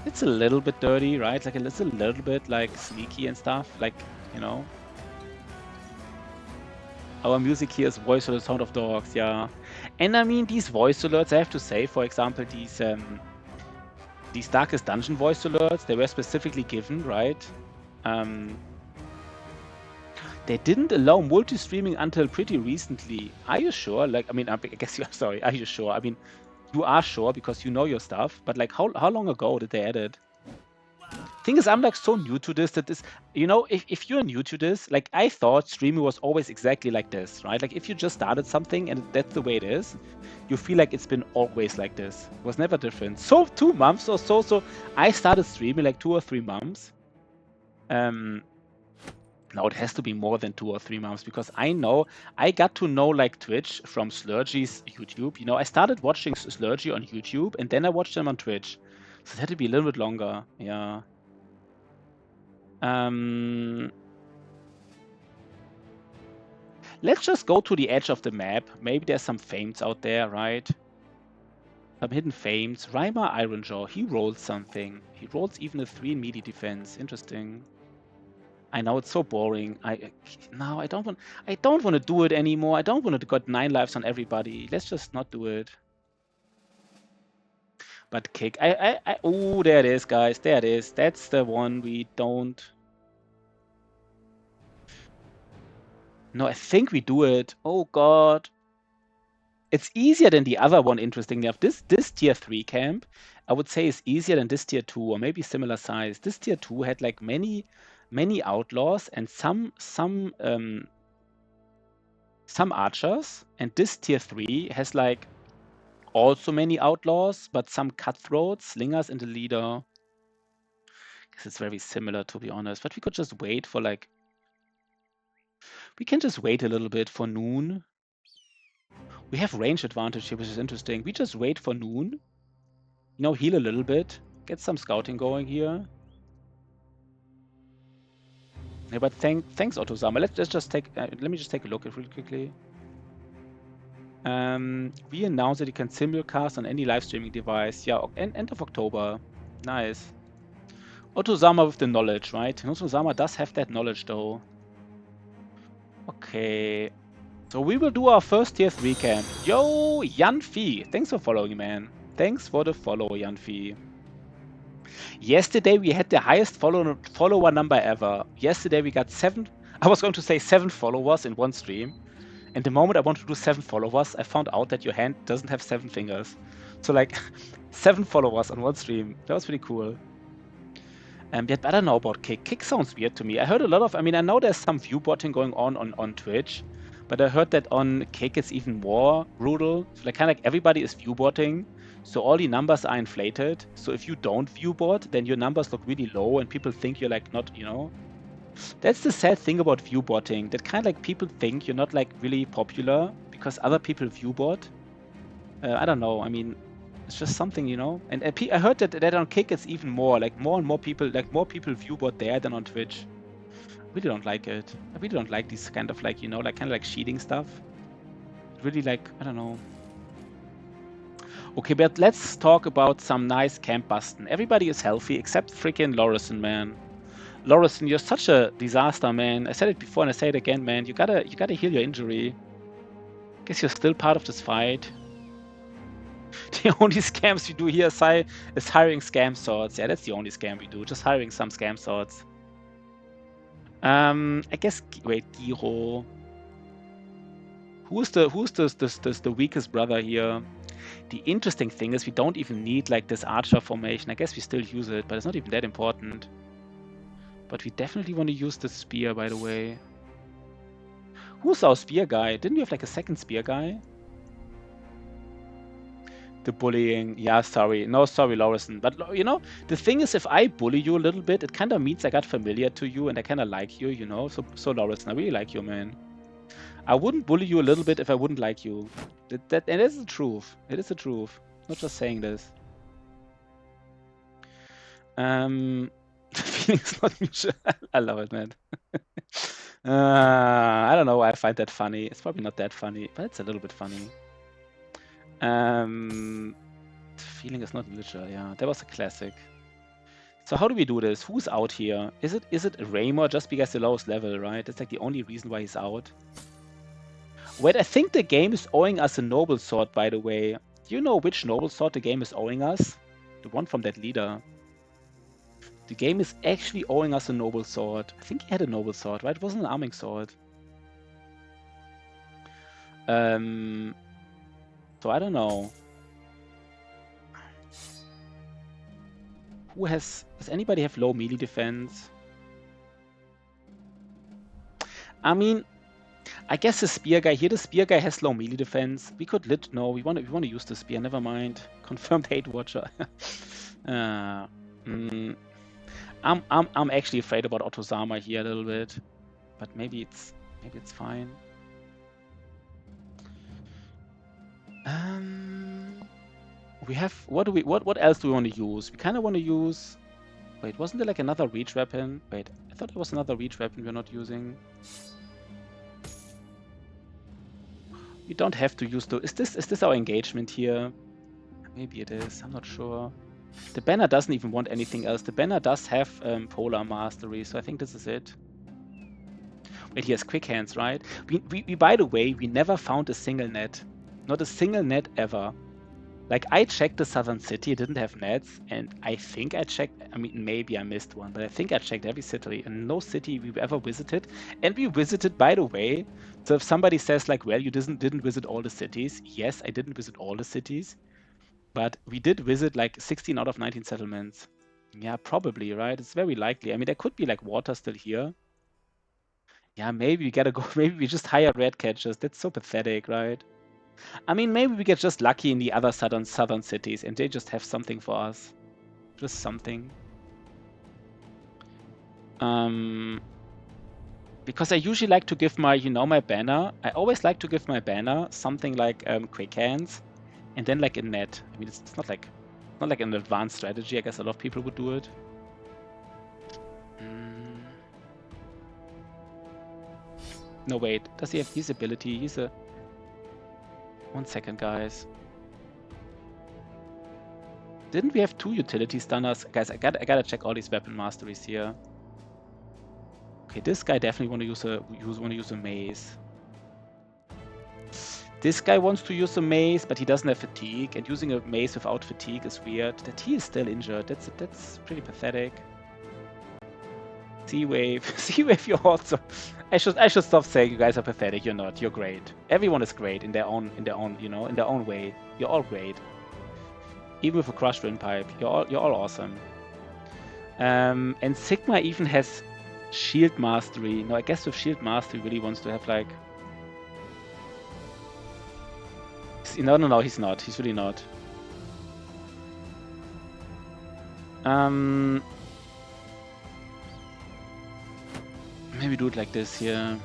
It's a little bit dirty, right? Like, it's a little bit, like, sneaky and stuff. Like, you know. Our music here is Voice of the Sound of Dogs, yeah. And I mean, these voice alerts, I have to say, for example, these Darkest Dungeon voice alerts, they were specifically given, right? They didn't allow multi-streaming until pretty recently. Are you sure? Like, I mean, I guess you're sorry. Are you sure? I mean, you are sure because you know your stuff. But like, how long ago did they add it? Thing is, I'm like so new to this that this, you know, if you're new to this, like I thought streaming was always exactly like this, right? Like if you just started something and that's the way it is, you feel like it's been always like this. It was never different. So 2 months or so. So I started streaming like 2 or 3 months. Now it has to be more than 2 or 3 months because I got to know like Twitch from Slurgy's YouTube. You know, I started watching Slurgy on YouTube and then I watched him on Twitch. So it had to be a little bit longer. Yeah. Let's just go to the edge of the map. Maybe there's some fames out there, right? Some hidden fames. Reimer Ironjaw, he rolls something. He rolls even a 3 in melee defense. Interesting. I know it's so boring. No, I don't want to do it anymore. I don't want to got 9 lives on everybody. Let's just not do it. But kick. Oh, there it is, guys. There it is. That's the one we don't. No, I think we do it. Oh god. It's easier than the other one, interestingly enough. This tier 3 camp, I would say, is easier than this tier 2, or maybe similar size. This tier 2 had like many outlaws and some archers, and this tier 3 has like also many outlaws, but some cutthroats, slingers, and a leader. Guess it's very similar, to be honest. But we could just wait for like. We can just wait a little bit for noon. We have range advantage here, which is interesting. We just wait for noon. You know, heal a little bit. Get some scouting going here. Yeah, but thanks, Otozama. Let's just take. Let me just take a look at really quickly. We announced that you can simulcast on any live streaming device. Yeah, end of October. Nice. Otozama with the knowledge, right? Otozama does have that knowledge, though. Okay. So we will do our first tier 3 camp. Yo, Yanfi. Thanks for following, man. Thanks for the follow, Yanfi. Yesterday we had the highest follower number ever. Yesterday we got 7. I was going to say 7 followers in one stream. And the moment I want to do 7 followers, I found out that your hand doesn't have 7 fingers. So like 7 followers on one stream. That was pretty cool. Yet I don't know about Kick. Kick sounds weird to me. I heard a lot of. I mean, I know there's some view botting going on Twitch, but I heard that on Kick it's even more brutal. So like kind of like everybody is view botting, so all the numbers are inflated. So if you don't view bot, then your numbers look really low, and people think you're like not, you know. That's the sad thing about view botting. That kind of like people think you're not like really popular because other people view bot. I don't know. I mean. It's just something, you know. And I heard that on Kick it's even more. Like more and more people, view bot there than on Twitch. I really don't like it. I really don't like these kind of like, you know, like kind of like cheating stuff. Really like, I don't know. Okay, but let's talk about some nice camp busting. Everybody is healthy except freaking Lorison, man. Lorison, you're such a disaster, man. I said it before and I say it again, man. You gotta heal your injury. Guess you're still part of this fight. The only scams we do here is hiring scam swords. Yeah, that's the only scam we do. Just hiring some scam swords. I guess. Wait, Giro. Who's the weakest brother here? The interesting thing is we don't even need like this archer formation. I guess we still use it, but it's not even that important. But we definitely want to use the spear, by the way. Who's our spear guy? Didn't we have like a second spear guy? The bullying. Yeah, sorry. No, sorry, Lorison. But, you know, the thing is, if I bully you a little bit, it kind of means I got familiar to you and I kind of like you, you know? So Lorison, I really like you, man. I wouldn't bully you a little bit if I wouldn't like you. And it is the truth. It is the truth. Not just saying this. The feeling is not mutual. I love it, man. I don't know why I find that funny. It's probably not that funny, but it's a little bit funny. Feeling is not mutual. Yeah, that was a classic. So how do we do this? Who's out here? Is it Raymer just because the lowest level, right? That's like the only reason why he's out. Wait, I think the game is owing us a noble sword, by the way. Do you know which noble sword the game is owing us? The one from that leader. The game is actually owing us a noble sword. I think he had a noble sword, right? It wasn't an arming sword. So I don't know. Does anybody have low melee defense? I mean, I guess the spear guy here. The spear guy has low melee defense. We could no. We want to use the spear. Never mind. Confirmed hate watcher. I'm actually afraid about Otozama here a little bit, but maybe it's fine. We have what else do we want to use? We kind of want to use. Wait, wasn't there like another reach weapon? Wait, I thought there was another reach weapon we're not using. We don't have to use the. Is this our engagement here? Maybe it is. I'm not sure. The banner doesn't even want anything else. The banner does have polar mastery, so I think this is it. Wait, he has quick hands, right? We by the way, we never found a single net. Not a single net ever. Like, I checked the southern city, it didn't have nets, and I think I checked, I mean, maybe I missed one, but I think I checked every city, and no city we've ever visited. And we visited, by the way, so if somebody says like, well, you didn't visit all the cities, yes, I didn't visit all the cities, but we did visit like 16 out of 19 settlements. Yeah, probably, right? It's very likely. I mean, there could be like water still here. Yeah, maybe we gotta go, maybe we just hire red catchers. That's so pathetic, right? I mean, maybe we get just lucky in the other southern cities and they just have something for us. Just something. Because I usually like to give my, my banner. I always like to give my banner something like quick hands and then like a net. I mean, it's not like an advanced strategy. I guess a lot of people would do it. No, wait. Does he have his ability? He's a... 1 second, guys. Didn't we have 2 utility stunners? Guys, I gotta check all these weapon masteries here. Okay, this guy definitely want to use a mace. This guy wants to use a mace, but he doesn't have fatigue, and using a mace without fatigue is weird. That he is still injured. That's pretty pathetic. Sea-Wave. Sea-Wave, you're also... I should stop saying you guys are pathetic. You're not. You're great. Everyone is great in their own, in their own way. You're all great. Even with a crushed windpipe, you're all awesome. And Sigma even has shield mastery. No, I guess with shield mastery really wants to have like... No, he's not. He's really not. Maybe do it like this here.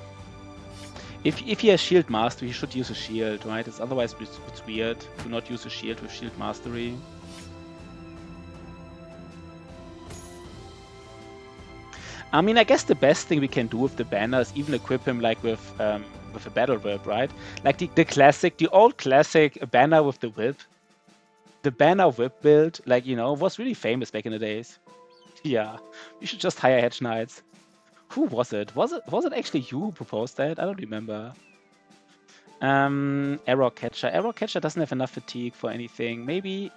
If he has shield mastery, he should use a shield, right? Otherwise it's weird to not use a shield with shield mastery. I mean, I guess the best thing we can do with the banner is even equip him like with a battle whip, right? Like the old classic banner with the whip. The banner whip build, like, was really famous back in the days. Yeah, we should just hire Hedge Knights. Who was it? Was it actually you who proposed that? I don't remember. Arrow Catcher. Arrow Catcher doesn't have enough fatigue for anything. Maybe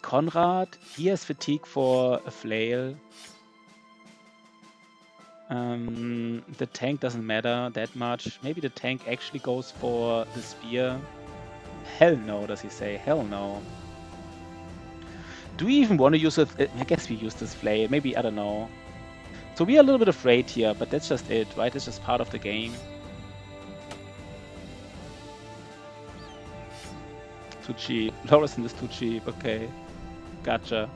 Conrad. He has fatigue for a flail. The tank doesn't matter that much. Maybe the tank actually goes for the spear. Hell no, does he say? Hell no. Do we even want to use it? I guess we use this flail. Maybe, I don't know. So we are a little bit afraid here, but that's just it, right? It's just part of the game. Too cheap. Lorison is too cheap. Okay. Gotcha.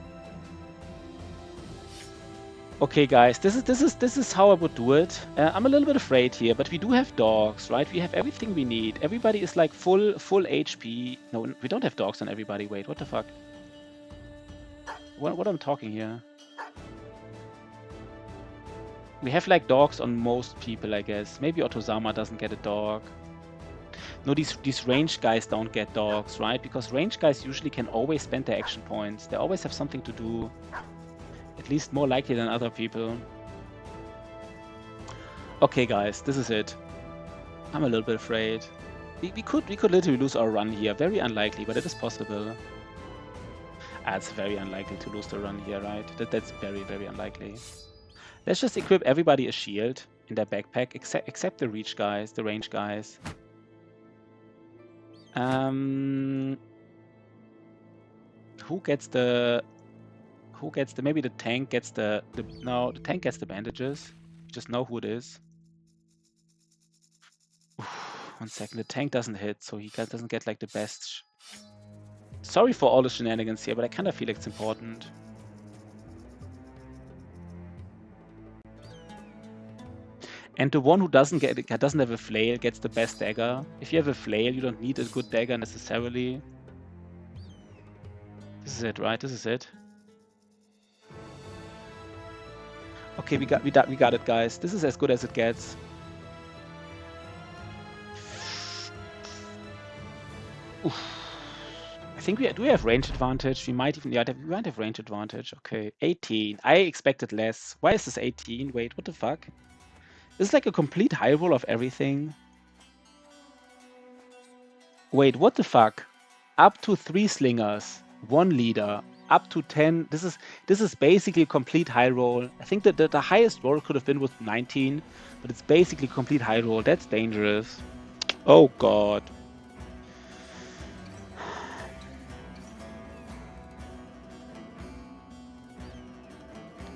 Okay, guys, this is how I would do it. I'm a little bit afraid here, but we do have dogs, right? We have everything we need. Everybody is like full HP. No, we don't have dogs on everybody. Wait, what the fuck? What am I talking here? We have like dogs on most people, I guess. Maybe Otozama doesn't get a dog. No, these range guys don't get dogs, right? Because range guys usually can always spend their action points. They always have something to do. At least more likely than other people. Okay, guys, this is it. I'm a little bit afraid. We could literally lose our run here. Very unlikely, but it is possible. It's very unlikely to lose the run here, right? That's very, very unlikely. Let's just equip everybody a shield in their backpack, except the range guys. Who gets the... Maybe the tank gets the tank gets the bandages. Just know who it is. Oof, 1 second. The tank doesn't hit, so he doesn't get like the best. Sorry for all the shenanigans here, but I kind of feel like it's important. And the one who doesn't have a flail gets the best dagger. If you have a flail, you don't need a good dagger necessarily. This is it, right? This is it. Okay, we got it, guys. This is as good as it gets. Oof. I think do we have range advantage? We might even, we might have range advantage. Okay, 18. I expected less. Why is this 18? Wait, what the fuck? It's like a complete high roll of everything. Wait, what the fuck? Up to 3 slingers, 1 leader, up to 10. This is basically a complete high roll. I think that the highest roll could have been with 19, but it's basically a complete high roll. That's dangerous. Oh god.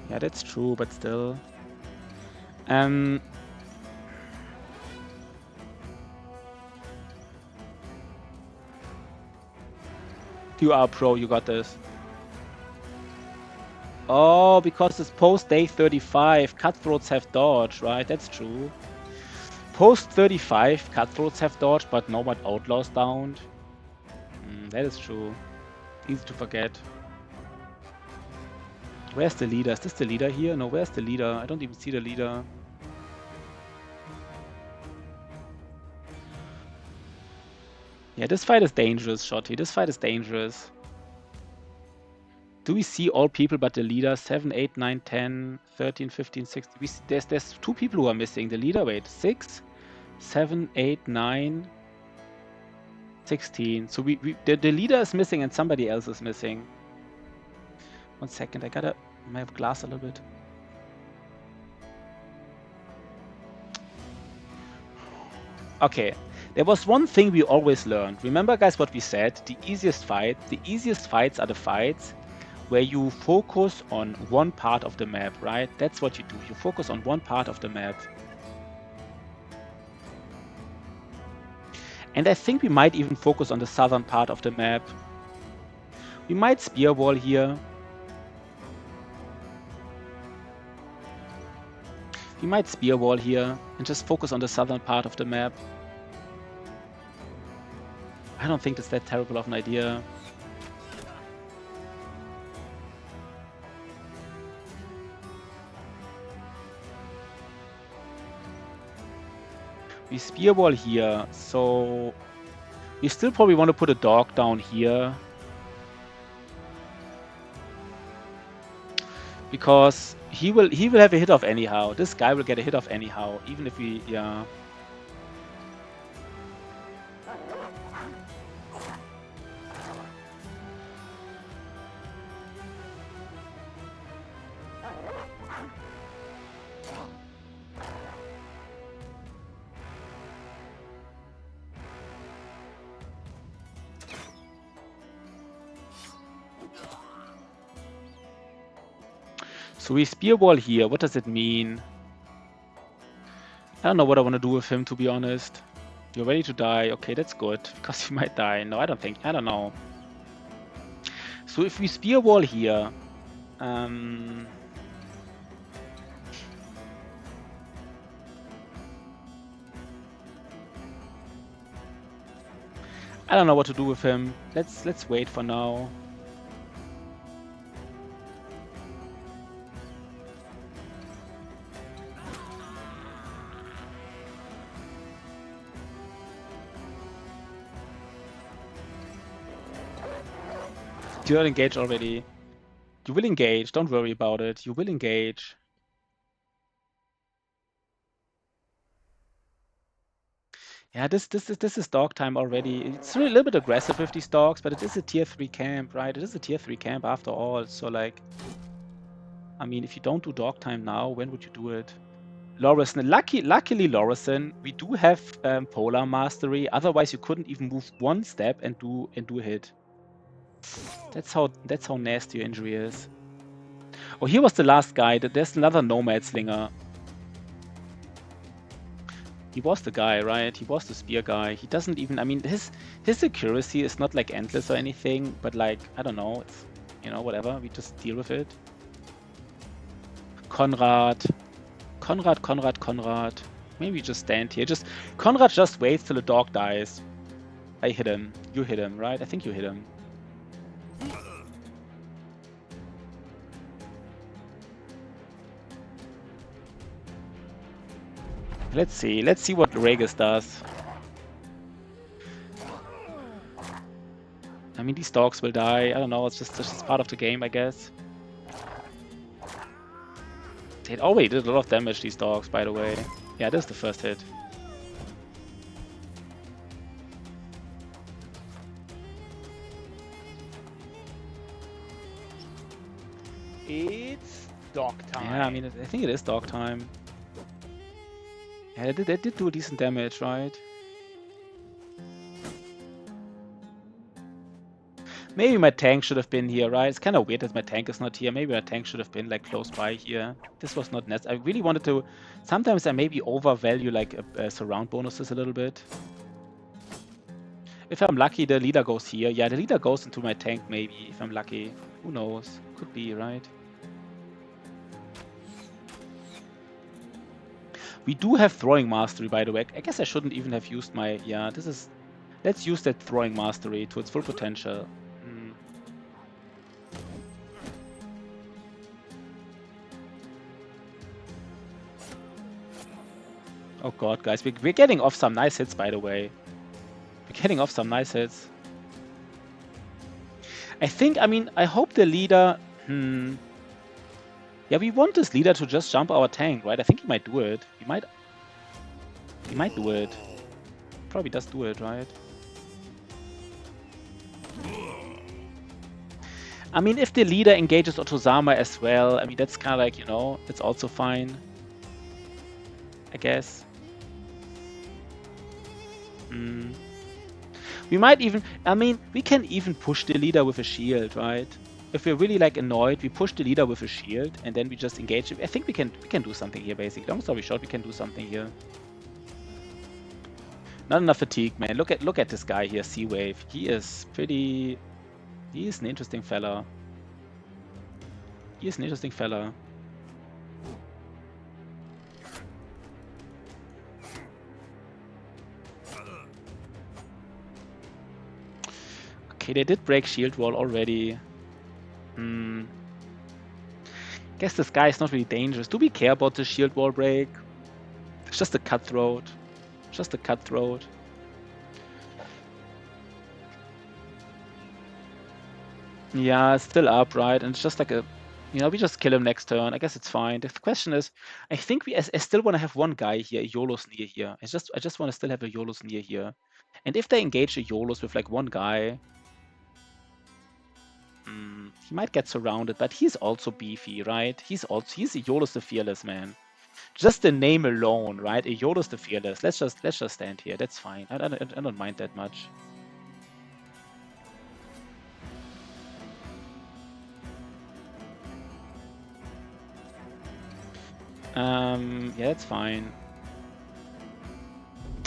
Yeah, that's true, but still. You are pro, you got this. Oh, because it's post day 35, cutthroats have dodge, right? That's true. Post 35, cutthroats have dodge, but no, but outlaws downed. That is true. Easy to forget. Where's the leader? Is this the leader here? No, where's the leader? I don't even see the leader. Yeah, this fight is dangerous, Shotty. This fight is dangerous. Do we see all people but the leader? 7, 8, 9, 10, 13, 15, 16. There's 2 people who are missing. The leader, wait, 6, 7, 8, 9, 16. So the leader is missing and somebody else is missing. 1 second, I gotta my glass a little bit. Okay, there was one thing we always learned. Remember, guys, what we said? The easiest fights are the fights where you focus on one part of the map, right? That's what you do. You focus on one part of the map. And I think we might even focus on the southern part of the map. We might spear wall here. We might spear wall here and just focus on the southern part of the map. I don't think that's that terrible of an idea. We spear wall here, so we still probably want to put a dog down here. Because he will have a hit off anyhow. This guy will get a hit off anyhow, even if we, yeah. So we spear wall here. What does it mean? I don't know what I want to do with him, to be honest. You're ready to die. Okay, that's good, because he might die. No, I don't think. I don't know. So if we spear wall here, I don't know what to do with him. Let's wait for now. You're engaged already. You will engage. Don't worry about it. You will engage. Yeah, this is dog time already. It's really a little bit aggressive with these dogs, but it is a tier 3 camp, right? It is a tier 3 camp after all. So like, I mean, if you don't do dog time now, when would you do it? Lorison, luckily Lorison, we do have polar mastery. Otherwise, you couldn't even move 1 step and do a hit. That's how nasty your injury is. Oh, here was the last guy. There's another nomad slinger. He was the guy, right? He was the spear guy. He doesn't even, I mean, his accuracy is not like endless or anything, but like, I don't know, it's, you know, whatever. We just deal with it. Konrad. Maybe we just stand here. Konrad just waits till the dog dies. I hit him. You hit him, right? I think you hit him. Let's see what Regis does. I mean, these dogs will die. I don't know, it's just part of the game, I guess. They already did a lot of damage, these dogs, by the way. Yeah, this is the first hit. It's dog time. Yeah, I mean, I think it is dog time. Yeah, they did do a decent damage, right? Maybe my tank should have been here, right? It's kind of weird that my tank is not here. Maybe my tank should have been like close by here. This was not necessary. I really wanted to... Sometimes I maybe overvalue like surround bonuses a little bit. If I'm lucky, the leader goes here. Yeah, the leader goes into my tank maybe, if I'm lucky. Who knows? Could be, right? We do have throwing mastery, by the way. I guess I shouldn't even have used my... Yeah, this is... Let's use that throwing mastery to its full potential. Oh god, guys, we're getting off some nice hits, by the way. We're getting off some nice hits. I think, I mean, I hope the leader... Yeah, we want this leader to just jump our tank, right? I think he might do it. He might do it. Probably does do it, right? I mean, if the leader engages Otozama as well, I mean, that's kind of like, you know, it's also fine. I guess. We might even, I mean, we can even push the leader with a shield, right? If we're really like annoyed, we push the leader with a shield and then we just engage him. I think we can do something here, basically. Long story short, we can do something here. Not enough fatigue, man. Look at this guy here, Sea Wave. He is pretty... He is an interesting fella. He is an interesting fella. Okay, they did break shield wall already. Guess this guy is not really dangerous. Do we care about the shield wall break? It's just a cutthroat. Just a cutthroat. Yeah, it's still up, right? And it's just like a... You know, we just kill him next turn. I guess it's fine. The question is, I think I still want to have one guy here, a Yolos near here. I just want to still have a Yolos near here. And if they engage a Yolos with like one guy... he might get surrounded, but he's also beefy, right? He's a Yolos the Fearless, man. Just the name alone, right? A Yolos the Fearless. Let's just stand here. That's fine. I don't mind that much. Yeah, that's fine.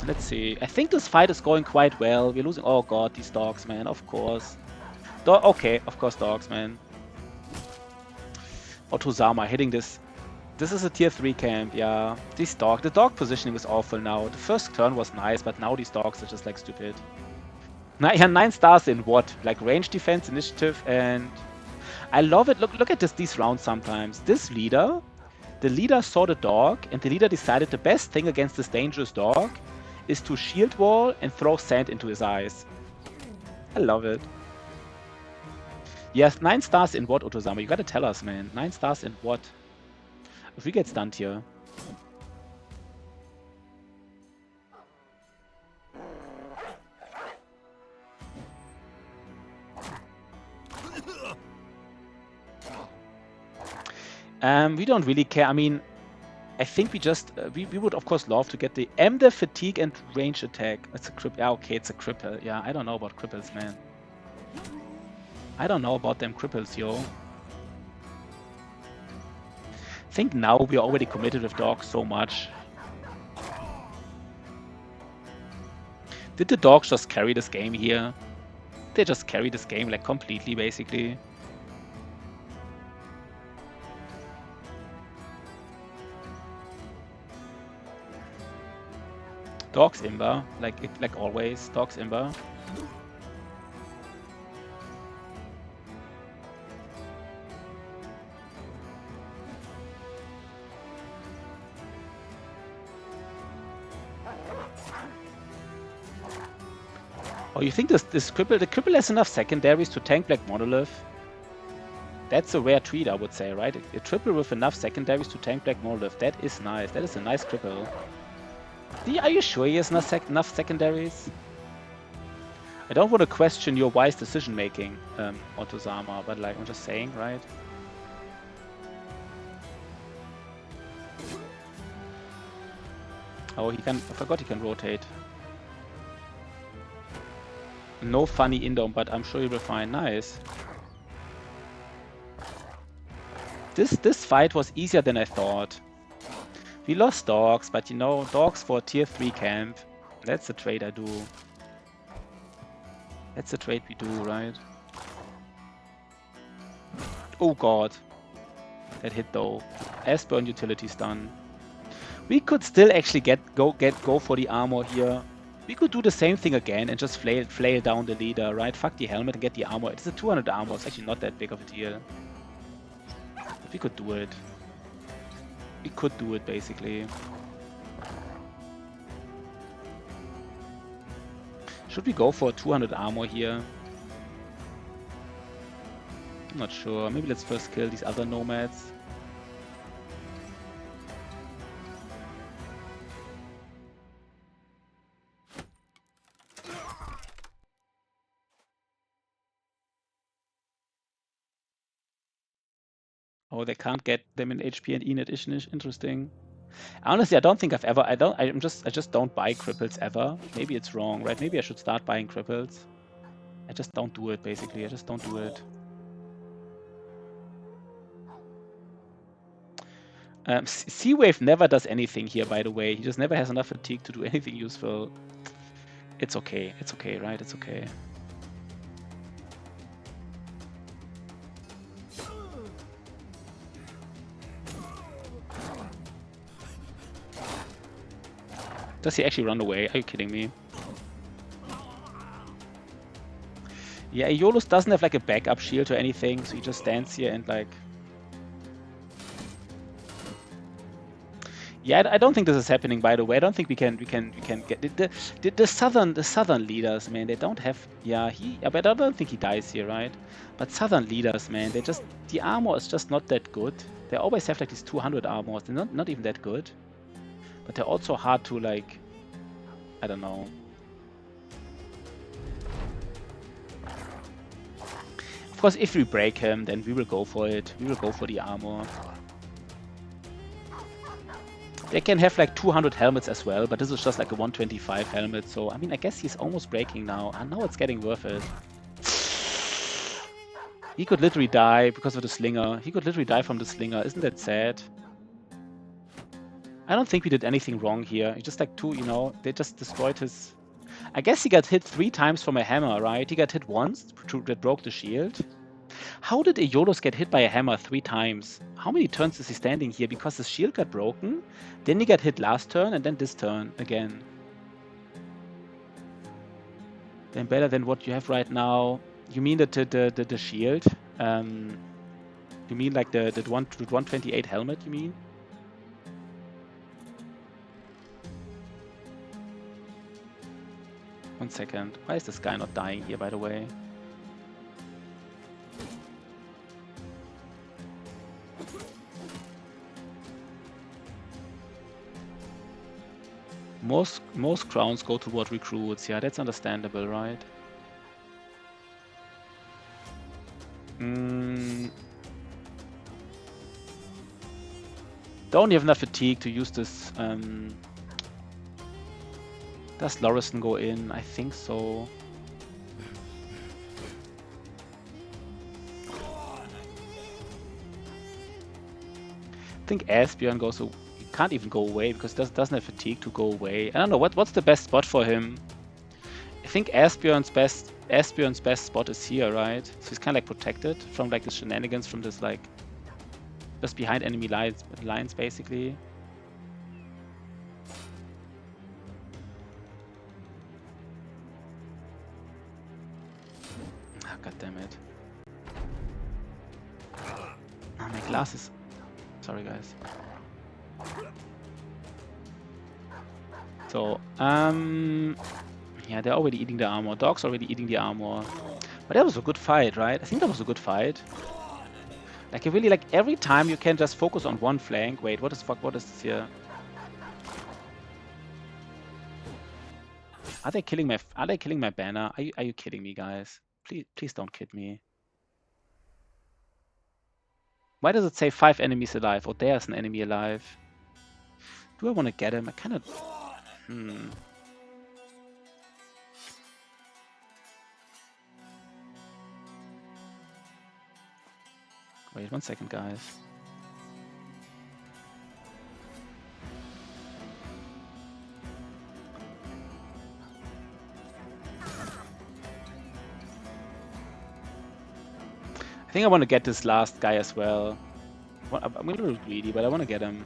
Let's see. I think this fight is going quite well. We're losing... Oh god, these dogs, man. Of course. Okay, of course, dogs, man. Otozama hitting this. This is a tier 3 camp, yeah. These the dog positioning is awful now. The first turn was nice, but now these dogs are just like stupid. 9 stars in what? Like range defense, initiative, and... I love it. Look at these rounds sometimes. This leader... The leader saw the dog, and the leader decided the best thing against this dangerous dog is to shield wall and throw sand into his eyes. I love it. Yes, 9 stars in what, Otozama? You gotta tell us, man. 9 stars in what? If we get stunned here. We don't really care. I mean, I think we just... we would, of course, love to get the the fatigue and range attack. It's a cripple. Yeah, okay, it's a cripple. Yeah, I don't know about cripples, man. I don't know about them cripples, yo. I think now we're already committed with dogs so much. Did the dogs just carry this game here? They just carry this game like completely, basically. Dogs Imba, like always. Dogs Imba. Oh, you think this cripple? The cripple has enough secondaries to tank Black Monolith? That's a rare treat, I would say, right? A triple with enough secondaries to tank Black Monolith. That is nice. That is a nice cripple. Are you sure he has enough secondaries? I don't want to question your wise decision making, Otozama, but like I'm just saying, right? Oh, he can. I forgot he can rotate. No funny indom, but I'm sure he will find nice. This fight was easier than I thought. We lost dogs, but you know, dogs for tier 3 camp. That's the trade I do. That's the trade we do, right? Oh god. That hit though. Asburn utility's done. We could still actually go for the armor here. We could do the same thing again and just flail down the leader, right? Fuck the helmet and get the armor. It's a 200 armor. It's actually not that big of a deal. But we could do it. We could do it, basically. Should we go for 200 armor here? I'm not sure. Maybe let's first kill these other nomads. Oh, they can't get them in HP and E in addition. Interesting. Honestly, I don't think I've ever. I just don't buy cripples ever. Maybe it's wrong, right? Maybe I should start buying cripples. I just don't do it. Basically, I just don't do it. Sea-Wave never does anything here, by the way. He just never has enough fatigue to do anything useful. It's okay. It's okay, right? It's okay. Does he actually run away? Are you kidding me? Yeah, Aeolus doesn't have like a backup shield or anything, so he just stands here and like... Yeah, I don't think this is happening, by the way. I don't think we can get the southern leaders, man. They don't have, but I don't think he dies here, right? But southern leaders, man, the armor is just not that good. They always have like these 200 armors. They're not even that good, but they're also hard to like, I don't know. Of course, if we break him, then we will go for it. We will go for the armor. They can have like 200 helmets as well, but this is just like a 125 helmet. So, I mean, I guess he's almost breaking now. And now it's getting worth it. He could literally die because of the slinger. He could literally die from the slinger. Isn't that sad? I don't think we did anything wrong here. He just like they just destroyed his... I guess he got hit 3 times from a hammer, right? He got hit once that broke the shield. How did Aeolus get hit by a hammer 3 times? How many turns is he standing here? Because his shield got broken, then he got hit last turn, and then this turn again. Then better than what you have right now. You mean the shield? You mean like the 128 helmet, you mean? One second. Why is this guy not dying here, by the way? Most crowns go toward recruits. Yeah, that's understandable, right? Don't have enough fatigue to use this. Does Lorison go in? I think so. I think Asbjorn goes. So he can't even go away because it doesn't have fatigue to go away. I don't know what's the best spot for him. I think Asbjorn's best spot is here, right? So he's kind of like protected from like the shenanigans from this like just behind enemy lines basically. Oh, God damn it! Oh, my glasses. Sorry, guys. So, yeah, they're already eating the armor. Dog's already eating the armor. But that was a good fight, right? I think that was a good fight. Like, you really, like, every time you can just focus on one flank. Wait, what is this here? Are they killing my banner? Are you kidding me, guys? Please don't kid me. Why does it say 5 enemies alive? Oh, there's an enemy alive. Do I want to get him? I kind of... Wait 1 second, guys. I think I want to get this last guy as well. I'm a little greedy, but I want to get him.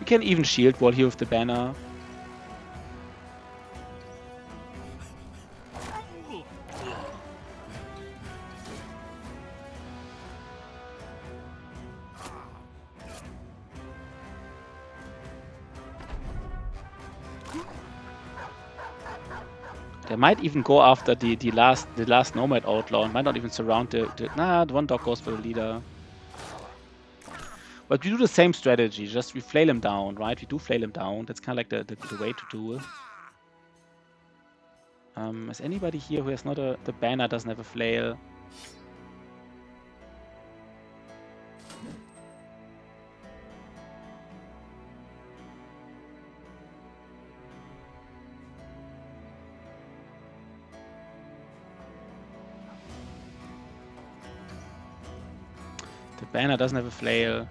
We can even shield wall here with the banner. They might even go after the last Nomad Outlaw and might not even surround the one dog goes for the leader. But we do the same strategy, just we flail him down, right? We do flail him down. That's kind of like the way to do it. Is anybody here who has not the banner doesn't have a flail? The banner doesn't have a flail.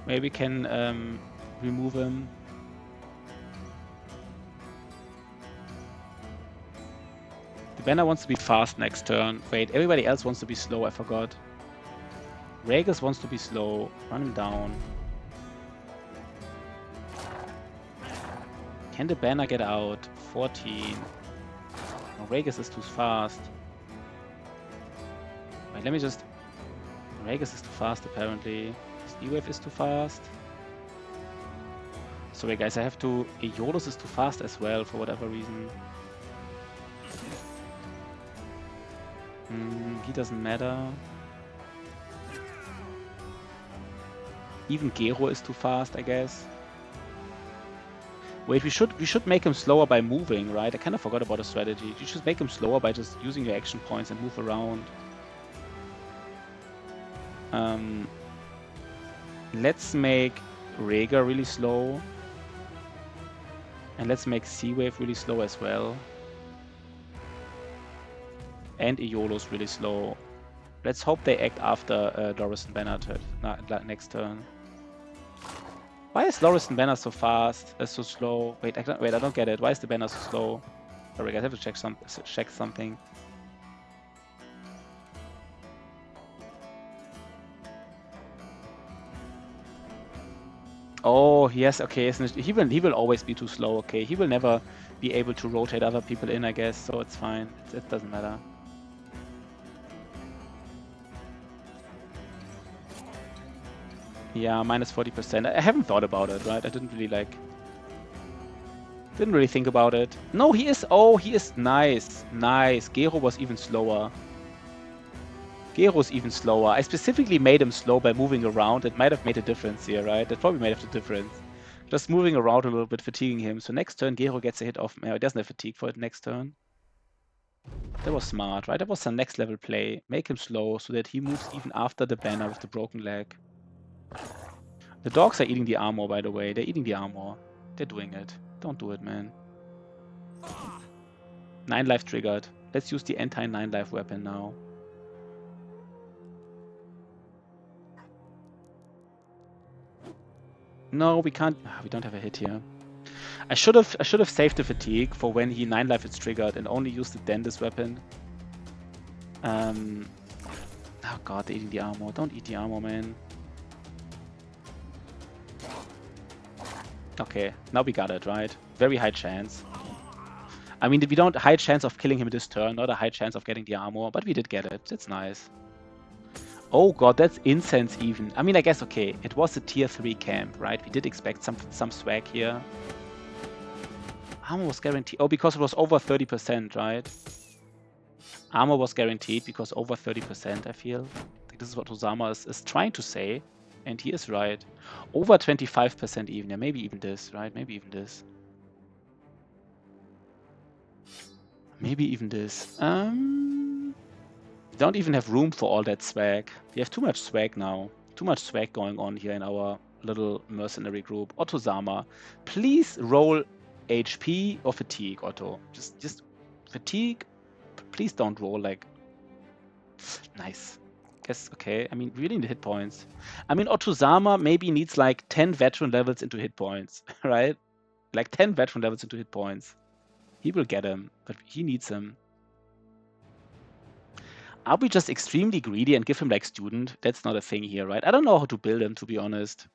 Maybe we can remove him. The banner wants to be fast next turn. Wait, everybody else wants to be slow, I forgot. Rhaegus wants to be slow. Run him down. Can the banner get out? 14. Oh, Rhaegus is too fast. Wait, let me just... Rhaegus is too fast, apparently. Steel-Wave is too fast. Sorry, guys, I have to... Aeolus is too fast as well, for whatever reason. He doesn't matter. Even Gero is too fast, I guess. Wait, we should make him slower by moving, right? I kind of forgot about the strategy. You should make him slower by just using your action points and move around. Let's make Rhaegar really slow. And let's make Sea-Wave really slow as well. And Aeolus really slow. Let's hope they act after Loris and Banner next turn. Why is Loris and Banner so fast? So slow? Wait, I don't get it. Why is the banner so slow? Sorry, guys, I have to check something. Oh, yes, okay. He will always be too slow, okay. He will never be able to rotate other people in, I guess, so it's fine. It doesn't matter. Yeah, minus 40%. I haven't thought about it, right? I didn't really think about it. No, he is... Oh, he is nice. Nice. Gero was even slower. Gero's even slower. I specifically made him slow by moving around. It might have made a difference here, right? That probably made a difference. Just moving around a little bit, fatiguing him. So next turn, Gero gets a hit off... No, he doesn't have fatigue for it next turn. That was smart, right? That was some next level play. Make him slow so that he moves even after the banner with the broken leg. The dogs are eating the armor, by the way. They're eating the armor. They're doing it. Don't do it, man. 9 life triggered. Let's use the anti-9 life weapon now. No, we can't. We don't have a hit here. I should have saved the fatigue for when he 9 life is triggered and only used the dentist weapon. Oh god, they're eating the armor. Don't eat the armor, man. Okay, now we got it, right? Very high chance. I mean, we don't high chance of killing him this turn, not a high chance of getting the armor, but we did get it. That's nice. Oh god, that's incense even. I mean, I guess, okay, it was a tier 3 camp, right? We did expect some swag here. Armor was guaranteed. Oh, because it was over 30%, right? Armor was guaranteed because over 30%, I feel. this is what Osama is trying to say, and he is right. Over 25% even. Yeah, maybe even this, right? Maybe even this. Maybe even this. We don't even have room for all that swag. We have too much swag now. Too much swag going on here in our little mercenary group. Otto-sama, please roll HP or fatigue, Otto. Just fatigue. Please don't roll like... Nice. Guess, okay. I mean, we really need hit points. I mean, Otto-sama maybe needs like 10 veteran levels into hit points, right? Like 10 veteran levels into hit points. He will get them, but he needs them. Are we just extremely greedy and give him like student? That's not a thing here, right? I don't know how to build him, to be honest.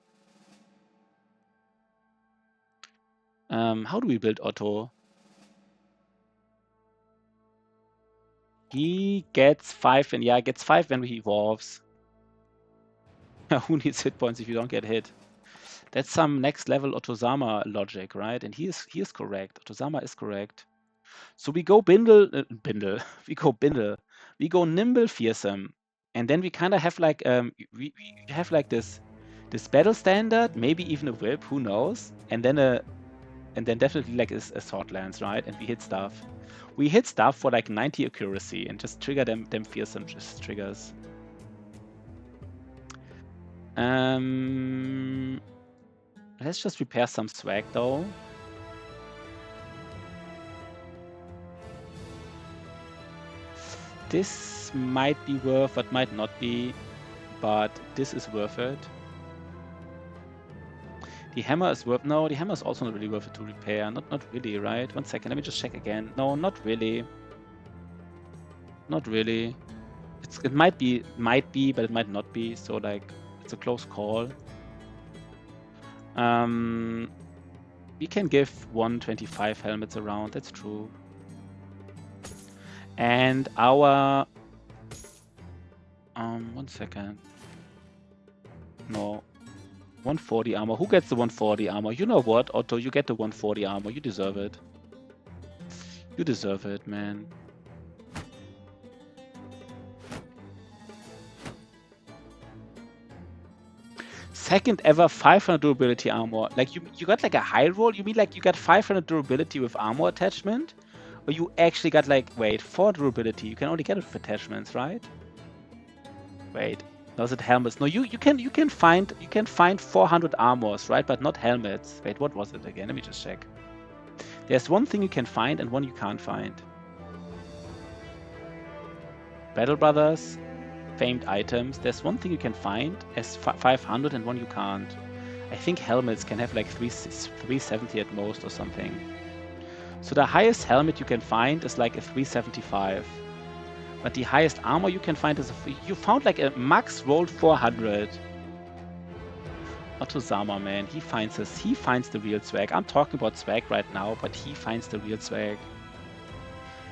How do we build Otto? He gets 5, and yeah, gets 5 when he evolves. Who needs hit points if you don't get hit? That's some next level Otozama logic, right? And he is correct. Otozama is correct. So we go Bindle. We go Bindle. We go Nimble Fearsome. And then we kind of have like we have like this battle standard, maybe even a whip, who knows? And then definitely like a sword lance, right? And we hit stuff. We hit stuff for like 90 accuracy and just trigger them fearsome just triggers. Let's just repair some swag though. This might be worth, but might not be. But this is worth it. The hammer is worth... No, the hammer is also not really worth it to repair. Not really, right? 1 second, let me just check again. No, not really. Not really. It might be, but it might not be. So like, it's a close call. We can give 125 helmets around. That's true. And our... 1 second. No. 140 armor. Who gets the 140 armor? You know what, Otto? You get the 140 armor. You deserve it. You deserve it, man. Second ever 500 durability armor. Like you got like a high roll? You mean like you got 500 durability with armor attachment? Or you actually got like, wait, 4 durability. You can only get it with attachments, right? Wait. Was it helmets? No, you can find 400 armors, right? But not helmets. Wait, what was it again? Let me just check. There's one thing you can find and one you can't find. Battle Brothers, famed items. There's one thing you can find as 500 and one you can't. I think helmets can have like 370 at most or something. So the highest helmet you can find is like a 375. But the highest armor you can find is you found like a max rolled 400. Otozama, man, he finds the real swag. I'm talking about swag right now, but he finds the real swag.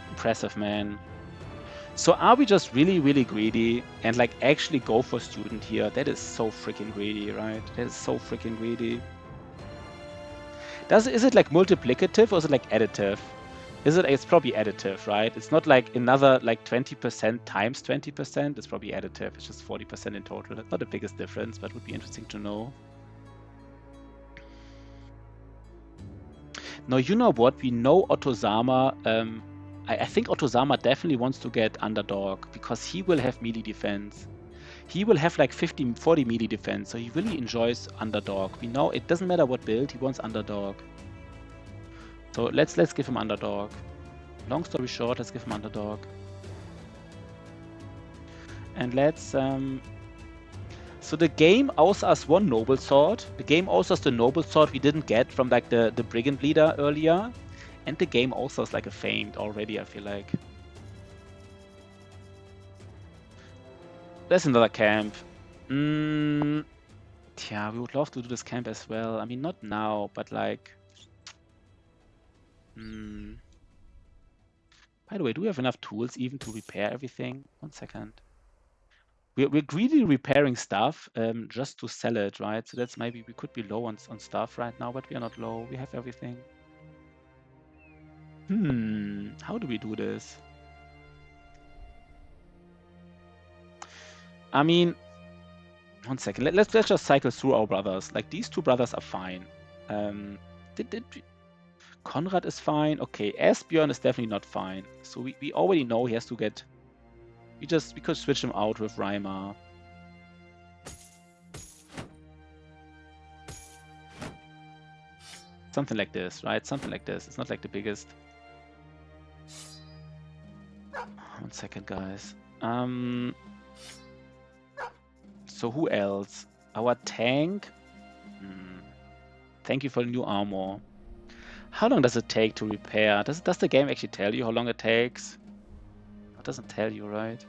Impressive, man. So are we just really, really greedy and like actually go for student here? That is so freaking greedy, right? That is so freaking greedy. Is it like multiplicative or is it like additive? It's probably additive, right? It's not like another like 20% times 20%. It's probably additive. It's just 40% in total. That's not the biggest difference, but would be interesting to know. Now, you know what? We know Otozama. I think Otozama definitely wants to get underdog because he will have melee defense. He will have like 40 melee defense, so he really enjoys underdog. We know it doesn't matter what build, he wants underdog. So let's give him underdog. Long story short, let's give him underdog. And let's so the game owes us one noble sword. The game owes us the noble sword we didn't get from like the brigand leader earlier. And the game owes us like a famed already, I feel like. There's another camp. Yeah, we would love to do this camp as well. I mean, not now, but like... By the way, do we have enough tools even to repair everything? 1 second. We're greedy repairing stuff just to sell it, right? So that's maybe we could be low on stuff right now, but we are not low. We have everything. How do we do this? I mean, one second. Let's just cycle through our brothers. Like, these two brothers are fine. Konrad is fine. Okay, Asbjörn is definitely not fine. So we already know he has to get... We could switch him out with Reimer. Something like this, right? Something like this. It's not like the biggest. One second, guys. So who else? Our tank. Thank you for the new armor. How long does it take to repair? Does the game actually tell you how long it takes? It doesn't tell you, right?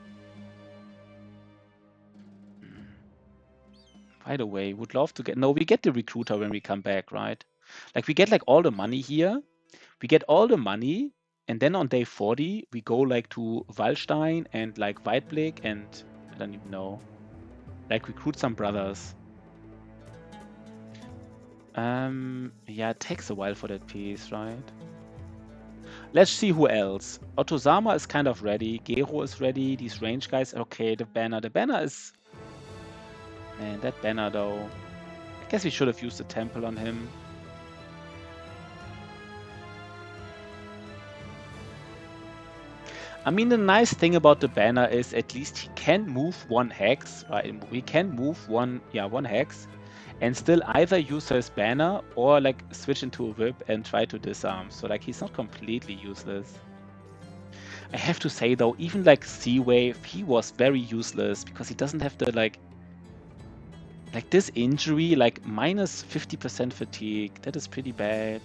By the way, would love to get... No, we get the recruiter when we come back, right? Like, we get like all the money here. We get all the money, and then on day 40, we go like to Wallstein and like Weitblick and I don't even know. Like, recruit some brothers. Yeah, it takes a while for that piece, right? Let's see who else. Otosama is kind of ready. Gero is ready. These range guys. Okay, the banner. The banner is... Man, that banner though. I guess we should have used the temple on him. I mean, the nice thing about the banner is at least he can move one hex, right? We can move one hex, and still either use his banner or like switch into a whip and try to disarm. So like he's not completely useless. I have to say though, even like C-Wave, he was very useless because he doesn't have the like this injury, like minus 50% fatigue. That is pretty bad.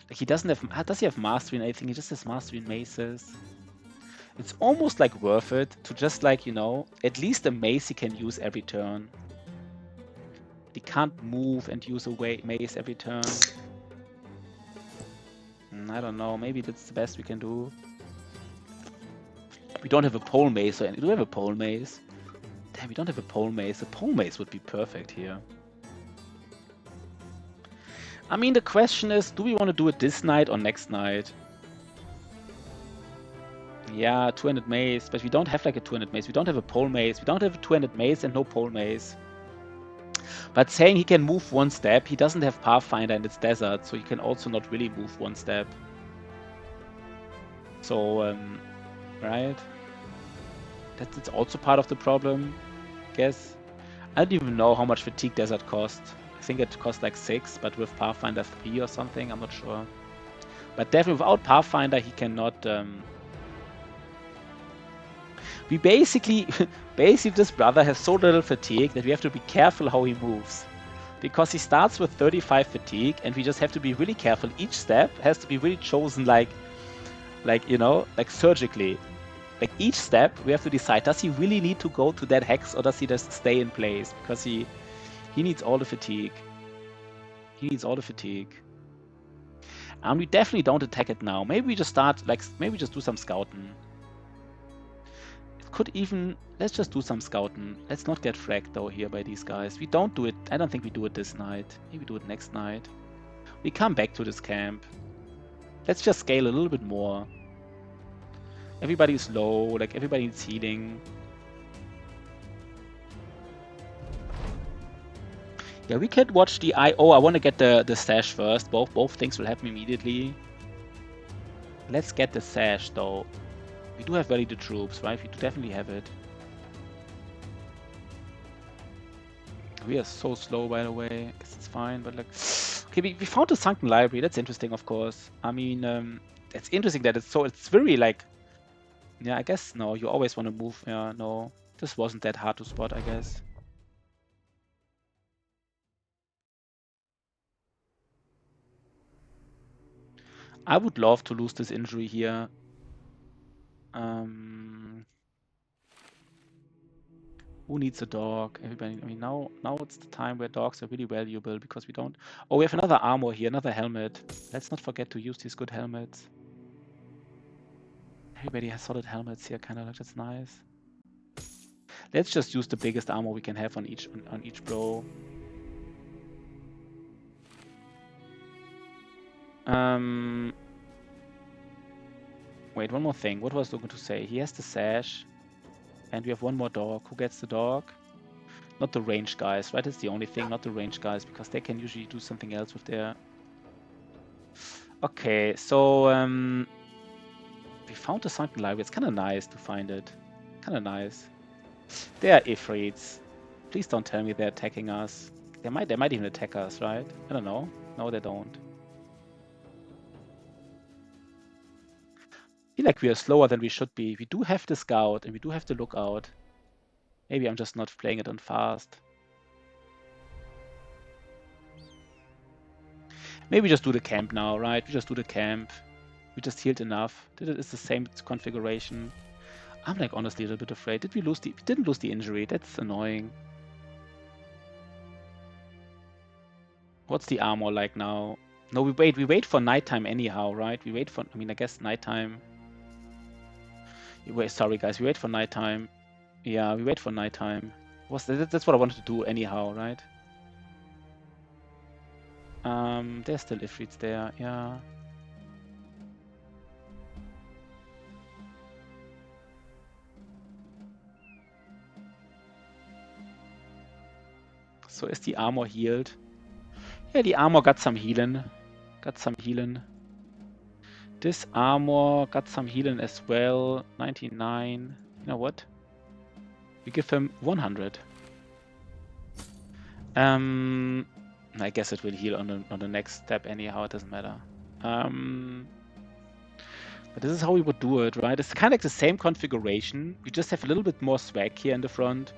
Like he doesn't have... Does he have mastery in anything? He just has mastery in maces. It's almost like worth it to just like, you know, at least a mace he can use every turn. He can't move and use a mace every turn. I don't know. Maybe that's the best we can do. We don't have a pole mace. Do we have a pole mace? Damn, we don't have a pole mace. A pole mace would be perfect here. I mean, the question is, do we want to do it this night or next night? Yeah, 200 mace, but we don't have like a 200 mace. We don't have a pole mace. We don't have a 200 mace and no pole mace. But saying he can move one step, he doesn't have Pathfinder and it's desert, so he can also not really move one step. So, right? That's also part of the problem, I guess. I don't even know how much fatigue desert costs. I think it costs like 6, but with Pathfinder 3 or something, I'm not sure. But definitely without Pathfinder, he cannot... We basically this brother has so little fatigue that we have to be careful how he moves. Because he starts with 35 fatigue and we just have to be really careful. Each step has to be really chosen like you know, like surgically. Like each step we have to decide, does he really need to go to that hex or does he just stay in place? Because he needs all the fatigue. He needs all the fatigue. And we definitely don't attack it now. Maybe we just start, like, maybe just do some scouting. Could even... Let's just do some scouting. Let's not get fragged though here by these guys. We don't do it... I don't think we do it this night. Maybe do it next night. We come back to this camp. Let's just scale a little bit more. Everybody's low. Like, everybody needs healing. Yeah, we could watch the... Oh, I want to get the sash first. Both things will happen immediately. Let's get the sash though. We do have validated troops, right? We do definitely have it. We are so slow, by the way. I guess it's fine, but like... Okay, we found a sunken library. That's interesting, of course. I mean, it's interesting that it's very like... Yeah, I guess, no, you always want to move. Yeah, no. This wasn't that hard to spot, I guess. I would love to lose this injury here. Who needs a dog? Everybody. I mean, now it's the time where dogs are really valuable because we don't... Oh, we have another armor here, another helmet. Let's not forget to use these good helmets. Everybody has solid helmets here, kind of like that's nice. Let's just use the biggest armor we can have on each bro. Wait, one more thing. What was I going to say? He has the sash. And we have one more dog. Who gets the dog? Not the range guys, right? It's the only thing, not the range guys, because they can usually do something else with their... Okay, so we found the sunken library. It's kind of nice to find it. Kind of nice. They are Ifrits. Please don't tell me they're attacking us. They might even attack us, right? I don't know. No, they don't. I feel like we are slower than we should be. We do have the scout and we do have the lookout. Maybe I'm just not playing it on fast. Maybe we just do the camp now, right? We just do the camp. We just healed enough. It's the same configuration. I'm like honestly a little bit afraid. Did we lose the... We didn't lose the injury. That's annoying. What's the armor like now? No, we wait for nighttime anyhow, right? We wait for... I mean, I guess nighttime... Wait, sorry guys, we wait for nighttime. Yeah, we wait for nighttime. That's what I wanted to do anyhow, right? There's still Ifrits there, yeah. So is the armor healed? Yeah, the armor got some healing. This armor got some healing as well. 99. You know what? We give him 100. I guess it will heal on the next step anyhow. It doesn't matter. But this is how we would do it, right? It's kind of like the same configuration. We just have a little bit more swag here in the front.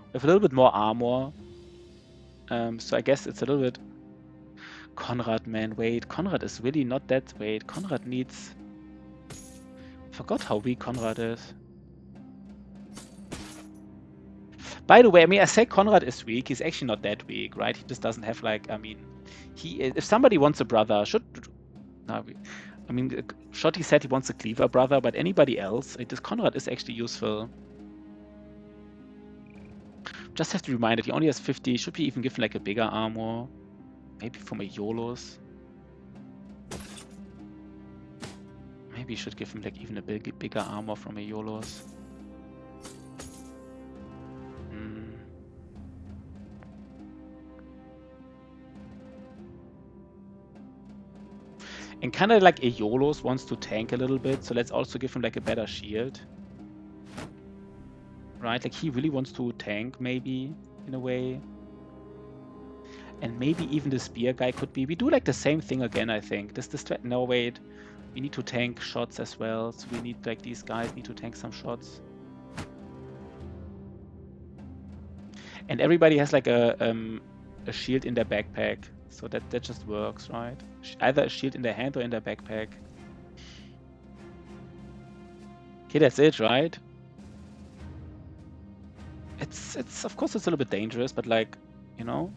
We have a little bit more armor. So I guess it's a little bit... Konrad, man, wait. Konrad is really not that... Wait, Konrad needs... Forgot how weak Konrad is. By the way, I mean, I say Konrad is weak. He's actually not that weak, right? He just doesn't have, like... I mean, he... If somebody wants a brother, should... No, I mean, Shotty said he wants a cleaver brother, but anybody else, this Konrad is actually useful. Just have to remind that he only has 50. Should be even given like a bigger armor. Maybe from a YOLO's. Maybe you should give him like even a bigger armor from a YOLO's. And kind of like a YOLO's wants to tank a little bit, so let's also give him like a better shield. Right, like he really wants to tank maybe, in a way. And maybe even the spear guy could be... We do like the same thing again, I think. No, wait. We need to tank shots as well, so we need like these guys need to tank some shots. And everybody has like a shield in their backpack. So that just works, right? Either a shield in their hand or in their backpack. Okay, that's it, right? It's of course it's a little bit dangerous, but like, you know.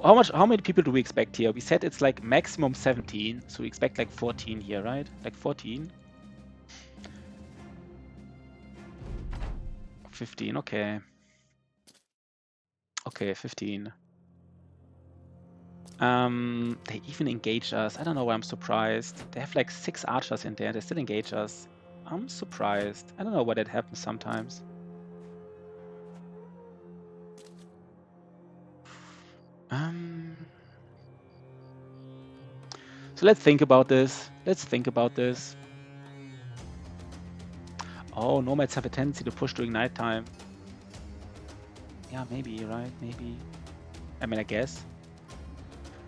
How many people do we expect here? We said it's like maximum 17, so we expect like 14 here, right? Like 14. 15, okay. Okay, 15. They even engage us. I don't know why I'm surprised. They have like 6 archers in there. They still engage us. I'm surprised. I don't know why that happens sometimes. So let's think about this. Oh, nomads have a tendency to push during nighttime. Yeah, maybe, right? Maybe. I mean, I guess.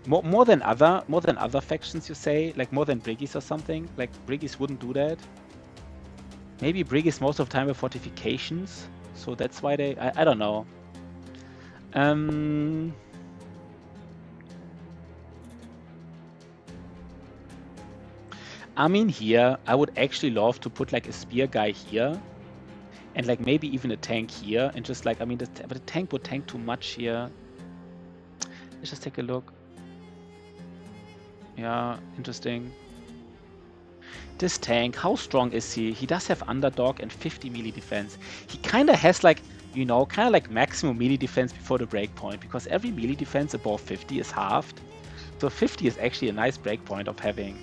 More than other factions, you say? Like more than Briggies or something? Like Briggies wouldn't do that. Maybe Briggies most of the time have fortifications, so that's why they... I don't know. I mean, here, I would actually love to put like a spear guy here. And like maybe even a tank here. And just like, I mean, but the tank would tank too much here. Let's just take a look. Yeah, interesting. This tank, how strong is he? He does have underdog and 50 melee defense. He kind of has like, you know, kind of like maximum melee defense before the breakpoint. Because every melee defense above 50 is halved. So 50 is actually a nice breakpoint of having.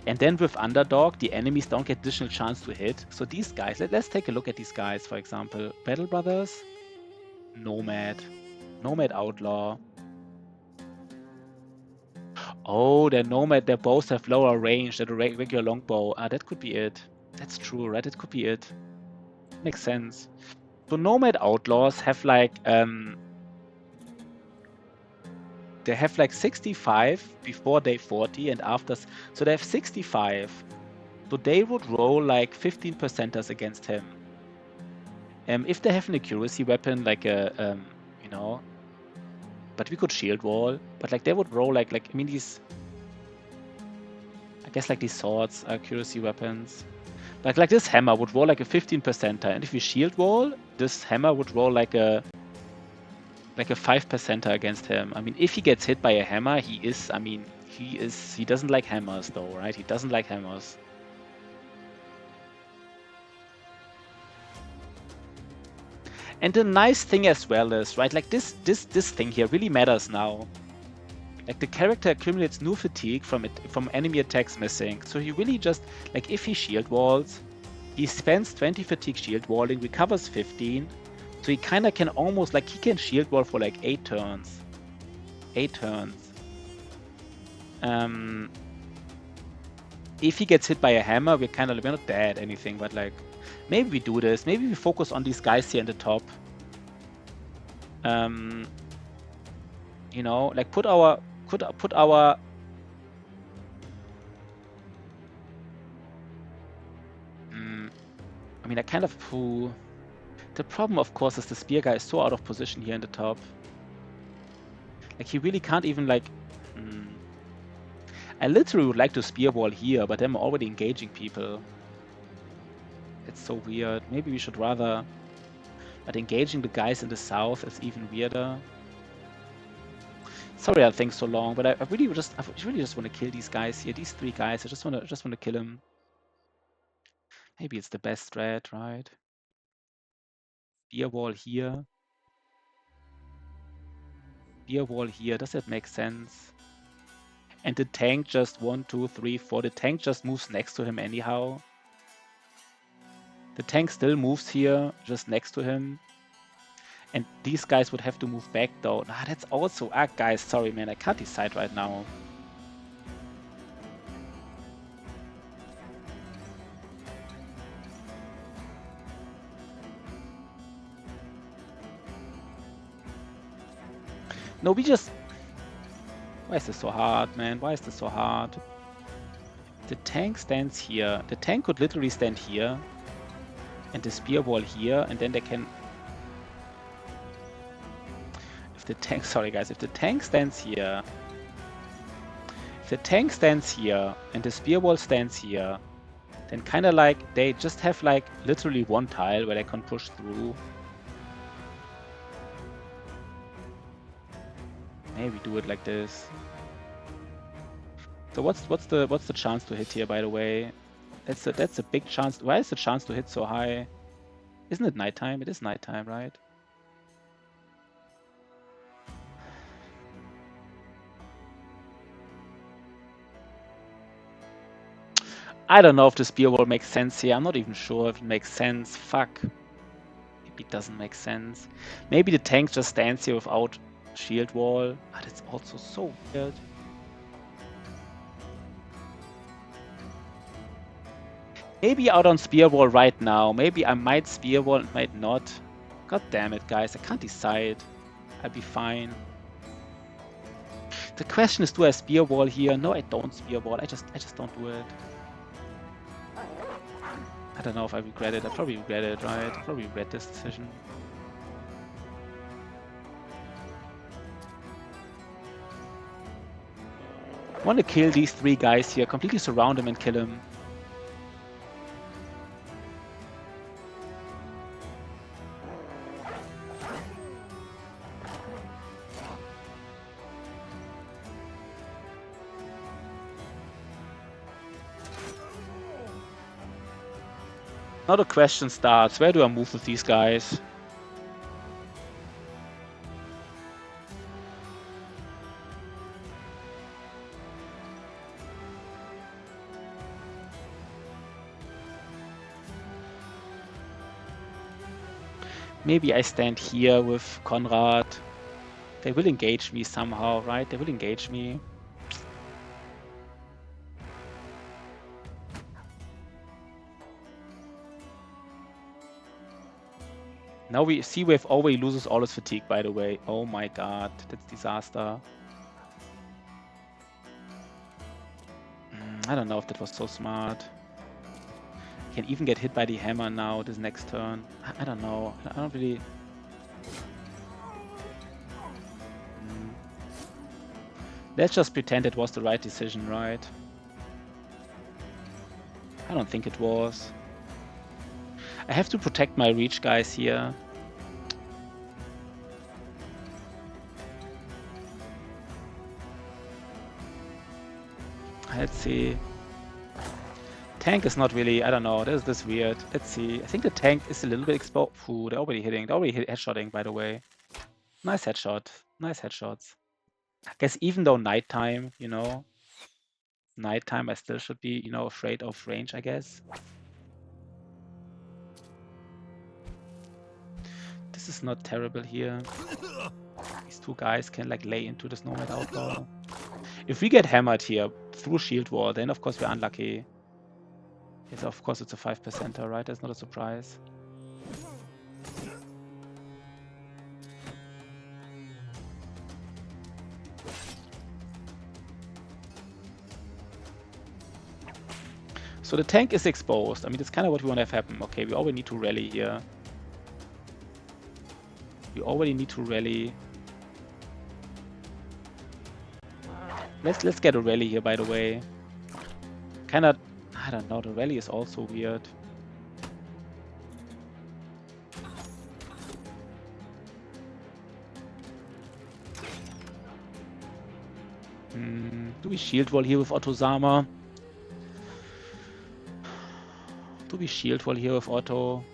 And then with Underdog, the enemies don't get additional chance to hit. So these guys, let's take a look at these guys, for example. Battle Brothers, Nomad, Nomad Outlaw. Oh, they're Nomad, they both have lower range than a regular longbow. Ah, that could be it. That's true, right? That could be it. Makes sense. So Nomad Outlaws have like, they have like 65 before day 40 and after, so they have 65. So they would roll like 15%ers against him. If they have an accuracy weapon, like a, you know, but we could shield wall, but like they would roll like, I mean, these, I guess like these swords are accuracy weapons. Like this hammer would roll like a 15%er, and if we shield wall, this hammer would roll like a 5%er against him. I mean, if he gets hit by a hammer, he is, I mean, he doesn't like hammers though, right? He doesn't like hammers. And the nice thing as well is, right, like this thing here really matters now. Like the character accumulates new fatigue from enemy attacks missing. So he really just, like if he shield walls, he spends 20 fatigue shield walling, recovers 15. So he kind of can almost, like he can shield wall for like 8 turns. 8 turns. If he gets hit by a hammer, we're not dead anything, but like maybe we do this. Maybe we focus on these guys here in the top. You know, like put our I mean, I kind of the problem, of course, is the spear guy is so out of position here in the top. Like he really can't even like. I literally would like to spear wall here, but I'm already engaging people. It's so weird. Maybe we should rather. But engaging the guys in the south is even weirder. Sorry, I think so long, but I really just want to kill these guys here. These 3 guys. I just want to kill them. Maybe it's the best strat, right? Spear wall here. Spear wall here. Does that make sense? And the tank just 1, 2, 3, 4. The tank just moves next to him anyhow. The tank still moves here, just next to him. And these guys would have to move back though. Ah, that's also... Ah, guys, sorry, man. I can't decide right now. No, we just... Why is this so hard, man? Why is this so hard? The tank stands here. The tank could literally stand here. And the spear wall here. And then they can... If the tank... Sorry, guys. If the tank stands here... If the tank stands here and the spear wall stands here, then kind of like they just have like literally 1 tile where they can push through. Maybe do it like this. So what's the chance to hit here, by the way? That's a big chance. Why is the chance to hit so high? Isn't it nighttime? It is nighttime, right? I don't know if the spear wall makes sense here. I'm not even sure if it makes sense. Fuck. Maybe it doesn't make sense. Maybe the tank just stands here without shield wall. But it's also so weird. Maybe out on spear wall right now. Maybe I might spear wall and might not. God damn it, guys. I can't decide. I'll be fine. The question is, do I spear wall here? No, I don't spear wall. I just don't do it. I don't know if I regret it. I probably regret it, right? I probably regret this decision. I want to kill these 3 guys here. Completely surround him and kill him. Now the question starts, where do I move with these guys? Maybe I stand here with Konrad. They will engage me somehow, right? They will engage me. Now we see Wave always loses all his fatigue, by the way. Oh my god, that's disaster. I don't know if that was so smart. Can even get hit by the hammer now this next turn. I don't know. I don't really... Let's just pretend it was the right decision, right? I don't think it was. I have to protect my reach guys here. Let's see. Tank is not really, I don't know, this is weird. Let's see. I think the tank is a little bit exposed. Ooh, they're already hitting. They're already headshotting, by the way. Nice headshot. Nice headshots. I guess even though nighttime, you know, nighttime, I still should be, you know, afraid of range, I guess. This is not terrible here. These two guys can like lay into this Nomad Outlaw. If we get hammered here through shield wall, then of course we're unlucky. Yes, of course it's a 5%er, right? That's not a surprise. So the tank is exposed. I mean, that's kind of what we want to have happen. Okay, we already need to rally here. We already need to rally. Let's get a rally here, by the way. Kind of, I don't know, the rally is also weird. Do we shield wall here with Otto-sama? Do we shield wall here with Otto?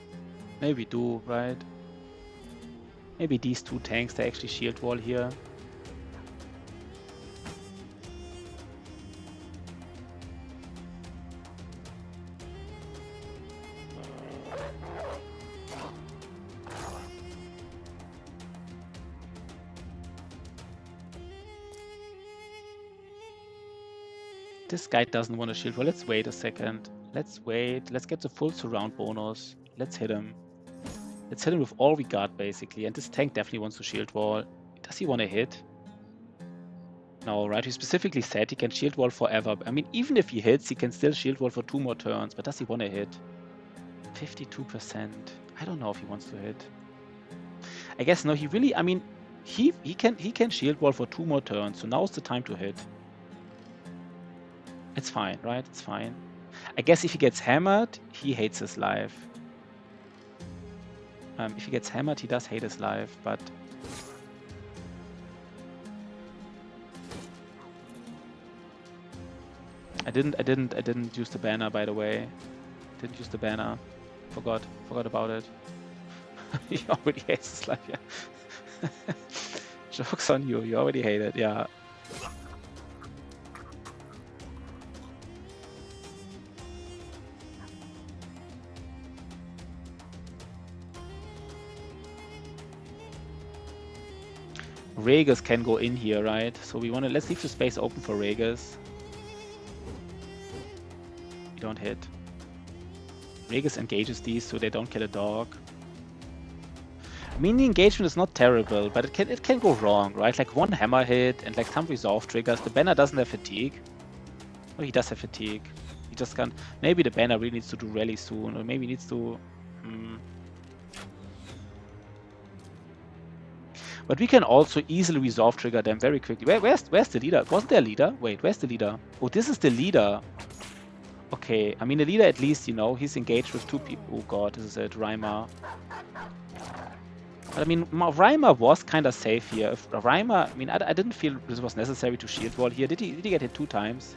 Maybe we do, right? Maybe these two tanks, they actually shield wall here. This guy doesn't want to shield wall. Let's wait a second. Let's wait. Let's get the full surround bonus. Let's hit him. Let's hit him with all we got, basically. And this tank definitely wants to shield wall. Does he want to hit? No, right? He specifically said he can shield wall forever. I mean, even if he hits, he can still shield wall for 2 more turns. But does he want to hit? 52%. I don't know if he wants to hit. I guess no, he really, I mean, he can shield wall for 2 more turns. So now's the time to hit. It's fine, right? It's fine. I guess if he gets hammered, he hates his life. If he gets hammered, he does hate his life, but... I didn't use the banner, by the way. Didn't use the banner. Forgot about it. He already hates his life, yeah. Joke's on you, you already hate it, yeah. Rhaegus can go in here, right? So we want to, let's leave the space open for Rhaegus. We don't hit. Rhaegus engages these so they don't kill a dog. I mean, the engagement is not terrible, but it can go wrong, right? Like one hammer hit and like some resolve triggers. The banner doesn't have fatigue. Oh, he does have fatigue. He just can't. Maybe the banner really needs to do rally soon, or maybe needs to. But we can also easily resolve trigger them very quickly. Where's the leader? Wasn't there a leader? Wait, where's the leader? Oh, this is the leader. Okay, I mean the leader at least, you know, he's engaged with 2 people. Oh god, this is it, Reimer. But I mean, Reimer was kind of safe here. If Reimer, I mean, I didn't feel this was necessary to shield wall here. Did he get hit 2 times?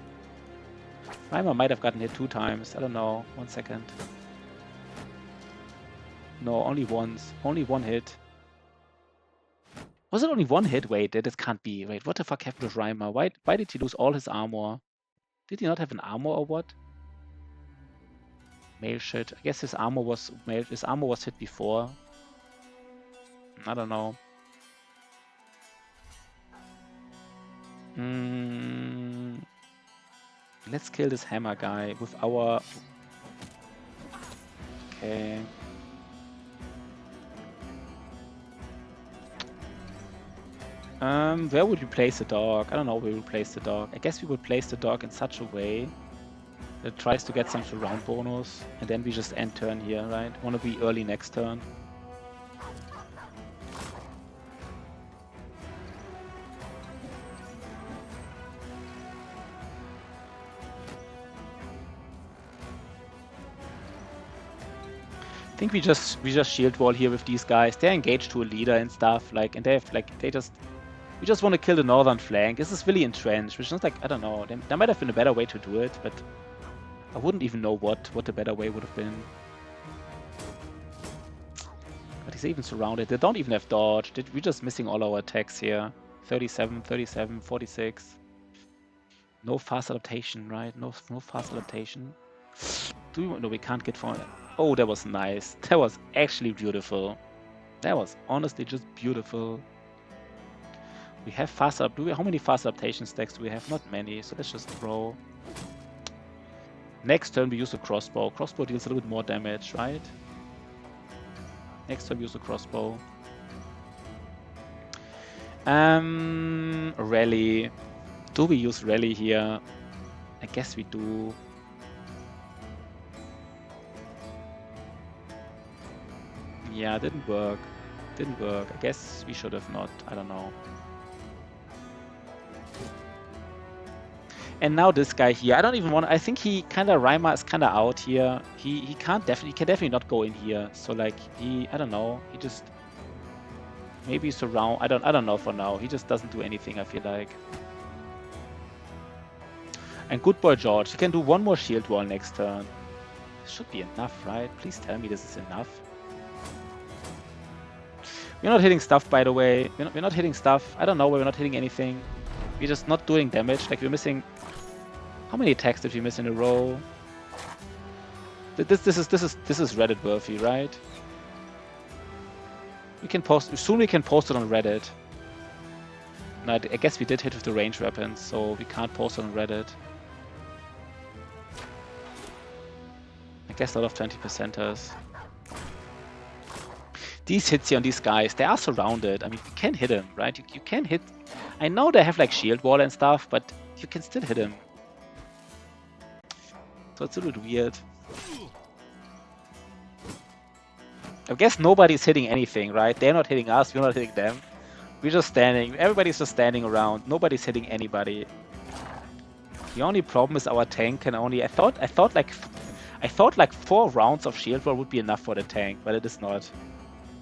Reimer might have gotten hit 2 times. I don't know. 1 second. No, only once. Only 1 hit. Was it only 1 hit? Wait, that can't be. Wait, what the fuck happened with Reimer? Why did he lose all his armor? Did he not have an armor or what? Mail shit. I guess his armor was hit before. I don't know. Let's kill this hammer guy with our... Okay. Where would we place the dog? I don't know where we would place the dog. I guess we would place the dog in such a way that it tries to get some surround bonus, and then we just end turn here, right? Want to be early next turn. I think we just shield wall here with these guys. They're engaged to a leader and stuff, like, and they have like we just want to kill the northern flank. This is really entrenched, which is like, I don't know. There might have been a better way to do it, but I wouldn't even know what the better way would have been. But he's even surrounded. They don't even have dodge. We're just missing all our attacks here. 37, 37, 46. No fast adaptation, right? No fast adaptation. No, we can't get for it. Oh, that was nice. That was actually beautiful. That was honestly just beautiful. We have fast up. How many fast adaptation stacks do we have? Not many, so let's just throw. Next turn we use a crossbow. Crossbow deals a little bit more damage, right? Next turn we use a crossbow. Rally. Do we use rally here? I guess we do. Yeah, didn't work. Didn't work. I guess we should have not. I don't know. And now this guy here. I don't even want. I think he kind of Reimer is kind of out here. He can definitely not go in here. So like I don't know. He just maybe surround. I don't know for now. He just doesn't do anything. I feel like. And good boy George. He can do one more shield wall next turn. This should be enough, right? Please tell me this is enough. We're not hitting stuff, by the way. We're not hitting stuff. I don't know why we're not hitting anything. We're just not doing damage. Like, we're missing... How many attacks did we miss in a row? This is Reddit worthy, right? We can post... Soon we can post it on Reddit. No, I guess we did hit with the range weapons, so we can't post it on Reddit. I guess a lot of 20%ers. These hits here on these guys, they are surrounded. I mean, you can hit them, right? You can hit... I know they have like shield wall and stuff, but you can still hit them. So it's a little weird. I guess nobody's hitting anything, right? They're not hitting us, we're not hitting them. We're just standing. Everybody's just standing around. Nobody's hitting anybody. The only problem is our tank can only... I thought like 4 rounds of shield wall would be enough for the tank, but it is not.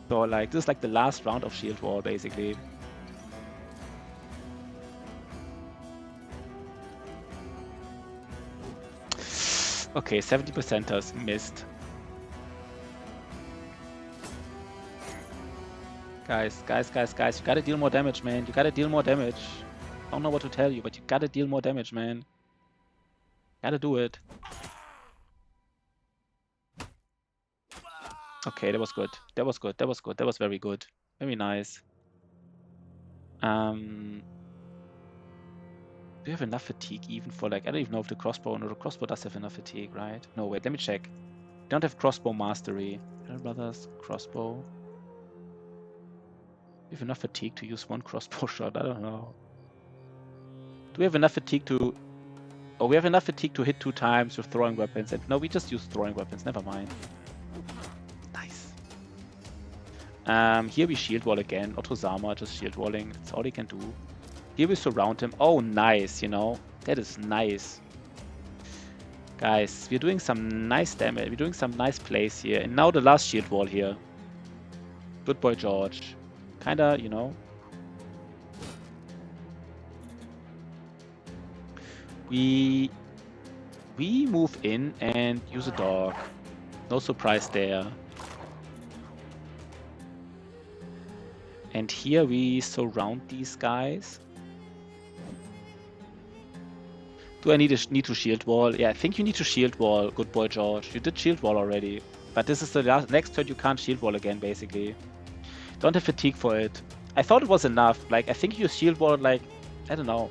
So like this is like the last round of shield wall basically. Okay, 70%ers missed. Guys, you gotta deal more damage, man. You gotta deal more damage. I don't know what to tell you, but you gotta deal more damage, man. Gotta do it. Okay, that was good. That was good. That was good. That was very good. Very nice. Do we have enough fatigue even for like... I don't even know if the crossbow... No, the crossbow does have enough fatigue, right? No, wait, let me check. We don't have crossbow mastery. Brothers, crossbow. We have enough fatigue to use 1 crossbow shot. I don't know. Do we have enough fatigue to... Oh, we have enough fatigue to hit 2 times with throwing weapons. And no, we just use throwing weapons. Never mind. Here we shield wall again. Otozama just shield walling. That's all he can do. Here we surround him. Oh, nice, you know. That is nice. Guys, we're doing some nice damage. We're doing some nice plays here. And now the last shield wall here. Good boy, George. Kinda, you know. We move in and use a dog. No surprise there. And here we surround these guys. Do I need to shield wall? Yeah, I think you need to shield wall, good boy George. You did shield wall already. But this is the next turn you can't shield wall again, basically. Don't have fatigue for it. I thought it was enough. Like, I think your shield wall, like, I don't know.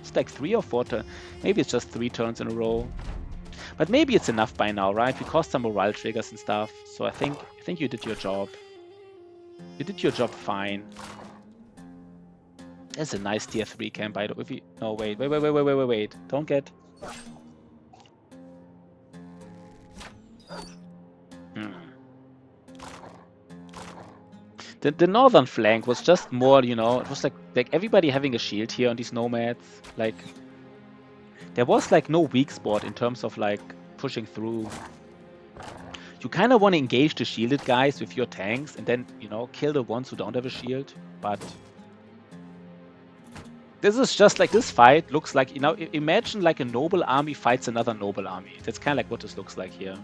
It's like 3 or 4 turns. Maybe it's just 3 turns in a row. But maybe it's enough by now, right? We caused some morale triggers and stuff. So I think you did your job. You did your job fine. That's a nice tier 3 camp, by the way. No, wait. Don't get... The northern flank was just more, you know, it was like everybody having a shield here on these nomads. Like, there was like no weak spot in terms of like pushing through. You kind of want to engage the shielded guys with your tanks and then, you know, kill the ones who don't have a shield. But this is just like, this fight looks like, you know, imagine like a noble army fights another noble army. That's kind of like what this looks like here.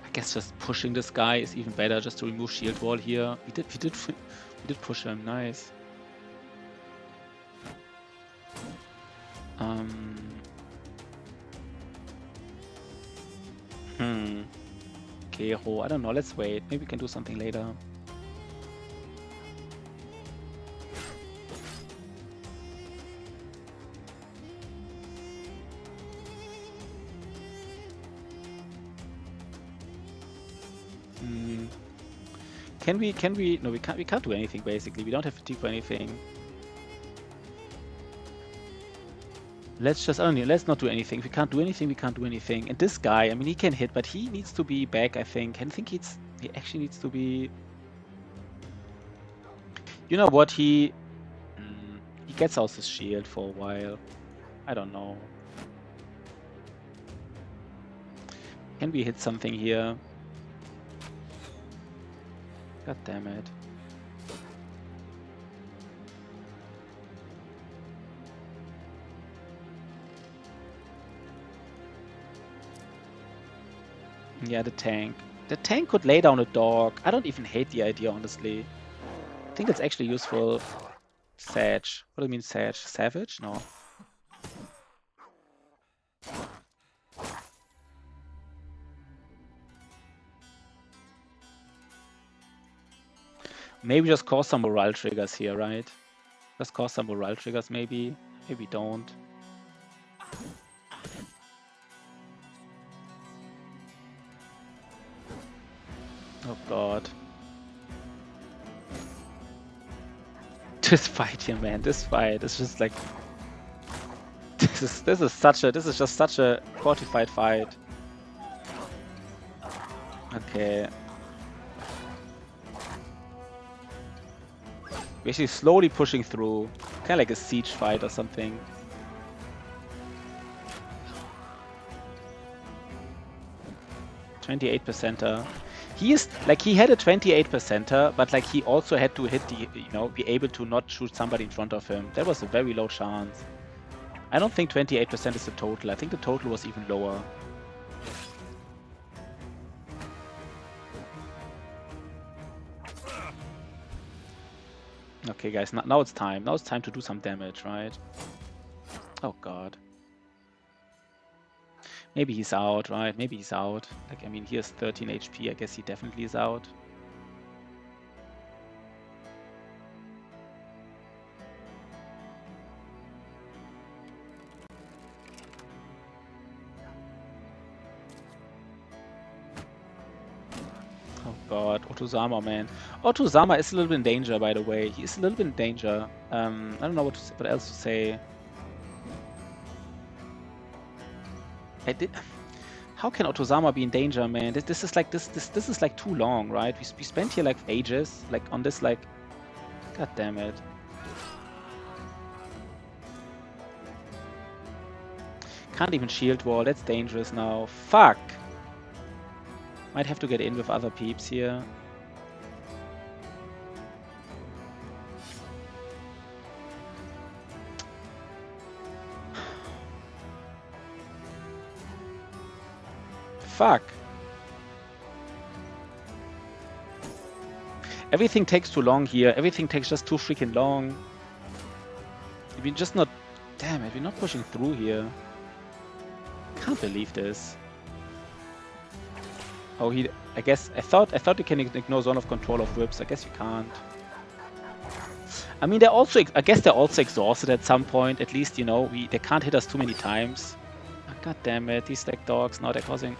I guess just pushing this guy is even better, just to remove shield wall here. We did push him, nice. Kero, I don't know, let's wait. Maybe we can do something later. Can we? No, we can't do anything basically. We don't have fatigue for anything. Let's just let's not do anything. If we can't do anything, we can't do anything. And this guy, I mean, he can hit, but he needs to be back, I think. I think he actually needs to be... You know what? He gets out his shield for a while. I don't know. Can we hit something here? God damn it. Yeah, the tank. The tank could lay down a dog. I don't even hate the idea, honestly. I think it's actually useful. Sage. What do you mean Sage? Savage? No. Maybe just cause some morale triggers here, right? Just cause some morale triggers, maybe. Maybe don't. Oh god. This fight here, man. This fight is just like... This is just such a fortified fight. Okay. Basically slowly pushing through. Kind of like a siege fight or something. %, he is like, he had a 28%, but like he also had to hit the, you know, be able to not shoot somebody in front of him. That was a very low chance. I don't think 28% is the total. I think the total was even lower. Okay, guys, now it's time. Now it's time to do some damage, right? Oh god. Maybe he's out, right? Maybe he's out. Like, I mean, he has 13 HP. I guess he definitely is out. Oh god, Otozama, man. Otozama is a little bit in danger, by the way. He's a little bit in danger. I don't know what else to say. How can Otozama be in danger, man? This is like this is like too long, right? We spent here like ages, like on this, like, god damn it. Can't even shield wall. That's dangerous now. Fuck. Might have to get in with other peeps here. Fuck. Everything takes too long here. Everything takes just too freaking long. We're just not... Damn it, we're not pushing through here. Can't believe this. Oh, I guess I thought you can ignore zone of control of whips. I guess you can't. I mean, I guess they're also exhausted at some point. At least, you know, they can't hit us too many times. Oh, God damn it, these like dogs, now they're causing.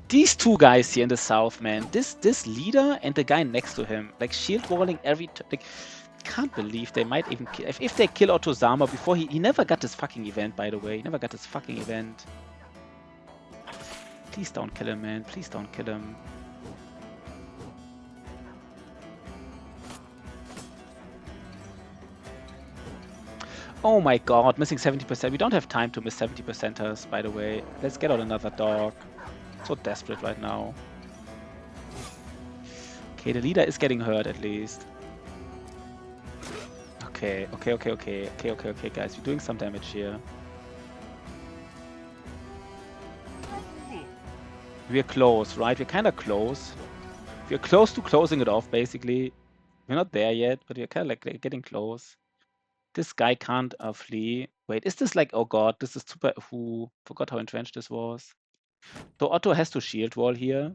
These two guys here in the south, man. This leader and the guy next to him, like shield walling every like, can't believe they might even kill. If they kill Otozama before he never got this fucking event, by the way. He never got this fucking event. Please don't kill him, man. Please don't kill him. Oh my god, missing 70%. We don't have time to miss 70%ers, by the way. Let's get out another dog. So desperate right now. Okay, the leader is getting hurt at least. Okay, guys. We're doing some damage here. We're close, right? We're kind of close. We're close to closing it off, basically. We're not there yet, but we're kind of like getting close. This guy can't flee. Wait, is this like, oh god, this is super, who forgot how entrenched this was. So Otto has to shield wall here.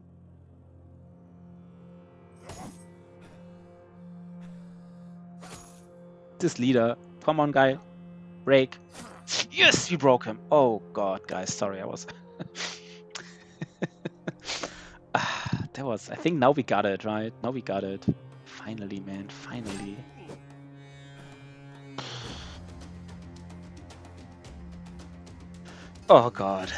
This leader, come on guy, break. Yes, we broke him. Oh god, guys, sorry, I was... That was, I think now we got it, right? Now we got it. Finally, man, finally. Oh god.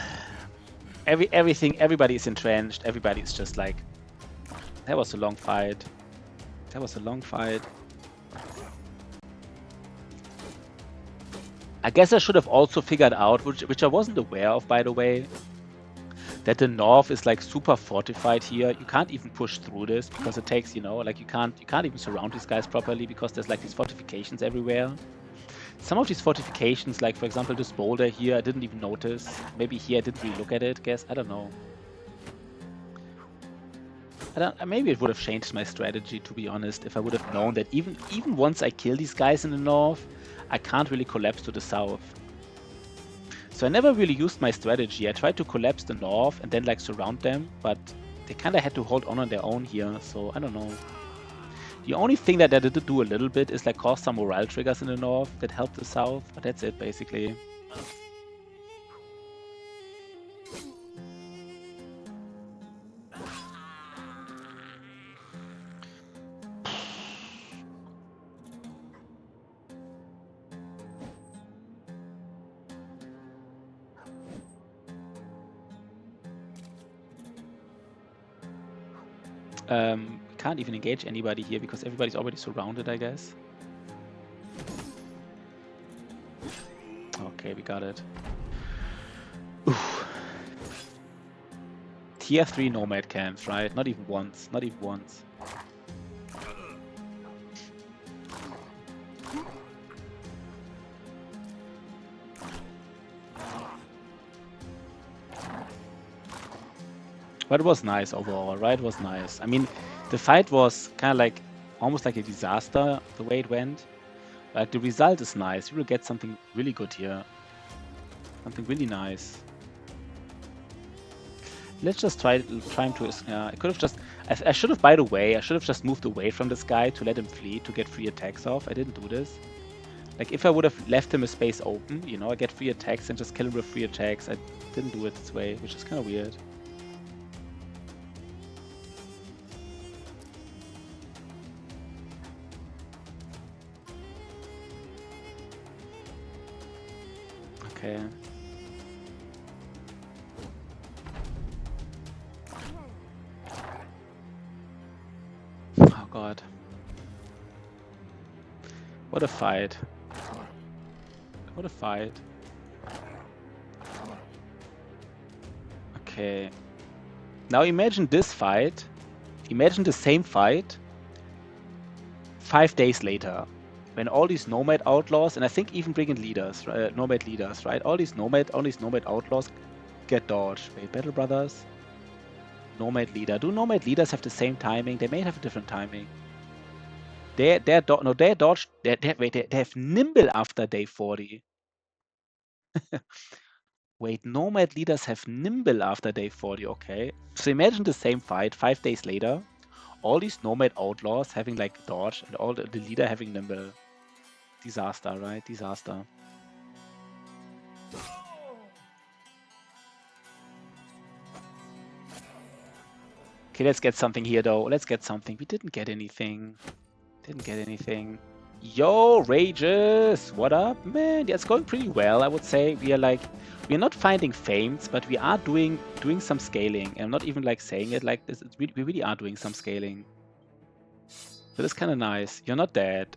Everybody is entrenched. Everybody's just like, that was a long fight. That was a long fight. I guess I should have also figured out, which I wasn't aware of, by the way, that the north is like super fortified here. You can't even push through this because it takes, you know, like you can't even surround these guys properly because there's like these fortifications everywhere. Some of these fortifications, like for example this boulder here, I didn't even notice. Maybe here I didn't really look at it, I don't know. Maybe it would have changed my strategy, to be honest, if I would have known that even once I kill these guys in the north, I can't really collapse to the south. So I never really used my strategy. I tried to collapse the north and then like surround them, but they kind of had to hold on their own here, so I don't know. The only thing that I did do a little bit is like cause some morale triggers in the north that helped the south, but that's it basically. Can't even engage anybody here because everybody's already surrounded, I guess. Okay, we got it. Oof. Tier 3 nomad camps, right? Not even once. Not even once. But it was nice overall, right? It was nice. I mean, the fight was kind of like almost like a disaster the way it went. But the result is nice. We will get something really good here. Something really nice. Let's just try to. I could have just. I should have, by the way, I should have just moved away from this guy to let him flee to get free attacks off. I didn't do this. Like if I would have left him a space open, you know, I get free attacks and just kill him with free attacks. I didn't do it this way, which is kind of weird. Okay. Oh god. What a fight. What a fight. Okay. Now imagine this fight. Imagine the same fight 5 days later. When all these nomad outlaws, and I think even brigand leaders, nomad leaders, right? All these nomad outlaws get dodged. Wait, Battle Brothers, nomad leader. Do nomad leaders have the same timing? They may have a different timing. They have nimble after day 40. Wait, nomad leaders have nimble after day 40, okay. So imagine the same fight 5 days later. All these nomad outlaws having like dodge and all the leader having nimble. Disaster, right? Disaster. Okay, let's get something here though. Let's get something. We didn't get anything. Didn't get anything. Yo, Rages! What up, man? Yeah, it's going pretty well, I would say. We're not finding fames, but we are doing some scaling. I'm not even like saying it like this. We really are doing some scaling. So that's kind of nice. You're not dead.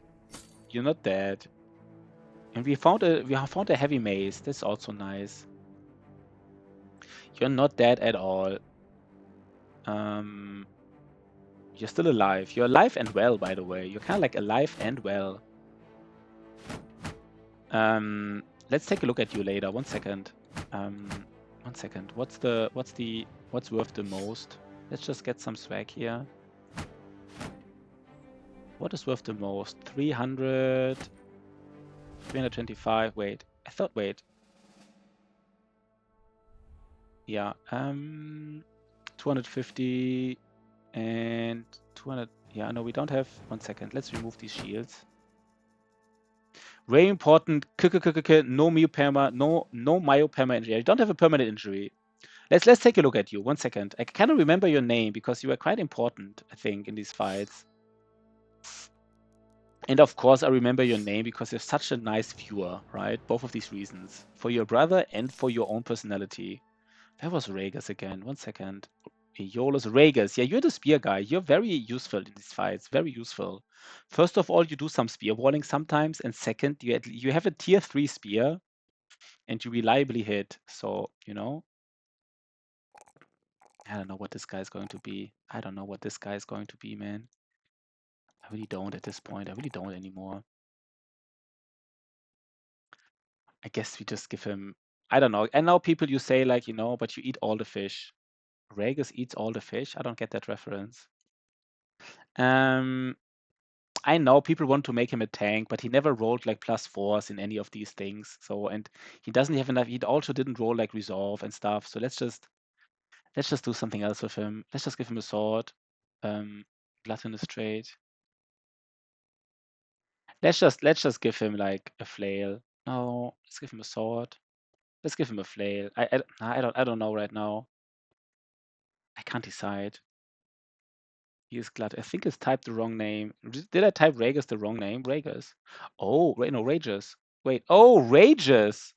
You're not dead. And we found a heavy mace. That's also nice. You're not dead at all. You're still alive. You're alive and well, by the way. You're kind of like alive and well. Let's take a look at you later. 1 second. 1 second. What's worth the most? Let's just get some swag here. What is worth the most? 300, 325. Wait. Wait. Yeah. 250 and 200. Yeah, no, we don't have. 1 second. Let's remove these shields. Very important. No myopama. No myopama injury. You don't have a permanent injury. Let's take a look at you. 1 second. I cannot remember your name because you were quite important, I think, in these fights. And of course, I remember your name because you're such a nice viewer, right? Both of these reasons. For your brother and for your own personality. Where was Ragus again? 1 second. Iolus Ragus. Yeah, you're the spear guy. You're very useful in these fights. Very useful. First of all, you do some spear walling sometimes. And second, you have a tier 3 spear. And you reliably hit. So, you know. I don't know what this guy is going to be. I don't know what this guy is going to be, man. I really don't at this point. I really don't anymore. I guess we just give him. I don't know. And now people you say like, but you eat all the fish. Ragus eats all the fish. I don't get that reference. I know people want to make him a tank, but he never rolled like +4s in any of these things. So and he doesn't have enough. He also didn't roll like resolve and stuff. So let's just do something else with him. Let's just give him a sword. Gluttonous trait. Let's just give him like a flail. No, let's give him a sword. Let's give him a flail. I don't know right now. I can't decide. He is glad. I think it's typed the wrong name. Did I type Ragus the wrong name? Ragus. Oh, wait, no, Rages. Wait. Oh, Rages.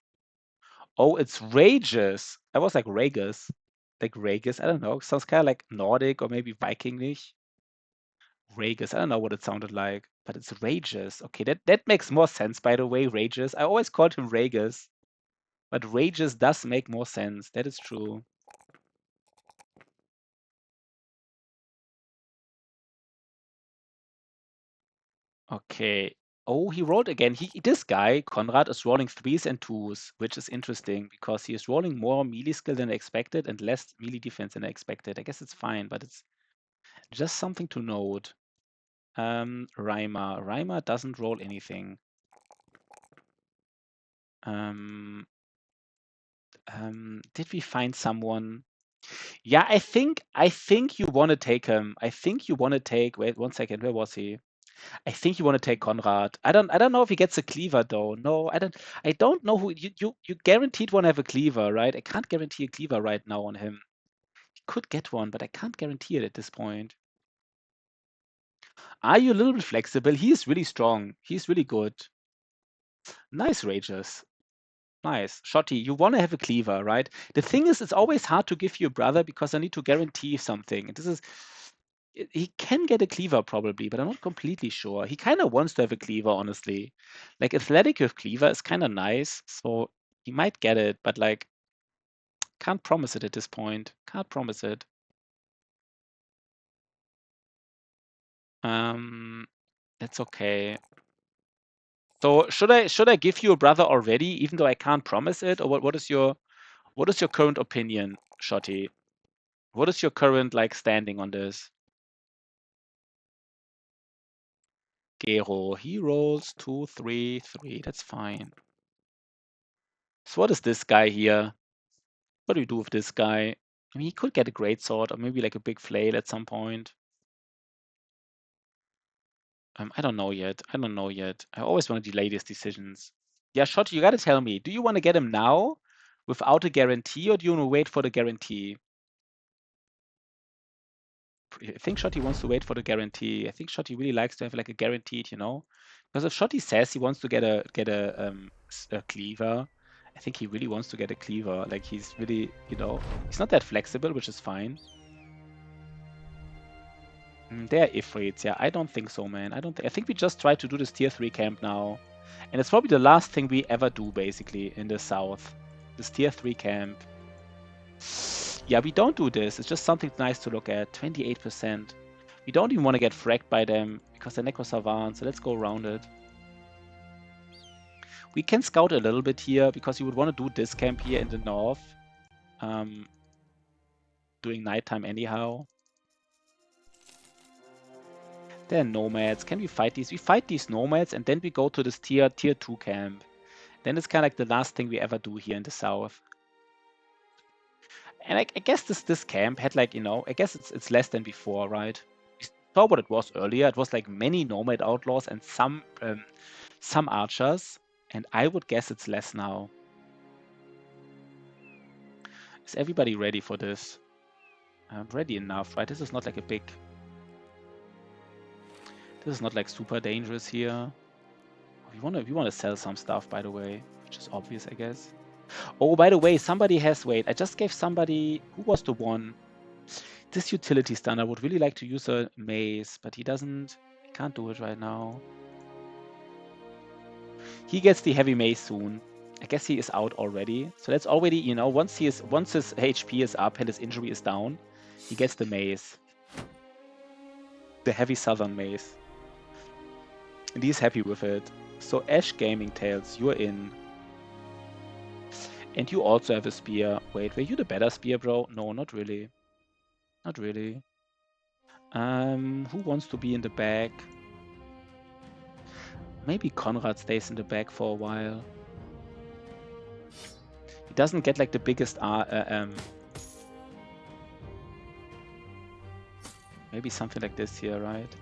Oh, it's Rages. I was like Ragus. Like Ragus. I don't know. Sounds kind of like Nordic or maybe Vikingish. Ragus. I don't know what it sounded like, but it's Rages. Okay, that makes more sense, by the way, Rages. I always called him Ragus, but Rages does make more sense. That is true. Okay. Oh, he rolled again. This guy, Konrad, is rolling 3s and 2s, which is interesting because he is rolling more melee skill than expected and less melee defense than expected. I guess it's fine, but it's just something to note. Reimer. Reimer doesn't roll anything. Did we find someone? Yeah, I think you want to take him. I think you want to take. Wait, 1 second. Where was he? I think you want to take Konrad. I don't know if he gets a cleaver though. No, I don't know who you guaranteed want to have a cleaver, right? I can't guarantee a cleaver right now on him. He could get one, but I can't guarantee it at this point. Are you a little bit flexible? He is really strong. He's really good. Nice Rages. Nice. Shotty, you want to have a cleaver, right? The thing is, it's always hard to give you a brother because I need to guarantee something. And he can get a cleaver probably, but I'm not completely sure. He kind of wants to have a cleaver, honestly. Like athletic with cleaver is kind of nice, so he might get it, but like can't promise it at this point. Can't promise it. That's okay. So should I give you a brother already, even though I can't promise it, or what is your current opinion, Shotty? What is your current like standing on this? Gero, he rolls 2, 3, 3. That's fine. So what is this guy here? What do we do with this guy? I mean, he could get a great sword or maybe like a big flail at some point. I don't know yet. I don't know yet. I always want to delay these decisions. Yeah, Shot, you gotta tell me. Do you want to get him now without a guarantee, or do you want to wait for the guarantee? I think Shotty wants to wait for the guarantee. I think Shotty really likes to have like a guaranteed, you know, because if Shotty says he wants to get a cleaver, I think he really wants to get a cleaver. Like he's really, you know, he's not that flexible, which is fine. They're Ifrits. Yeah, I don't think so, man. I think we just try to do this tier 3 camp now. And it's probably the last thing we ever do, basically, in the south. This tier 3 camp. Yeah, we don't do this. It's just something nice to look at. 28%. We don't even want to get fragged by them because they're Necro Savant, so let's go around it. We can scout a little bit here because you would want to do this camp here in the north. Doing nighttime anyhow. They're nomads. Can we fight these? We fight these nomads and then we go to this tier 2 camp. Then it's kind of like the last thing we ever do here in the south. And I guess this camp had like, you know, I guess it's less than before, right? We saw what it was earlier. It was like many nomad outlaws and some archers. And I would guess it's less now. Is everybody ready for this? Ready enough, right? This is not like a big... This is not like super dangerous here. We want to sell some stuff, by the way, which is obvious, I guess. Oh, by the way, somebody has... Wait, I just gave somebody... Who was the one? This utility stun, I would really like to use a mace, but he doesn't... He can't do it right now. He gets the heavy mace soon. I guess he is out already. So that's already, you know, once his HP is up and his injury is down, he gets the mace. The heavy southern mace. And he's happy with it. So Ash Gaming Tales, you're in. And you also have a spear. Wait, were you the better spear, bro? No, not really. Not really. Who wants to be in the back? Maybe Conrad stays in the back for a while. He doesn't get like the biggest maybe something like this here, right?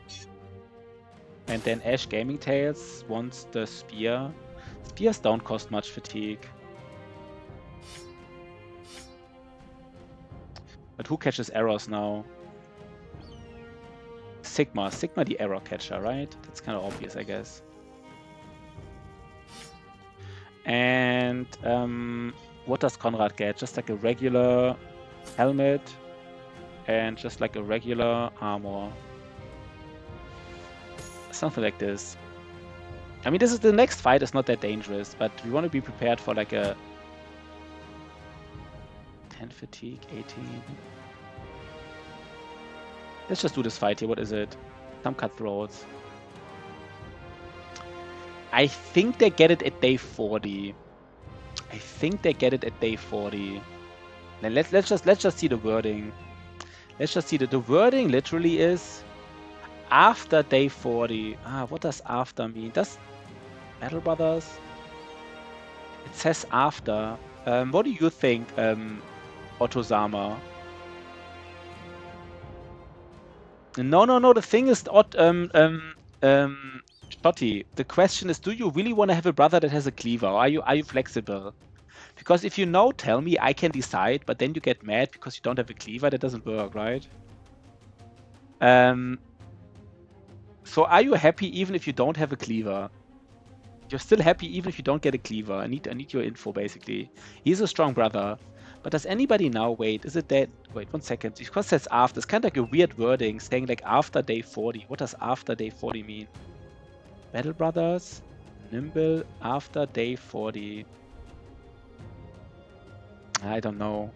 And then Ash Gaming Tales wants the spear. Spears don't cost much fatigue. But who catches arrows now? Sigma. Sigma the arrow catcher, right? That's kind of obvious, I guess. And what does Conrad get? Just like a regular helmet and just like a regular armor. Something like this. I mean, this is the next fight is not that dangerous, but we want to be prepared for like a 10 fatigue, 18. Let's just do this fight here. What is it? Some cutthroats. I think they get it at day 40. I think they get it at day 40. Then let's just see the wording. Let's just see that the wording literally is after day 40. What does after mean? Does Battle Brothers? It says after. What do you think, Otozama? No. The thing is, Shotty, the question is, do you really want to have a brother that has a cleaver? Or are you flexible? Because if you know, tell me, I can decide, but then you get mad because you don't have a cleaver. That doesn't work, right? So are you happy even if you don't have a cleaver? You're still happy even if you don't get a cleaver. I need your info, basically. He's a strong brother. But does anybody now... Wait, is it that... Wait, 1 second. Because it says after. It's kind of like a weird wording, saying like after day 40. What does after day 40 mean? Battle Brothers, Nimble, after day 40. I don't know.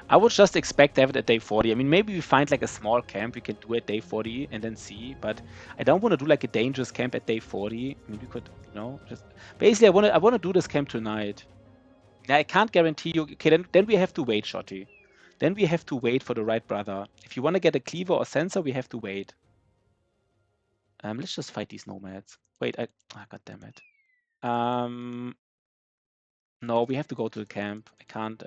I would just expect to have it at day 40. I mean, maybe we find like a small camp we can do at day 40 and then see, but I don't want to do like a dangerous camp at day 40. I mean, we could, you know, just... Basically, I want to do this camp tonight. Now, I can't guarantee you... Okay, then we have to wait, Shotty. Then we have to wait for the right brother. If you want to get a cleaver or sensor, we have to wait. Let's just fight these nomads. Wait, God damn it. No, we have to go to the camp. I can't.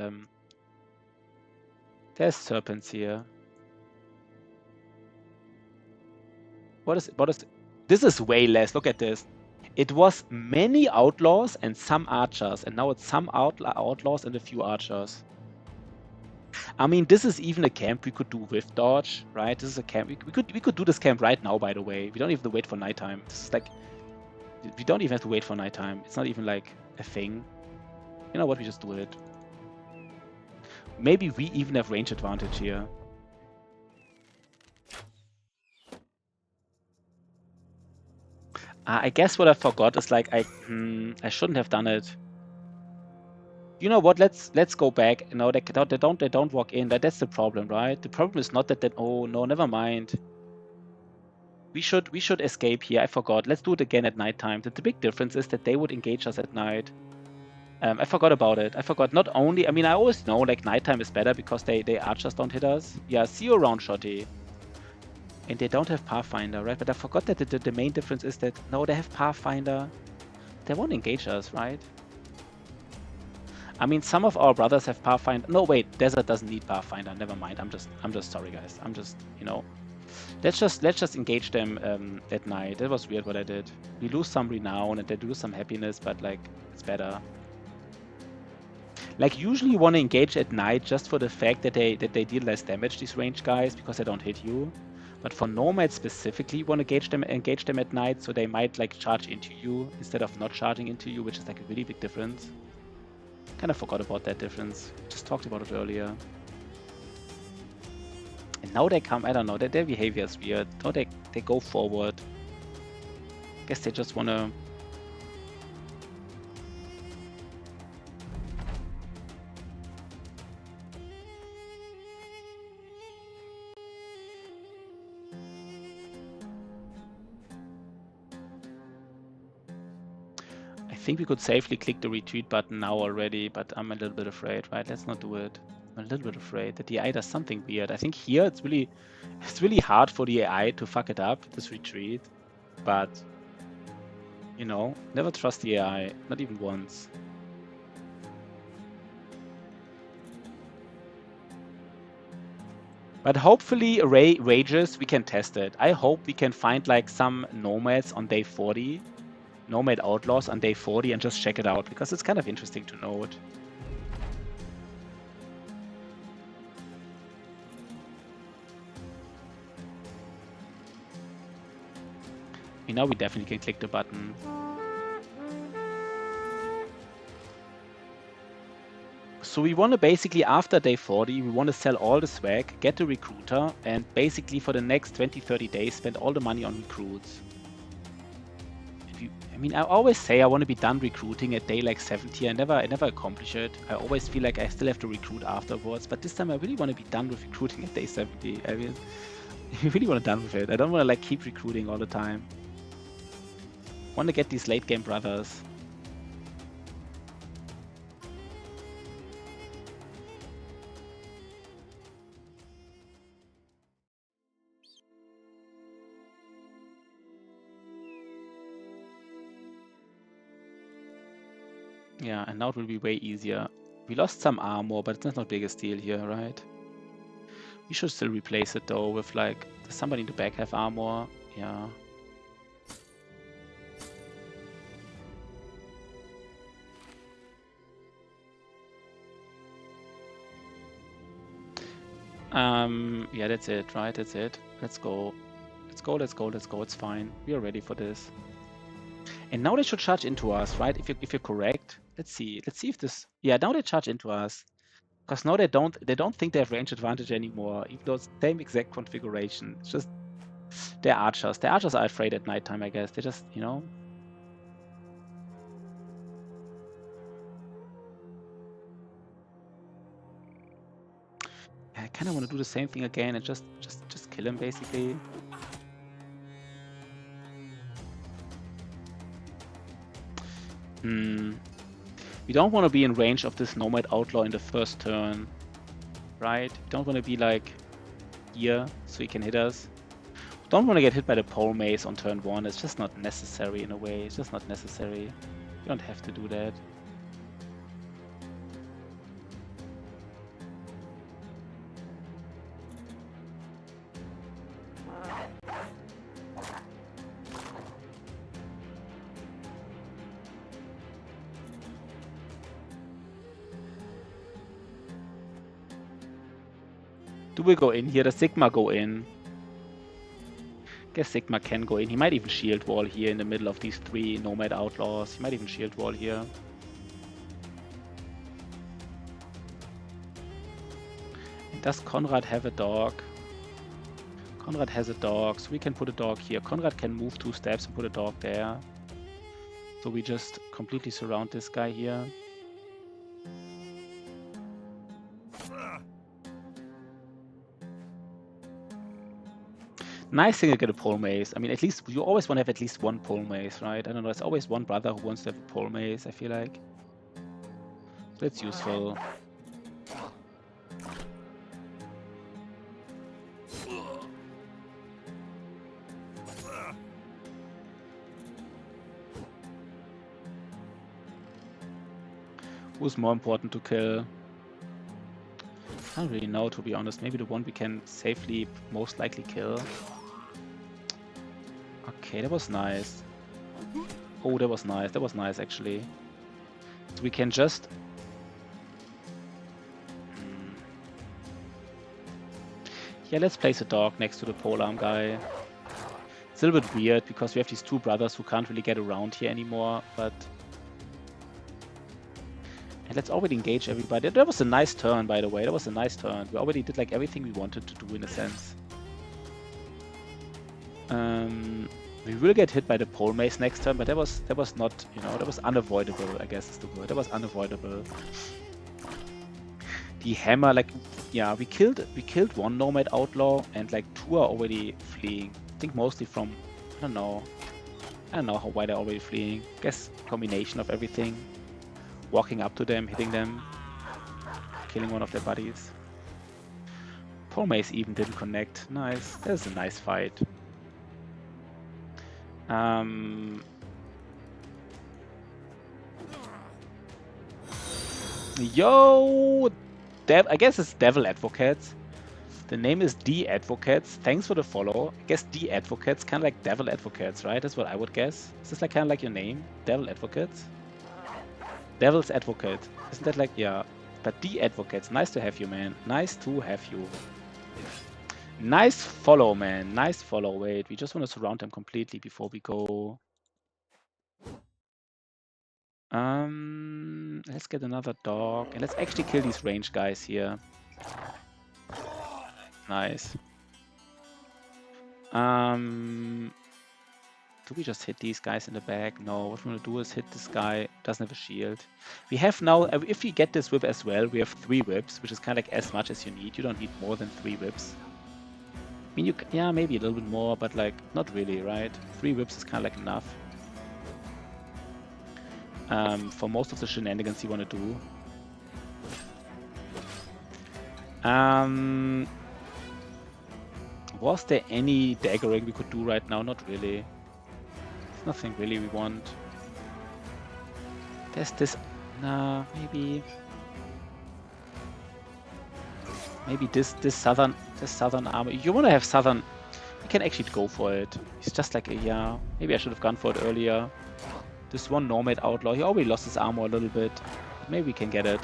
There's serpents here. What is? This is way less. Look at this. It was many outlaws and some archers, and now it's some outlaws and a few archers. I mean, this is even a camp we could do with dodge, right? This is a camp we could do this camp right now. By the way, we don't even have to wait for nighttime. This is like we don't even have to wait for nighttime. It's not even like a thing. You know what? We just do it. Maybe we even have range advantage here. I guess what I forgot is like I shouldn't have done it. You know what? Let's go back. No, they don't walk in. That's the problem, right? The problem is not that. Oh no, never mind. We should escape here. I forgot. Let's do it again at nighttime. The big difference is that they would engage us at night. I forgot about it. I forgot. Not only, I mean, I always know like nighttime is better because they archers don't hit us. Yeah, see you around, Shotty. And they don't have Pathfinder, right? But I forgot that the main difference is that no, they have Pathfinder. They won't engage us, right? I mean, some of our brothers have Pathfinder. No, wait, Desert doesn't need Pathfinder. Never mind. I'm just sorry, guys. I'm just, you know, let's just engage them at night. That was weird what I did. We lose some renown and they lose some happiness, but like it's better. Like usually you want to engage at night just for the fact that they deal less damage, these range guys, because they don't hit you. But for nomads specifically, you want to engage them at night, so they might like charge into you instead of not charging into you, which is like a really big difference. Kind of forgot about that difference. Just talked about it earlier. And now they come, I don't know, their behavior is weird. Now they go forward. Guess they just want to... I think we could safely click the retreat button now already, but I'm a little bit afraid, right? Let's not do it. I'm a little bit afraid that the AI does something weird. I think here it's really hard for the AI to fuck it up, this retreat. But, you know, never trust the AI, not even once. But hopefully, Rages, we can test it. I hope we can find like some nomads on day 40. Nomad Outlaws on day 40 and just check it out, because it's kind of interesting to know it. Now we definitely can click the button. So we want to basically, after day 40, we want to sell all the swag, get the recruiter, and basically for the next 20-30 days spend all the money on recruits. I mean, I always say I want to be done recruiting at day like 70. I never accomplish it. I always feel like I still have to recruit afterwards, but this time I really want to be done with recruiting at day 70. I mean, I really want to be done with it. I don't want to like keep recruiting all the time. I want to get these late game brothers. Yeah, and now it will be way easier. We lost some armor, but it's not the biggest deal here, right? We should still replace it though with like, does somebody in the back have armor? Yeah. Yeah, that's it, right? That's it. Let's go. Let's go, let's go, let's go. It's fine. We are ready for this. And now they should charge into us, right? If you're correct. Let's see. Let's see if this... Yeah, now they charge into us. Because now they don't think they have range advantage anymore, even though it's the same exact configuration. It's just they're archers. The archers are afraid at nighttime, I guess. They just, you know. I kind of want to do the same thing again and just kill him basically. We don't want to be in range of this Nomad Outlaw in the first turn, right? We don't want to be like here so he can hit us. We don't want to get hit by the Pole Mace on turn 1. It's just not necessary in a way. It's just not necessary. You don't have to do that. Do we go in here? Does Sigma go in? Guess Sigma can go in. He might even shield wall here in the middle of these 3 Nomad Outlaws. He might even shield wall here. And does Conrad have a dog? Conrad has a dog, so we can put a dog here. Conrad can move 2 steps and put a dog there. So we just completely surround this guy here. Nice thing to get a pole mace. I mean, at least you always want to have at least 1 pole mace, right? I don't know, there's always one brother who wants to have a pole mace, I feel like. So that's useful. Who's more important to kill? I don't really know, to be honest. Maybe the one we can safely, most likely kill. Okay, that was nice. Oh, that was nice. That was nice, actually. So we can just... Yeah, let's place a dog next to the polearm guy. It's a little bit weird, because we have these 2 brothers who can't really get around here anymore, but... And let's already engage everybody. That was a nice turn, by the way. That was a nice turn. We already did like everything we wanted to do, in a sense. We will get hit by the pole mace next turn, but that was not, you know, that was unavoidable, I guess is the word. That was unavoidable. The hammer, like, yeah, we killed 1 Nomad Outlaw, and like 2 are already fleeing. I think mostly from, I don't know why they're already fleeing. I guess combination of everything. Walking up to them, hitting them, killing one of their buddies. Pole mace even didn't connect. Nice. That was a nice fight. Yo! I guess it's Devil Advocates. The name is D Advocates. Thanks for the follow. I guess D Advocates, kind of like Devil Advocates, right? That's what I would guess. Is this like kind of like your name? Devil Advocates? Devil's Advocate. Isn't that like, yeah. But D Advocates, nice to have you, man. Nice to have you. Nice follow, man. Nice follow. Wait, we just want to surround them completely before we go. Let's get another dog. And let's actually kill these range guys here. Nice. Do we just hit these guys in the back? No, what we're gonna do is hit this guy. Doesn't have a shield. We have now, if we get this whip as well, we have 3 whips, which is kind of like as much as you need. You don't need more than 3 whips. I mean, yeah, maybe a little bit more, but like, not really, right? 3 whips is kind of like enough. For most of the shenanigans you want to do. Was there any daggering we could do right now? Not really. There's nothing really we want. There's this... Nah, maybe this southern armor. You want to have southern... You can actually go for it. It's just like a... Yeah, maybe I should have gone for it earlier. This 1 Nomad Outlaw, he already lost his armor a little bit. Maybe we can get it.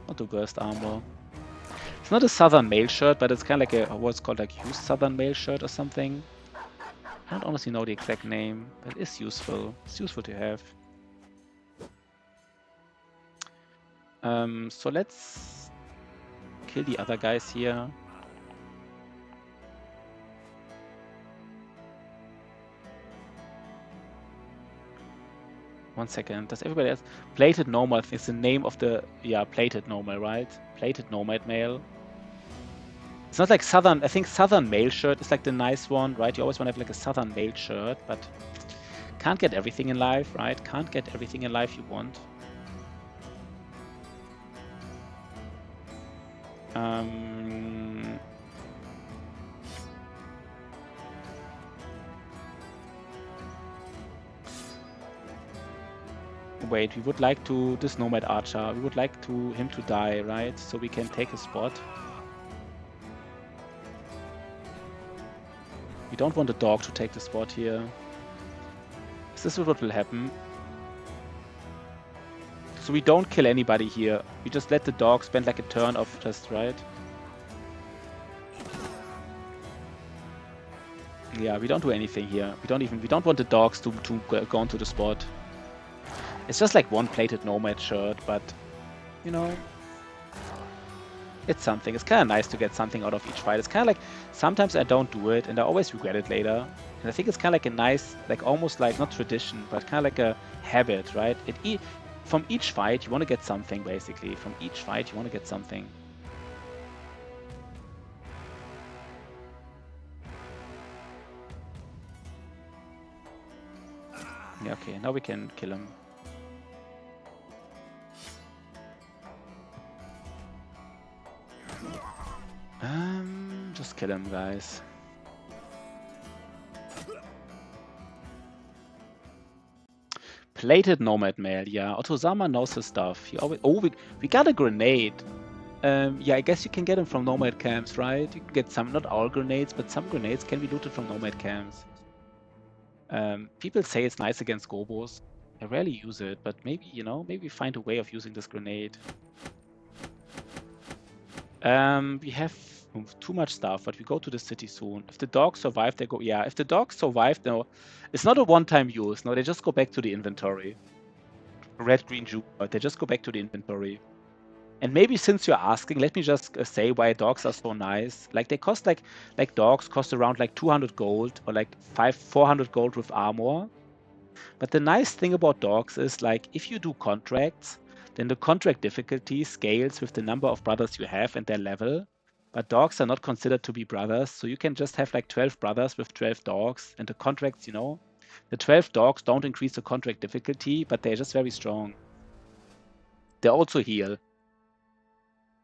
Not the worst armor. It's not a southern mail shirt, but it's kind of like a, what's called like used southern mail shirt or something. I don't honestly know the exact name, but it's useful. It's useful to have. So let's kill the other guys here. One second. Does everybody else... Plated Nomad is the name of the... Yeah, Plated Nomad, right? Plated Nomad mail. It's not like Southern... I think Southern mail shirt is like the nice one, right? You always want to have like a Southern mail shirt, but... Can't get everything in life, right? Can't get everything in life you want. Wait, we would like to... This Nomad Archer, we would like him to die, right? So we can take a spot. We don't want the dog to take the spot here. Is this what will happen? So we don't kill anybody here. We just let the dog spend like a turn of just, right? Yeah, we don't do anything here. We don't want the dogs to go onto the spot. It's just like one plated nomad shirt, but you know, it's something. It's kind of nice to get something out of each fight. It's kind of like sometimes I don't do it and I always regret it later. And I think it's kind of like a nice, like almost like not tradition, but kind of like a habit, right? From each fight you want to get something basically. From each fight you want to get something. Yeah, okay, now we can kill him. Just kill him, guys. Plated nomad male, yeah. Otozama knows his stuff. He always. Oh, we got a grenade. Yeah, I guess you can get them from nomad camps, right? You can get some, not all grenades, but some grenades can be looted from nomad camps. People say it's nice against gobos. I rarely use it, but maybe, you know, maybe find a way of using this grenade. We have too much stuff, but we go to the city soon. If the dogs survive, they go. Yeah, if the dogs survive, no, it's not a one-time use. No, they just go back to the inventory. Red, green, blue, but they just go back to the inventory. And maybe since you're asking, let me just say why dogs are so nice. Like they cost like dogs cost around like 200 gold or like 400 gold with armor. But the nice thing about dogs is like if you do contracts, then the contract difficulty scales with the number of brothers you have and their level. But dogs are not considered to be brothers, so you can just have like 12 brothers with 12 dogs, and the contracts, you know, the 12 dogs don't increase the contract difficulty, but they're just very strong. They also heal.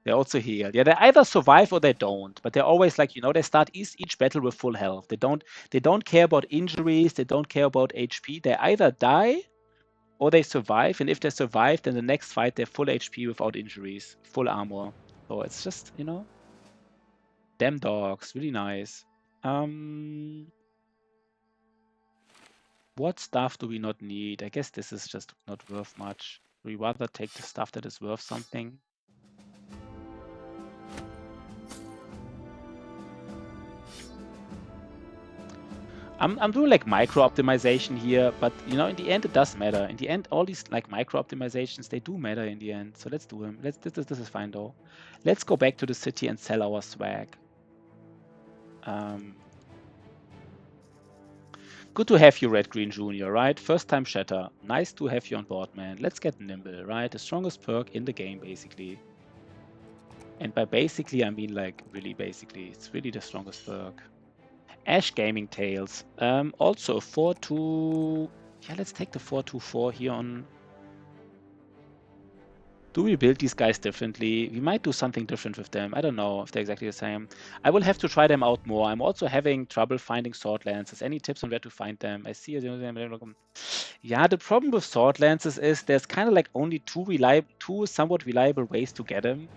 They also heal. Yeah, they either survive or they don't. But they're always like, you know, they start each battle with full health. They don't care about injuries. They don't care about HP. They either die or they survive. And if they survive, then the next fight they're full HP without injuries, full armor. So it's just, you know, damn dogs, really nice. What stuff do we not need? I guess this is just not worth much. We rather take the stuff that is worth something. I'm doing like micro optimization here, but you know, in the end, it does matter. In the end, all these like micro optimizations, they do matter in the end. So let's do them. This is fine though. Let's go back to the city and sell our swag. Good to have you, Red Green Junior, right? First time shatter. Nice to have you on board, man. Let's get nimble, right? The strongest perk in the game, basically. And by basically, I mean like really basically. It's really the strongest perk. Ash Gaming Tales. Also 4-2. Yeah, let's take the 4-2-4 here on. Do we build these guys differently? We might do something different with them. I don't know if they're exactly the same. I will have to try them out more. I'm also having trouble finding sword lances. Any tips on where to find them? I see. Yeah, the problem with sword lances is there's kind of like only two somewhat reliable ways to get them.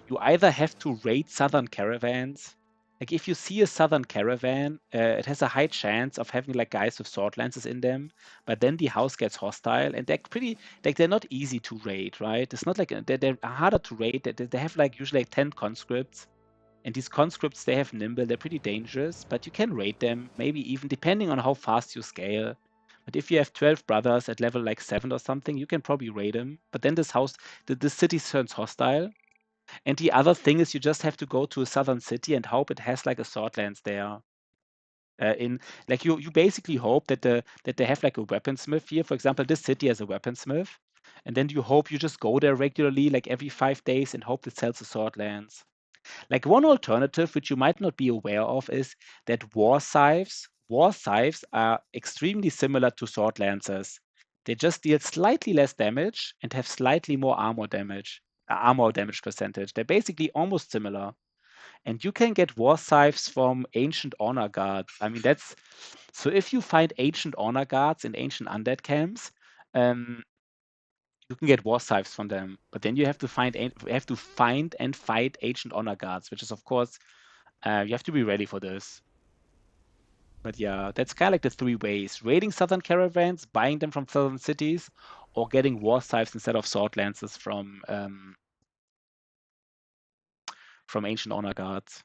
You either have to raid southern caravans. Like if you see a southern caravan, it has a high chance of having like guys with sword lances in them, but then the house gets hostile and they're pretty like they're not easy to raid, right? It's not like they're harder to raid. They have like usually like 10 conscripts, and these conscripts they have nimble. They're pretty dangerous, but you can raid them. Maybe even depending on how fast you scale. But if you have 12 brothers at level like 7 or something, you can probably raid them. But then the city turns hostile. And the other thing is you just have to go to a southern city and hope it has like a swordlands there. In like you basically hope that they have like a weaponsmith here. For example, this city has a weaponsmith, and then you hope you just go there regularly, like every 5 days, and hope it sells the swordlands. Like one alternative, which you might not be aware of, is that war scythes are extremely similar to sword lancers. They just deal slightly less damage and have slightly more armor damage percentage. They're basically almost similar. And you can get war scythes from ancient honor guards. I mean, that's so if you find ancient honor guards in ancient undead camps, um, you can get war scythes from them, but then you have to find and fight ancient honor guards, which is of course you have to be ready for this. But yeah, that's kind of like the three ways: raiding southern caravans, buying them from southern cities, or getting war scythes instead of sword lances from ancient honor guards.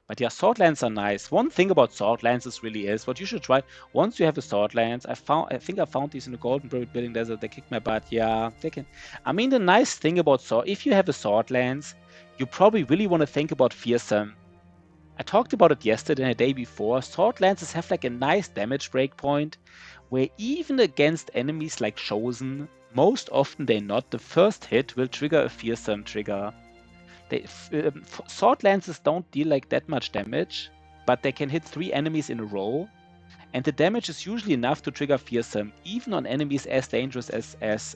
But yeah, sword lands are nice. One thing about sword lands really is what you should try. Once you have a sword lands, I think I found these in the Golden Building Desert. They kicked my butt. Yeah, they can. I mean, the nice thing about sword, if you have a sword lands, you probably really want to think about fearsome. I talked about it yesterday and the day before. Sword lances have like a nice damage breakpoint, where even against enemies like Chosen, most often they not, the first hit will trigger a fearsome trigger. Sword lances don't deal like that much damage, but they can hit 3 enemies in a row, and the damage is usually enough to trigger fearsome, even on enemies as dangerous as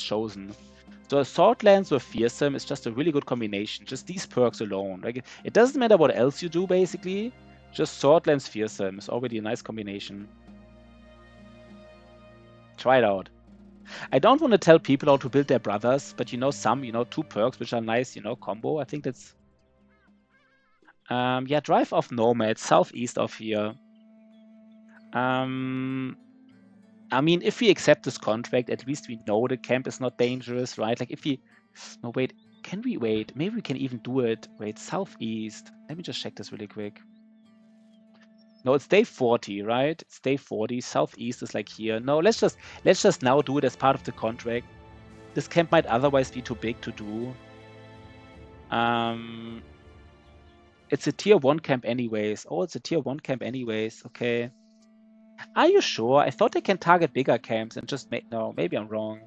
Chosen. So a sword lance with fearsome is just a really good combination. Just these perks alone. Like it doesn't matter what else you do, basically. Just sword lance fearsome is already a nice combination. Try it out. I don't want to tell people how to build their brothers, but some 2 perks which are nice, combo. I think that's yeah, drive off Nomad, southeast of here. I mean, if we accept this contract, at least we know the camp is not dangerous, right? Like if we... No, wait. Can we wait? Maybe we can even do it. Wait, southeast. Let me just check this really quick. No, it's day 40, right? It's day 40. Southeast is like here. No, let's just now do it as part of the contract. This camp might otherwise be too big to do. It's a tier 1 camp anyways. Oh, it's a tier 1 camp anyways. Okay. Are you sure? I thought they can target bigger camps and just make... No, maybe I'm wrong.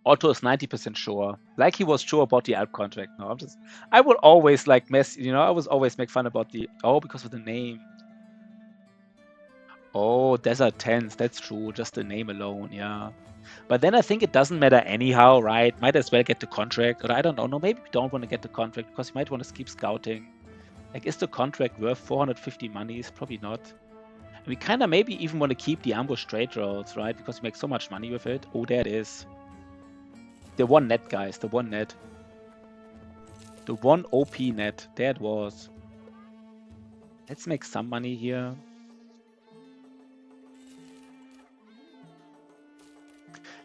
Otto is 90% sure. Like he was sure about the Alp contract. No, I would always like mess, I was always make fun about the... Oh, because of the name. Oh, Desert Tents. That's true. Just the name alone, yeah. But then I think it doesn't matter anyhow, right? Might as well get the contract. Or I don't know. No, maybe we don't want to get the contract because you might want to keep scouting. Like, is the contract worth 450 monies? Probably not. And we kind of maybe even want to keep the ambush trade routes, right? Because we make so much money with it. Oh, there it is. The one net, guys. The one net. The one OP net. There it was. Let's make some money here.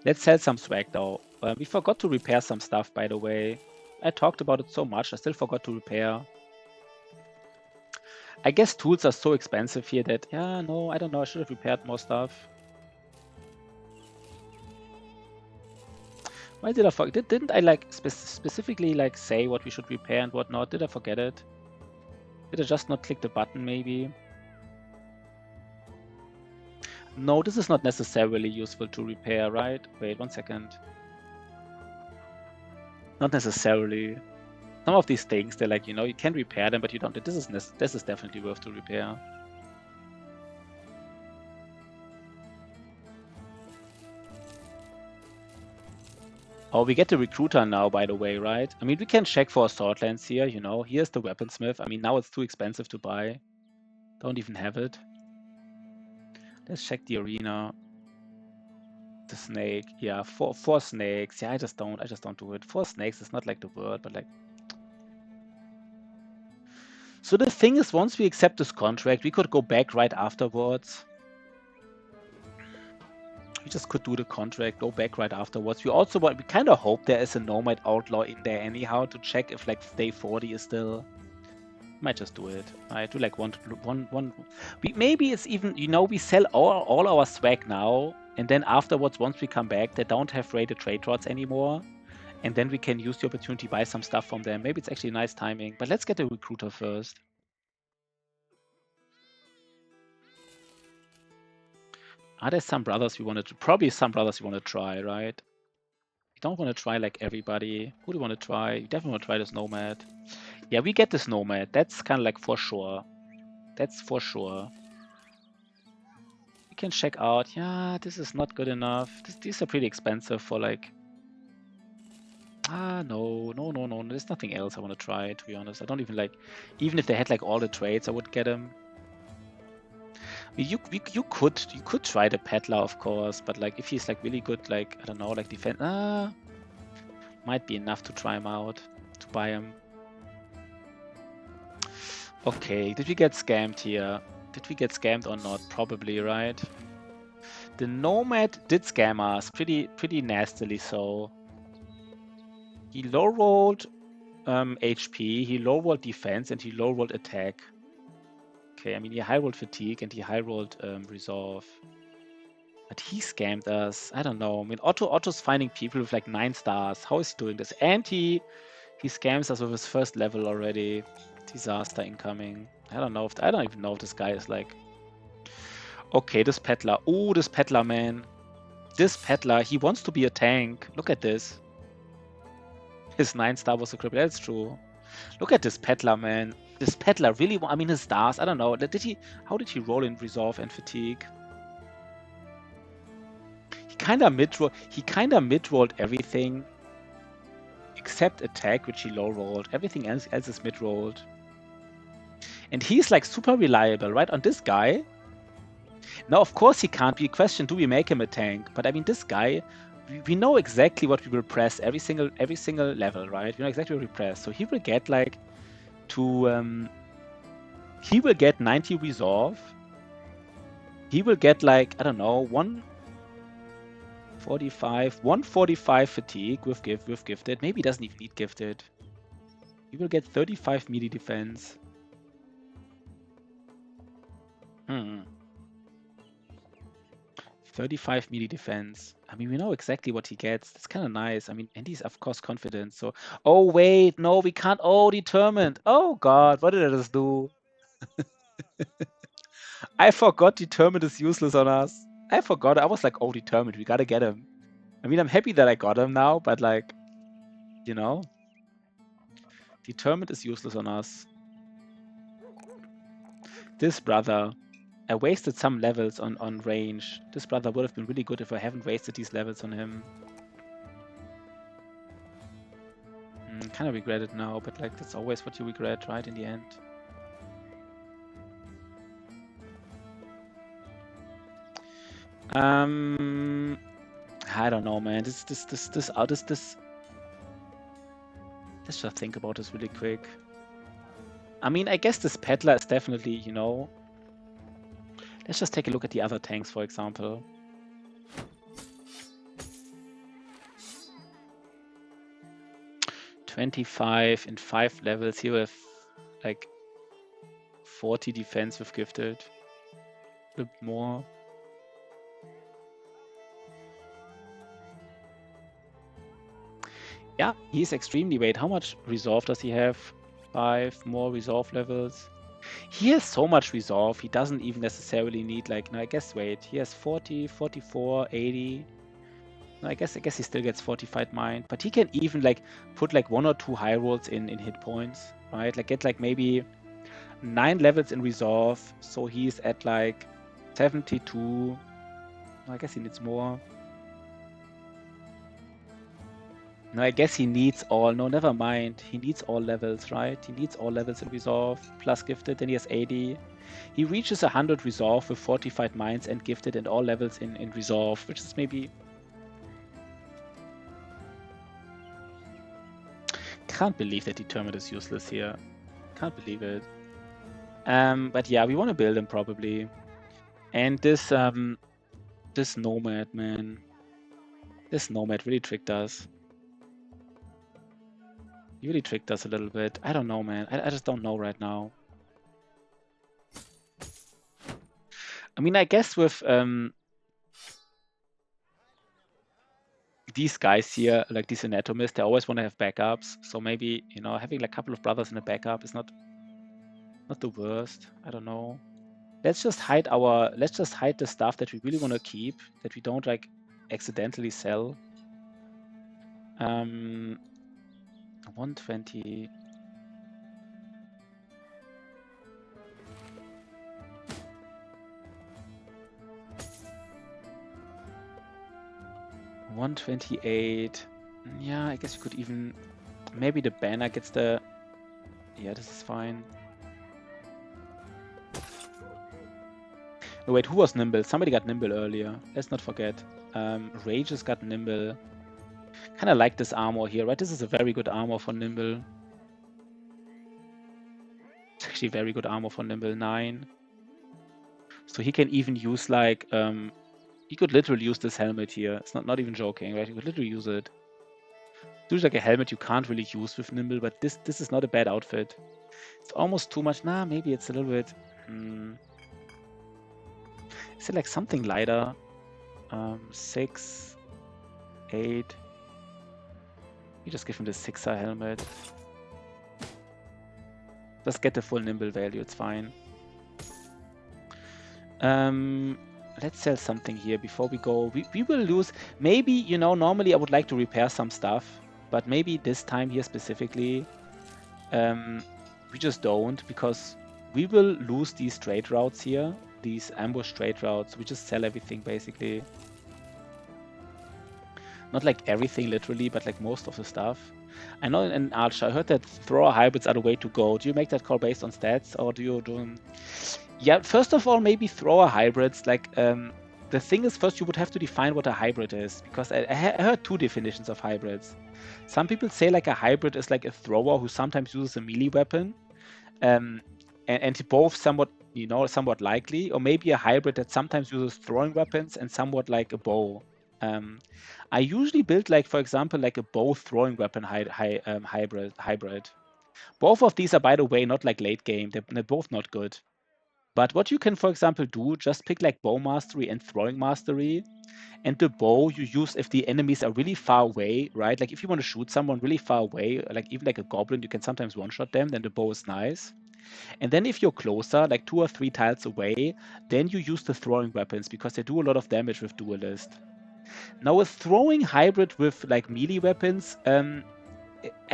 Let's sell some swag, though. We forgot to repair some stuff, by the way. I talked about it so much. I still forgot to repair. I guess tools are so expensive here that... Yeah, no, I don't know. I should have repaired more stuff. Why did I forget? Didn't I like specifically like say what we should repair and what not? Did I forget it? Did I just not click the button maybe? No, this is not necessarily useful to repair, right? Wait, 1 second. Not necessarily. Some of these things, they're like, you can repair them, but you don't. This is definitely worth to repair. Oh, we get the recruiter now, by the way, right? I mean, we can check for sword lance here, Here's the weaponsmith. I mean, now it's too expensive to buy. Don't even have it. Let's check the arena. The snake. Yeah, four snakes. Yeah, I just don't do it. 4 snakes is not like the word, but like... So the thing is, once we accept this contract, we could go back right afterwards. We just could do the contract, go back right afterwards. We kind of hope there is a Nomad Outlaw in there anyhow to check if like day 40 is still... Might just do it. I do like one. Maybe it's even, we sell all our swag now, and then afterwards, once we come back, they don't have rated trade routes anymore, and then we can use the opportunity to buy some stuff from them. Maybe it's actually nice timing, but let's get a recruiter first. Are there some brothers we want to... Probably some brothers we want to try, right? We don't want to try like everybody. Who do we want to try? We definitely want to try this Nomad. Yeah, we get this Nomad. That's kind of like for sure. That's for sure. We can check out. Yeah, this is not good enough. These are pretty expensive for like... No. There's nothing else I want to try, to be honest. I don't even like... Even if they had like all the trades, I would get them. You could try the Peddler, of course, but like if he's like really good, like, I don't know, like defense... might be enough to try him out, to buy him. Okay, did we get scammed here? Did we get scammed or not? Probably, right? The Nomad did scam us pretty nastily, so... He low rolled HP, he low-rolled defense, and he low-rolled attack. Okay, I mean, he high-rolled fatigue, and he high-rolled resolve. But he scammed us. I don't know. I mean, Otto's finding people with like 9 stars. How is he doing this? And he scams us with his first level already. Disaster incoming. I don't know. I don't even know if this guy is like... Okay, this Peddler. Oh, this Peddler, man. This Peddler, he wants to be a tank. Look at this. His 9-star was a cripple. That's true. Look at this Peddler, man. This Peddler really... I mean, his stars. I don't know. How did he roll in resolve and fatigue? He kind of mid-rolled everything except attack, which he low-rolled. Everything else is mid-rolled. And he's like super reliable, right? On this guy. Now, of course, he can't be questioned. Do we make him a tank? But I mean, this guy, we know exactly what we will press every single level, right? We know exactly what we press. So he will get like he will get 90 resolve. He will get like, I don't know, 145 fatigue with gifted. Maybe he doesn't even need gifted. He will get 35 melee defense. 35 melee defense. I mean, we know exactly what he gets. It's kind of nice. I mean, and he's, of course, confident. So, oh, wait. No, we can't. Oh, determined. Oh, God. What did I just do? I forgot determined is useless on us. I forgot. I was like, oh, determined. We got to get him. I mean, I'm happy that I got him now, but like, you know, determined is useless on us. This brother, I wasted some levels on range. This brother would have been really good if I haven't wasted these levels on him. Kind of regret it now, but like that's always what you regret, right? In the end. I don't know, man. Let's just think about this really quick. I mean, I guess this Peddler is definitely, you know. Let's just take a look at the other tanks, for example. $25 in 5 levels. Here we have like 40 defense with gifted. A bit more. Yeah, he's extremely weight. How much resolve does he have? 5 more resolve levels. He has so much resolve. He doesn't even necessarily need like, no, I guess wait. He has 40, 44, 80. No, I guess he still gets fortified mind, but he can even like put like 1 or 2 high rolls in hit points, right? Like get like maybe 9 levels in resolve, so he's at like 72. I guess he needs more. No, I guess he needs all. No, never mind. He needs all levels, right? He needs all levels in resolve plus gifted. Then he has 80. He reaches 100 resolve with fortified minds and gifted and all levels in resolve, which is maybe... Can't believe that determined is useless here. Can't believe it. But yeah, we want to build him probably. And this this nomad, man. This nomad really tricked us. He really tricked us a little bit. I don't know, man. I just don't know right now. I mean, I guess with these guys here, like these Anatomists, they always want to have backups. So maybe, you know, having like a couple of brothers in a backup is not the worst. I don't know. Let's just hide the stuff that we really want to keep, that we don't like accidentally sell. 120. $128. Yeah, I guess you could even... Maybe the banner gets the... Yeah, this is fine. Oh, wait, who was Nimble? Somebody got Nimble earlier. Let's not forget. Rages got Nimble. Kind of like this armor here, right? This is a very good armor for Nimble. It's actually very good armor for Nimble. 9. So he can even use like... he could literally use this helmet here. It's not even joking, right? He could literally use it. It's usually like a helmet you can't really use with Nimble, but this is not a bad outfit. It's almost too much. Nah, maybe it's a little bit... Is it like something lighter? 6, 8... You just give him the 6er helmet. Just get the full Nimble value, it's fine. Let's sell something here before we go. We will lose. Maybe, you know, normally I would like to repair some stuff, but maybe this time here specifically, we just don't, because we will lose these trade routes here, these ambush trade routes. We just sell everything basically. Not like everything literally, but like most of the stuff. I know in Archer, I heard that thrower hybrids are the way to go. Do you make that call based on stats, or do you do... Yeah, first of all, maybe thrower hybrids. Like, the thing is, first you would have to define what a hybrid is, because I heard two definitions of hybrids. Some people say like a hybrid is like a thrower who sometimes uses a melee weapon, and both somewhat, you know, somewhat likely, or maybe a hybrid that sometimes uses throwing weapons and somewhat like a bow. I usually build, like, for example, like a bow throwing weapon hybrid. Both of these are, by the way, not like late game. They're both not good. But what you can, for example, do, just pick like bow mastery and throwing mastery. And the bow you use if the enemies are really far away, right? Like if you want to shoot someone really far away, like even like a goblin, you can sometimes one-shot them, then the bow is nice. And then if you're closer, like 2 or 3 tiles away, then you use the throwing weapons because they do a lot of damage with Duelist. Now with throwing hybrid with like melee weapons, I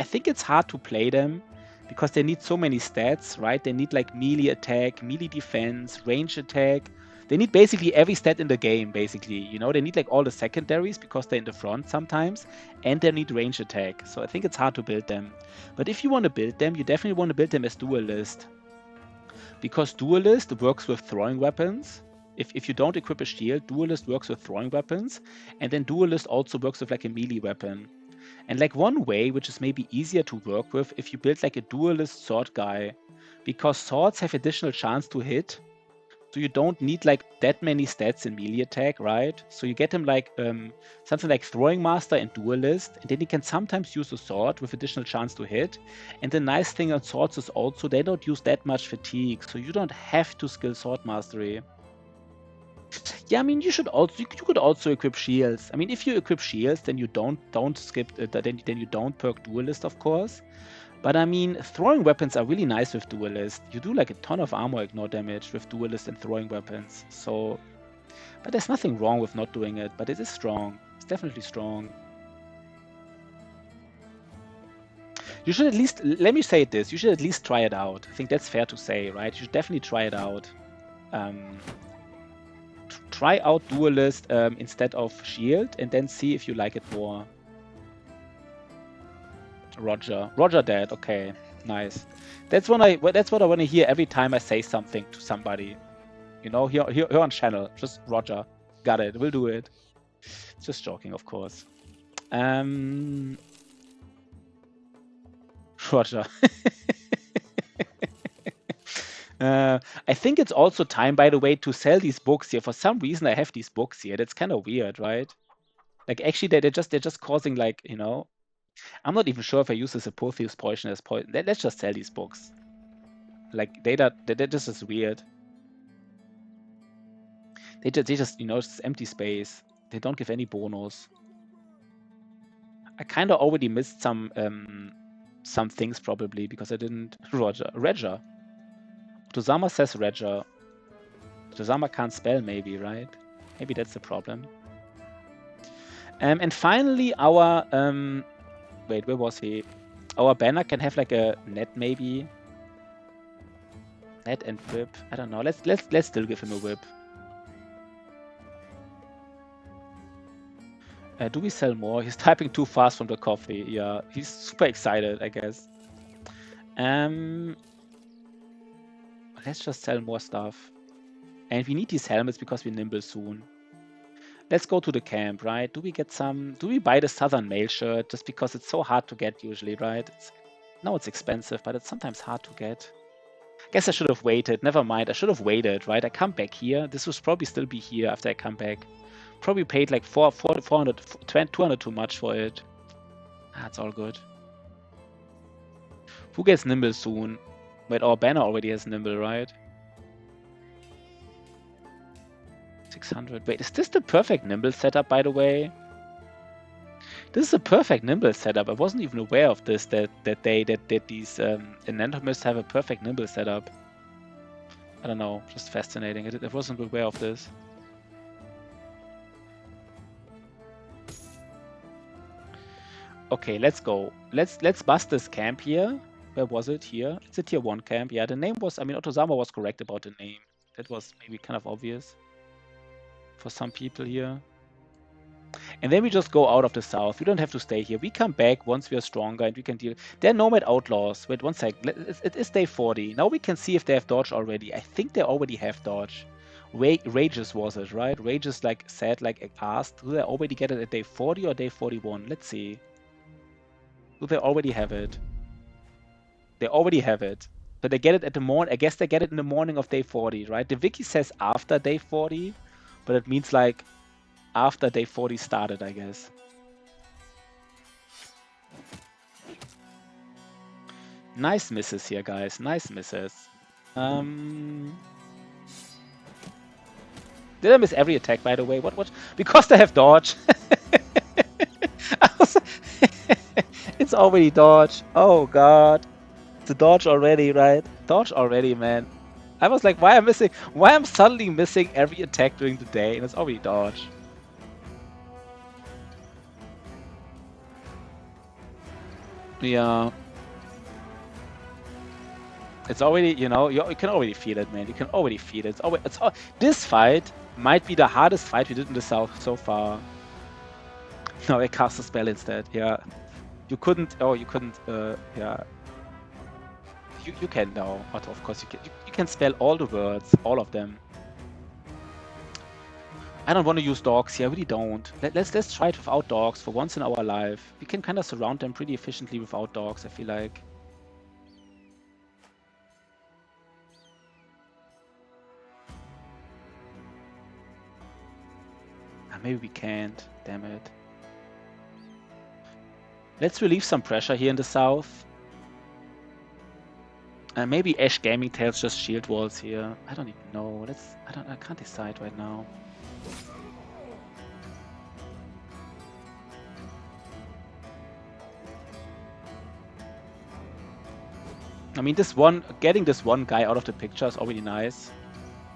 think it's hard to play them because they need so many stats, right? They need like melee attack, melee defense, range attack. They need basically every stat in the game, basically. You know, they need like all the secondaries because they're in the front sometimes, and they need range attack. So I think it's hard to build them. But if you want to build them, you definitely want to build them as Duelist. Because Duelist works with throwing weapons. If you don't equip a shield, Duelist works with throwing weapons, and then Duelist also works with like a melee weapon. And like one way, which is maybe easier to work with, if you build like a Duelist sword guy, because swords have additional chance to hit, so you don't need like that many stats in melee attack, right? So you get him like something like Throwing Master and Duelist, and then he can sometimes use a sword with additional chance to hit. And the nice thing on swords is also they don't use that much fatigue, so you don't have to skill sword mastery. Yeah, I mean, you could also equip shields. I mean, if you equip shields, then you don't skip. Then you don't perk Duelist, of course. But I mean, throwing weapons are really nice with Duelist. You do like a ton of armor ignore damage with Duelist and throwing weapons. So, but there's nothing wrong with not doing it. But it is strong. It's definitely strong. You should at least, let me say this, you should at least try it out. I think that's fair to say, right? You should definitely try it out. Try out Duelist instead of Shield, and then see if you like it more. Roger that. Okay, nice. That's what I want to hear every time I say something to somebody. You know, here on channel. Just Roger. Got it. We'll do it. Just joking, of course. Roger. I think it's also time, by the way, to sell these books here. For some reason, I have these books here. That's kind of weird, right? Like, actually, they're just causing, like, you know, I'm not even sure if I use this Apotheosis poison as poison. Let's just sell these books. Like, that just is weird. They just, you know, it's empty space. They don't give any bonus. I kind of already missed some things probably because I didn't. Regia. Tozama says Regia. Tozama can't spell, maybe, right? Maybe that's the problem. And finally, our wait, where was he? Our banner can have like a net, maybe. Net and whip. I don't know. Let's still give him a whip. Do we sell more? He's typing too fast from the coffee. Yeah, he's super excited, I guess. Let's just sell more stuff. And we need these helmets because we nimble soon. Let's go to the camp, right? Do we get some... Do we buy the Southern Mail shirt just because it's so hard to get usually, right? No, it's expensive, but it's sometimes hard to get. Guess I should have waited. Never mind. I should have waited, right? I come back here. This will probably still be here after I come back. Probably paid like 200 too much for it. That's all good. Who gets Nimble soon? Wait, our banner already has Nimble, right? 600. Wait, is this the perfect Nimble setup, by the way? This is a perfect Nimble setup. I wasn't even aware of this, that these Anatomists have a perfect Nimble setup. I don't know, just fascinating. I wasn't aware of this. Okay, let's go. Let's bust this camp here. Where was it? Here. It's a tier 1 camp. Yeah, the name was, I mean, Otozama was correct about the name. That was maybe kind of obvious for some people here. And then we just go out of the south. We don't have to stay here. We come back once we are stronger and we can deal. They're nomad outlaws. Wait, one sec. It is day 40. Now we can see if they have dodge already. I think they already have dodge. Rages was it, right? Rages like said, like asked. Do they already get it at day 40 or day 41? Let's see. Do they already have it? They already have it. So they get it at the morning. I guess they get it in the morning of day 40, right? The wiki says after day 40, but it means like after day 40 started, I guess. Nice misses here, guys. Nice misses. Did I miss every attack, by the way? What? Because they have dodge. It's already dodge. Oh, God. It's a dodge already, right? Dodge already, man. I was like, why I'm suddenly missing every attack during the day, and it's already dodge. Yeah. It's already, you know, you can already feel it, man. You can already feel it. This fight might be the hardest fight we did in the south so far. No, I cast a spell instead. Yeah. You couldn't. Oh, you couldn't. Yeah. You can now. But of course you can. You can spell all the words, all of them. I don't want to use dogs here. I really don't. Let's try it without dogs for once in our life. We can kind of surround them pretty efficiently without dogs, I feel like. Maybe we can't. Damn it. Let's relieve some pressure here in the south. Maybe Ash Gaming Tails just shield walls here. I don't even know. I can't decide right now. I mean, getting this one guy out of the picture is already nice.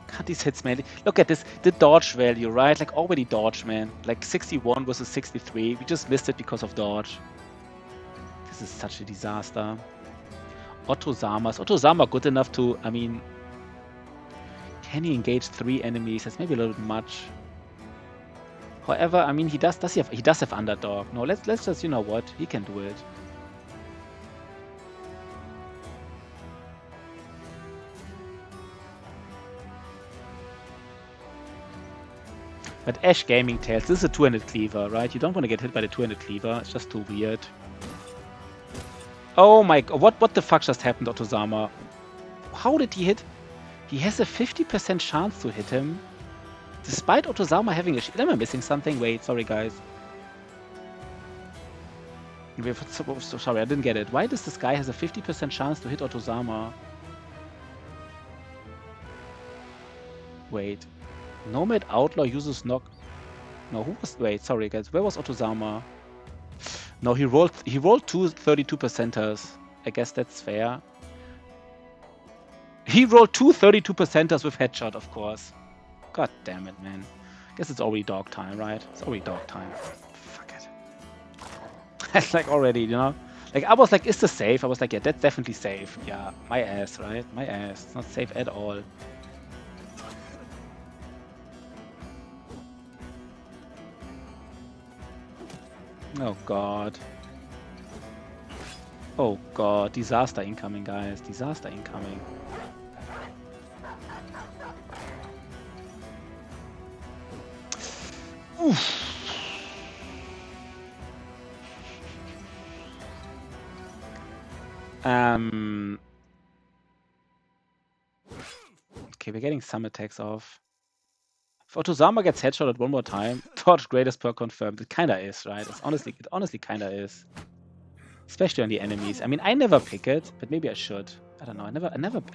God, these hits, man. Look at this, the dodge value, right? Like already dodge, man. Like 61 versus 63. We just missed it because of dodge. This is such a disaster. Otozama good enough to, I mean, can he engage 3 enemies? That's maybe a little bit much. However, I mean, he does have underdog. No, let's just, you know what? He can do it. But Ash Gaming Tails, this is a 200 cleaver, right? You don't want to get hit by the 200 cleaver. It's just too weird. Oh my god, what the fuck just happened, Otozama? How did he hit? He has a 50% chance to hit him. Despite Otozama having a shield. Am I missing something? Wait, sorry guys. Sorry, I didn't get it. Why does this guy has a 50% chance to hit Otozama? Wait. Nomad Outlaw uses knock. No, who was? Wait, sorry guys. Where was Otozama? No, he rolled 2 32%ers. I guess that's fair. He rolled 2 32%ers with headshot, of course. God damn it, man. Guess it's already dog time, right? It's already dog time. Fuck it. That's like already, you know? Like I was like, is this safe? I was like, yeah, that's definitely safe. Yeah, my ass, right? My ass. It's not safe at all. Oh god. Oh god, disaster incoming, guys. Disaster incoming. Oof. Okay, we're getting some attacks off. If Otozama gets headshotted one more time, Torch greatest perk confirmed. It kinda is, right? It honestly kinda is. especially on the enemies. I mean, I never pick it, but maybe I should. I don't know.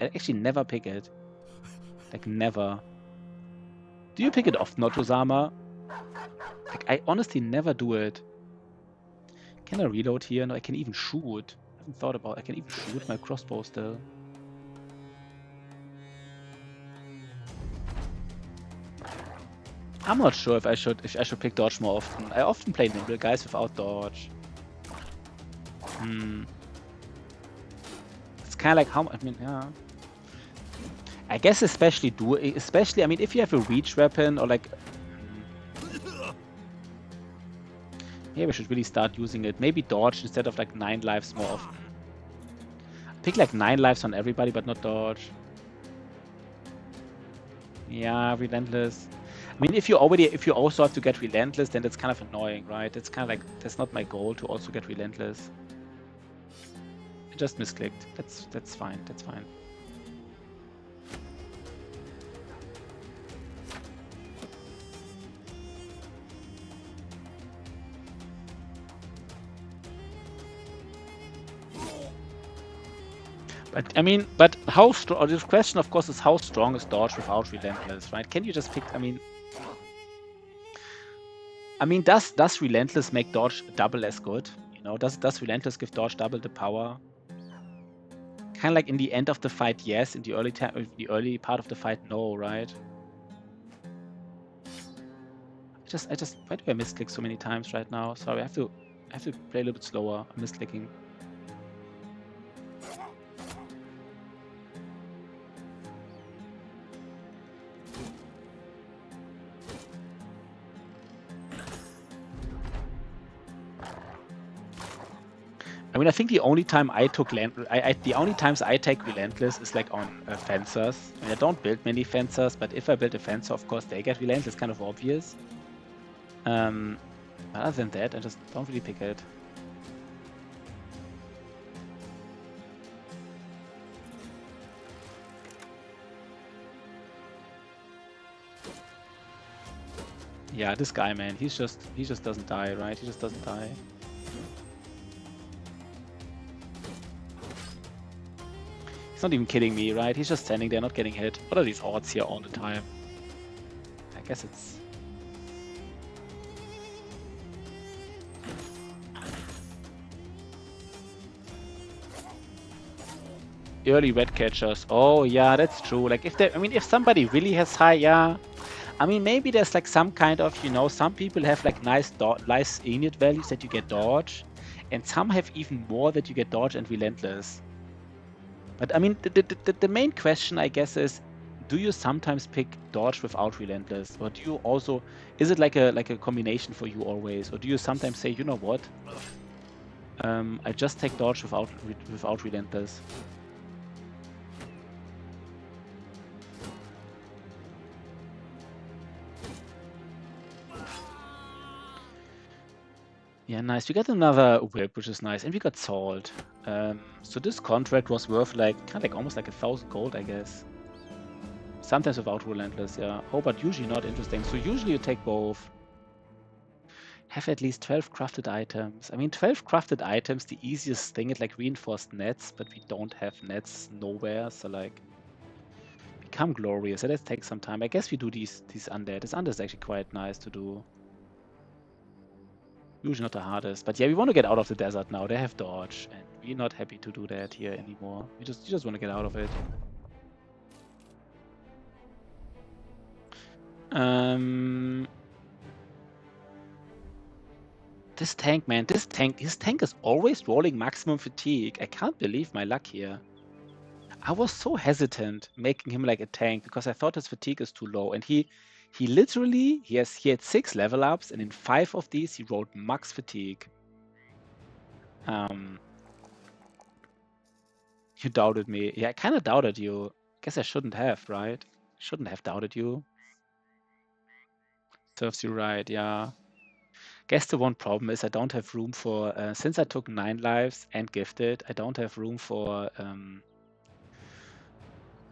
I actually never pick it. Like, never. Do you pick it often, Otozama? Like, I honestly never do it. Can I reload here? No, I can even shoot. I haven't thought about. I can even shoot my crossbow still. I'm not sure if I should pick dodge more often. I often play nimble guys without dodge. It's kind of like how I mean, yeah. I guess especially I mean, if you have a reach weapon or like, maybe I should really start using it. Maybe dodge instead of like 9 lives more often. Pick like 9 lives on everybody, but not dodge. Yeah, relentless. I mean, if you also have to get relentless, then that's kind of annoying, right? It's kind of like that's not my goal to also get relentless. I just misclicked. That's fine. That's fine. But I mean, but how strong? This question, of course, is how strong is dodge without relentless, right? Can you just pick? I mean, does relentless make dodge double as good? You know, does relentless give dodge double the power? Kind of like in the end of the fight, yes. In the early part of the fight, no, right? I just why do I misclick so many times right now? Sorry, I have to play a little bit slower. I'm misclicking. I mean, I think the only time I took the only times I take relentless is like on fencers. I mean, I don't build many fencers, but if I build a fencer, of course they get relentless. Kind of obvious. But other than that, I just don't really pick it. Yeah, this guy, man, he just doesn't die, right? He just doesn't die. He's not even kidding me, right? He's just standing there, not getting hit. What are these odds here all the time? I guess it's... Early red catchers. Oh, yeah, that's true. Like, if somebody really has high, yeah. I mean, maybe there's like some kind of, you know, some people have like nice init values that you get dodge, and some have even more that you get dodge and relentless. But I mean, the main question, I guess, is, do you sometimes pick dodge without relentless, or do you also, is it like a combination for you always, or do you sometimes say, you know what, I just take dodge without relentless? Yeah, nice. We got another whip, which is nice, and we got salt. So this contract was worth like kind of like almost like 1,000 gold, I guess. Sometimes without relentless, yeah. Oh, but usually not interesting. So usually you take both. Have at least 12 crafted items. I mean, 12 crafted items, the easiest thing is like reinforced nets, but we don't have nets nowhere, so like become glorious. So that takes some time. I guess we do these undead. This undead is actually quite nice to do. Usually not the hardest, but yeah, we want to get out of the desert now. They have dodge, and we're not happy to do that here anymore. You just want to get out of it. This tank, man, his tank is always rolling maximum fatigue. I can't believe my luck here. I was so hesitant making him like a tank because I thought his fatigue is too low, and he literally he had 6 level ups, and in 5 of these he rolled max fatigue. You doubted me. Yeah, I kind of doubted you. Guess I shouldn't have, right? Shouldn't have doubted you. Serves you right, yeah. Guess the one problem is I don't have room for, since I took 9 lives and gifted, I don't have room for, I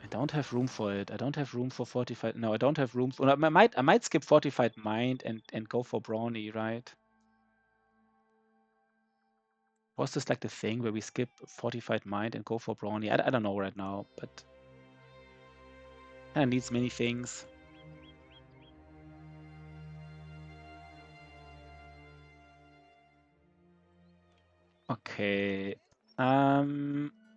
don't have room for it. I don't have room for fortified, no, I don't have room for, I might skip fortified mind and go for brawny, right? Was this like the thing where we skip Fortified Mind and go for Brawny? I don't know right now, but kind of needs many things. Okay.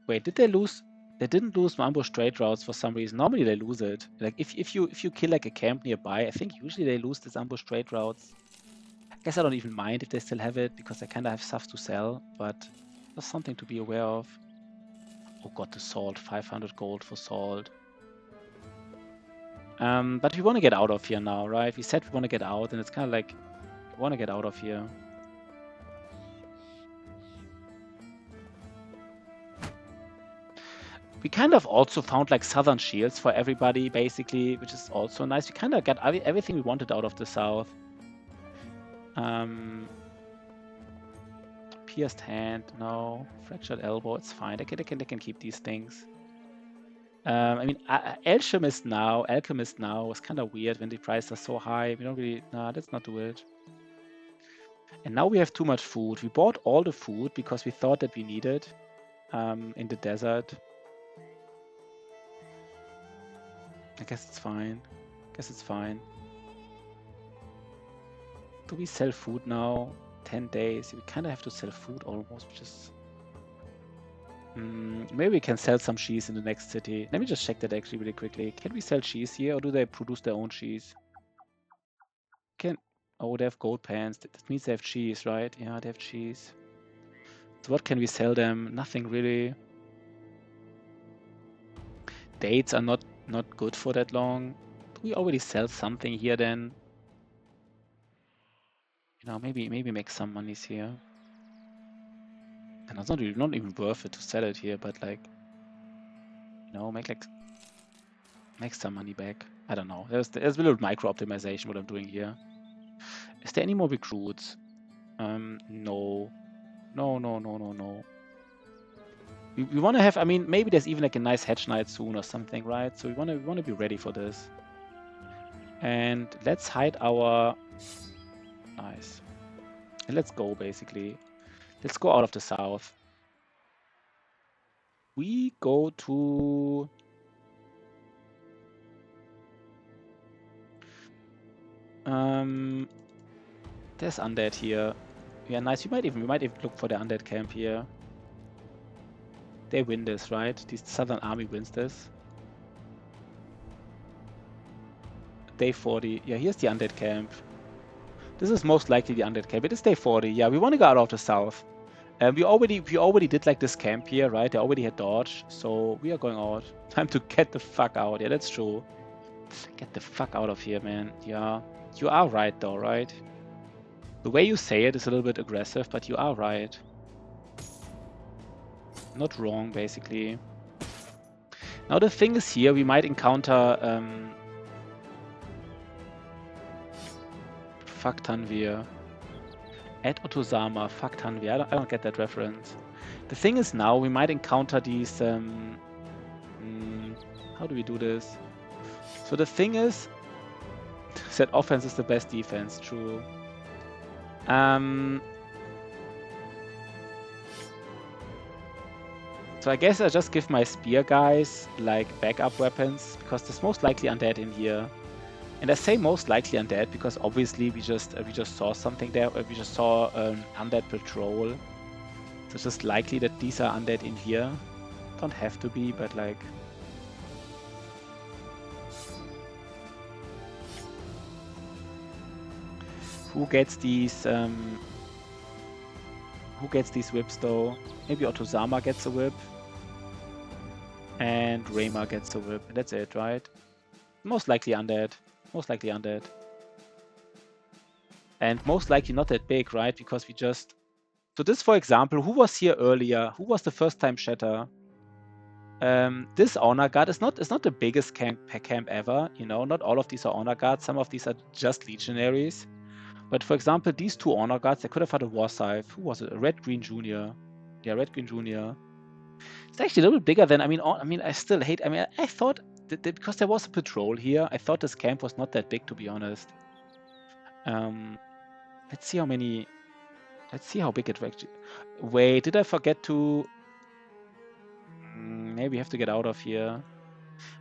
Wait, did they lose? They didn't lose Mambo straight routes for some reason. Normally they lose it. Like if you kill like a camp nearby, I think usually they lose this ambush straight routes. I guess I don't even mind if they still have it because I kind of have stuff to sell, but there's something to be aware of. Oh god, the salt, 500 gold for salt. But we want to get out of here now, right? We said we want to get out, and it's kind of like we want to get out of here. We kind of also found like southern shields for everybody, basically, which is also nice. We kind of got everything we wanted out of the south. Pierced hand, no. Fractured elbow, it's fine. They can keep these things. I mean, Alchemist now was kind of weird when the prices are so high. We don't really, nah, let's not do it. And now we have too much food. We bought all the food because we thought that we needed in the desert. I guess it's fine. Do we sell food now? 10 days. We kind of have to sell food almost, which is... maybe we can sell some cheese in the next city. Let me just check that actually really quickly. Can we sell cheese here, or do they produce their own cheese? Oh, they have gold pans. That means they have cheese, right? Yeah, they have cheese. So what can we sell them? Nothing really. Dates are not good for that long. Do we already sell something here then? You know, maybe make some monies here. And it's not even worth it to sell it here, but like, you know, make some money back. I don't know. There's a little micro optimization what I'm doing here. Is there any more recruits? No. We want to have. I mean, maybe there's even like a nice hedge knight soon or something, right? So we want to be ready for this. And let's hide our. Nice. And let's go basically. Let's go out of the south. We go to. There's undead here. Yeah, nice. We might even look for the undead camp here. They win this, right? The Southern Army wins this. Day 40. Yeah, here's the undead camp. This is most likely the undead camp. It is day 40. Yeah, we want to go out of the south. We already did like this camp here, right? They already had dodge, so we are going out. Time to get the fuck out. Yeah, that's true. Get the fuck out of here, man. Yeah, you are right though, right? The way you say it is a little bit aggressive, but you are right. Not wrong, basically. Now the thing is here, we might encounter... fuck Tanvir. At Otosama, fuck Tanvir. I don't get that reference. The thing is now, we might encounter these... how do we do this? So the thing is... that offense is the best defense, true. So I guess I just give my spear guys like backup weapons because there's most likely undead in here. And I say most likely undead because obviously we just saw something there. We just saw an undead patrol. So it's just likely that these are undead in here. Don't have to be, but like... Who gets these whips though? Maybe Otosama gets a whip. And Rayma gets a whip. And that's it, right? Most likely undead. And most likely not that big, right? Because we just... So this, for example, who was here earlier? Who was the first time Shatter? This honor guard is not the biggest camp ever, you know. Not all of these are honor guards. Some of these are just legionaries. But for example, these two honor guards, they could have had a war scythe. Who was it? A Red Green Junior. Yeah, Red Green Junior. It's actually a little bit bigger than. I still hate. I thought that because there was a patrol here, I thought this camp was not that big, to be honest. Let's see how many Let's see how big it actually... Wait, did I forget to... Maybe we have to get out of here.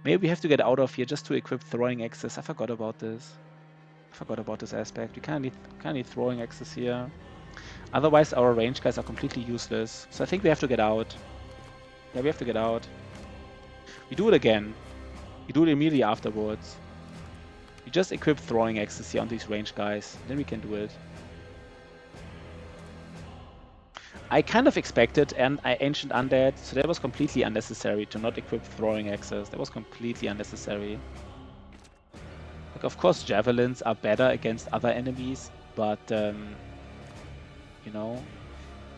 Maybe we have to get out of here just to equip throwing axes. I forgot about this. I forgot about this aspect. We kind of need throwing axes here. Otherwise, our range guys are completely useless. So I think we have to get out. Yeah, we have to get out. We do it again. We do it immediately afterwards. We just equip throwing axes here on these range guys. Then we can do it. I kind of expected an Ancient Undead, so that was completely unnecessary to not equip throwing axes. That was completely unnecessary. Like, of course, javelins are better against other enemies, but, you know,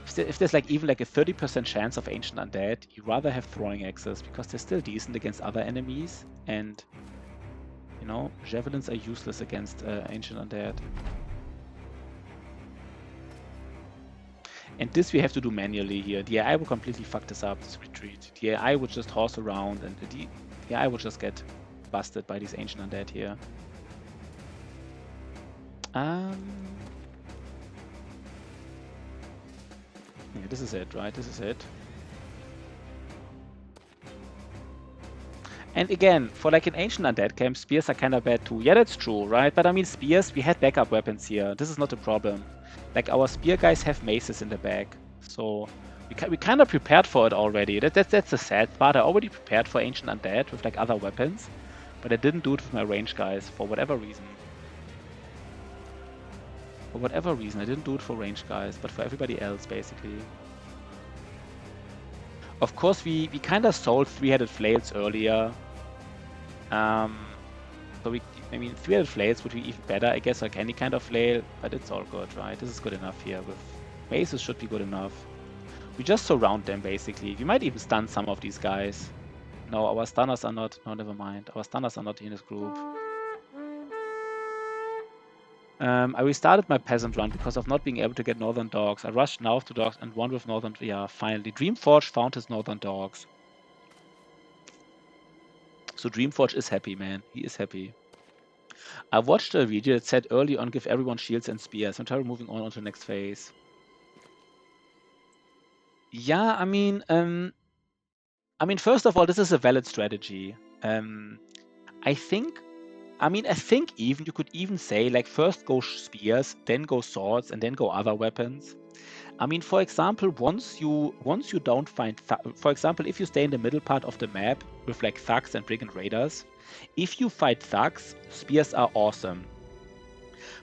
if there's like even like a 30% chance of Ancient Undead, you'd rather have throwing axes because they're still decent against other enemies, and, you know, javelins are useless against Ancient Undead. And this we have to do manually here. The AI will completely fuck this up, this retreat. The AI would just horse around and the AI would just get busted by these Ancient Undead here. Yeah, this is it, right? This is it. And again, for like an Ancient Undead camp, spears are kind of bad too. Yeah, that's true, right? But I mean, spears, we had backup weapons here. This is not a problem. Like, our spear guys have maces in the back. So, we kind of prepared for it already. That's the sad part. I already prepared for Ancient Undead with like other weapons. But I didn't do it with my range guys, for whatever reason. For whatever reason, I didn't do it for range guys, but for everybody else, basically. Of course, we kind of sold three-headed flails earlier. So I mean, three-headed flails would be even better, I guess, like any kind of flail, but it's all good, right? This is good enough here. With maces should be good enough. We just surround them, basically. We might even stun some of these guys. No, our stunners are not... No, never mind. Our stunners are not in this group. I restarted my peasant run because of not being able to get northern dogs. I rushed north to dogs and won with northern... Yeah, finally. Dreamforge found his northern dogs. So Dreamforge is happy, man. He is happy. I watched a video that said early on give everyone shields and spears. I'm trying moving on to the next phase. Yeah, I mean, first of all, this is a valid strategy. I think even you could even say like first go spears, then go swords, and then go other weapons. I mean, for example, once you don't find, for example, if you stay in the middle part of the map with like thugs and brigand raiders, if you fight thugs, spears are awesome.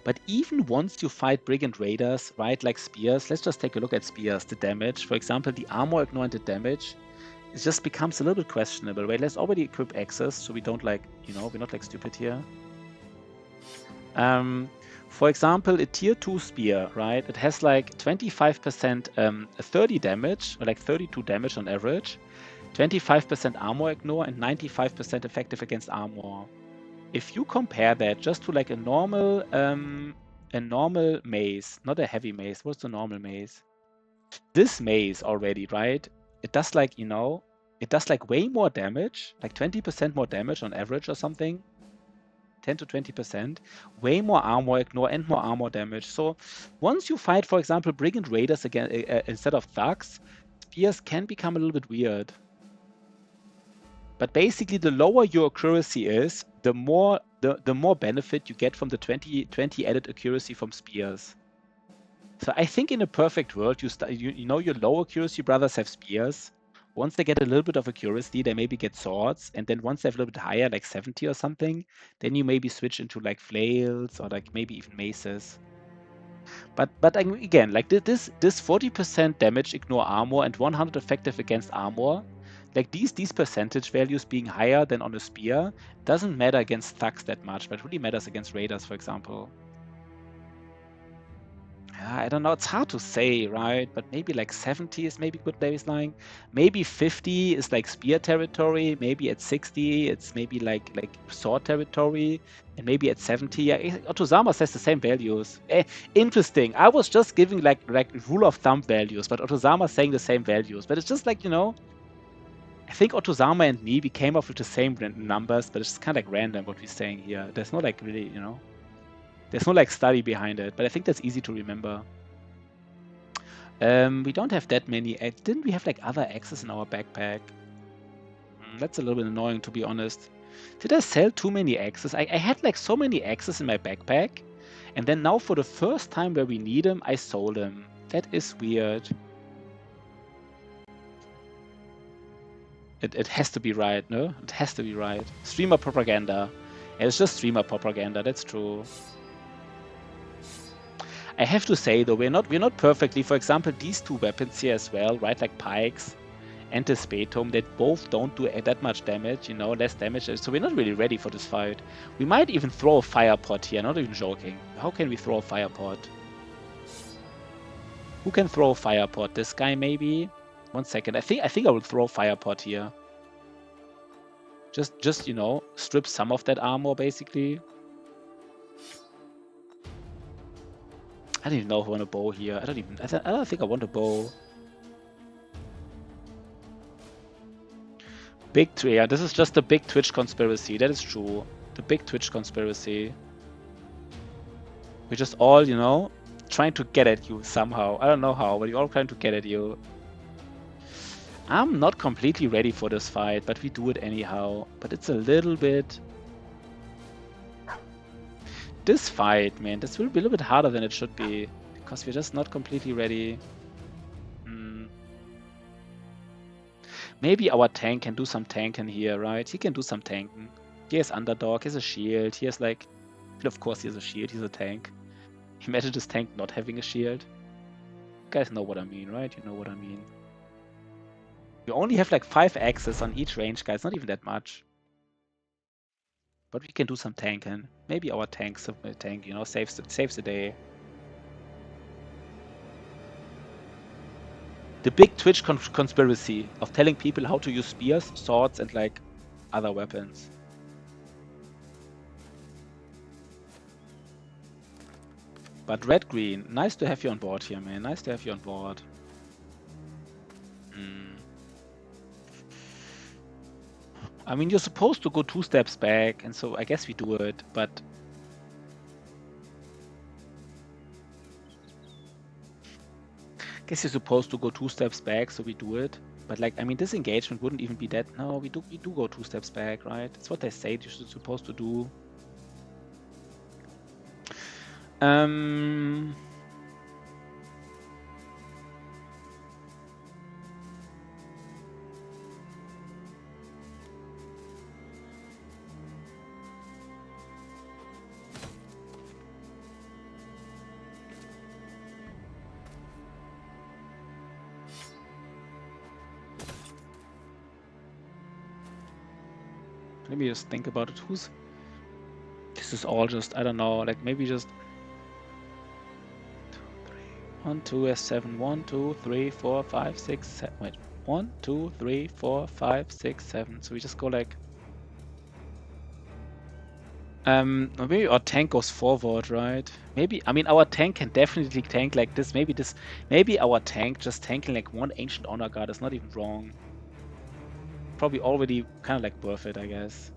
But even once you fight brigand raiders, right, like spears, let's just take a look at spears, the damage. For example, the armor ignore the damage, it just becomes a little bit questionable. Wait, let's already equip axes so we don't like, you know, we're not like stupid here. For example, a tier 2 spear, right? It has like 25% 30 damage, or like 32 damage on average, 25% armor ignore, and 95% effective against armor. If you compare that just to like a normal mace, not a heavy mace, what's the normal mace? This mace already, right? It does like, you know, it does like way more damage, like 20% more damage on average or something. 10 to 20%, way more armor ignore and more armor damage. So once you fight, for example, brigand raiders again instead of thugs, spears can become a little bit weird. But basically, the lower your accuracy is, the more benefit you get from the 20 added accuracy from spears. So I think in a perfect world, you know your low accuracy brothers have spears. Once they get a little bit of accuracy, they maybe get swords, and then once they have a little bit higher, like 70 or something, then you maybe switch into like flails or like maybe even maces. But again, like this 40% damage ignore armor and 100 effective against armor, like these percentage values being higher than on a spear doesn't matter against thugs that much, but really matters against raiders, for example. I don't know, it's hard to say, right? But maybe like 70 is maybe good baseline. Maybe 50 is like spear territory. Maybe at 60, it's maybe like sword territory. And maybe at 70, yeah, Otozama says the same values. Interesting. I was just giving like rule of thumb values, but Otozama saying the same values. But it's just like, you know, I think Otozama and me, we came up with the same numbers, but it's just kind of like random what we're saying here. There's no like really, you know, there's no like study behind it, but I think that's easy to remember. We don't have that many. Didn't we have like other axes in our backpack? That's a little bit annoying, to be honest. Did I sell too many axes? I had like so many axes in my backpack, and then now for the first time where we need them, I sold them. That is weird. It has to be right, no? It has to be right. Streamer propaganda. It's just streamer propaganda, that's true. I have to say though, we're not perfectly. For example, these two weapons here as well, right? Like pikes and the Spetum, that both don't do that much damage, you know, less damage. So we're not really ready for this fight. We might even throw a fire pot here, not even joking. How can we throw a fire pot? Who can throw a fire pot? This guy maybe? 1 second. I think I will throw a fire pot here. Just you know, strip some of that armor basically. I don't even know if I want a bow here. I don't think I want a bow. Big Twitch. Yeah, this is just the big Twitch conspiracy. That is true. The big Twitch conspiracy. We're just all, you know, trying to get at you somehow. I don't know how, but we're all trying to get at you. I'm not completely ready for this fight, but we do it anyhow. But it's a little bit... This fight, man, this will be a little bit harder than it should be. Because we're just not completely ready. Maybe our tank can do some tanking here, right? He can do some tanking. He has underdog, he has a shield, he has like... Of course he has a shield, he's a tank. Imagine this tank not having a shield. You guys know what I mean, right? You know what I mean. You only have like 5 axes on each range, guys. Not even that much. But we can do some tanking. Maybe our tank, you know, saves the day. The big Twitch conspiracy of telling people how to use spears, swords, and like other weapons. But red-green, nice to have you on board here, man. Nice to have you on board. I mean, you're supposed to go 2 steps back, and so I guess we do it, but... I guess you're supposed to go 2 steps back, so we do it. But like, I mean, this engagement wouldn't even be that... No, we do go 2 steps back, right? That's what they say you're supposed to do. Let me just think about it. This is all just, I don't know, like maybe just 1, 2, S7, 1, 2, 3, 4, 5, 6, 7. Wait, 1, 2, 3, 4, 5, 6, 7. So we just go like... maybe our tank goes forward, right? Maybe, I mean, our tank can definitely tank like this. Maybe our tank just tanking like 1 Ancient Honor Guard is not even wrong. Probably already kind of like worth it, I guess.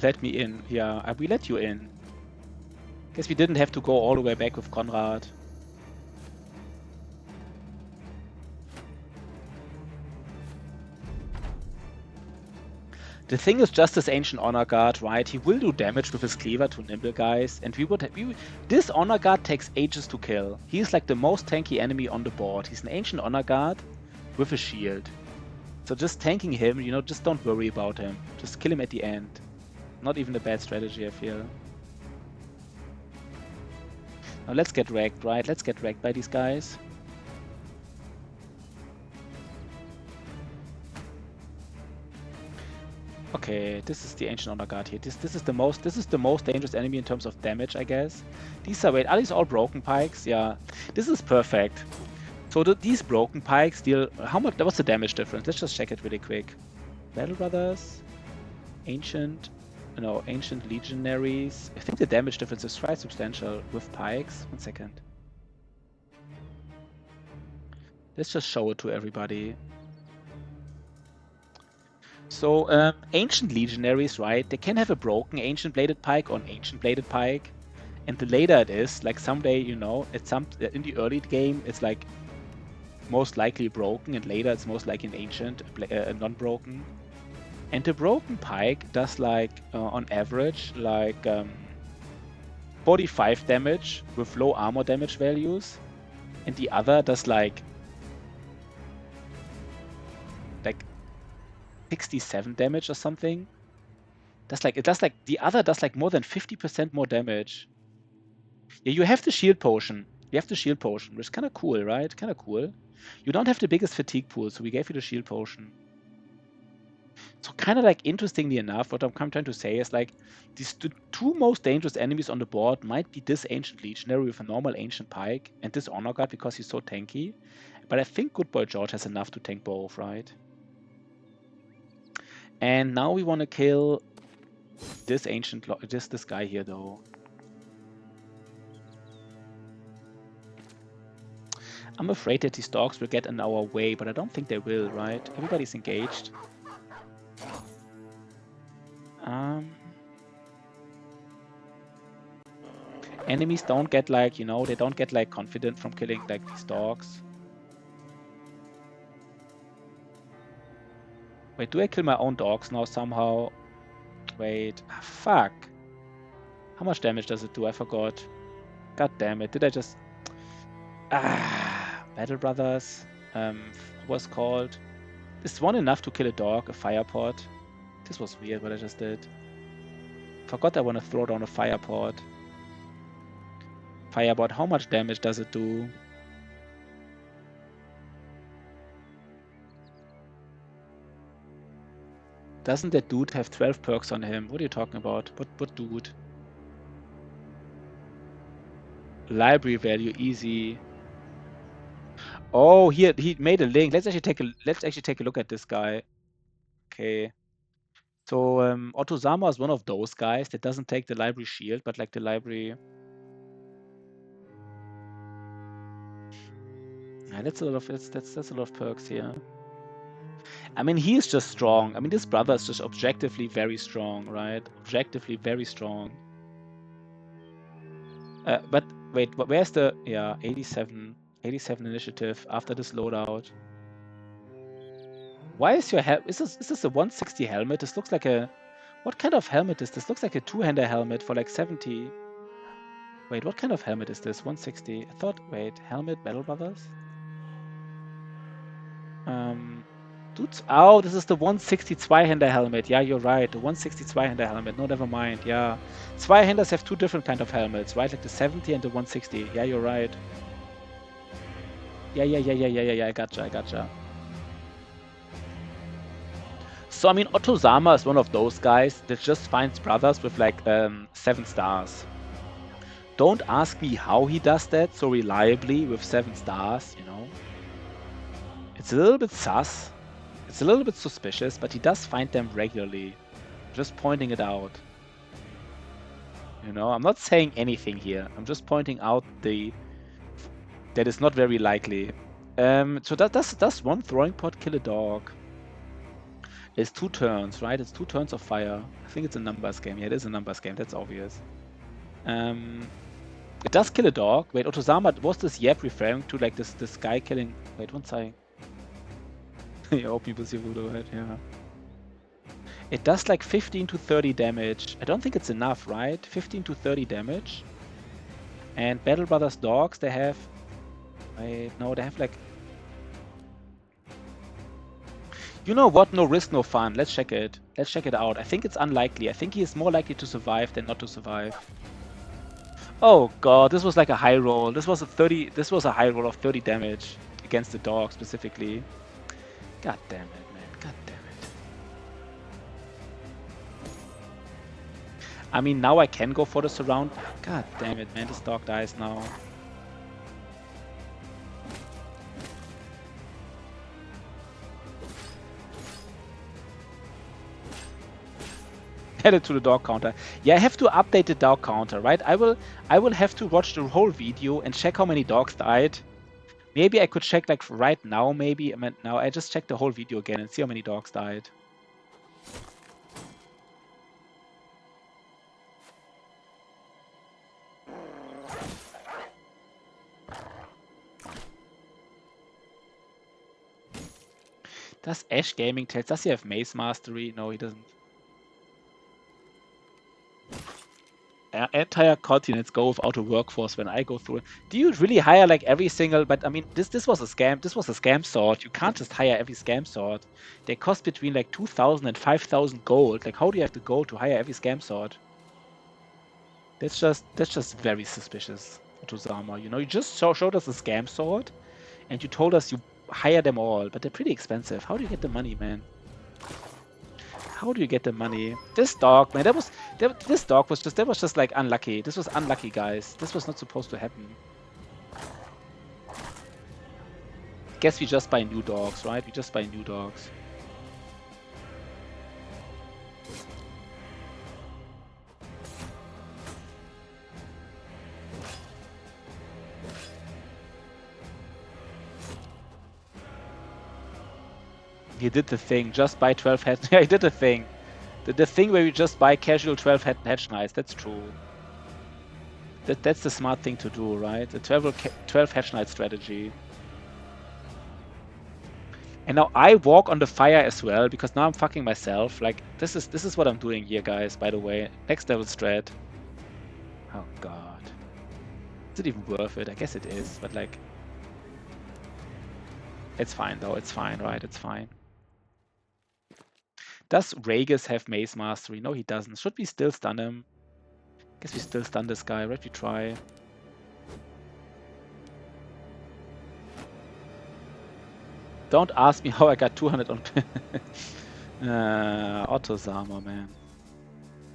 Let me in. Yeah, we let you in. Guess we didn't have to go all the way back with Konrad. The thing is just this Ancient Honor Guard, right? He will do damage with his Cleaver to Nimble guys, and this Honor Guard takes ages to kill. He's like the most tanky enemy on the board. He's an Ancient Honor Guard with a shield. So just tanking him, you know, just don't worry about him. Just kill him at the end. Not even a bad strategy, I feel. Now let's get wrecked, right? Let's get wrecked by these guys. Okay, this is the Ancient Honor Guard here. This is the most dangerous enemy in terms of damage, I guess. These are are these all broken pikes? Yeah, this is perfect. So these broken pikes deal how much? What's the damage difference? Let's just check it really quick. Battle Brothers, Ancient Legionaries. I think the damage difference is quite substantial with pikes. 1 second. Let's just show it to everybody. So ancient legionaries, right? They can have a broken ancient bladed pike or an ancient bladed pike, and the later it is, like someday, you know, in the early game, it's like most likely broken, and later it's most likely an ancient, non-broken. And the broken pike does like on average like 45 damage with low armor damage values, and the other does like 67 damage or something. The other does like more than 50% more damage. Yeah, you have the shield potion. You have the shield potion, which is kind of cool, right? Kind of cool. You don't have the biggest fatigue pool, so we gave you the shield potion. So kind of like interestingly enough, what I'm trying to say is like these two most dangerous enemies on the board might be this ancient legionary with a normal ancient pike and this honor guard because he's so tanky. But I think Good Boy George has enough to tank both, right? And now we want to kill this ancient, this guy here though. I'm afraid that these dogs will get in our way, but I don't think they will, right? Everybody's engaged. Enemies don't get like, you know, they don't get like confident from killing like these dogs. Wait, do I kill my own dogs now somehow? Wait, fuck. How much damage does it do? I forgot. God damn it, did I just... Battle Brothers. What was called? Is one enough to kill a dog? A fire pot? This was weird what I just did. Forgot I want to throw down a fire pot. Firebot, how much damage does it do? Doesn't that dude have 12 perks on him? What are you talking about? What dude? Library value, easy. Oh, he made a link. Let's actually take a look at this guy. Okay. So Otozama is one of those guys that doesn't take the library shield, but like the library. Yeah, that's a lot of that's a lot of perks here. I mean, he is just strong. I mean, this brother is just objectively very strong, right? Objectively very strong. But wait, where's the 87 initiative after this loadout? Why is your helmet? Is this a 160 helmet? This looks like a... What kind of helmet is this? Looks like a two-hander helmet for like 70. Wait, what kind of helmet is this? 160. I thought... Wait, helmet Battle Brothers? Dudes... Oh, this is the 160 Zweihander helmet. Yeah, you're right. The 160 Zweihander helmet. No, never mind. Yeah. Zweihanders have two different kind of helmets, right? Like the 70 and the 160. Yeah, you're right. Yeah. I gotcha. So, I mean, Otozama is one of those guys that just finds brothers with like 7 stars. Don't ask me how he does that so reliably with 7 stars, you know. It's a little bit sus. It's a little bit suspicious, but he does find them regularly. Just pointing it out. You know, I'm not saying anything here. I'm just pointing out that is not very likely. So does one throwing pot kill a dog? It's 2 turns, right? It's 2 turns of fire. I think it's a numbers game. Yeah, it is a numbers game. That's obvious. It does kill a dog. Wait, Otozama, was this Yep referring to like this guy killing... Wait, one second. Yeah, all people see voodoo, right? Yeah. It does like 15 to 30 damage. I don't think it's enough, right? 15 to 30 damage. And Battle Brothers dogs, they have... Wait, no, they have like... You know what? No risk, no fun. Let's check it. Let's check it out. I think it's unlikely. I think he is more likely to survive than not to survive. Oh god, this was like a high roll. This was a high roll of 30 damage against the dog specifically. God damn it, man. God damn it. I mean, now I can go for the surround. God damn it, man. This dog dies now. Added to the dog counter. Yeah, I have to update the dog counter, right? I will have to watch the whole video and check how many dogs died. Maybe I could check like right now, maybe. I mean, now I just check the whole video again and see how many dogs died. Does Ash Gaming Tales, does he have Maze Mastery? No, he doesn't. Entire continents go without a workforce when I go through it. Do you really hire like every single? But I mean, this was a scam. This was a scam sword. You can't just hire every scam sword. They cost between like 2,000 and 5,000 gold. Like, how do you have the gold to hire every scam sword? That's just very suspicious, Otozama. You know, you just showed us a scam sword, and you told us you hire them all, but they're pretty expensive. How do you get the money, man? How do you get the money? This dog, man, this dog was just like unlucky. This was unlucky, guys. This was not supposed to happen. Guess we just buy new dogs, right? We just buy new dogs. He did the thing. Just buy 12 head. Yeah, he did the thing. The thing where you just buy casual 12 head hedge knights. That's true. That's the smart thing to do, right? The 12 hedge knight strategy. And now I walk on the fire as well, because now I'm fucking myself. Like, this is what I'm doing here, guys, by the way. Next level strat. Oh god. Is it even worth it? I guess it is, but like, it's fine though. It's fine, right? It's fine. Does Ragus have Maze Mastery? No, he doesn't. Should we still stun him? Guess we still stun this guy, right? We try. Don't ask me how I got 200 on Otozama, man.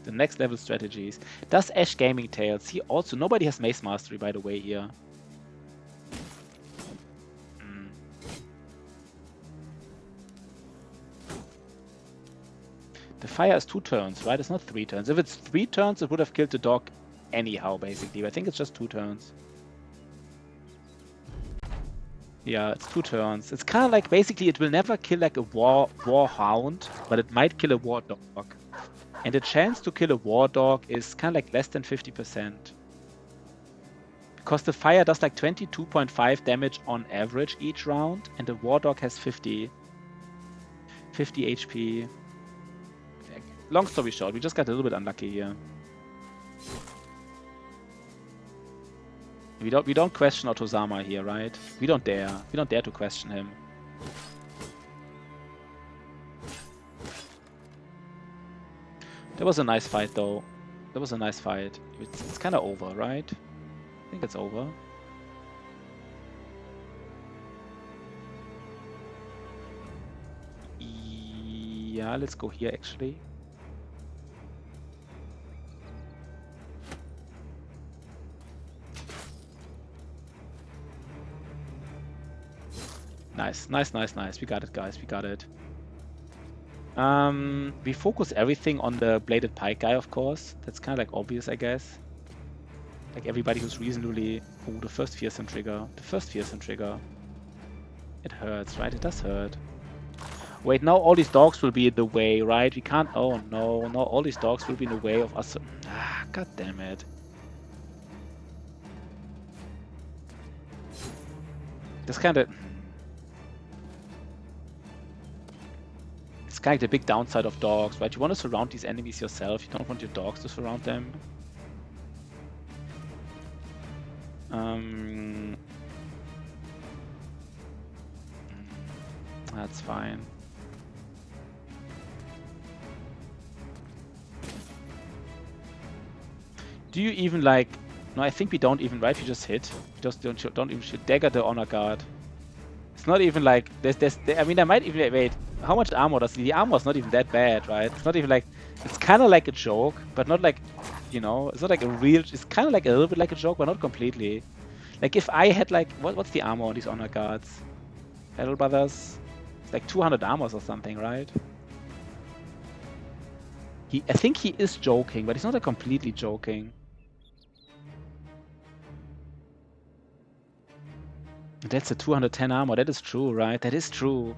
The next level strategies. Does Ash Gaming Tales? He also... Nobody has Maze Mastery, by the way, here. The fire is 2 turns, right? It's not 3 turns. If it's 3 turns, it would have killed the dog anyhow, basically. But I think it's just 2 turns. Yeah, it's 2 turns. It's kind of like, basically, it will never kill like a war hound, but it might kill a war dog. And the chance to kill a war dog is kind of like less than 50%. Because the fire does like 22.5 damage on average each round, and the war dog has 50 HP. Long story short, we just got a little bit unlucky here. We don't question Otozama here, right? We don't dare. We don't dare to question him. That was a nice fight, though. That was a nice fight. It's kind of over, right? I think it's over. Yeah, let's go here, actually. Nice, nice, nice, nice. We got it, guys. We got it. We focus everything on the bladed pike guy, of course. That's kind of like obvious, I guess. Like everybody who's reasonably... Oh, the first fearsome trigger. The first fearsome trigger. It hurts, right? It does hurt. Wait, now all these dogs will be in the way, right? We can't... Oh, no. No, all these dogs will be in the way of us. Ah, god damn it. This kind of... It's kind of the big downside of dogs, right? You want to surround these enemies yourself. You don't want your dogs to surround them. That's fine. Do you even like... No, I think we don't even, right? We just hit. We just don't even shoot. Dagger the honor guard. It's not even like... I mean, I might even... Wait, how much armor does... The armor's not even that bad, right? It's not even like... It's kind of like a joke, but not like... You know, it's not like a real... It's kind of like a little bit like a joke, but not completely. Like if I had like... What's the armor on these honor guards? Battle Brothers? It's like 200 armors or something, right? I think he is joking, but he's not like completely joking. That's a 210 armor. That is true, right? That is true.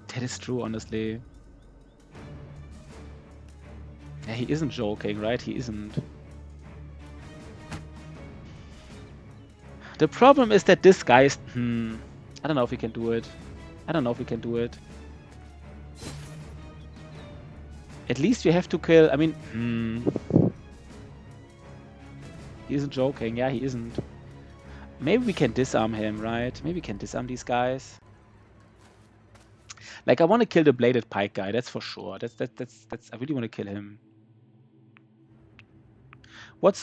That is true, honestly. Yeah, he isn't joking, right? He isn't. The problem is that this guy is... I don't know if we can do it. I don't know if we can do it. At least we have to kill... I mean... He isn't joking. Yeah, he isn't. Maybe we can disarm him, right? Maybe we can disarm these guys. Like, I want to kill the bladed pike guy. That's for sure. That's. I really want to kill him.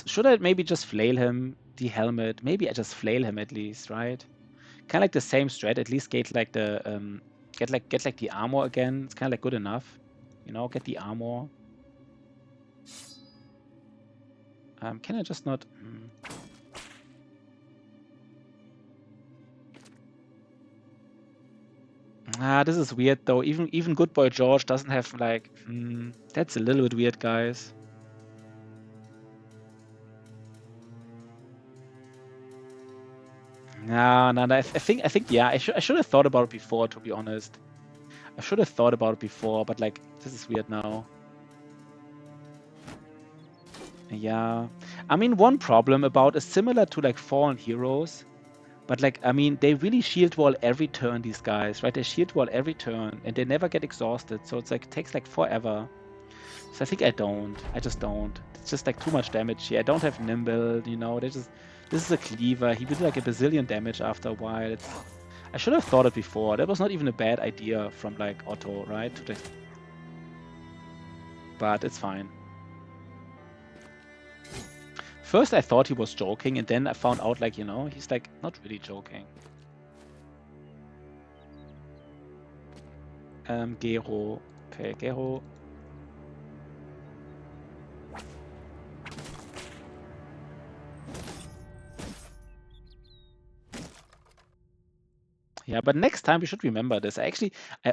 Should I maybe just flail him? The helmet. Maybe I just flail him at least, right? Kind of like the same strat. At least get like the get like the armor again. It's kind of like good enough, you know. Get the armor. Can I just not? This is weird though. Even Good Boy George doesn't have like. That's a little bit weird, guys. No. I think yeah. I should have thought about it before, to be honest. I should have thought about it before, but like this is weird now. Yeah, I mean, one problem about is similar to like Fallen Heroes, but like, I mean, they really shield wall every turn, these guys, right? They shield wall every turn and they never get exhausted. So it's like, takes like forever. So I think I just don't. It's just like too much damage here. I don't have Nimble, you know, this is a cleaver. He will do like a bazillion damage after a while. I should have thought it before. That was not even a bad idea from like Otto, right? But it's fine. First, I thought he was joking, and then I found out, like, you know, he's like not really joking. Gero. Okay, Gero. Yeah, but next time we should remember this. I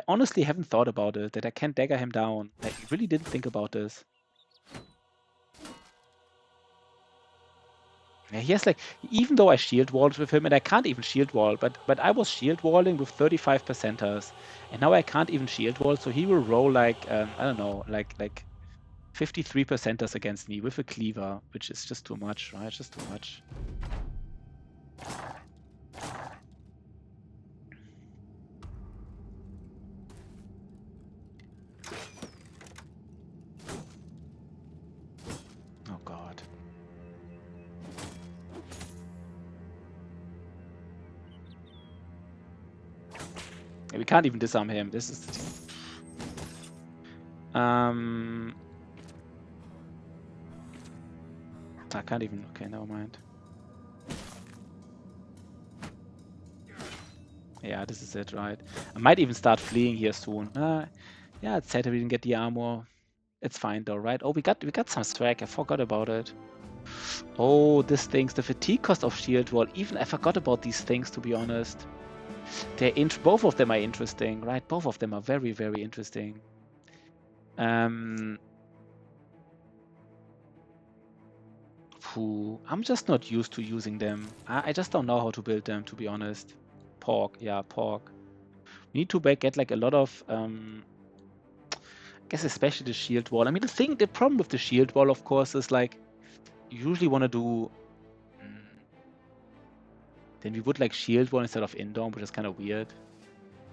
honestly haven't thought about it, that I can dagger him down. I really didn't think about this. Yeah, he has like, even though I shield walled with him, and I can't even shield wall, but I was shield walling with 35 percenters, and now I can't even shield wall, so he will roll like, I don't know, like 53 percenters against me with a cleaver, which is just too much, right? Just too much. Oh god. We can't even disarm him. This is... I can't even... Okay, never mind. Yeah, this is it, right? I might even start fleeing here soon. Yeah, it's sad that we didn't get the armor. It's fine though, right? Oh, we got some swag. I forgot about it. Oh, this thing's the fatigue cost of shield wall. Even I forgot about these things, to be honest. Both of them are interesting, right? Both of them are very, very interesting. I'm just not used to using them. I just don't know how to build them, to be honest. Pork, yeah, pork. We need to get like a lot of, I guess especially the shield wall. I mean, the problem with the shield wall, of course, is like, you usually want to do, then we would like shield wall instead of indom, which is kind of weird.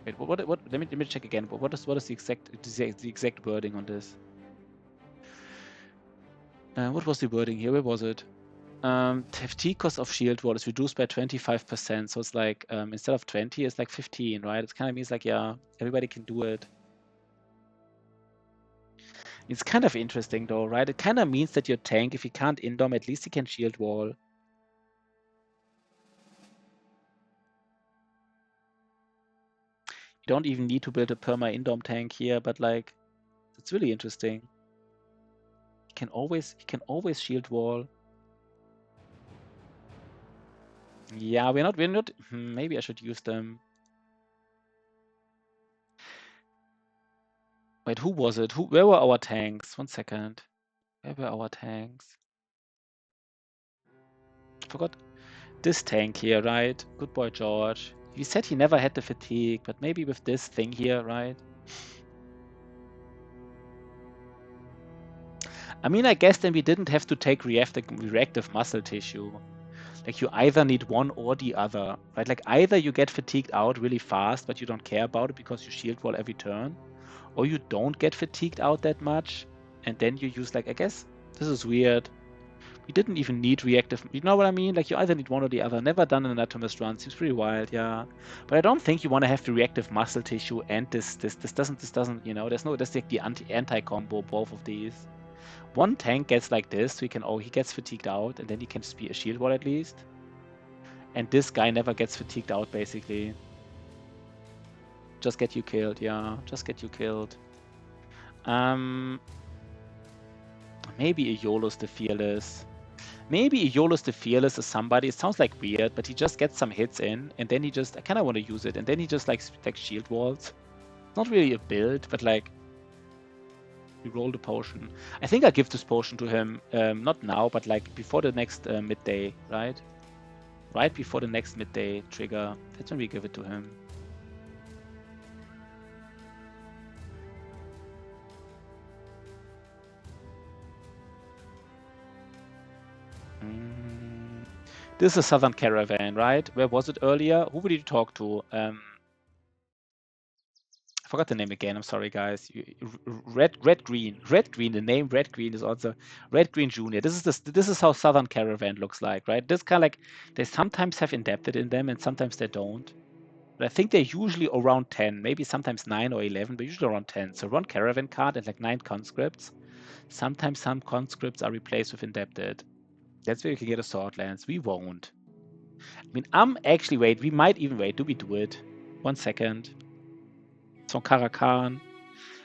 Wait, what? Let me check again. What is the exact wording on this? What was the wording here? Where was it? FT cost of shield wall is reduced by 25%. So it's like, instead of 20, it's like 15, right? It kind of means like, yeah, everybody can do it. It's kind of interesting though, right? It kind of means that your tank, if he can't indom, at least he can shield wall. You don't even need to build a perma indom tank here, but like, it's really interesting. He can always shield wall. Yeah, we're not. Maybe I should use them. Wait, who was it? Where were our tanks? 1 second. Where were our tanks? I forgot this tank here, right? Good boy, George. He said he never had the fatigue, but maybe with this thing here, right? I mean, I guess then we didn't have to take reactive muscle tissue. Like you either need one or the other, right? Like either you get fatigued out really fast, but you don't care about it because you shield wall every turn, or you don't get fatigued out that much, and then you use like, I guess this is weird. We didn't even need reactive, you know what I mean? Like you either need one or the other. Never done an anatomist run, seems pretty wild, yeah. But I don't think you want to have the reactive muscle tissue and this doesn't, you know, there's like the anti combo, both of these. One tank gets like this, so he can, oh, he gets fatigued out, and then he can just be a shield wall at least. And this guy never gets fatigued out, basically. Just get you killed, yeah. Just get you killed. Maybe Aeolus the Fearless. Maybe Aeolus the Fearless is somebody, it sounds like weird, but he just gets some hits in, and then he just, I kind of want to use it, and then he just like shield walls. Not really a build, but like, we roll the potion. I think I'll give this potion to him, not now, but like before the next midday, right? Right before the next midday trigger. That's when we give it to him. This is Southern Caravan, right? Where was it earlier? Who did you talk to? I forgot the name again. I'm sorry, guys. Red Green. The name Red Green is also Red Green Junior. This is how Southern Caravan looks like, right? This kind of like they sometimes have indebted in them and sometimes they don't. But I think they're usually around 10, maybe sometimes 9 or 11, but usually around 10. So one Caravan card and like 9 conscripts. Sometimes some conscripts are replaced with indebted. That's where you can get a sword lance. We won't. I mean, actually, wait, we might even wait. Do we do it? 1 second. It's from Karakan.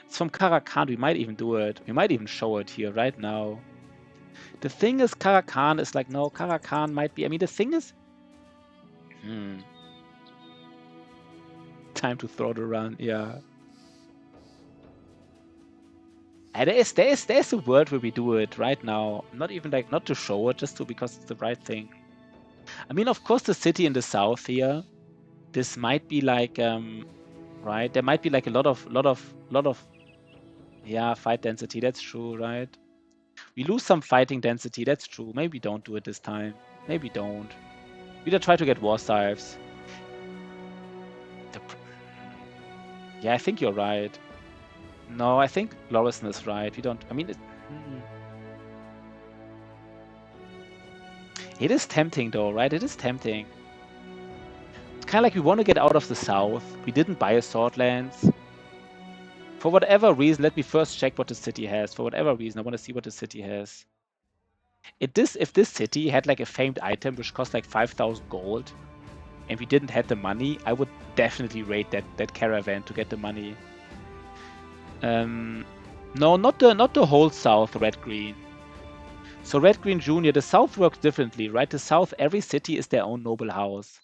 It's from Karakan. We might even do it. We might even show it here right now. The thing is, Karakan is like, no, Karakan might be. I mean, the thing is. Time to throw the run, yeah. And there's a world where we do it right now. Not even like, not to show it, just to because it's the right thing. I mean, of course, the city in the south here, this might be like, right? There might be like a lot of, yeah, fight density. That's true, right? We lose some fighting density. That's true. Maybe don't do it this time. Maybe don't. We either try to get war scythes. Yeah, I think you're right. No, I think Lorison is right. We don't. I mean, it is tempting though, right? It is tempting. It's kind of like we want to get out of the south. We didn't buy a sword lance. For whatever reason, let me first check what the city has. For whatever reason, I want to see what the city has. If this city had like a famed item which cost like 5,000 gold, and we didn't have the money, I would definitely raid that caravan to get the money. No, not the whole south, Red Green. So Red Green Junior, the south works differently, right? The south, every city is their own noble house.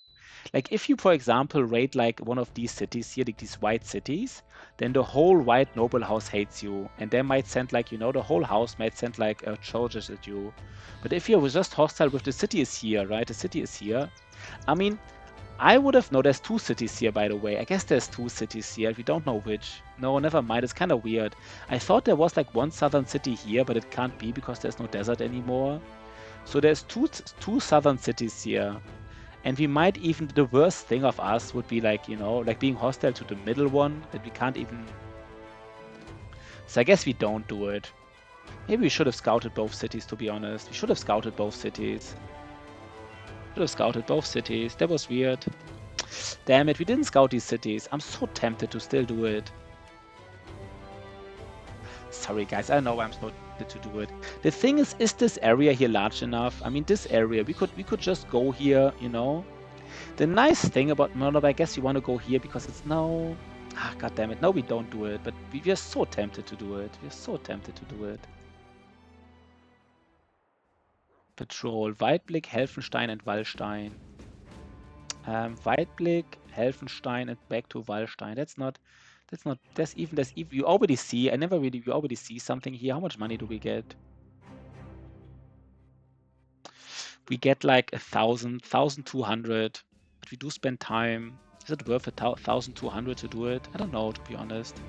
Like if you, for example, raid like one of these cities here, like these white cities, then the whole white noble house hates you, and they might send like, you know, the whole house might send like charges at you. But if you're just hostile with the city is here, right? The city is here. I mean, I would have known there's 2 cities here, by the way. I guess there's 2 cities here. We don't know which. No, never mind. It's kind of weird. I thought there was like one southern city here, but it can't be because there's no desert anymore. So there's two southern cities here. And we might even, the worst thing of us would be like, you know, like being hostile to the middle one, that we can't even. So I guess we don't do it. Maybe we should have scouted both cities, to be honest. We should have scouted both cities. Should have scouted both cities. That was weird. Damn it, we didn't scout these cities. I'm so tempted to still do it. Sorry guys, I know I'm so tempted to do it. The thing is this area here large enough? I mean, this area, we could just go here, you know? The nice thing about Murder, I guess you want to go here because it's no. Ah, god damn it. No, we don't do it, but we are so tempted to do it. We are so tempted to do it. Patrol, Weitblick, Helfenstein, and Wallstein. Weitblick, Helfenstein, and back to Wallstein. That's even, you already see, you already see something here. How much money do we get? We get like 1,000, 1,200, but we do spend time. Is it worth 1,200 to do it? I don't know, to be honest.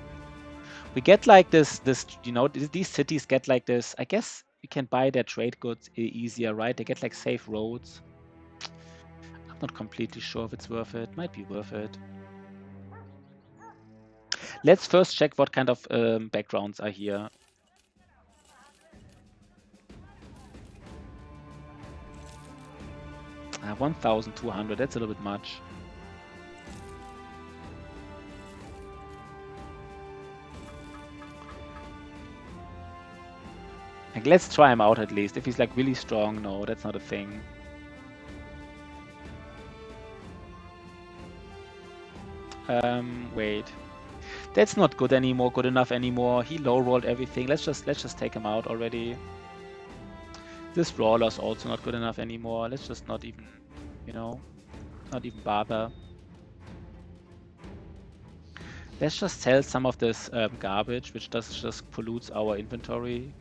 We get like this, you know, these cities get like this. I guess we can buy their trade goods easier, right? They get like safe roads. I'm not completely sure if it's worth it. Might be worth it. Let's first check what kind of backgrounds are here. 1,200, that's a little bit much. Like, let's try him out at least. If he's like really strong, no, that's not a thing. Wait. That's not good anymore, good enough anymore. He low-rolled everything. Let's just take him out already. This brawler's also not good enough anymore. Let's just not even, you know, not even bother. Let's just sell some of this garbage, which just pollutes our inventory.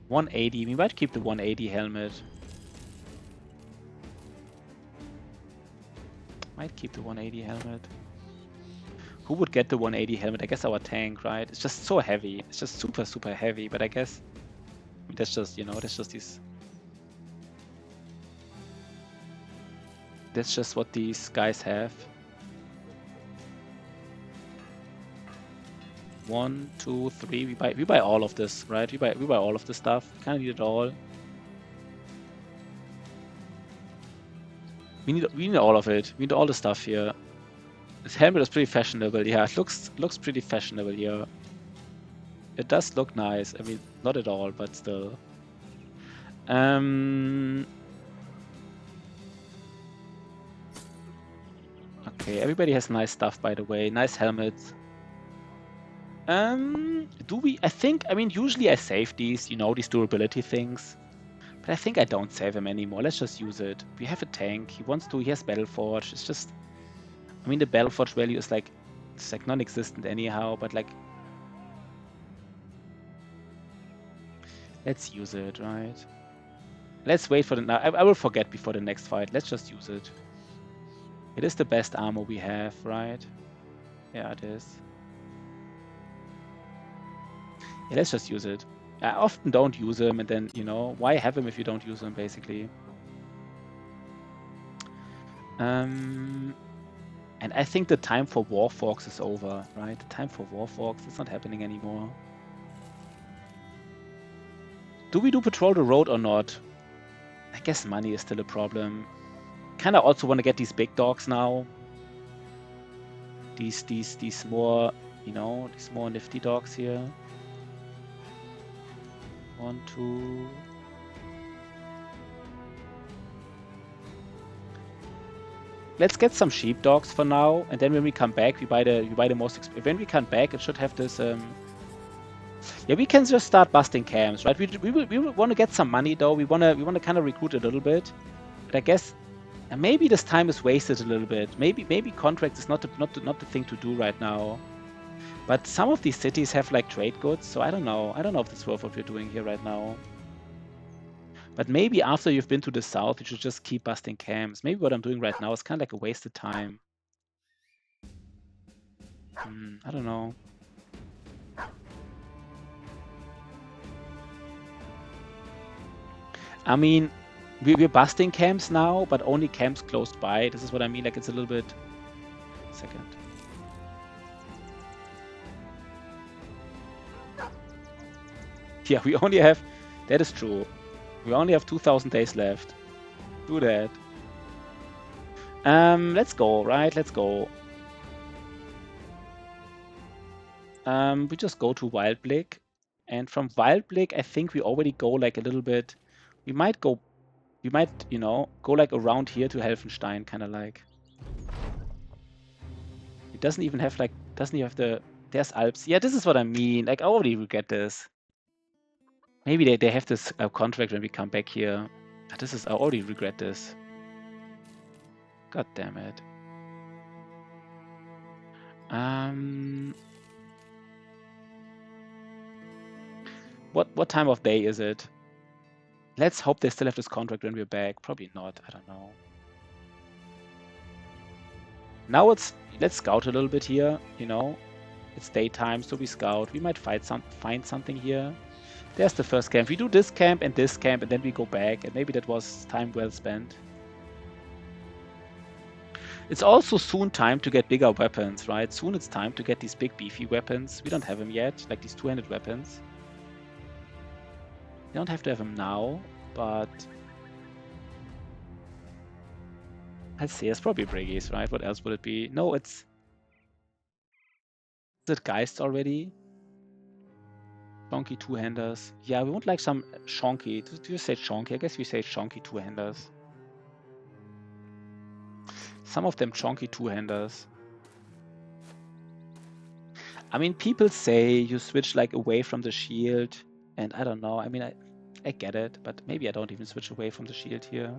180. We might keep the 180 helmet. Might keep the 180 helmet. Who would get the 180 helmet? I guess our tank, right? It's just so heavy. It's just super, super heavy. But I guess that's just, you know, that's just these. That's just what these guys have. 1, 2, 3. We buy all of this, right? We buy all of the stuff. Kind of need it all. We need all of it. We need all the stuff here. This helmet is pretty fashionable. Yeah, it looks pretty fashionable here. It does look nice. I mean, not at all, but still. Okay, everybody has nice stuff, by the way. Nice helmets. Do we? I mean, usually I save these, you know, these durability things. But I think I don't save them anymore. Let's just use it. We have a tank. He wants to. He has Battle Forge. It's just. I mean, the Battle Forge value is like. It's like non-existent anyhow, but like. Let's use it, right? Let's wait for the. I will forget before the next fight. Let's just use it. It is the best armor we have, right? Yeah, it is. Yeah, let's just use it. I often don't use them, and then, you know, why have them if you don't use them, basically? And I think the time for Warforks is over, right? The time for Warforks is not happening anymore. Do we do patrol the road or not? I guess money is still a problem. Kind of also want to get these big dogs now. These more, you know, these more nifty dogs here. 1, 2. Let's get some sheepdogs for now, and then when we come back, we buy the most. When we come back, it should have this. Yeah, we can just start busting camps, right? We want to get some money though. We want to kind of recruit a little bit, but I guess maybe this time is wasted a little bit. Maybe contracts is not the thing to do right now. But some of these cities have like trade goods, so I don't know. I don't know if it's worth what we're doing here right now. But maybe after you've been to the south, you should just keep busting camps. Maybe what I'm doing right now is kind of like a wasted time. I don't know. I mean, we're busting camps now, but only camps close by. This is what I mean. Like, it's a little bit. Second. Yeah, we only have. That is true. We only have 2,000 days left. Do that. Let's go, right? Let's go. We just go to Wildblick. And from Wildblick, I think we already go like a little bit. We might, you know, go like around here to Helfenstein, kind of like. It doesn't even have like, doesn't even have the, there's Alps. Yeah, this is what I mean. Like, I already regret this. Maybe they have this contract when we come back here. This is, I already regret this. God damn it. What time of day is it? Let's hope they still have this contract when we're back. Probably not. I don't know. Now let's scout a little bit here, you know. It's daytime, so we scout. We might find something here. There's the first camp. We do this camp, and then we go back, and maybe that was time well spent. It's also soon time to get bigger weapons, right? Soon it's time to get these big beefy weapons. We don't have them yet, like these two-handed weapons. You don't have to have them now, but let's see. It's probably Briggies, right? What else would it be? No, is it Geist already? Chonky two-handers. Yeah, we would like some chonky. Do you say chonky? I guess we say chonky two-handers. Some of them chonky two-handers. I mean, people say you switch like away from the shield, and I don't know. I mean, I get it, but maybe I don't even switch away from the shield here.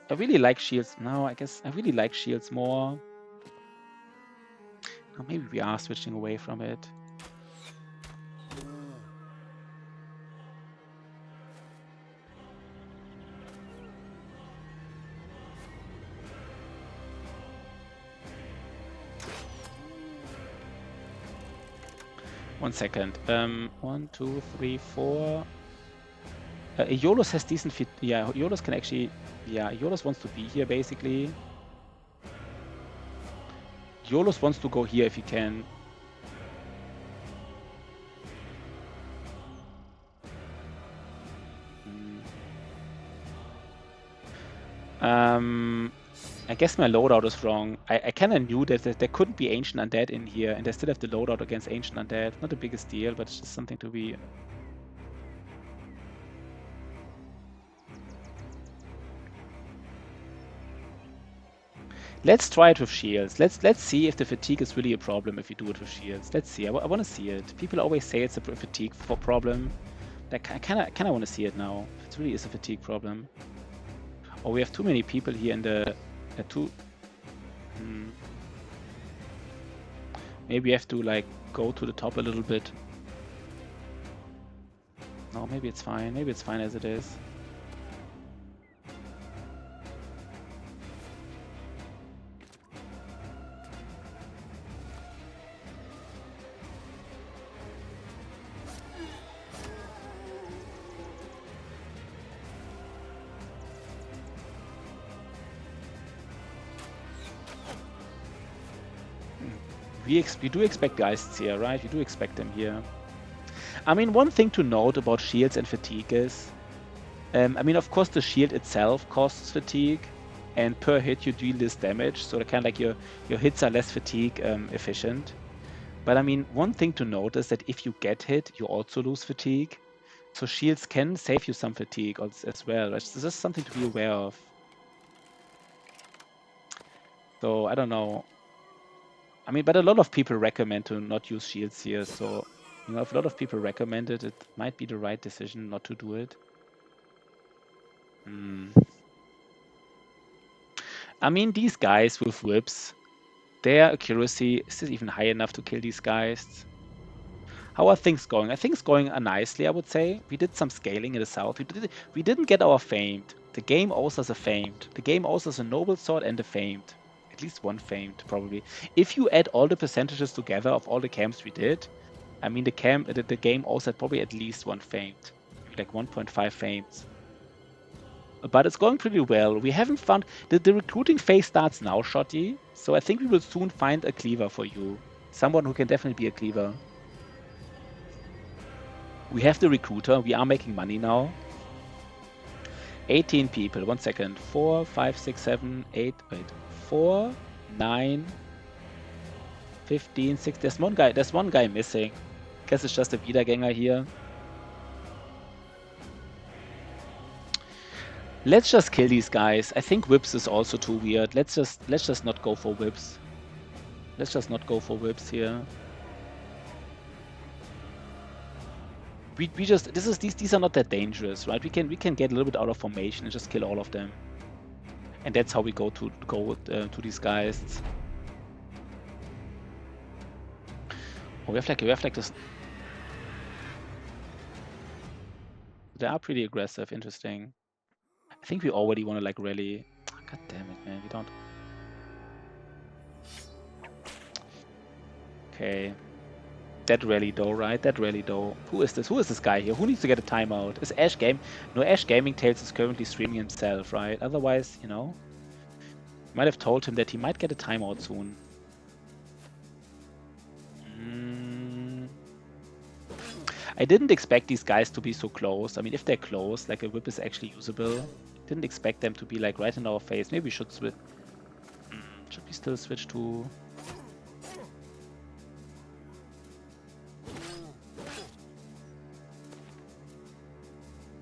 I really like shields. No, I guess I really like shields more. Or maybe we are switching away from it. One second. 1, 2, 3, 4. Iolos has decent fit. Yeah, Iolos can actually. Yeah, Iolos wants to be here basically. Iolos wants to go here if he can. I guess my loadout is wrong. I kind of knew that there couldn't be Ancient Undead in here, and I still have the loadout against Ancient Undead. Not the biggest deal, but it's just something to be. Let's try it with shields. Let's see if the fatigue is really a problem if we do it with shields. Let's see. I want to see it. People always say it's a fatigue problem. I kind of want to see it now. If it really is a fatigue problem. Oh, we have too many people here in the two. Maybe we have to like go to the top a little bit. No, maybe it's fine. Maybe it's fine as it is. We do expect Geists here, right? We do expect them here. I mean, one thing to note about shields and fatigue is, I mean, of course, the shield itself costs fatigue, and per hit you deal less damage, so kind of like your hits are less fatigue efficient. But I mean, one thing to note is that if you get hit, you also lose fatigue. So shields can save you some fatigue as well. This is something to be aware of. So I don't know. I mean, but a lot of people recommend to not use shields here. So, you know, if a lot of people recommend it, it might be the right decision not to do it. I mean, these guys with whips, their accuracy, is this even high enough to kill these guys? How are things going? I think it's going nicely, I would say. We did some scaling in the south. We didn't get our famed. The game owes us a famed. The game owes us a noble sword and a famed. At least one famed, probably. If you add all the percentages together of all the camps we did, I mean, the game owes us probably at least one famed. Like 1.5 fames. But it's going pretty well. We haven't found... The recruiting phase starts now, Shotty. So I think we will soon find a cleaver for you. Someone who can definitely be a cleaver. We have the recruiter. We are making money now. 18 people. 1 second. 4, 5, 6, 7, 8. Wait. 4, 9, 15, 6. There's one guy missing. Guess it's just a Wiedergänger here. Let's just kill these guys. I think whips is also too weird. Let's just not go for whips. Let's just not go for whips here. We just these are not that dangerous, right? We can get a little bit out of formation and just kill all of them. And that's how we go to these guys. Oh, we have like this. They are pretty aggressive. Interesting. I think we already want to like rally. God damn it, man! We don't. Okay. That rally though, right? That rally though. Who is this? Who is this guy here? Who needs to get a timeout? Is Ash Game? No, Ash Gaming Tales is currently streaming himself, right? Otherwise, you know, might have told him that he might get a timeout soon. I didn't expect these guys to be so close. I mean, if they're close, like a whip is actually usable. Didn't expect them to be like right in our face. Maybe we should switch. Should we still switch to?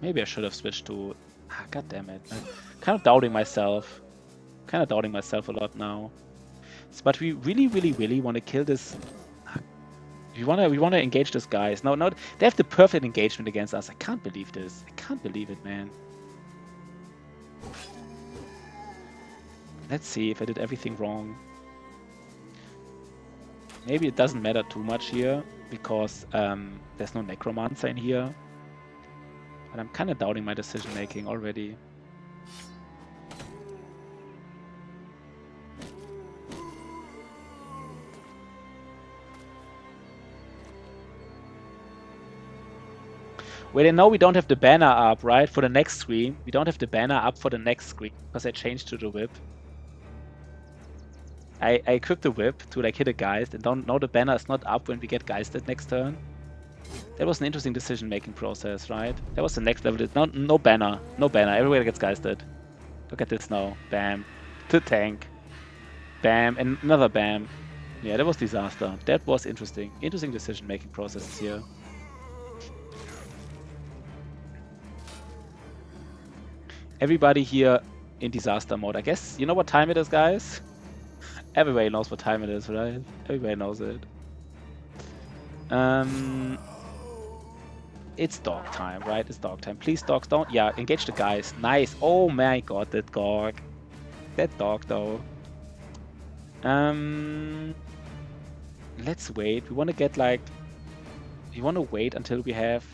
Maybe I should have switched to. Ah, God damn it! I'm kind of doubting myself. Kind of doubting myself a lot now. But we really want to kill this. We wanna engage these guys. No, they have the perfect engagement against us. I can't believe this. I can't believe it, man. Let's see if I did everything wrong. Maybe it doesn't matter too much here because there's no necromancer in here. But I'm kind of doubting my decision making already. Wait, and now we don't have the banner up, right? For the next screen. We don't have the banner up for the next screen because I changed to the whip. I equipped the whip to like hit a geist, and now the banner is not up when we get geisted next turn. That was an interesting decision-making process, right? That was the next level. No banner. No banner. Everybody gets geisted. Look at this now. Bam. To tank. Bam. And another bam. Yeah, that was disaster. That was interesting. Interesting decision-making processes here. Everybody here in disaster mode. I guess, you know what time it is, guys? Everybody knows what time it is, right? Everybody knows it. It's dog time, right? It's dog time. Please, dogs, don't... Yeah, engage the guys. Nice. Oh my god, that dog. That dog, though. Let's wait. We want to get, like... We want to wait until we have...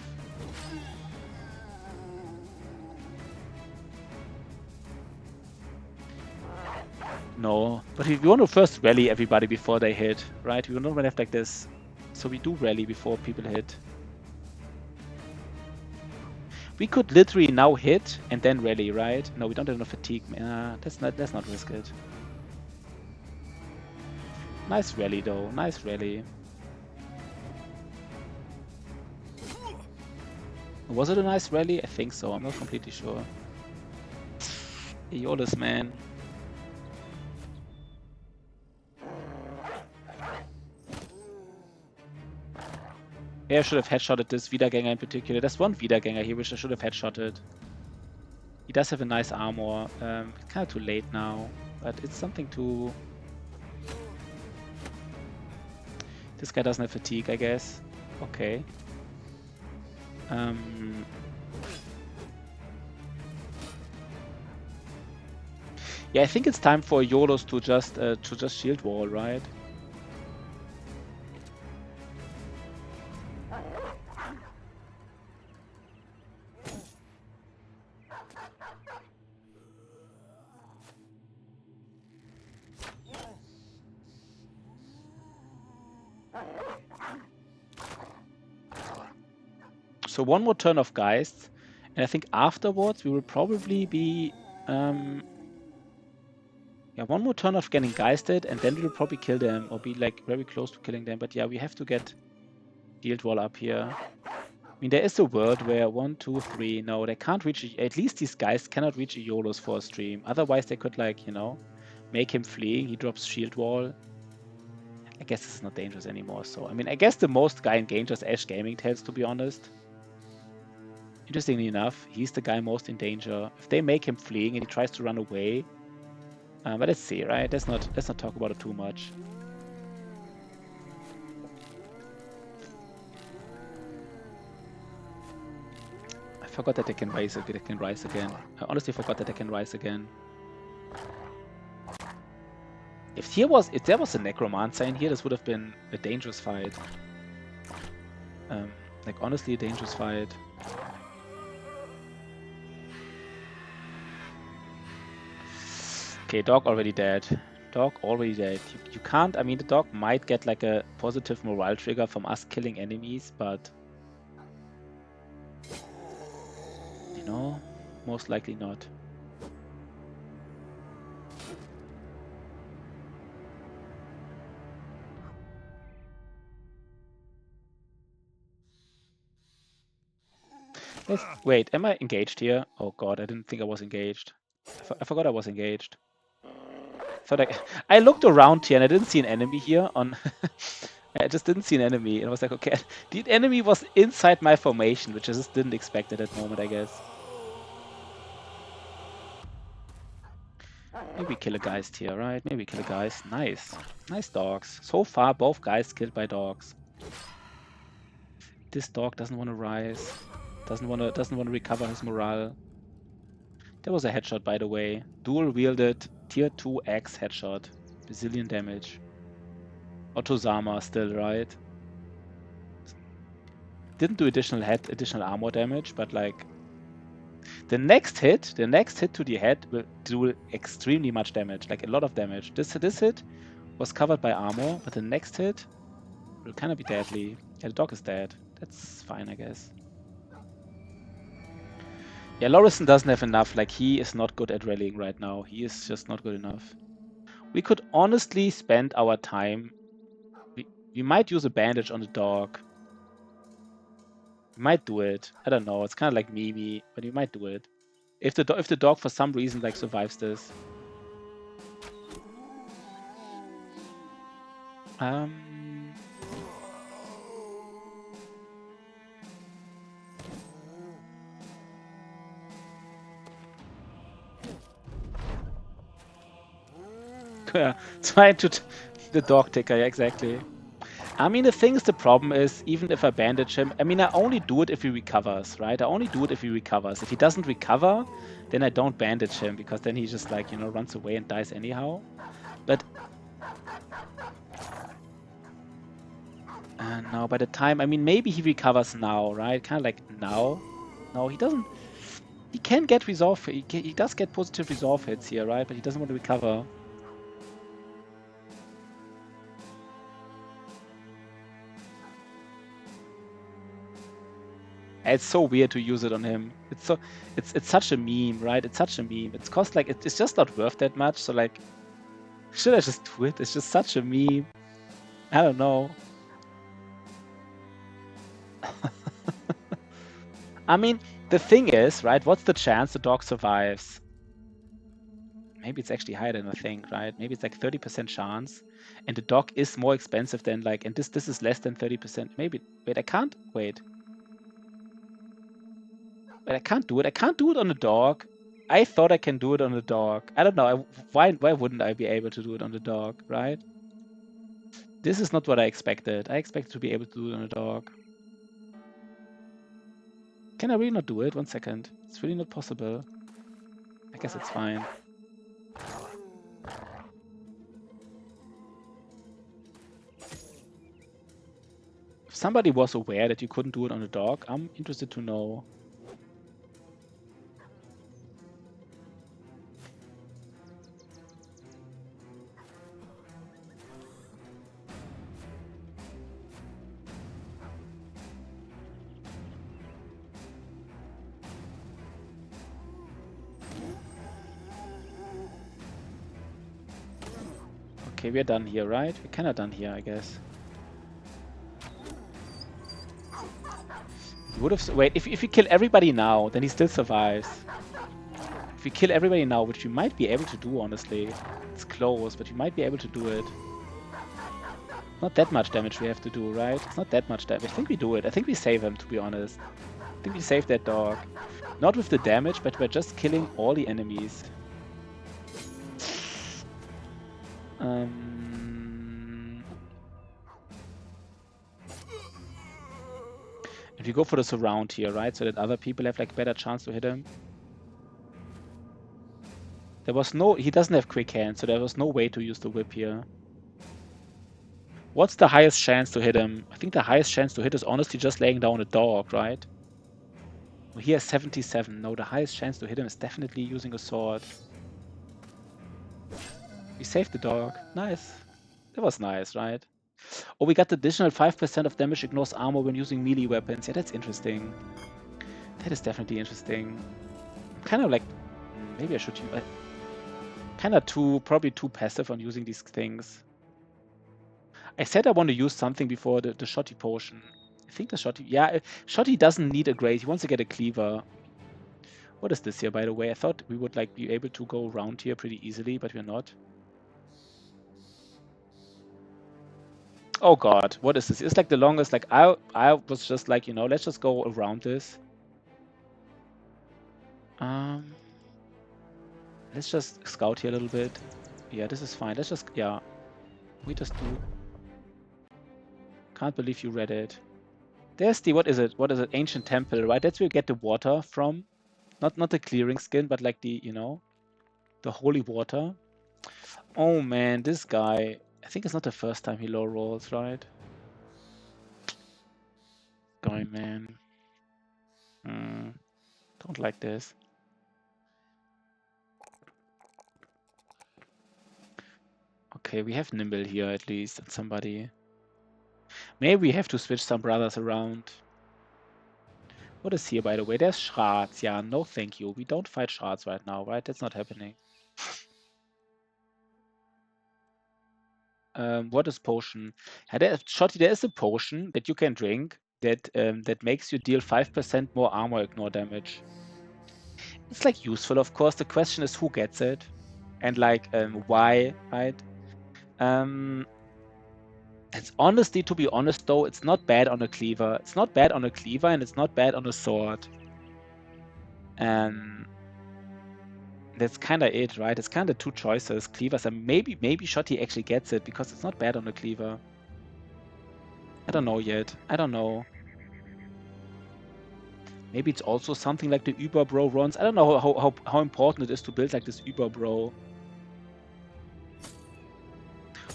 No, but we want to first rally everybody before they hit, right? We don't want to have like this. So we do rally before people hit. We could literally now hit and then rally, right? No, we don't have enough fatigue. Let's not risk it. Nice rally though, nice rally. Was it a nice rally? I think so, I'm not completely sure. Aeolus, man. Yeah, I should have headshotted this Wiedergänger in particular. There's one Wiedergänger here which I should have headshotted. He does have a nice armor. It's kind of too late now, but it's something to... This guy doesn't have fatigue, I guess. Okay. Yeah, I think it's time for Aeolus to just shield wall, right? So one more turn of Geists, and I think afterwards we will probably be... yeah, one more turn of getting Geisted, and then we will probably kill them, or be like very close to killing them. But yeah, we have to get Shield Wall up here. I mean, there is a world where 1, 2, 3... No, they can't reach... At least these guys cannot reach Aeolus for a stream. Otherwise they could, like, you know, make him flee. He drops Shield Wall. I guess it's not dangerous anymore. So, I mean, I guess the most guy in danger is Ash Gaming Tales, to be honest. Interestingly enough, he's the guy most in danger. If they make him fleeing and he tries to run away, but let's see, right? Let's not talk about it too much. I forgot that they can rise again. I honestly forgot that they can rise again. If there was a necromancer in here, this would have been a dangerous fight. Like honestly, a dangerous fight. Okay, dog already dead. Dog already dead. You can't, I mean, the dog might get like a positive morale trigger from us killing enemies, but you know, most likely not. Wait, am I engaged here? Oh god, I didn't think I was engaged. I forgot I was engaged. I looked around here and I didn't see an enemy here on I just didn't see an enemy and I was like, okay, the enemy was inside my formation, which I just didn't expect at that moment, I guess. Maybe kill a geist here, right? Maybe kill a geist. Nice. Nice dogs. So far, both guys killed by dogs. This dog doesn't want to rise. Doesn't want to recover his morale. There was a headshot, by the way. Dual wielded tier 2 X headshot. Bazillion damage. Otozama still, right? Didn't do additional armor damage, but like the next hit to the head will do extremely much damage, like a lot of damage. This hit was covered by armor, but the next hit will kind of be deadly. Yeah, the dog is dead. That's fine, I guess. Yeah, Lorison doesn't have enough. Like, he is not good at rallying right now. He is just not good enough. We could honestly spend our time. We might use a bandage on the dog. We might do it. I don't know. It's kind of like Mimi, but we might do it. If the dog for some reason like survives this. Yeah, try to the dog ticker, yeah, exactly. I mean, the problem is, even if I bandage him, I mean, I only do it if he recovers, right? I only do it if he recovers. If he doesn't recover, then I don't bandage him, because then he just, like, you know, runs away and dies anyhow. But now, by the time, I mean, maybe he recovers now, right? Kind of like now. No, he doesn't. He can get resolve. He does get positive resolve hits here, right? But he doesn't want to recover. It's so weird to use it on him. It's such a meme, right? It's such a meme. It's cost like it's just not worth that much. So like, should I just do it? It's just such a meme. I don't know. I mean, the thing is, right? What's the chance the dog survives? Maybe it's actually higher than I think, right? Maybe it's like 30% chance, and the dog is more expensive than like, and this is less than 30%. Maybe. Wait, I can't. Wait. But I can't do it. I can't do it on a dog. I thought I can do it on a dog. I don't know. Why wouldn't I be able to do it on the dog, right? This is not what I expected. I expected to be able to do it on a dog. Can I really not do it? 1 second. It's really not possible. I guess it's fine. If somebody was aware that you couldn't do it on a dog, I'm interested to know. Okay, we're done here, right? We're kind of done here, I guess. Would have wait. If you kill everybody now, then he still survives. If you kill everybody now, which you might be able to do, honestly, it's close, but you might be able to do it. Not that much damage we have to do, right? It's not that much damage. I think we do it. I think we save him, to be honest. I think we save that dog. Not with the damage, but we're just killing all the enemies. If you go for the surround here, right? So that other people have like better chance to hit him. There was no, he doesn't have quick hand, so there was no way to use the whip here. What's the highest chance to hit him? I think the highest chance to hit is honestly just laying down a dog, right? Well, he has 77. No, the highest chance to hit him is definitely using a sword. We saved the dog. Nice. That was nice, right? Oh, we got the additional 5% of damage ignores armor when using melee weapons. Yeah, that's interesting. That is definitely interesting. I'm kind of like, maybe I should use, kind of probably too passive on using these things. I said I want to use something before the shotty potion. I think the shotty, yeah, shotty doesn't need a grade. He wants to get a cleaver. What is this here, by the way? I thought we would like be able to go around here pretty easily, but we're not. Oh God, what is this? It's like the longest, like I was just like, let's just go around this. Let's just scout here a little bit. Yeah, this is fine. Let's just, yeah. We just do. Can't believe you read it. There's the, what is it? What is it? Ancient temple, right? That's where you get the water from. Not the clearing skin, but like the, the holy water. Oh man, this guy. I think it's not the first time he low rolls, right? Guy, man. Don't like this. Okay, we have Nimble here at least, and somebody. Maybe we have to switch some brothers around. What is here, by the way? There's Schratz. Yeah, no thank you. We don't fight Schratz right now, right? That's not happening. What is potion? Shotty, there is a potion that you can drink that makes you deal 5% more armor ignore damage. It's like useful, of course. The question is who gets it and like why, right? It's honestly, to be honest though, it's not bad on a cleaver. It's not bad on a cleaver and it's not bad on a sword. That's kind of it, right? It's kind of two choices, cleavers, and maybe Shotty actually gets it because it's not bad on a cleaver. I don't know yet. I don't know. Maybe it's also something like the Uber Bro runs. I don't know how important it is to build like this Uber Bro.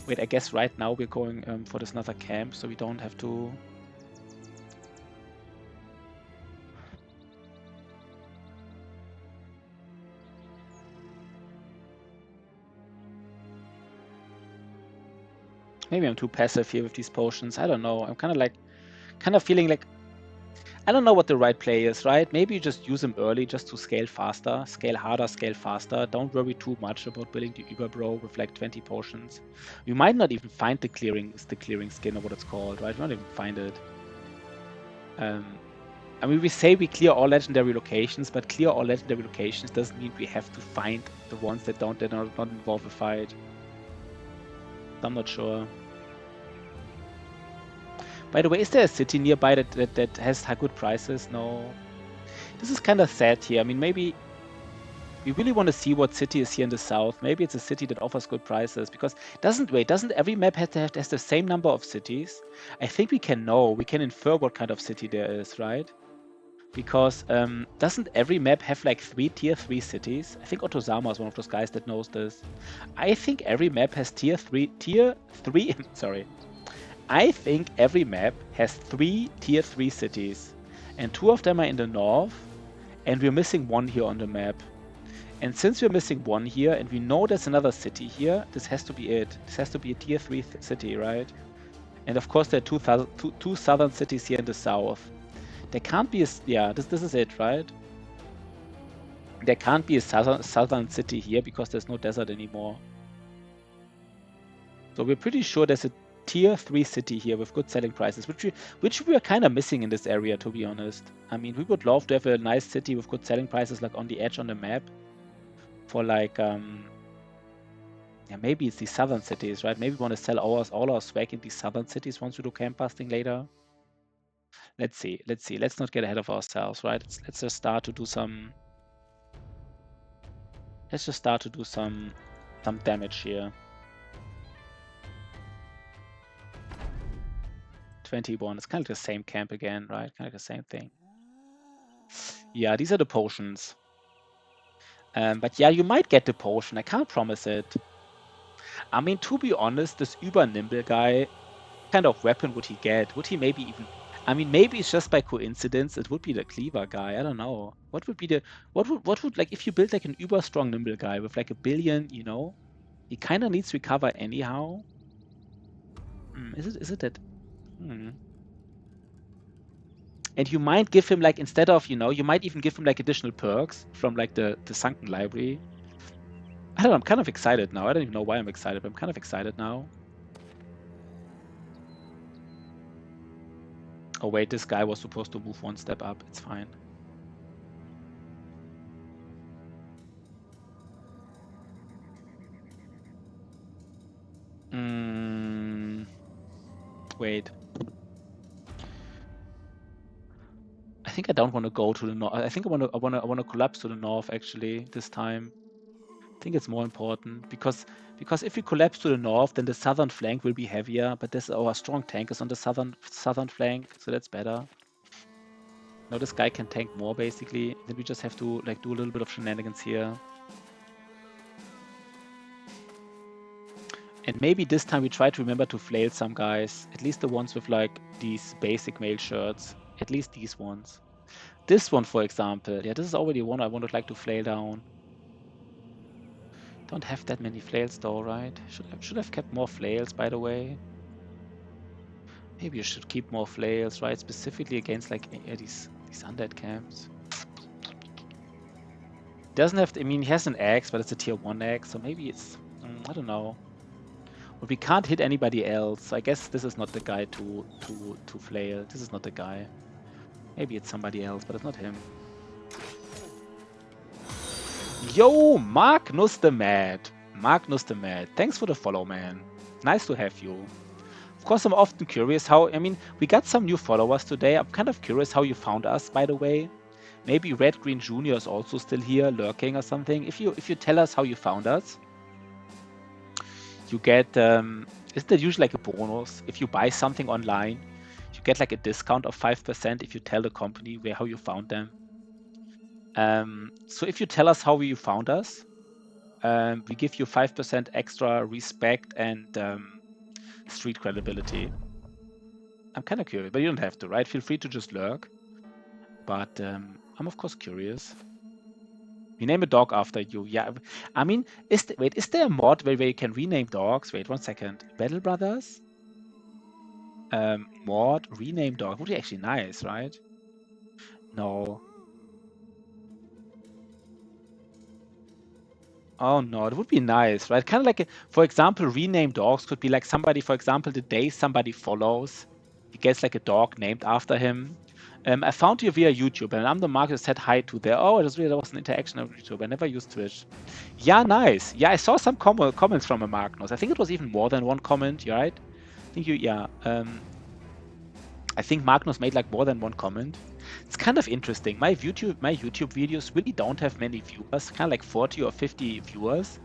Wait, I guess right now we're going for this another camp, so we don't have to. Maybe I'm too passive here with these potions. I don't know. I'm kind of feeling like I don't know what the right play is, right? Maybe you just use them early just to scale faster, scale harder, scale faster. Don't worry too much about building the Uber Bro with like 20 potions. You might not even find the clearing skin or what it's called, right? You might not even find it. I mean, we say we clear all legendary locations, but clear all legendary locations doesn't mean we have to find the ones that are not involve a fight. I'm not sure. By the way, is there a city nearby that has good prices? No. This is kind of sad here. I mean, maybe we really want to see what city is here in the south. Maybe it's a city that offers good prices because doesn't every map has the same number of cities? I think we can infer what kind of city there is, right? Because doesn't every map have like 3 tier 3 cities? I think Otozama is one of those guys that knows this. I think every map has tier 3, sorry. I think every map has 3 tier 3 cities, and 2 of them are in the north, and we're missing 1 here on the map. And since we're missing 1 here, and we know there's another city here, this has to be it. This has to be a tier 3 city, right? And of course there are two southern cities here in the south. There can't be this is it, right? There can't be a southern city here because there's no desert anymore. So we're pretty sure there's a tier 3 city here with good selling prices, which we are kind of missing in this area, to be honest. I mean, we would love to have a nice city with good selling prices like on the edge on the map for like maybe it's the southern cities, right? Maybe we want to sell all our swag in these southern cities once we do camp busting later. Let's see. Let's not get ahead of ourselves, right? Let's just start to do some damage here. 21. It's kind of the same camp again, right? Kind of the same thing. Yeah, these are the potions. But yeah, you might get the potion. I can't promise it. I mean, to be honest, this Uber Nimble guy, what kind of weapon would he get? Would he maybe even... I mean, maybe it's just by coincidence. It would be the Cleaver guy. I don't know. What would be the... What would like, if you build like an Uber strong Nimble guy with like 1 billion, he He kind of needs recover anyhow. Is it that? And you might give him like, instead of, you might even give him like additional perks from like the sunken library. I don't know, I'm kind of excited now. I don't even know why I'm excited, but I'm kind of excited now. Oh wait, this guy was supposed to move one step up. It's fine. Wait. I think I don't want to go to the north. I think I want to collapse to the north actually this time. I think it's more important because if we collapse to the north, then the southern flank will be heavier. But this our strong tank is on the southern flank, so that's better. Now this guy can tank more basically. Then we just have to like do a little bit of shenanigans here. And maybe this time we try to remember to flail some guys. At least the ones with like these basic mail shirts. At least these ones. This one, for example. Yeah, this is already one I would like to flail down. Don't have that many flails though, right? Should have kept more flails, by the way. Maybe you should keep more flails, right? Specifically against like these undead camps. Doesn't have to, I mean, he has an axe, but it's a tier 1 axe, so maybe it's, I don't know. But we can't hit anybody else, so I guess this is not the guy to flail. This is not the guy. Maybe it's somebody else, but it's not him. Yo, Magnus the Mad. Magnus the Mad. Thanks for the follow, man. Nice to have you. Of course, I'm often curious how, I mean, we got some new followers today. I'm kind of curious how you found us, by the way. Maybe Red Green Jr. is also still here, lurking or something. If you tell us how you found us, you get, isn't there usually like a bonus? If you buy something online, you get like a discount of 5% if you tell the company how you found them. So if you tell us how you found us, we give you 5% extra respect and street credibility. I'm kind of curious, but you don't have to, right? Feel free to just lurk. But I'm of course curious. We name a dog after you. Yeah, I mean, is there a mod where you can rename dogs? Wait 1 second. Battle Brothers? Mod rename dog would be actually nice, right? No. Oh no, it would be nice, right? Kind of like, for example, rename dogs could be like somebody, for example, the day somebody follows, he gets like a dog named after him. I found you via YouTube, and I'm the mark that said hi to there. Oh, I just realized there was an interaction on YouTube. I never used Twitch. Yeah, nice. Yeah, I saw some comments from a Magnus. I think it was even more than one comment, right? I think I think Magnus made like more than one comment. It's kind of interesting. My YouTube videos really don't have many viewers, kind of like 40 or 50 viewers.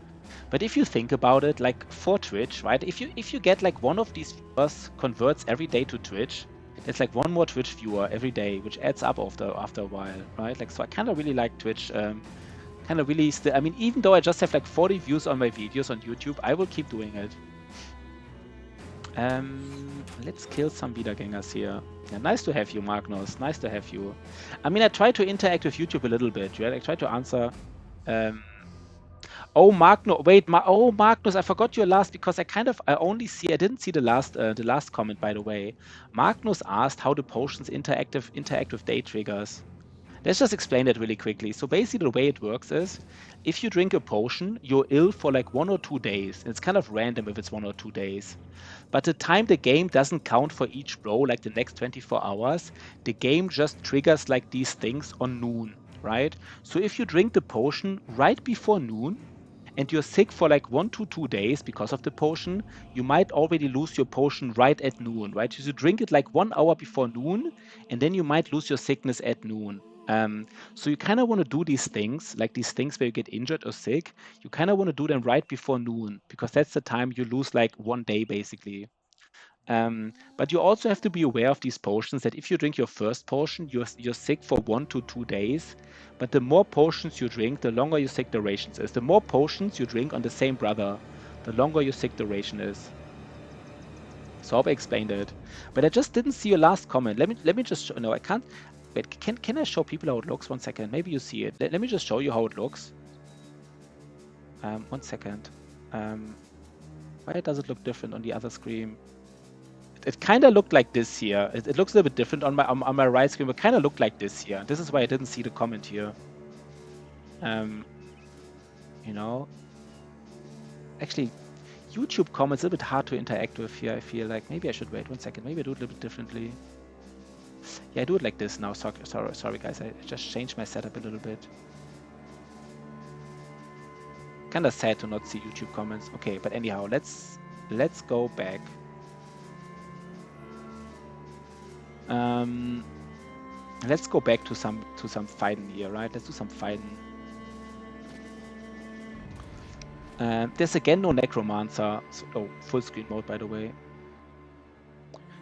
But if you think about it, like for Twitch, right? If you get like one of these viewers converts every day to Twitch, it's like one more Twitch viewer every day, which adds up after a while, right? Like, so I kind of really like Twitch. Kind of really, I mean, even though I just have like 40 views on my videos on YouTube, I will keep doing it. Let's kill some Wiedergängers here. Yeah, nice to have you, Magnus. Nice to have you. I mean, I try to interact with YouTube a little bit, right? I try to answer. Oh, Magnus. Wait, Magnus, I forgot your last because I didn't see the last comment, by the way. Magnus asked how the potions interact with day triggers. Let's just explain that really quickly. So basically the way it works is, if you drink a potion, you're ill for like 1 or 2 days. It's kind of random if it's 1 or 2 days. But the time the game doesn't count for each row, like the next 24 hours, the game just triggers like these things on noon, right? So if you drink the potion right before noon, and you're sick for like 1 to 2 days because of the potion, you might already lose your potion right at noon, right? So you drink it like 1 hour before noon, and then you might lose your sickness at noon. So you kind of want to do these things, like these things where you get injured or sick, you kind of want to do them right before noon, because that's the time you lose like 1 day, basically. But you also have to be aware of these potions, that if you drink your first potion, you're sick for 1 to 2 days. But the more potions you drink, the longer your sick duration is. The more potions you drink on the same brother, the longer your sick duration is. So I hope I explained it. But I just didn't see your last comment. Let me just show. No, I can't. Wait, can I show people how it looks? 1 second. Maybe you see it. Let me just show you how it looks. 1 second. Why does it look different on the other screen? It kind of looked like this here. It looks a little bit different on my right screen, but kind of looked like this here. This is why I didn't see the comment here. You know, actually, YouTube comments a little bit hard to interact with here. I feel like maybe I should wait 1 second. Maybe I do it a little bit differently. Yeah, I do it like this now. Sorry, guys. I just changed my setup a little bit. Kind of sad to not see YouTube comments. Okay, but anyhow, let's go back. Let's go back to some fighting here, right? Let's do some fighting. There's again no necromancer. Oh, full screen mode, by the way.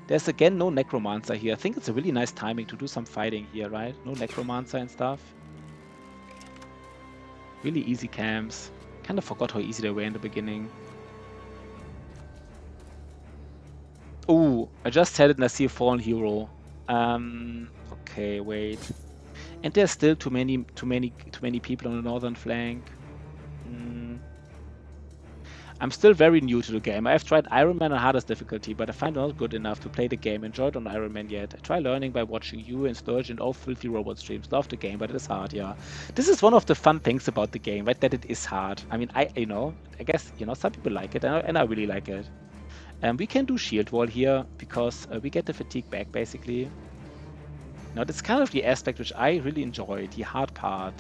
There's again no necromancer here. I think it's a really nice timing to do some fighting here, right? No necromancer and stuff. Really easy camps. Kind of forgot how easy they were in the beginning. Oh, I just said it and I see a fallen hero. Okay, wait. And there's still too many people on the northern flank. I'm still very new to the game. I've tried Iron Man on hardest difficulty, but I find it not good enough to play the game. Enjoyed on Iron Man yet. I try learning by watching you and Sturge and all Filthy Robot streams. Love the game, but it is hard, yeah. This is one of the fun things about the game, right? That it is hard. I mean, I guess, some people like it, and I really like it. We can do shield wall here because we get the fatigue back, basically. Now, that's kind of the aspect which I really enjoy, the hard part.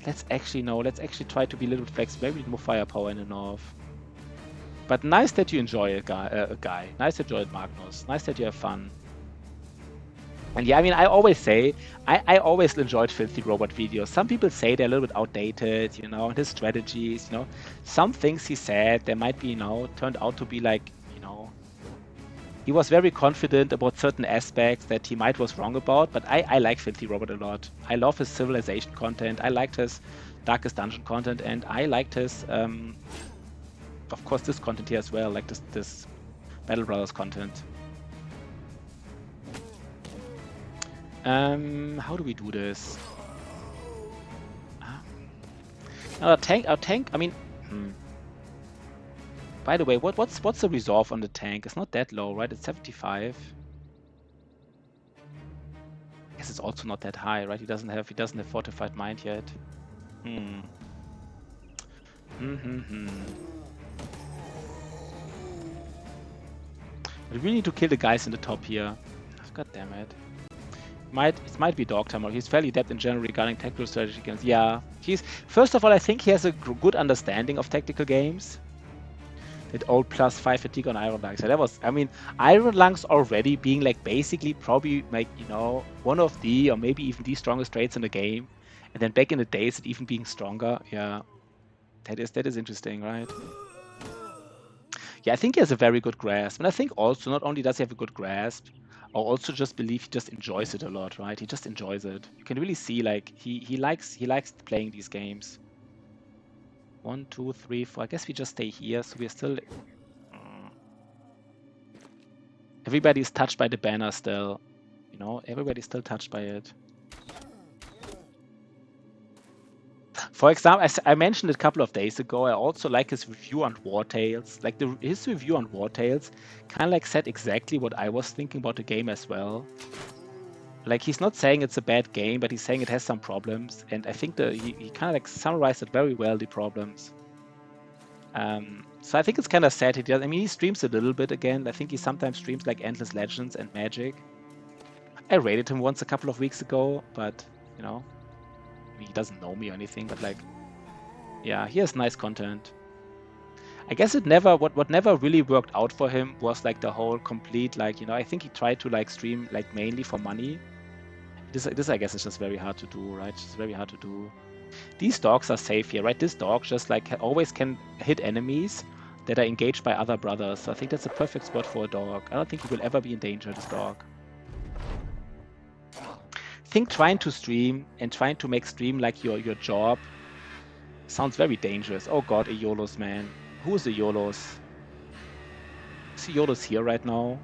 Let's actually try to be a little bit flexible. Maybe more firepower in the north. But nice that you enjoy it, guy. Nice that you enjoy it, Magnus. Nice that you have fun. And yeah, I mean, I always say, I always enjoyed Filthy Robot videos. Some people say they're a little bit outdated, his strategies, Some things he said, they might be, turned out to be like, he was very confident about certain aspects that he might was wrong about, but I like Filthy Robot a lot. I love his Civilization content, I liked his Darkest Dungeon content, and I liked his, of course, this content here as well, like this Battle Brothers content. How do we do this? Our tank, I mean... By the way, what's the resolve on the tank? It's not that low, right? It's 75. I guess it's also not that high, right? He doesn't have fortified mind yet. But we really need to kill the guys in the top here. God damn it. It might be Dog Time, or he's fairly adept in general regarding tactical strategy games. Yeah, first of all, I think he has a good understanding of tactical games. That old +5 fatigue on Iron Lungs. So that was, I mean, Iron Lungs already being like basically probably like, one of the, or maybe even the strongest traits in the game. And then back in the days, it even being stronger. Yeah, that is interesting, right? Yeah, I think he has a very good grasp. And I think also, not only does he have a good grasp, I also just believe he just enjoys it a lot, right? He just enjoys it. You can really see like he likes playing these games. 1, 2, 3, 4. I guess we just stay here, so we're still... Everybody's touched by the banner still. Everybody's still touched by it. For example, I mentioned it a couple of days ago, I also like his review on War Tales. Like his review on War Tales kind of like said exactly what I was thinking about the game as well. Like, he's not saying it's a bad game, but he's saying it has some problems. And I think he kind of like summarized it very well, the problems. So I think it's kind of sad he does. I mean, he streams a little bit again. I think he sometimes streams like Endless Legends and Magic. I rated him once a couple of weeks ago, but, I mean, he doesn't know me or anything, but like, yeah, he has nice content. I guess what never really worked out for him was like the whole complete, like, I think he tried to like stream like mainly for money. This I guess is just very hard to do, right? It's just very hard to do. These dogs are safe here, right? This dog just like always can hit enemies that are engaged by other brothers. So I think that's a perfect spot for a dog. I don't think he will ever be in danger, this dog. I think trying to stream and trying to make stream like your job sounds very dangerous. Oh god, a YOLOS, man. Who is the YOLOS? Is the YOLOS here right now?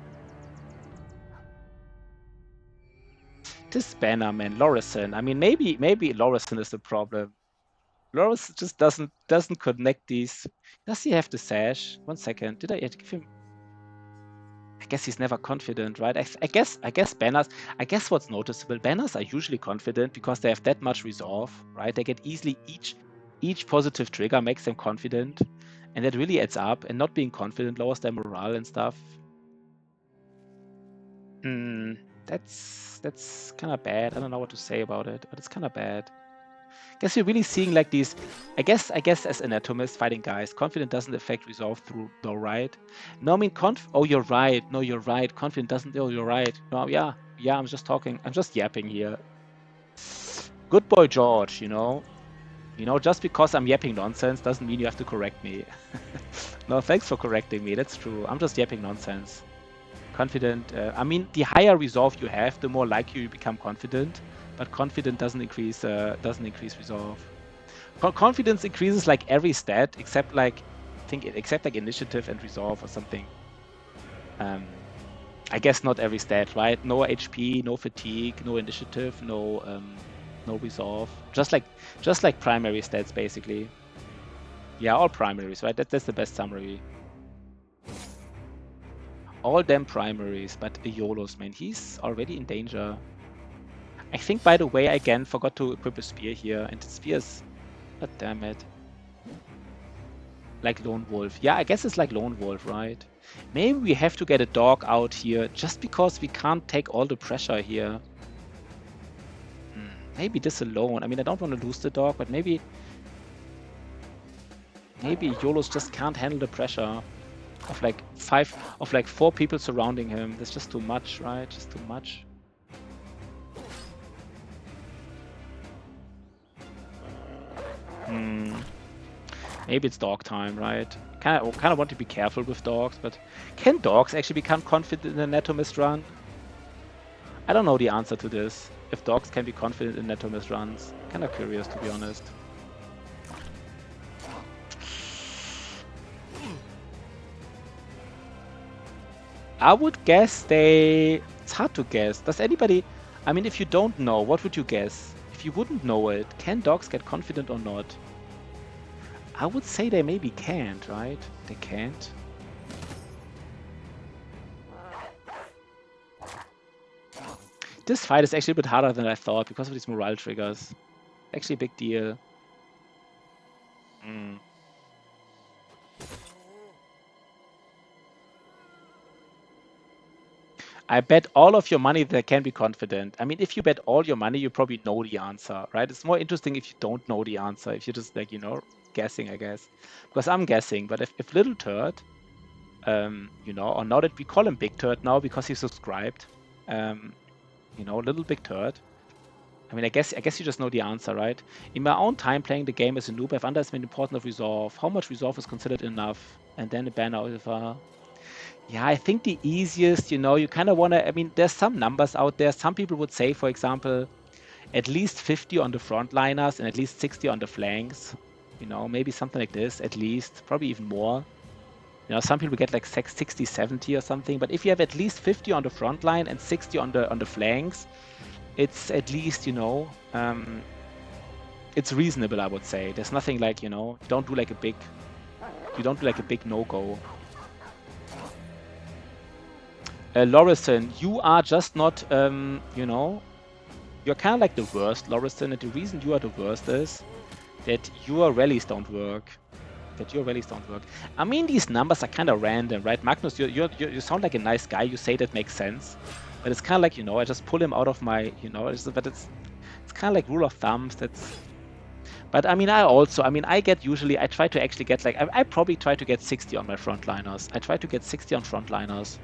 This banner, man, Lorison. I mean, maybe Lorison is the problem. Loris just doesn't connect these. Does he have the sash? 1 second. Did I give him? I guess he's never confident, right? I guess banners. I guess what's noticeable, banners are usually confident because they have that much resolve, right? They get easily each positive trigger makes them confident, and that really adds up. And not being confident lowers their morale and stuff. That's kind of bad. I don't know what to say about it, but it's kind of bad. I guess you're really seeing like these. I guess as Anatomist fighting guys, confident doesn't affect resolve through though, right? No, I mean oh, you're right. No, you're right. Confident doesn't. Oh, you're right. No, yeah. I'm just talking. I'm just yapping here. Good boy, George. Just because I'm yapping nonsense doesn't mean you have to correct me. No, thanks for correcting me. That's true. I'm just yapping nonsense. Confident. I mean, the higher resolve you have, the more likely you become confident. But confident doesn't increase resolve. Confidence increases like every stat except like initiative and resolve or something. I guess not every stat, right? No HP, no fatigue, no initiative, no resolve. Just like primary stats basically. Yeah, all primaries, right? That's the best summary. All damn primaries, but Aeolus, man, he's already in danger. I think, by the way, I again forgot to equip a spear here, and the spear's... God damn it. Like Lone Wolf. Yeah, I guess it's like Lone Wolf, right? Maybe we have to get a dog out here, just because we can't take all the pressure here. Maybe this alone. I mean, I don't want to lose the dog, but maybe Aeolus just can't handle the pressure of like 4 people surrounding him. That's just too much, right? Just too much. Maybe it's dog time, right? Kind of want to be careful with dogs, but can dogs actually become confident in an Anatomist run? I don't know the answer to this. If dogs can be confident in Anatomist runs. Kind of curious, to be honest. I would guess it's hard to guess. Does anybody... I mean, if you don't know, what would you guess? If you wouldn't know it, can dogs get confident or not? I would say they maybe can't, right? They can't. This fight is actually a bit harder than I thought because of these morale triggers. Actually a big deal. I bet all of your money that can be confident. I mean, if you bet all your money, you probably know the answer, right? It's more interesting if you don't know the answer, if you're just like, guessing, I guess. Because I'm guessing, but if Little Turd, or now that we call him Big Turd now because he subscribed, Little Big Turd. I mean, I guess you just know the answer, right? In my own time playing the game as a noob, I've underestimated the importance of resolve. How much resolve is considered enough? And then the banner over. Yeah, I think the easiest, you kind of want to... I mean, there's some numbers out there. Some people would say, for example, at least 50 on the frontliners and at least 60 on the flanks. Maybe something like this, at least. Probably even more. Some people get like 60, 70 or something. But if you have at least 50 on the front line and 60 on the flanks, it's at least, it's reasonable, I would say. There's nothing like, you don't do like a big no-go. Lorison, you are just not, you're kind of like the worst, Lorison, and the reason you are the worst is that your rallies don't work. I mean, these numbers are kind of random, right? Magnus, you sound like a nice guy. You say that makes sense, but it's kind of like, I just pull him out of my, but it's kind of like rule of thumbs. But I mean, I try to actually get like, I probably try to get 60 on my frontliners. I try to get 60 on frontliners.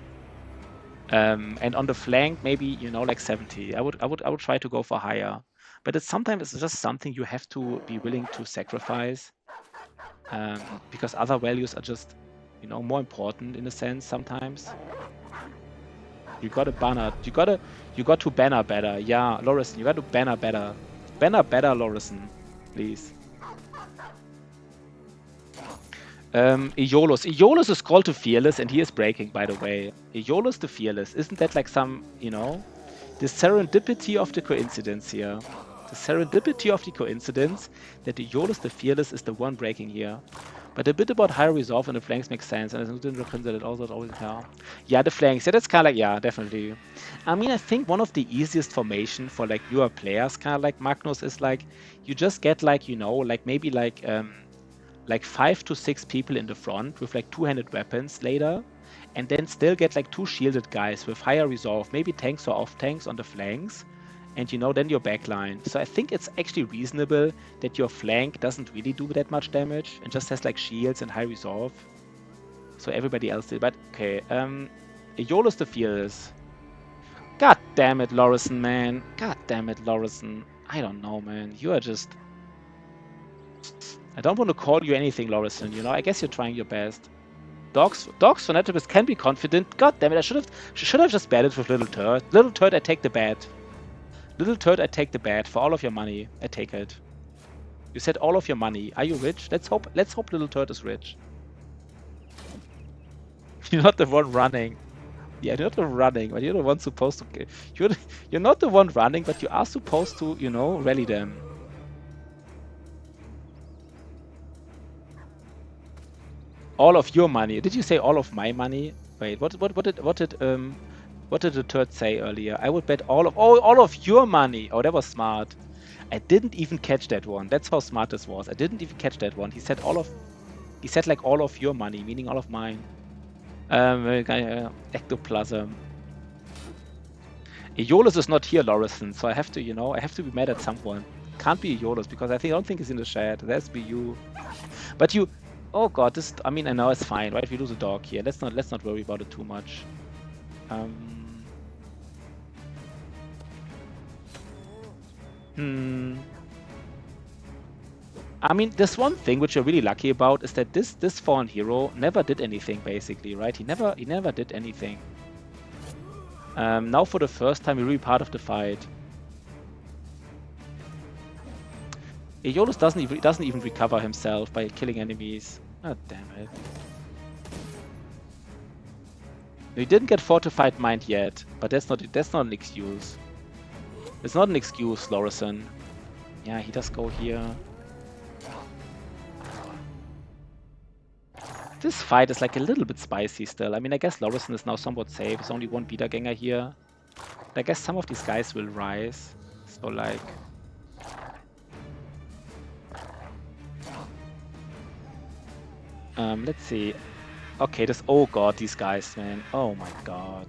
And on the flank, maybe, like 70. I would try to go for higher. But sometimes it's just something you have to be willing to sacrifice. Because other values are just, more important in a sense sometimes. You got to banner. You got to banner better. Yeah, Lorison, you got to banner better. Banner better, Lorison, please. Aeolus is called to Fearless, and he is breaking, by the way. Aeolus the Fearless. Isn't that like some, The serendipity of the coincidence here. The serendipity of the coincidence that the Aeolus the Fearless is the one breaking here. But a bit about higher resolve and the flanks makes sense, and I didn't reckon that it also always yeah, the flanks. Yeah, that's kind of like, yeah, definitely. I mean, I think one of the easiest formation for like newer players, kind of like Magnus, is like you just get like, you know, like maybe like 5 to 6 people in the front with like two-handed weapons later, and then still get like 2 shielded guys with higher resolve, maybe tanks or off tanks on the flanks, and you know, then your backline. So I think it's actually reasonable that your flank doesn't really do that much damage and just has like shields and high resolve. So everybody else did. But okay, Aeolus the Fearless. God damn it, Lorison, man. God damn it, Lorison. I don't know, man. You are just... I don't want to call you anything, Lorison, you know? I guess you're trying your best. Dogs for Anatomist can be confident. God damn it, I should have just betted with Little Turd. Little Turd, I take the bet. Little Turd, I take the bet. For all of your money, I take it. You said all of your money. Are you rich? Let's hope Little Turd is rich. You're not the one running. Yeah, you're not the one running, but you're the one supposed to... You're not the one running, but you are supposed to, you know, rally them. All of your money. Did you say all of my money? Wait, what did the turd say earlier? I would bet all of your money. Oh, that was smart. I didn't even catch that one. That's how smart this was. I didn't even catch that one. He said like all of your money, meaning all of mine. Ectoplasm. Aeolus is not here, Lorison, so I have to, you know, I have to be mad at someone. Can't be Aeolus because I don't think he's in the chat. There's be you. But you... Oh god, this... I mean, I know it's fine, right? We lose a dog here. Let's not worry about it too much. I mean, there's one thing which you're really lucky about is that this fallen hero never did anything, basically, right? He never did anything. Now for the first time, we're really part of the fight. Aeolus doesn't even recover himself by killing enemies. Oh, damn it. He didn't get Fortified Mind yet, but that's not an excuse. It's not an excuse, Lorison. Yeah, he does go here. This fight is like a little bit spicy still. I mean, I guess Lorison is now somewhat safe. There's only one Beta Ganger here. But I guess some of these guys will rise. So like... let's see. Okay, oh god, these guys, man. Oh my god.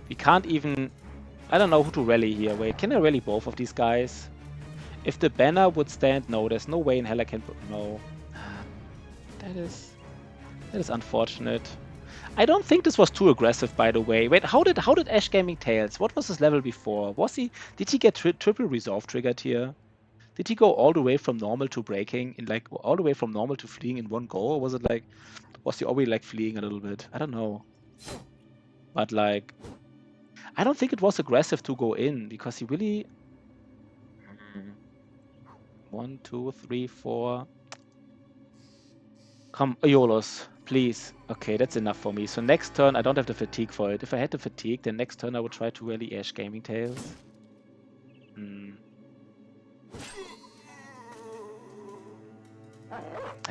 We can't even... I don't know who to rally here. Wait, can I rally both of these guys? If the banner would stand... No, there's no way in hell I can... No. That is unfortunate. I don't think this was too aggressive, by the way. Wait, how did Ash Gaming Tales? What was his level before? Did he get triple resolve triggered here? Did he go all the way from normal to breaking in like all the way from normal to fleeing in one go, or was he already like fleeing a little bit? I don't know. But like, I don't think it was aggressive to go in because he really. 1, 2, 3, 4. Come, Aeolus, please. Okay, that's enough for me. So next turn, I don't have the fatigue for it. If I had the fatigue, then next turn I would try to rally Ash Gaming Tales.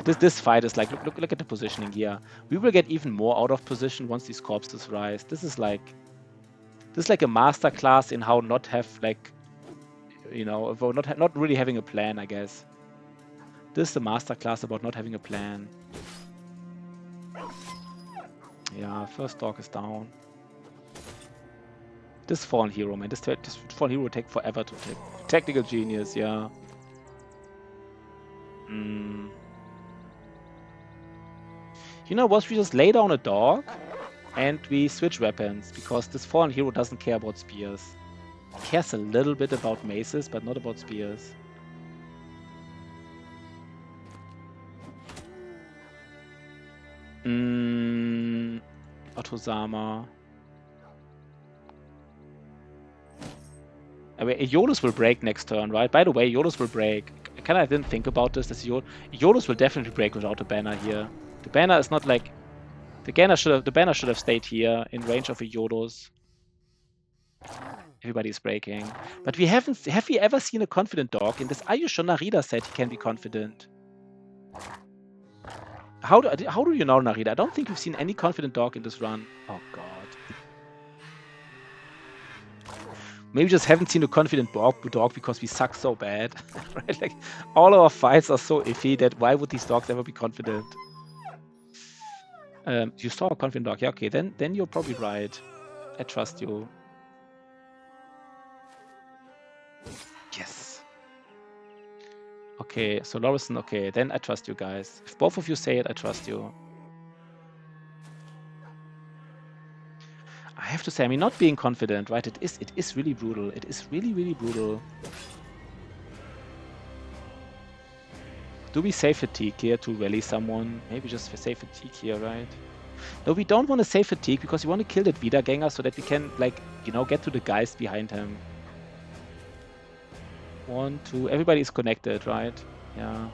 This fight is like, look at the positioning here. We will get even more out of position once these corpses rise. This is like a master class in how not have like, you know, not really having a plan, I guess. This is the master class about not having a plan. Yeah, first dog is down. This fallen hero, man. This fallen hero will take forever to take. Technical genius, yeah. You know what? We just lay down a dog and we switch weapons because this fallen hero doesn't care about spears. He cares a little bit about maces, but not about spears. Otozama. I mean, Aeolus will break next turn, right? By the way, Aeolus will break. I didn't think about this. Aeolus will definitely break without a banner here. The banner is not like... The banner should have stayed here in range of Aeolus. Everybody's breaking. But we have we ever seen a confident dog in this? Are you sure Narita said he can be confident? How do you know, Narita? I don't think we've seen any confident dog in this run. Oh god. Maybe just haven't seen a confident dog because we suck so bad. Right? Like all our fights are so iffy that why would these dogs ever be confident? You saw a confident dog. Yeah, okay, then you're probably right. I trust you. Yes. Okay, so Lorison, okay, then I trust you guys. If both of you say it, I trust you. I have to say, I mean, not being confident, right? It is really brutal. It is really, really brutal. Do we save fatigue here to rally someone? Maybe just save fatigue here, right? No, we don't want to save fatigue because we want to kill that Wiedergänger so that we can, like, you know, get to the guys behind him. 1, 2, everybody is connected, right? Yeah.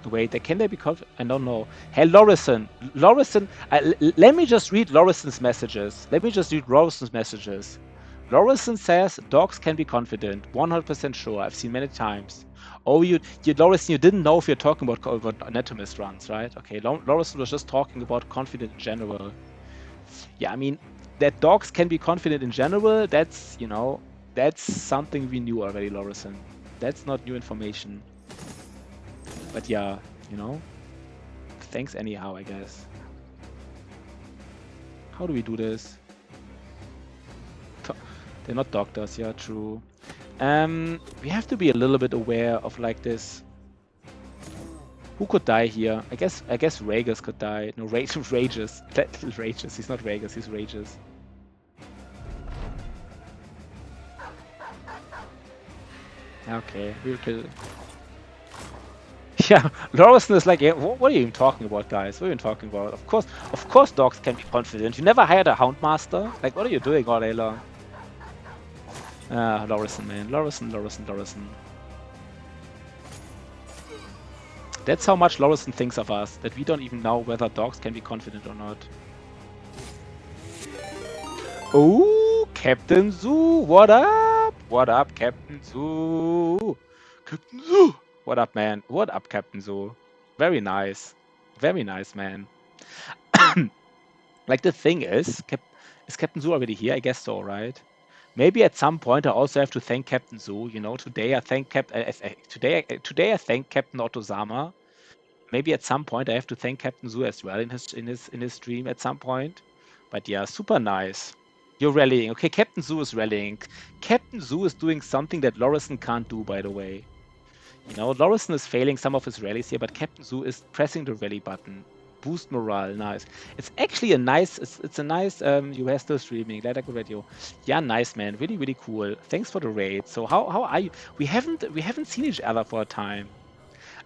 Wait, can they be confident? I don't know. Hey, Lorison, let me just read Lorison's messages. Lorison says dogs can be confident, 100% sure. I've seen many times. Oh, Lorison, you didn't know if you're talking about Anatomist runs, right? Okay, Lorison was just talking about confident in general. Yeah, I mean, that dogs can be confident in general, that's, you know, that's something we knew already, Lorison. That's not new information. But yeah, you know, thanks anyhow, I guess. How do we do this? They're not doctors, yeah, true. We have to be a little bit aware of like this. Who could die here? I guess Ragus could die. No, Rages. Rages. He's not Ragus, he's Rages. Okay, we'll kill. Yeah, Lorison is like, yeah, what are you even talking about, guys? What are you even talking about? Of course dogs can be confident. You never hired a Houndmaster? Like, what are you doing all day long? Lorison, man. Lorison. That's how much Lorison thinks of us, that we don't even know whether dogs can be confident or not. Oh, Captain Zoo, what up? What up, Captain Zoo? Captain Zoo! What up, man? What up, Captain Zoo? Very nice. Very nice, man. Like, the thing is Captain Zoo already here? I guess so, right? Maybe at some point I also have to thank Captain Zoo. You know, today I thank today I thank Captain Otozama. Maybe at some point I have to thank Captain Zoo as well in his stream at some point. But yeah, super nice. You're rallying. Okay, Captain Zoo is rallying. Captain Zoo is doing something that Lorison can't do, by the way. You know, Lorison is failing some of his rallies here, but Captain Zoo is pressing the rally button. Boost morale, nice. It's actually a nice, it's a nice, you are still streaming, Let go radio. Yeah, nice, man, really, really cool. Thanks for the raid. So how are you? We haven't seen each other for a time.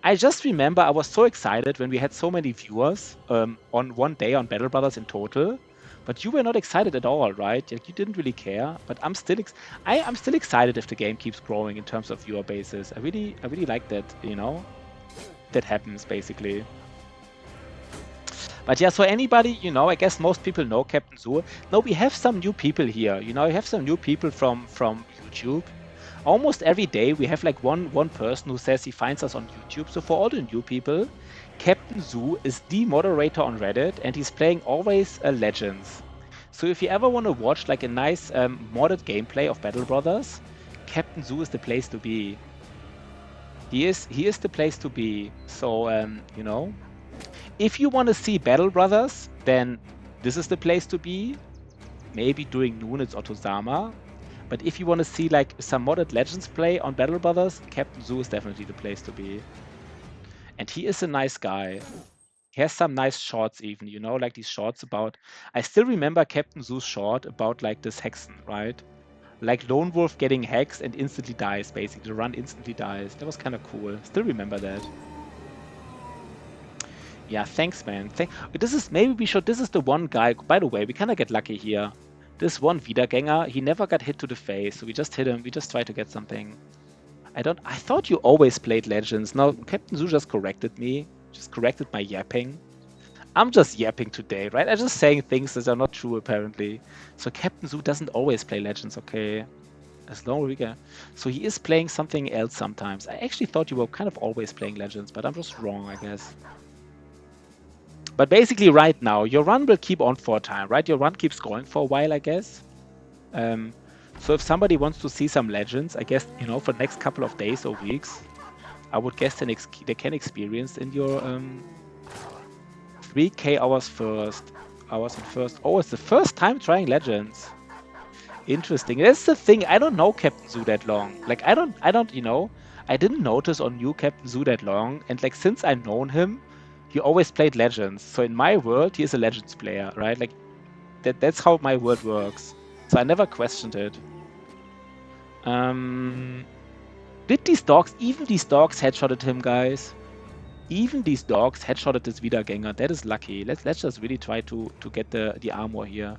I just remember I was so excited when we had so many viewers on one day on Battle Brothers in total, but you were not excited at all, right? Like, you didn't really care. But I'm still excited if the game keeps growing in terms of viewer bases. I really like that, you know, that happens basically. But yeah, so anybody, you know, I guess most people know Captain Zoo. No, we have some new people here. You know, we have some new people from YouTube. Almost every day we have like one person who says he finds us on YouTube. So for all the new people, Captain Zoo is the moderator on Reddit, and he's playing always Legends. So if you ever want to watch like a nice modded gameplay of Battle Brothers, Captain Zoo is the place to be. He is the place to be. So you know, if you want to see Battle Brothers, then this is the place to be. Maybe during noon it's Otozama. But if you want to see like some modded Legends play on Battle Brothers, Captain Zoo is definitely the place to be. And he is a nice guy. He has some nice shorts even, you know, like these shorts about... I still remember Captain Zoo's short about like this Hexen, right? Like Lone Wolf getting hexed and instantly dies, basically. The run instantly dies. That was kind of cool. Still remember that. Yeah, thanks, man. This is the one guy... By the way, we kind of get lucky here. This one Wiedergänger, he never got hit to the face, so we just hit him. We just tried to get something. I thought you always played Legends. Now, Captain Zoo just corrected me. Just corrected my yapping. I'm just yapping today, right? I'm just saying things that are not true, apparently. So Captain Zoo doesn't always play Legends, okay? As long as we can. So he is playing something else sometimes. I actually thought you were kind of always playing Legends, but I'm just wrong, I guess. But basically right now, your run will keep on for a time, right? Your run keeps going for a while, I guess. So if somebody wants to see some Legends, I guess, you know, for the next couple of days or weeks, I would guess they can experience in your 3K hours first. Hours and first. Oh, it's the first time trying Legends. Interesting. That's the thing. I don't know Captain Zoo that long. Like I don't, you know, I didn't notice or knew Captain Zoo that long. And like since I've known him, he always played Legends. So in my world, he is a Legends player, right? Like that's how my world works. So I never questioned it. Did these dogs, even these dogs headshotted him, guys? Even these dogs headshotted this Wiedergänger. That is lucky. Let's just really try to get the armor here.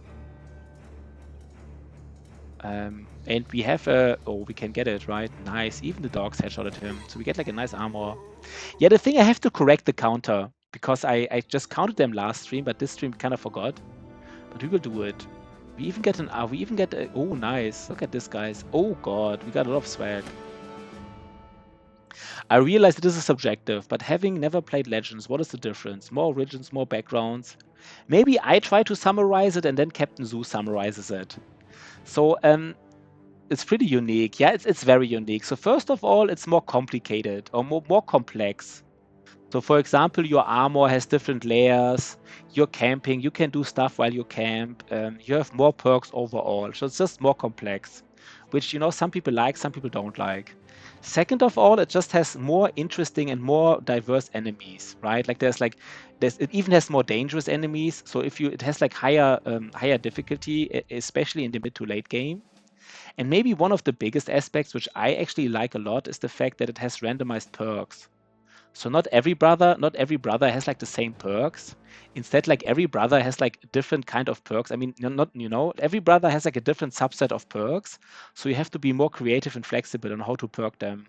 And we have we can get it, right? Nice. Even the dogs headshotted him. So we get like a nice armor. Yeah, the thing I have to correct the counter because I just counted them last stream, but this stream kind of forgot. But we will do it. We even get an we even get a, oh nice. Look at this, guys. Oh god, we got a lot of swag. I realize this is subjective, but having never played Legends, what is the difference? More origins, more backgrounds. Maybe I try to summarize it and then Captain Zoo summarizes it. So it's pretty unique. Yeah, it's very unique. So first of all, it's more complicated or more complex. So for example, your armor has different layers. You're camping. You can do stuff while you camp. You have more perks overall. So it's just more complex, which, you know, some people like, some people don't like. Second of all, it just has more interesting and more diverse enemies, right? Like it even has more dangerous enemies. So it has like higher difficulty, especially in the mid to late game. And maybe one of the biggest aspects, which I actually like a lot, is the fact that it has randomized perks. So not every brother has like the same perks. Instead, like every brother has like different kind of perks. I mean, not you know, every brother has like a different subset of perks. So you have to be more creative and flexible on how to perk them.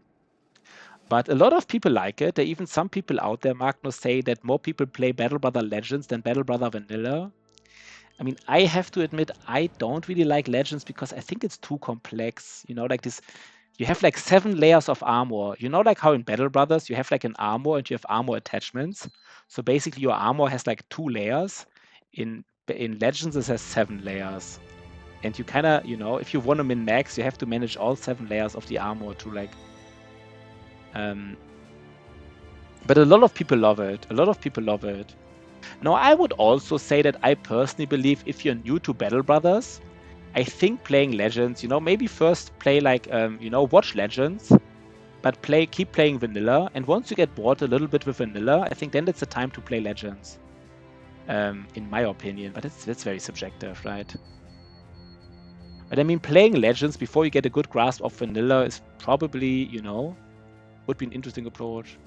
But a lot of people like it. There are even some people out there, Magnus, say that more people play Battle Brother Legends than Battle Brother Vanilla. I mean, I have to admit, I don't really like Legends because I think it's too complex. You know, like this, you have like 7 layers of armor. You know, like how in Battle Brothers, you have like an armor and you have armor attachments. So basically, your armor has like 2 layers. In Legends, it has 7 layers. And you kind of, you know, if you want to min max, you have to manage all 7 layers of the armor to like. But a lot of people love it. A lot of people love it. Now, I would also say that I personally believe if you're new to Battle Brothers, I think playing Legends, you know, maybe first play like, you know, watch Legends, but keep playing Vanilla. And once you get bored a little bit with Vanilla, I think then it's the time to play Legends, in my opinion. But that's very subjective, right? But I mean, playing Legends before you get a good grasp of Vanilla is probably, you know, would be an interesting approach.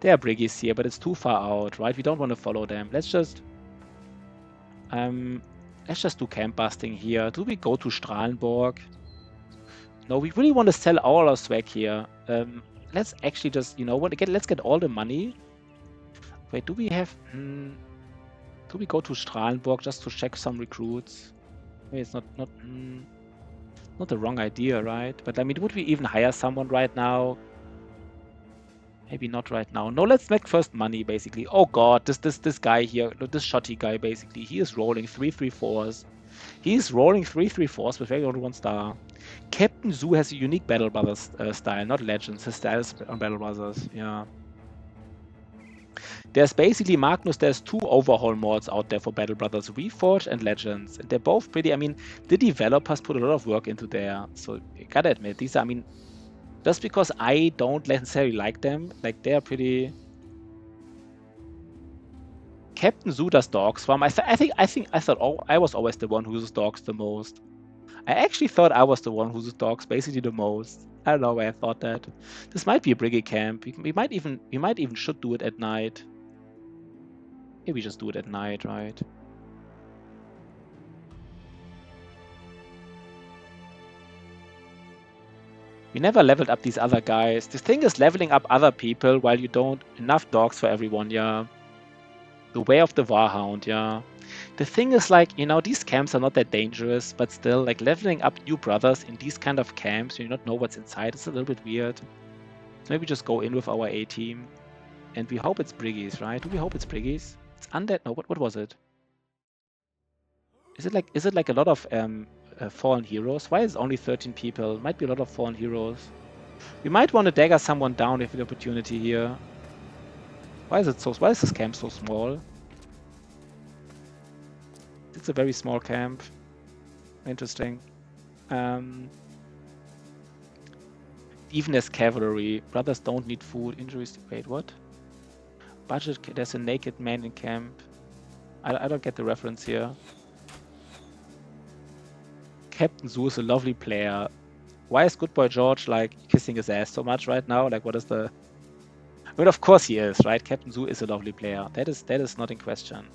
There are Briggies here, but it's too far out, right? We don't want to follow them. Let's just do camp busting here. Do we go to Strahlenborg? No, we really want to sell all our swag here. Let's actually just, you know what, again, let's get all the money. Wait, do we have... do we go to Strahlenborg just to check some recruits? Maybe it's not the wrong idea, right? But I mean, would we even hire someone right now? Maybe not right now. No, let's make first money, basically. Oh god, this guy here, this shotty guy, basically, he is rolling 3-3-4s. He's rolling 3-3-4s with very only 1 star. Captain Zoo has a unique Battle Brothers style, not Legends. His style is on Battle Brothers, yeah. There's basically, Magnus, there's 2 overhaul mods out there for Battle Brothers, Reforged and Legends. And they're both pretty, I mean, the developers put a lot of work into there. So, you gotta admit, these are, I mean, just because I don't necessarily like them, like they're pretty. Captain Zoo does dogs farm. I thought I was always the one who uses dogs the most. I actually thought I was the one who uses dogs basically the most. I don't know why I thought that. This might be a Brigade camp. We might even should do it at night. Maybe just do it at night, right? We never leveled up these other guys. The thing is leveling up other people while you don't enough dogs for everyone, yeah. The Way of the Warhound, yeah. The thing is, like, you know, these camps are not that dangerous, but still, like, leveling up new brothers in these kind of camps, you not know what's inside, it's a little bit weird. So maybe just go in with our A team. And we hope it's Briggies, right? Do we hope it's Briggies? It's undead. No, what was it? Is it like a lot of fallen heroes? Why is only 13 people? Might be a lot of fallen heroes. We might want to dagger someone down if the opportunity here. Why is this camp so small? It's a very small camp. Interesting. Even as cavalry, brothers don't need food. Injuries. Wait, what? Budget. There's a naked man in camp. I don't get the reference here. Captain Zoo is a lovely player. Why is Good Boy George like kissing his ass so much right now? Like, what is the? I mean, of course he is, right? Captain Zoo is a lovely player. That is not in question.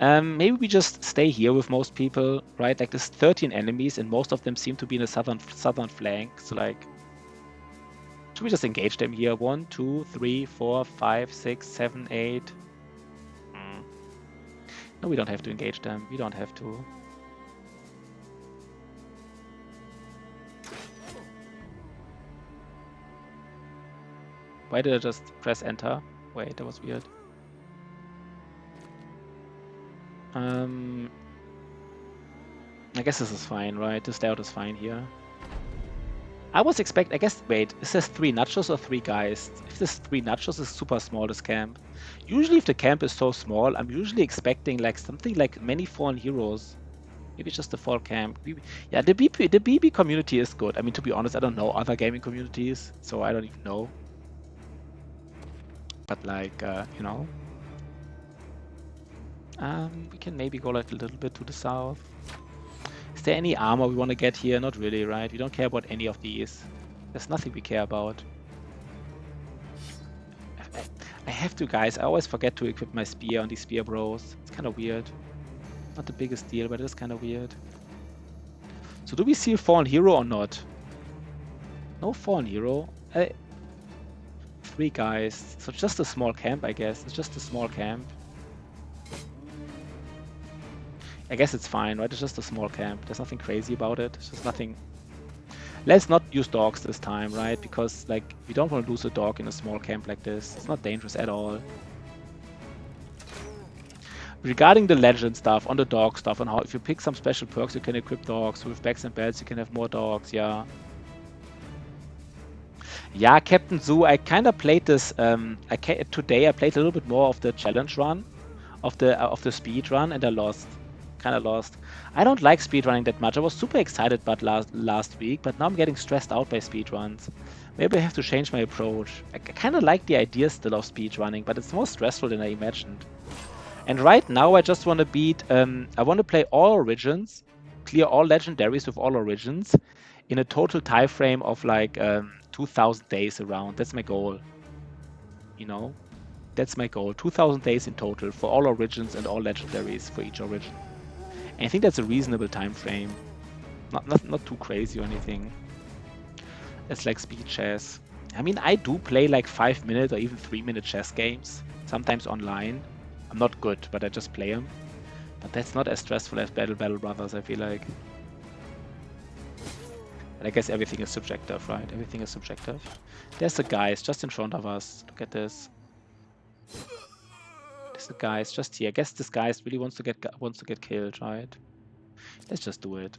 Maybe we just stay here with most people, right? Like, there's 13 enemies, and most of them seem to be in the southern flank. So, like, should we just engage them here? 1, 2, 3, 4, 5, 6, 7, 8. No, we don't have to engage them. We don't have to. Why did I just press enter? Wait, that was weird. I guess this is fine, right? This layout is fine here. I guess, wait, is this 3 nachos or 3 guys? If this 3 nachos is super small, this camp. Usually if the camp is so small, I'm usually expecting like something like many fallen heroes. Maybe it's just a fall camp. Yeah, the BB community is good. I mean, to be honest, I don't know other gaming communities, so I don't even know. But like, you know. We can maybe go like a little bit to the south. Is there any armor we want to get here? Not really, right? We don't care about any of these. There's nothing we care about. I have to, guys. I always forget to equip my spear on these spear bros. It's kind of weird. Not the biggest deal, but it is kind of weird. So do we see a fallen hero or not? No fallen hero. 3 guys. So just a small camp, I guess. It's just a small camp. I guess it's fine, right? It's just a small camp. There's nothing crazy about it. It's just nothing. Let's not use dogs this time, right? Because, like, we don't want to lose a dog in a small camp like this. It's not dangerous at all. Regarding the legend stuff, on the dog stuff, and how if you pick some special perks, you can equip dogs. With bags and belts, you can have more dogs, yeah. Yeah, Captain Zoo, I kind of played this, today I played a little bit more of the challenge run, of the speed run, and I lost. Kind of lost. I don't like speedrunning that much. I was super excited about last week, but now I'm getting stressed out by speedruns. Maybe I have to change my approach. I kind of like the idea still of speedrunning, but it's more stressful than I imagined. And right now I just want to beat, I want to play all origins, clear all legendaries with all origins, in a total time frame of like 2,000 days around. That's my goal. You know? That's my goal. 2,000 days in total for all origins and all legendaries for each origin. And I think that's a reasonable time frame. Not too crazy or anything. It's like speed chess. I mean, I do play like 5-minute or even 3-minute chess games, sometimes online. I'm not good, but I just play them. But that's not as stressful as Battle Brothers, I feel like. But I guess everything is subjective, right? Everything is subjective. There's the guys just in front of us. Look at this. There's the guys just here. I guess this guy really wants to get killed, right? Let's just do it.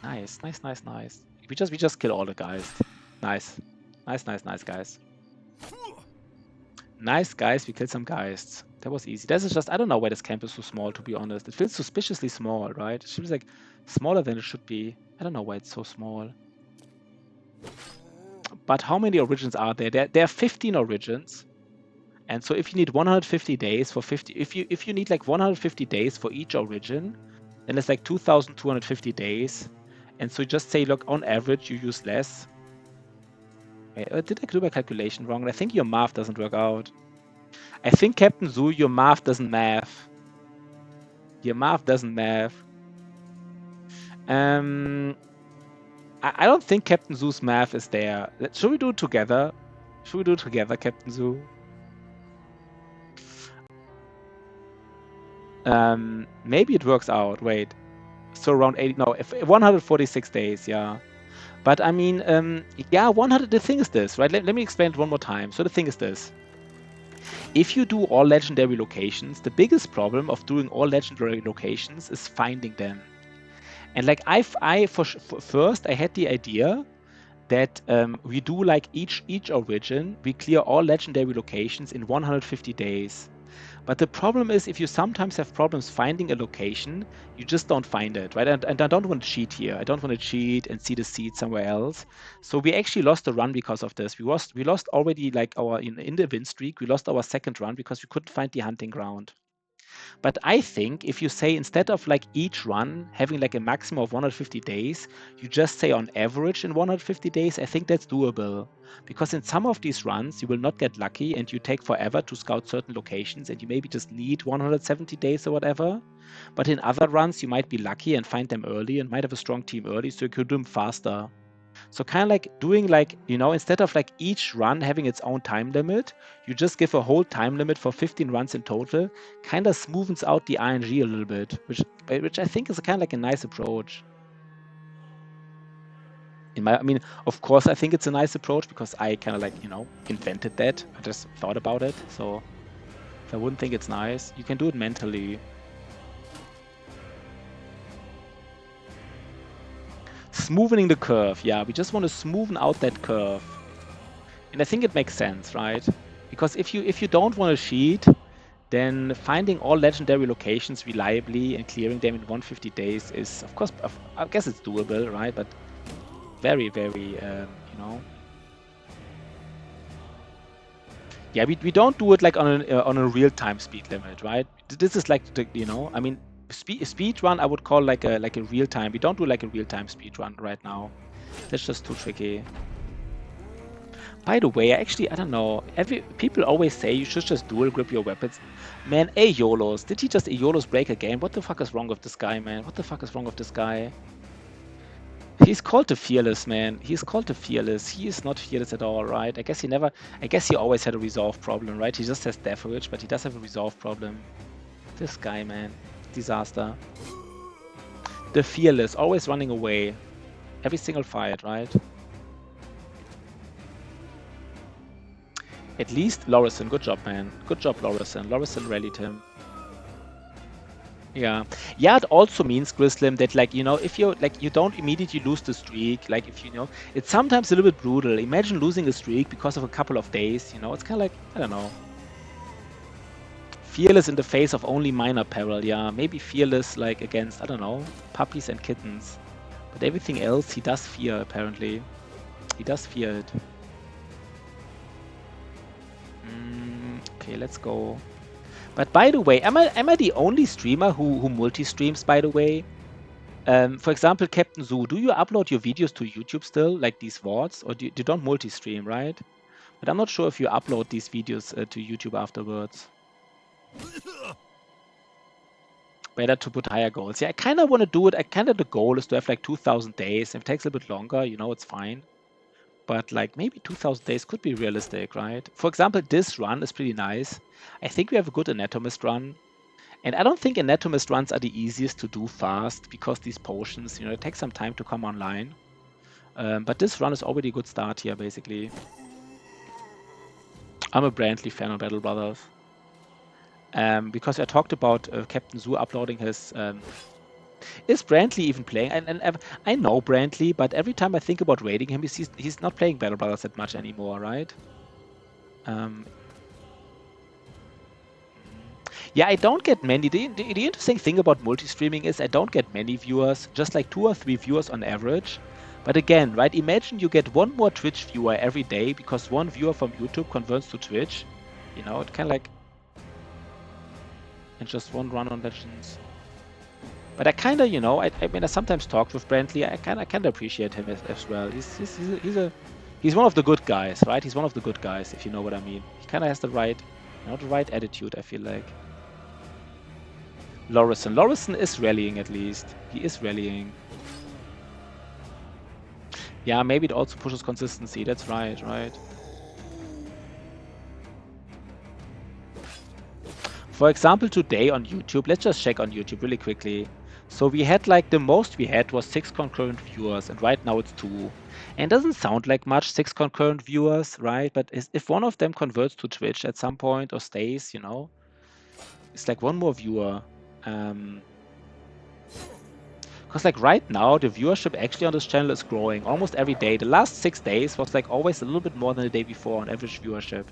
Nice. We just kill all the guys. Nice, guys. Nice, guys. We killed some guys. That was easy. This is just, I don't know why this camp is so small, to be honest. It feels suspiciously small, right? It feels like smaller than it should be. I don't know why it's so small. But how many origins are there? There are 15 origins. And so if you need 150 days for 50, if you need like 150 days for each origin, then it's like 2,250 days. And so you just say, look, on average, you use less. Wait, did I do my calculation wrong? I think your math doesn't work out. I think, Captain Zoo, your math doesn't math. Your math doesn't math. I don't think Captain Zoo's math is there. Should we do it together? Captain Zoo? Maybe it works out. Wait. So around 80, no, 146 days, yeah. But I mean, yeah, 100, the thing is this, right? Let me explain it one more time. So the thing is this. If you do all legendary locations, the biggest problem of doing all legendary locations is finding them. And like first I had the idea that we do like each origin, we clear all legendary locations in 150 days. But the problem is, if you sometimes have problems finding a location, you just don't find it, right? And I don't want to cheat here. I don't want to cheat and see the seed somewhere else. So we actually lost a run because of this. We lost already like in the win streak, we lost our second run because we couldn't find the hunting ground. But I think if you say instead of like each run having like a maximum of 150 days, you just say on average in 150 days, I think that's doable. Because in some of these runs, you will not get lucky and you take forever to scout certain locations and you maybe just need 170 days or whatever. But in other runs, you might be lucky and find them early and might have a strong team early, so you could do them faster. So kind of like doing like, instead of like each run having its own time limit, you just give a whole time limit for 15 runs in total, kind of smoothens out the RNG a little bit, which I think is kind of like a nice approach. I mean, of course, I think it's a nice approach because I kind of like, invented that. I just thought about it. So if I wouldn't think it's nice, you can do it mentally. Smoothing the curve. Yeah, we just want to smoothen out that curve. And I think it makes sense, right? Because if you don't want to cheat, then finding all legendary locations reliably and clearing them in 150 days is, of course, I guess it's doable, right? But very, very, Yeah, we don't do it like on a real-time speed limit, right? This is like, I mean, speed run I would call like a real-time. We don't do like a real-time speed run right now. That's just too tricky. By the way, actually, I don't know. People always say you should just dual grip your weapons. Man, Ayolos. Did he just Ayolos break again? What the fuck is wrong with this guy, man? What the fuck is wrong with this guy? He's called the Fearless, man. He's called the Fearless. He is not fearless at all, right? I guess he always had a resolve problem, right? He just has Death Wish, but he does have a resolve problem. This guy, man. Disaster. The Fearless, always running away. Every single fight, right? At least Lorison. Good job, man. Good job, Lorison. Lorison rallied him. Yeah. Yeah, it also means, Grislim, that like, if you don't immediately lose the streak, like if it's sometimes a little bit brutal. Imagine losing a streak because of a couple of days, it's kind of like, I don't know. Fearless in the face of only minor peril, yeah. Maybe fearless like against, I don't know, puppies and kittens. But everything else he does fear, apparently. He does fear it. Okay, let's go. But by the way, am I the only streamer who multi-streams, by the way? For example, Captain Zoo, do you upload your videos to YouTube still, like these VODs? Or you don't multi-stream, right? But I'm not sure if you upload these videos to YouTube afterwards. Better to put higher goals. Yeah, I kind of want to do it. The goal is to have like 2,000 days. If it takes a little bit longer, it's fine. But like maybe 2,000 days could be realistic, right? For example, this run is pretty nice. I think we have a good Anatomist run. And I don't think Anatomist runs are the easiest to do fast because these potions, it takes some time to come online. But this run is already a good start here, basically. I'm a Brantley fan on Battle Brothers. Because I talked about Captain Zoo uploading his... is Brantley even playing? And I know Brantley, but every time I think about raiding him, he's not playing Battle Brothers that much anymore, right? Yeah, I don't get many. The interesting thing about multi-streaming is I don't get many viewers, just like 2 or 3 viewers on average. But again, right, imagine you get one more Twitch viewer every day because one viewer from YouTube converts to Twitch. It kind of like... And just one run on Legends. But I kind of, I mean, I sometimes talk with Brantley. I kind of appreciate him as well. He's one of the good guys, right? He's one of the good guys, if you know what I mean. He kind of has the right attitude, I feel like. Lorison is rallying at least. He is rallying. Yeah, maybe it also pushes consistency. That's right. For example, today on YouTube, let's just check on YouTube really quickly. So we had like the most we had was 6 concurrent viewers, and right now it's 2. And it doesn't sound like much, 6 concurrent viewers, right? But if one of them converts to Twitch at some point or stays, you know, it's like 1 more viewer. Because like right now, the viewership actually on this channel is growing almost every day. The last 6 days was like always a little bit more than the day before on average viewership.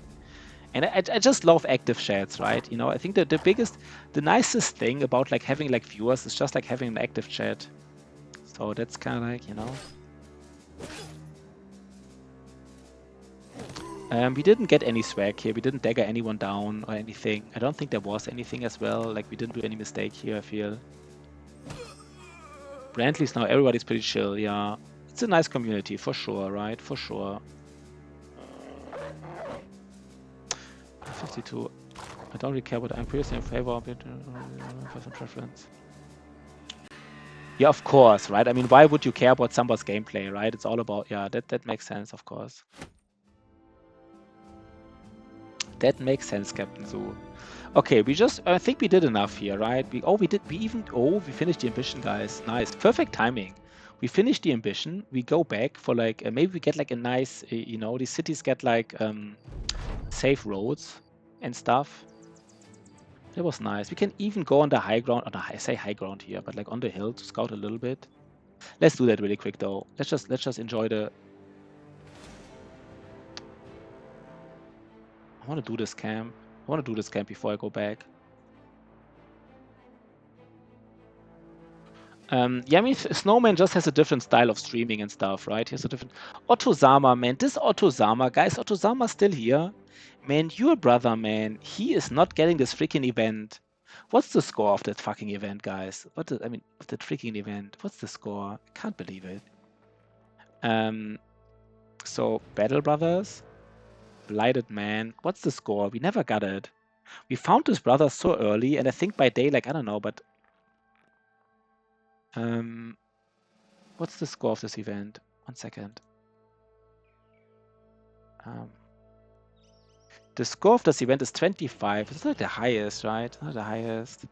And I just love active chats, right? You know, I think that the nicest thing about like having like viewers is just like having an active chat. So that's kind of like, you know. We didn't get any swag here. We didn't dagger anyone down or anything. I don't think there was anything as well. Like we didn't do any mistake here, I feel. Brantley's now, everybody's pretty chill, yeah. It's a nice community, for sure, right? For sure. 52. I don't really care what I'm previously in favor of it. Personal preference. Yeah, of course, right? I mean, why would you care about somebody's gameplay, right? It's all about, yeah, that makes sense, of course. That makes sense, Captain Zoo. Okay, I think we did enough here, right? We finished the ambition, guys. Nice, perfect timing. We finished the ambition. We go back for like, maybe we get like a nice, you know, these cities get like safe roads and stuff. That was nice. We can even go on the high ground, I say high ground here, but like on the hill to scout a little bit. Let's do that really quick though. Let's just enjoy the. I want to do this camp. I want to do this camp before I go back. Yeah, I mean, Snowman just has a different style of streaming and stuff, right? He has a different... Otozama, man. This Otozama, guys, Otozama's still here. Man, your brother, man, he is not getting this freaking event. What's the score of that fucking event, guys? I mean, of that freaking event. What's the score? I can't believe it. So, Battle Brothers, Blighted Man. What's the score? We never got it. We found this brother so early, and I think by day, like, I don't know, but... what's the score of this event? 1 second. The score of this event is 25. It's not the highest, right? Not the highest.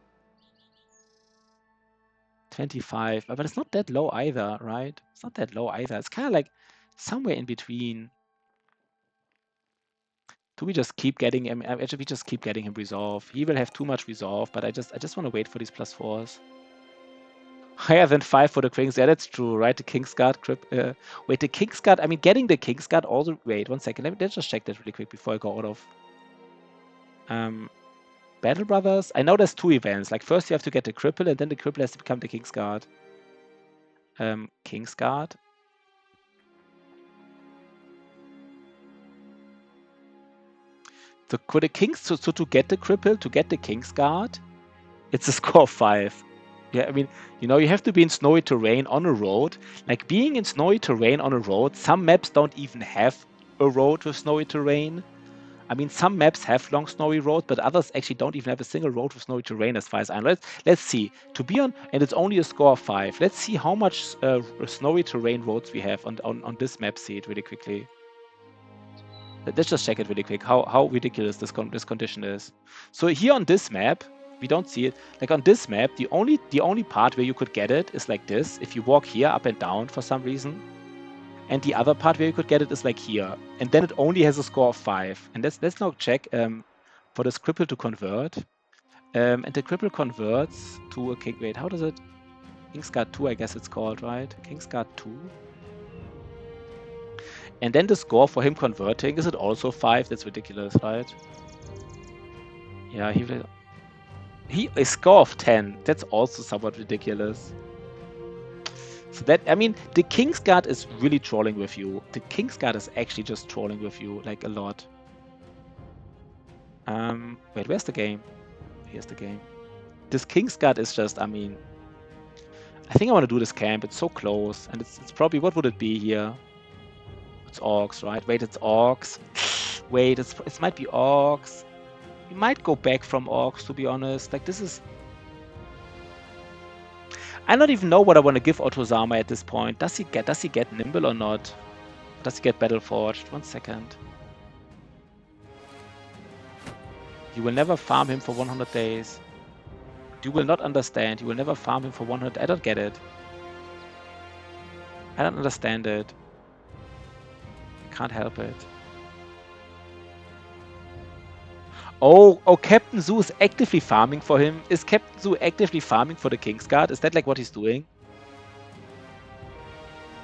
25, but it's not that low either, right? It's not that low either. It's kind of like somewhere in between. Do we just keep getting him? Actually, we just keep getting him resolve. He will have too much resolve, but I just want to wait for these +4s. Higher than 5 for the Kings. Yeah, that's true, right? The Kingsguard. Wait, the Kingsguard. I mean, getting the Kingsguard also. Wait, 1 second. Let's just check that really quick before I go out of. Battle Brothers. I know there's 2 events. Like first you have to get the cripple, and then the cripple has to become the Kingsguard. Kingsguard. So could the Kings so to get the cripple, to get the Kingsguard, it's a score of 5. Yeah, I mean, you know, you have to be in snowy terrain on a road. Like being in snowy terrain on a road, some maps don't even have a road with snowy terrain. I mean, some maps have long snowy roads, but others actually don't even have a single road with snowy terrain as far as I know. Let's see. To be on, and it's only a score of 5. Let's see how much snowy terrain roads we have on this map seed really quickly. Let's just check it really quick, how ridiculous this condition is. So here on this map, we don't see it. Like on this map, the only part where you could get it is like this. If you walk here up and down for some reason. And the other part where you could get it is like here. And then it only has a score of 5. And let's now check for this cripple to convert. And the cripple converts to a king. Wait, how does it? Kingsguard 2, I guess it's called, right? Kingsguard 2. And then the score for him converting, is it also 5? That's ridiculous, right? Yeah, he a score of 10. That's also somewhat ridiculous. So that, I mean, the Kingsguard is really trolling with you. The Kingsguard is actually just trolling with you, like, a lot. Wait, where's the game? Here's the game. This Kingsguard is just, I mean... I think I want to do this camp. It's so close. And it's probably... What would it be here? It's Orcs, right? Wait, it's Orcs. Wait, it might be Orcs. We might go back from Orcs, to be honest. Like, this is... I don't even know what I want to give Otozama at this point. Does he get Nimble or not? Does he get Battle Forged? 1 second. You will never farm him for 100 days. You will not understand. You will never farm him for 100. I don't get it. I don't understand it. Can't help it. Oh, Captain Zoo is actively farming for him. Is Captain Zoo actively farming for the Kingsguard? Is that like what he's doing?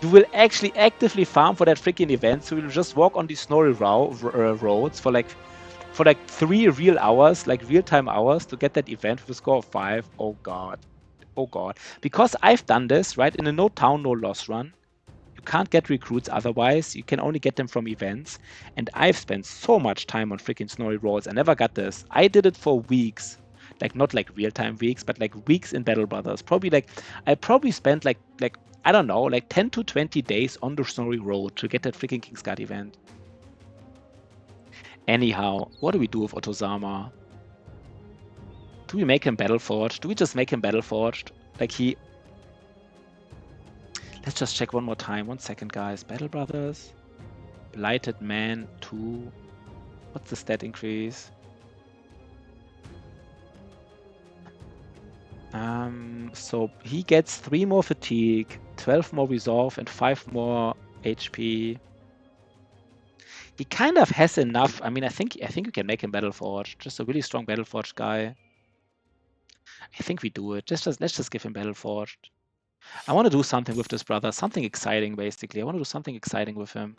You will actually actively farm for that freaking event, so you'll just walk on these snowy roads for like 3 real hours, like real-time hours, to get that event with a score of 5. Oh god. Oh god. Because I've done this, right, in a no town, no loss run. You can't get recruits otherwise. You can only get them from events. And I've spent so much time on freaking snowy roads. I never got this. I did it for weeks. Like, not like real-time weeks, but like weeks in Battle Brothers. I probably spent like I don't know, like 10 to 20 days on the snowy road to get that freaking Kingsguard event. Anyhow, what do we do with Otozama? Do we make him Battleforged? Do we just make him Battleforged? Like he... Let's just check one more time. 1 second, guys. Battle Brothers. Blighted Man 2. What's the stat increase? So he gets 3 more fatigue, 12 more resolve, and 5 more HP. He kind of has enough. I mean, I think we can make him Battleforged. Just a really strong Battleforged guy. I think we do it. Let's just give him Battleforged. I want to do something with this brother. Something exciting, basically. I want to do something exciting with him.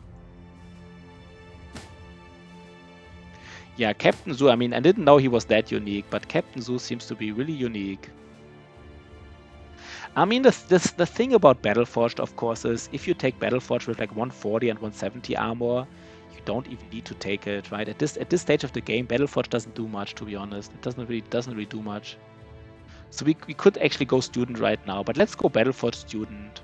Yeah, Captain Zoo. I mean, I didn't know he was that unique, but Captain Zoo seems to be really unique. I mean, the thing about Battleforged, of course, is if you take Battleforged with like 140 and 170 armor, you don't even need to take it, right? At this stage of the game, Battleforged doesn't do much, to be honest. It doesn't really do much. So we could actually go Student right now, but let's go Battleforged Student.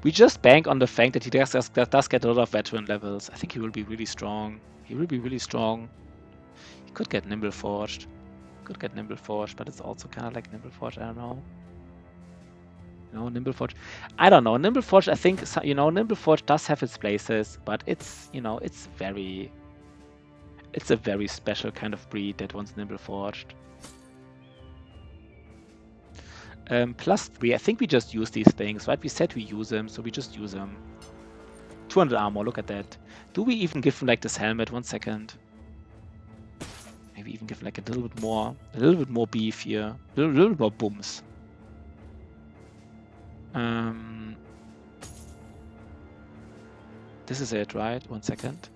We just bank on the fact that he does get a lot of veteran levels. I think he will be really strong. He will be really strong. He could get Nimble Forged. Could get Nimble Forged, but it's also kind of like Nimble Forged. I don't know. No, Nimble Forged. I don't know. Nimble Forged, I think, you know, Nimble Forged does have its places, but it's, you know, it's a very special kind of breed that wants Nimble Forged. +3. I think we just use these things, right? We said we use them, so we just use them. 200 armor, look at that. Do we even give him like this helmet? 1 second. Maybe even give like a little bit more beef here. A little bit more booms. This is it, right? 1 second.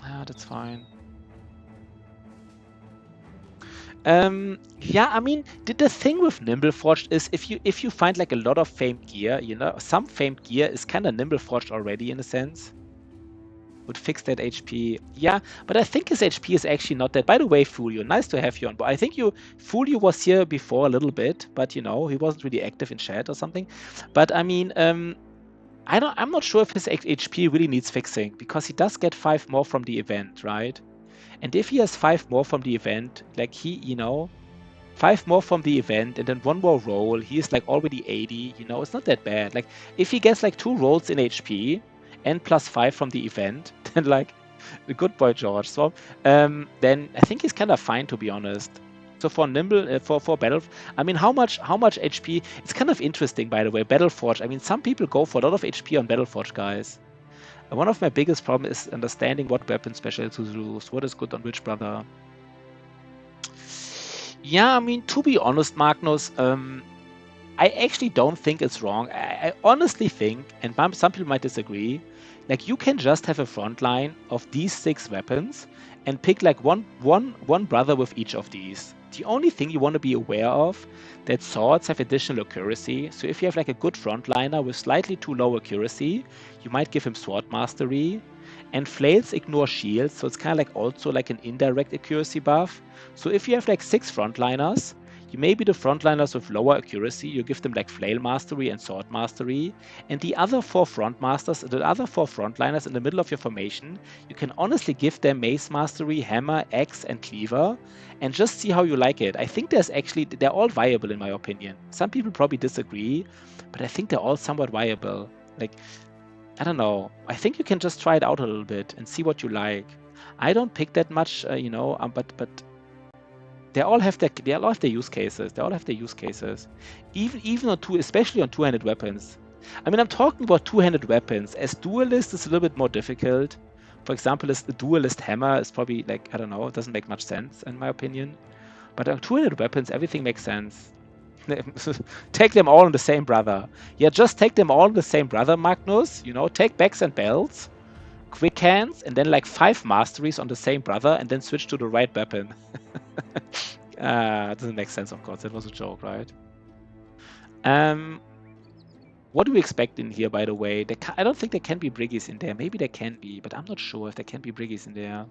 Ah, that's fine. Yeah, I mean, the thing with Nimble Forged is if you find like a lot of famed gear, you know, some famed gear is kind of Nimble Forged already in a sense. Would fix that HP. Yeah, but I think his HP is actually not that. By the way, Fulio, nice to have you on board. I think Fulio was here before a little bit, but you know, he wasn't really active in chat or something. But I mean, I'm not sure if his HP really needs fixing, because he does get 5 more from the event, right? And if he has 5 more from the event, like he, you know, 5 more from the event and then 1 more roll, he is like already 80, you know, it's not that bad. Like if he gets like 2 rolls in HP and +5 from the event, then like, the good boy George. So then I think he's kind of fine, to be honest. So for Nimble, for Battle, I mean, how much HP? It's kind of interesting, by the way, Battleforge. I mean, some people go for a lot of HP on Battleforge, guys. One of my biggest problems is understanding what weapon special to use, what is good on which brother. Yeah, I mean, to be honest, Magnus, I actually don't think it's wrong. I honestly think, and some people might disagree, like you can just have a front line of these 6 weapons and pick like one brother with each of these. The only thing you want to be aware of, that swords have additional accuracy. So if you have like a good frontliner with slightly too low accuracy, you might give him sword mastery. And flails ignore shields, so it's kind of like also like an indirect accuracy buff. So if you have like 6 frontliners, You maybe the frontliners with lower accuracy, you give them like flail mastery and sword mastery, and the other 4 frontliners in the middle of your formation, you can honestly give them mace mastery, hammer, axe, and cleaver, and just see how you like it. I think they're all viable in my opinion. Some people probably disagree, but I think they're all somewhat viable. Like, I don't know. I think you can just try it out a little bit and see what you like. I don't pick that much, but they all have their use cases. They all have their use cases. Even on especially on two-handed weapons. I mean, I'm talking about two-handed weapons. As duelist, it's a little bit more difficult. For example, the duelist hammer is probably like, I don't know, it doesn't make much sense in my opinion. But on two-handed weapons, everything makes sense. Take them all on the same brother. Yeah, just take them all on the same brother, Magnus. Take backs and belts, quick hands, and then like 5 masteries on the same brother, and then switch to the right weapon. It doesn't make sense, of course. That was a joke, right? What do we expect in here, by the way? I don't think there can be briggies in there. Maybe there can be, but I'm not sure if there can be briggies in there.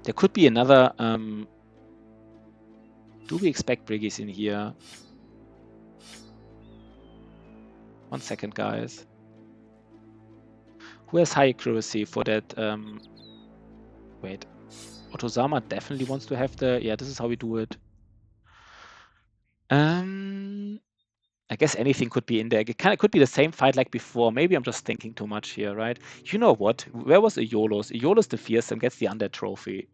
There could be another... do we expect briggies in here? 1 second, guys. Who has high accuracy for that? Wait. Otozama definitely wants to have the... Yeah, this is how we do it. I guess anything could be in there. It could be the same fight like before. Maybe I'm just thinking too much here, right? You know what? Where was Aeolus? Aeolus the Fearsome gets the Undead trophy.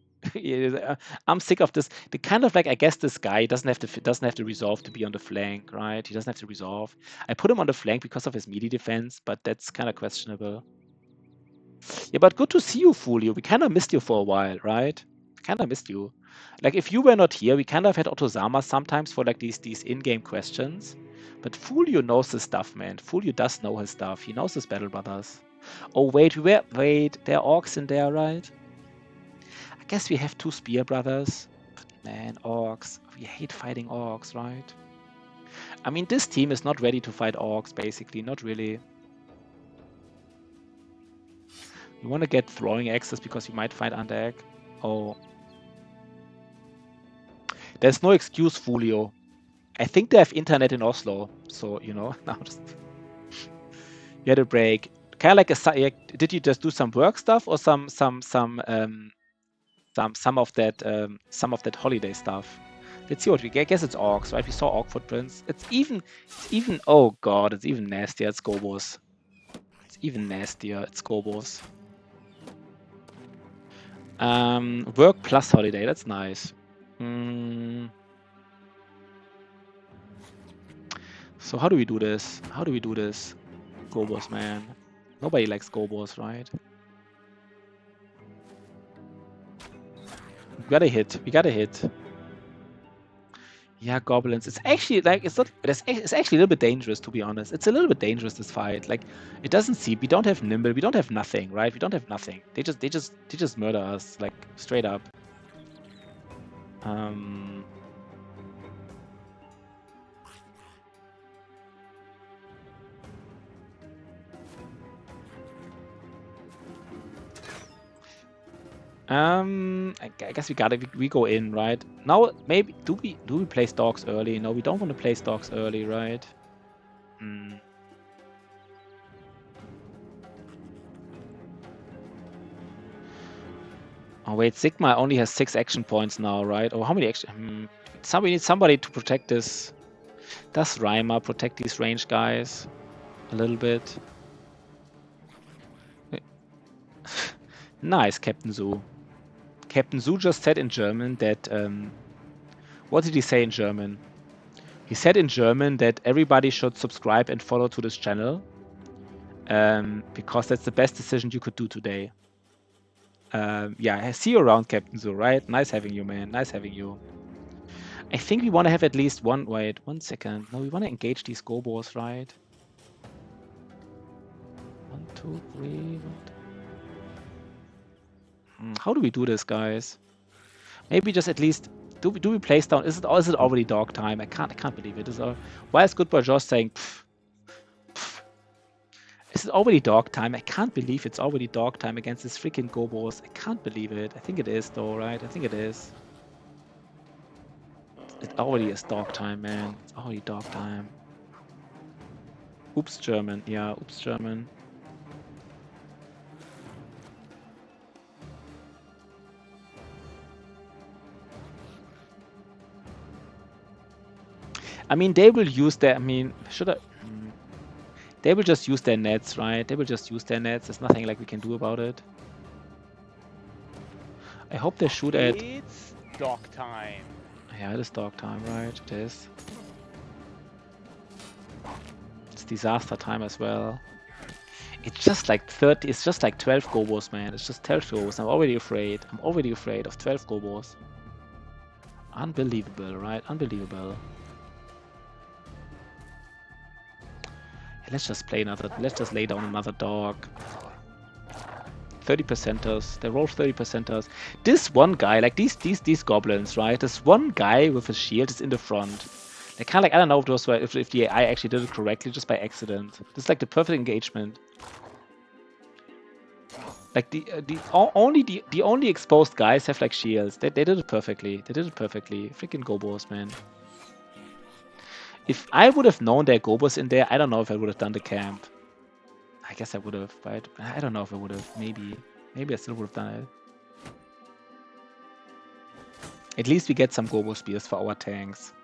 I'm sick of this. The kind of like, I guess this guy doesn't have to resolve to be on the flank, right? He doesn't have to resolve. I put him on the flank because of his melee defense, but that's kind of questionable. Yeah, but good to see you, Fulio. We kind of missed you for a while, right? We kind of missed you. Like, if you were not here, we kind of had Otozama sometimes for like these in-game questions. But Fulio knows his stuff, man. Fulio does know his stuff. He knows his Battle Brothers. Oh, wait, there are orcs in there, right? I guess we have 2 Spear Brothers. But man, orcs. We hate fighting orcs, right? I mean, this team is not ready to fight orcs, basically. Not really. You want to get throwing axes because you might find Undead. Oh. There's no excuse, Fulio. I think they have internet in Oslo, so now just you had a break. Kind of like did you just do some work stuff or some of that holiday stuff? Let's see what we get. I guess it's orcs, right? We saw orc footprints. It's even oh god, it's even nastier. It's Gobos. It's even nastier. It's Gobos. Work plus holiday. That's nice. So how do we do this? How do we do this? Gobos, man. Nobody likes Gobos, right? We gotta hit. We gotta hit. Yeah, goblins. It's actually like it's actually a little bit dangerous, to be honest. It's a little bit dangerous, this fight. Like, it doesn't seem, we don't have nimble, we don't have nothing, right? We don't have nothing. They just murder us, like, straight up. I guess we go in, right? Now maybe do we place dogs early? No, we don't want to place dogs early, right? Oh wait, Sigma only has 6 action points now, right? Or how many action? We need somebody to protect this. Does Reimer protect these range guys a little bit? Nice, Captain Zoo. Captain Zoo just said in German that... what did he say in German? He said in German that everybody should subscribe and follow to this channel. Because that's the best decision you could do today. Yeah, I see you around, Captain Zoo, right? Nice having you, man. Nice having you. I think we want to have at least one... Wait, 1 second. No, we want to engage these Gobos, right? 1, 2, 3... How do we do this, guys? Maybe just at least do we place down? Is it already dog time? I can't believe it. Why is Goodbye Josh saying? Pff, pff. Is it already dog time? I can't believe it's already dog time against this freaking Gobos. I can't believe it. I think it is though, right? I think it is. It already is dog time, man. It's already dog time. Oops, German. Yeah, oops, German. I mean, they will use their, I mean, should I? They will just use their nets, right? They will just use their nets. There's nothing like we can do about it. I hope they shoot at... It's dog time. Yeah, it is dog time, right? It is. It's disaster time as well. It's just like 30, it's just like 12 Gobos, man. It's just 12 Gobos. I'm already afraid. I'm already afraid of 12 Gobos. Unbelievable, right? Unbelievable. Let's just play another, let's just lay down another dog. 30%ers. They roll 30%ers. This one guy, like these goblins, right? This one guy with a shield is in the front. They kind of like, I don't know if those were, if the AI actually did it correctly just by accident. This is like the perfect engagement. Like the only exposed guys have like shields. They did it perfectly. They did it perfectly. Freaking Gobos, man. If I would have known there are Gobos in there, I don't know if I would have done the camp. I guess I would have, right? I don't know if I would have. Maybe I still would have done it. At least we get some Gobo Spears for our tanks.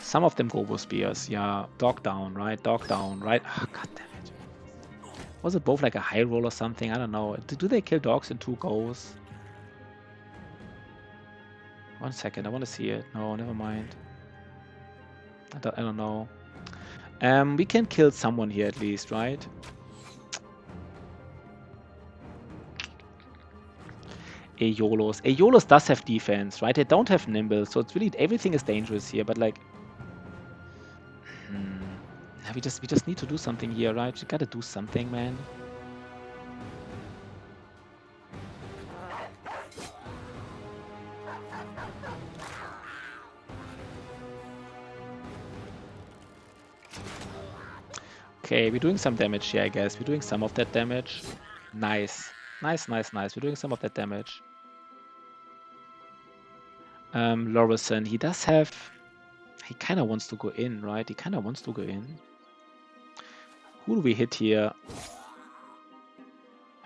Some of them Gobo Spears, yeah. Dog down, right? Dog down, right? Oh, god damn it. Was it both like a high roll or something? I don't know. Do they kill dogs in 2 goes? 1 second, I want to see it. No, never mind. I don't know. We can kill someone here at least, right? Aeolos. Aeolos does have defense, right? They don't have nimble, so it's really everything is dangerous here. But like, we just need to do something here, right? We gotta do something, man. Okay, we're doing some damage here, I guess. We're doing some of that damage. Nice. Nice. We're doing some of that damage. Lorison, he does have... He kind of wants to go in, right? He kind of wants to go in. Who do we hit here?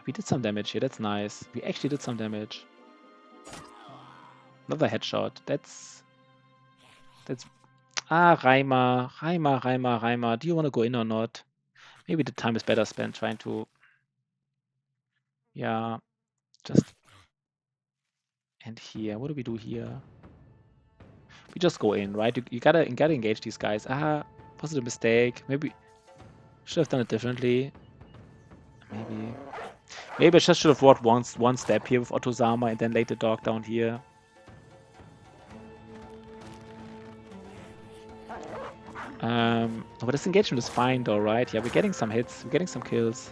We did some damage here. That's nice. We actually did some damage. Another headshot. That's... Ah, Reimer. Do you want to go in or not? Maybe the time is better spent trying to... Yeah, just... And here, what do we do here? We just go in, right? You gotta engage these guys. Ah, was it a mistake? Maybe should have done it differently. Maybe I just should have walked one step here with Otozama and then laid the dog down here. But this engagement is fine though, right? Yeah, we're getting some hits, we're getting some kills.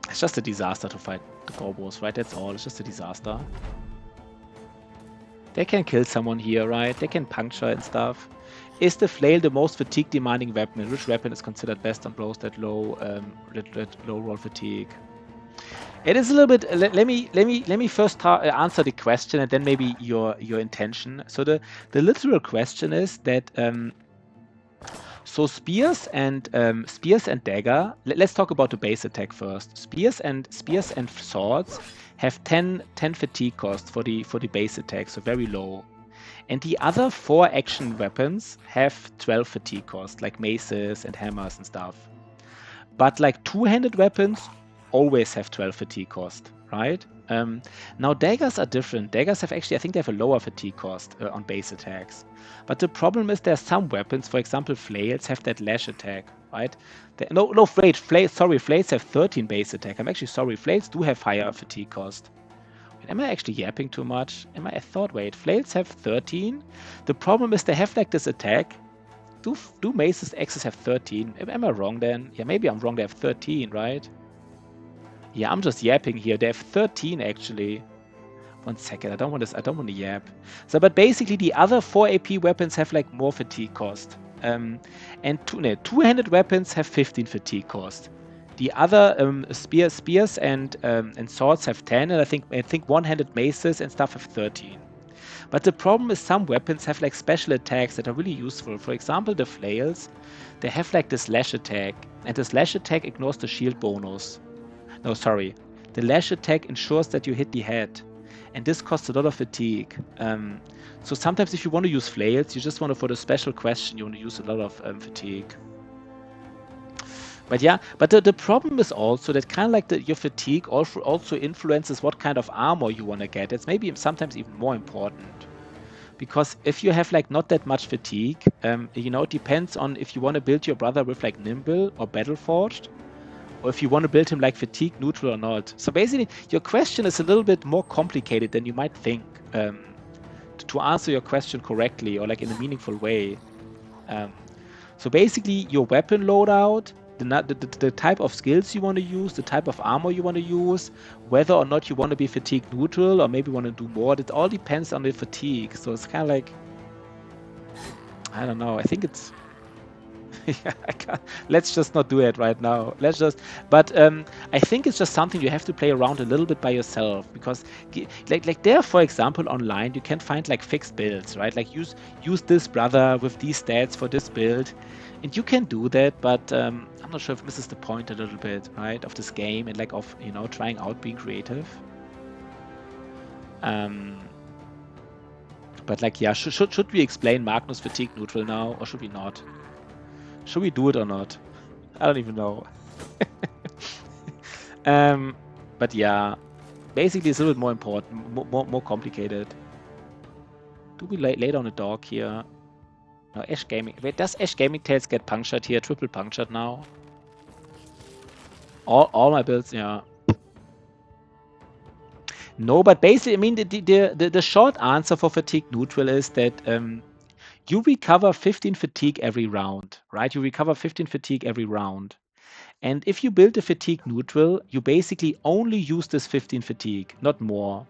It's just a disaster to fight the Gobos, right? That's all. It's just a disaster. They can kill someone here, right? They can puncture and stuff. Is the flail the most fatigue-demanding weapon? Which weapon is considered best on blows that low roll fatigue? It is a little bit. Let me first answer the question and then maybe your intention. So the literal question is that. So spears and dagger. Let's talk about the base attack first. Spears and swords have 10 fatigue cost for the base attack, so very low. And the other 4 action weapons have 12 fatigue cost, like maces and hammers and stuff. But like 2-handed weapons always have 12 fatigue cost, right? Now daggers are different. Daggers have actually, I think they have a lower fatigue cost on base attacks. But the problem is there's some weapons, for example flails, have that lash attack, right? Flails have 13 base attack. I'm actually sorry, flails do have higher fatigue cost. Wait, am I actually yapping too much? Wait, flails have 13? The problem is they have like this attack. Do maces axes have 13? Am I wrong then? Yeah, maybe I'm wrong, they have 13, right? Yeah, I'm just yapping here. They have 13 actually. 1 second. I don't want to yap. So, but basically, the other 4 AP weapons have like more fatigue cost. And two-handed weapons have 15 fatigue cost. The other spears and swords have 10, and I think one-handed maces and stuff have 13. But the problem is some weapons have like special attacks that are really useful. For example, the flails, they have like the slash attack, and the slash attack ignores the shield bonus. No, sorry. The lash attack ensures that you hit the head, and this costs a lot of fatigue. So sometimes if you want to use flails, you just want to, for the special question, you want to use a lot of fatigue. But yeah, but the problem is also that kind of like your fatigue also influences what kind of armor you want to get. It's maybe sometimes even more important. Because if you have like not that much fatigue, it depends on if you want to build your brother with like Nimble or Battleforged, or if you want to build him like fatigue neutral or not. So basically, your question is a little bit more complicated than you might think to answer your question correctly or like in a meaningful way. So basically, your weapon loadout, the type of skills you want to use, the type of armor you want to use, whether or not you want to be fatigue neutral or maybe want to do more, it all depends on the fatigue. So it's kind of like, I don't know. I think it's yeah, let's just not do it right now. But I think it's just something you have to play around a little bit by yourself, because like there, for example, online you can find like fixed builds, right? Like use this brother with these stats for this build, and you can do that. But I'm not sure if this is the point a little bit, right, of this game and like of trying out being creative. But like, yeah, should we explain Magnus fatigue neutral now, or should we not? Should we do it or not? I don't even know. But yeah, basically it's a little bit more important, more complicated. Do we lay down a dog here? No, Ash Gaming. Wait, does Ash Gaming Tales get punctured here? Triple punctured now? All my builds, yeah. No, but basically, I mean, the short answer for fatigue neutral is that you recover 15 fatigue every round, right? You recover 15 fatigue every round. And if you build a fatigue neutral, you basically only use this 15 fatigue, not more.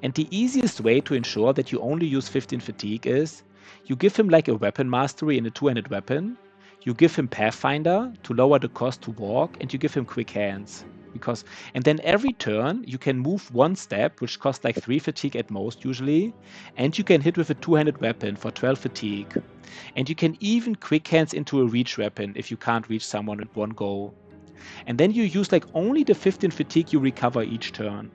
And the easiest way to ensure that you only use 15 fatigue is you give him like a weapon mastery in a two-handed weapon, you give him Pathfinder to lower the cost to walk, and you give him quick hands. And then every turn you can move one step, which costs like 3 fatigue at most usually, and you can hit with a two-handed weapon for 12 fatigue. And you can even quick hands into a reach weapon if you can't reach someone at one go. And then you use like only the 15 fatigue you recover each turn.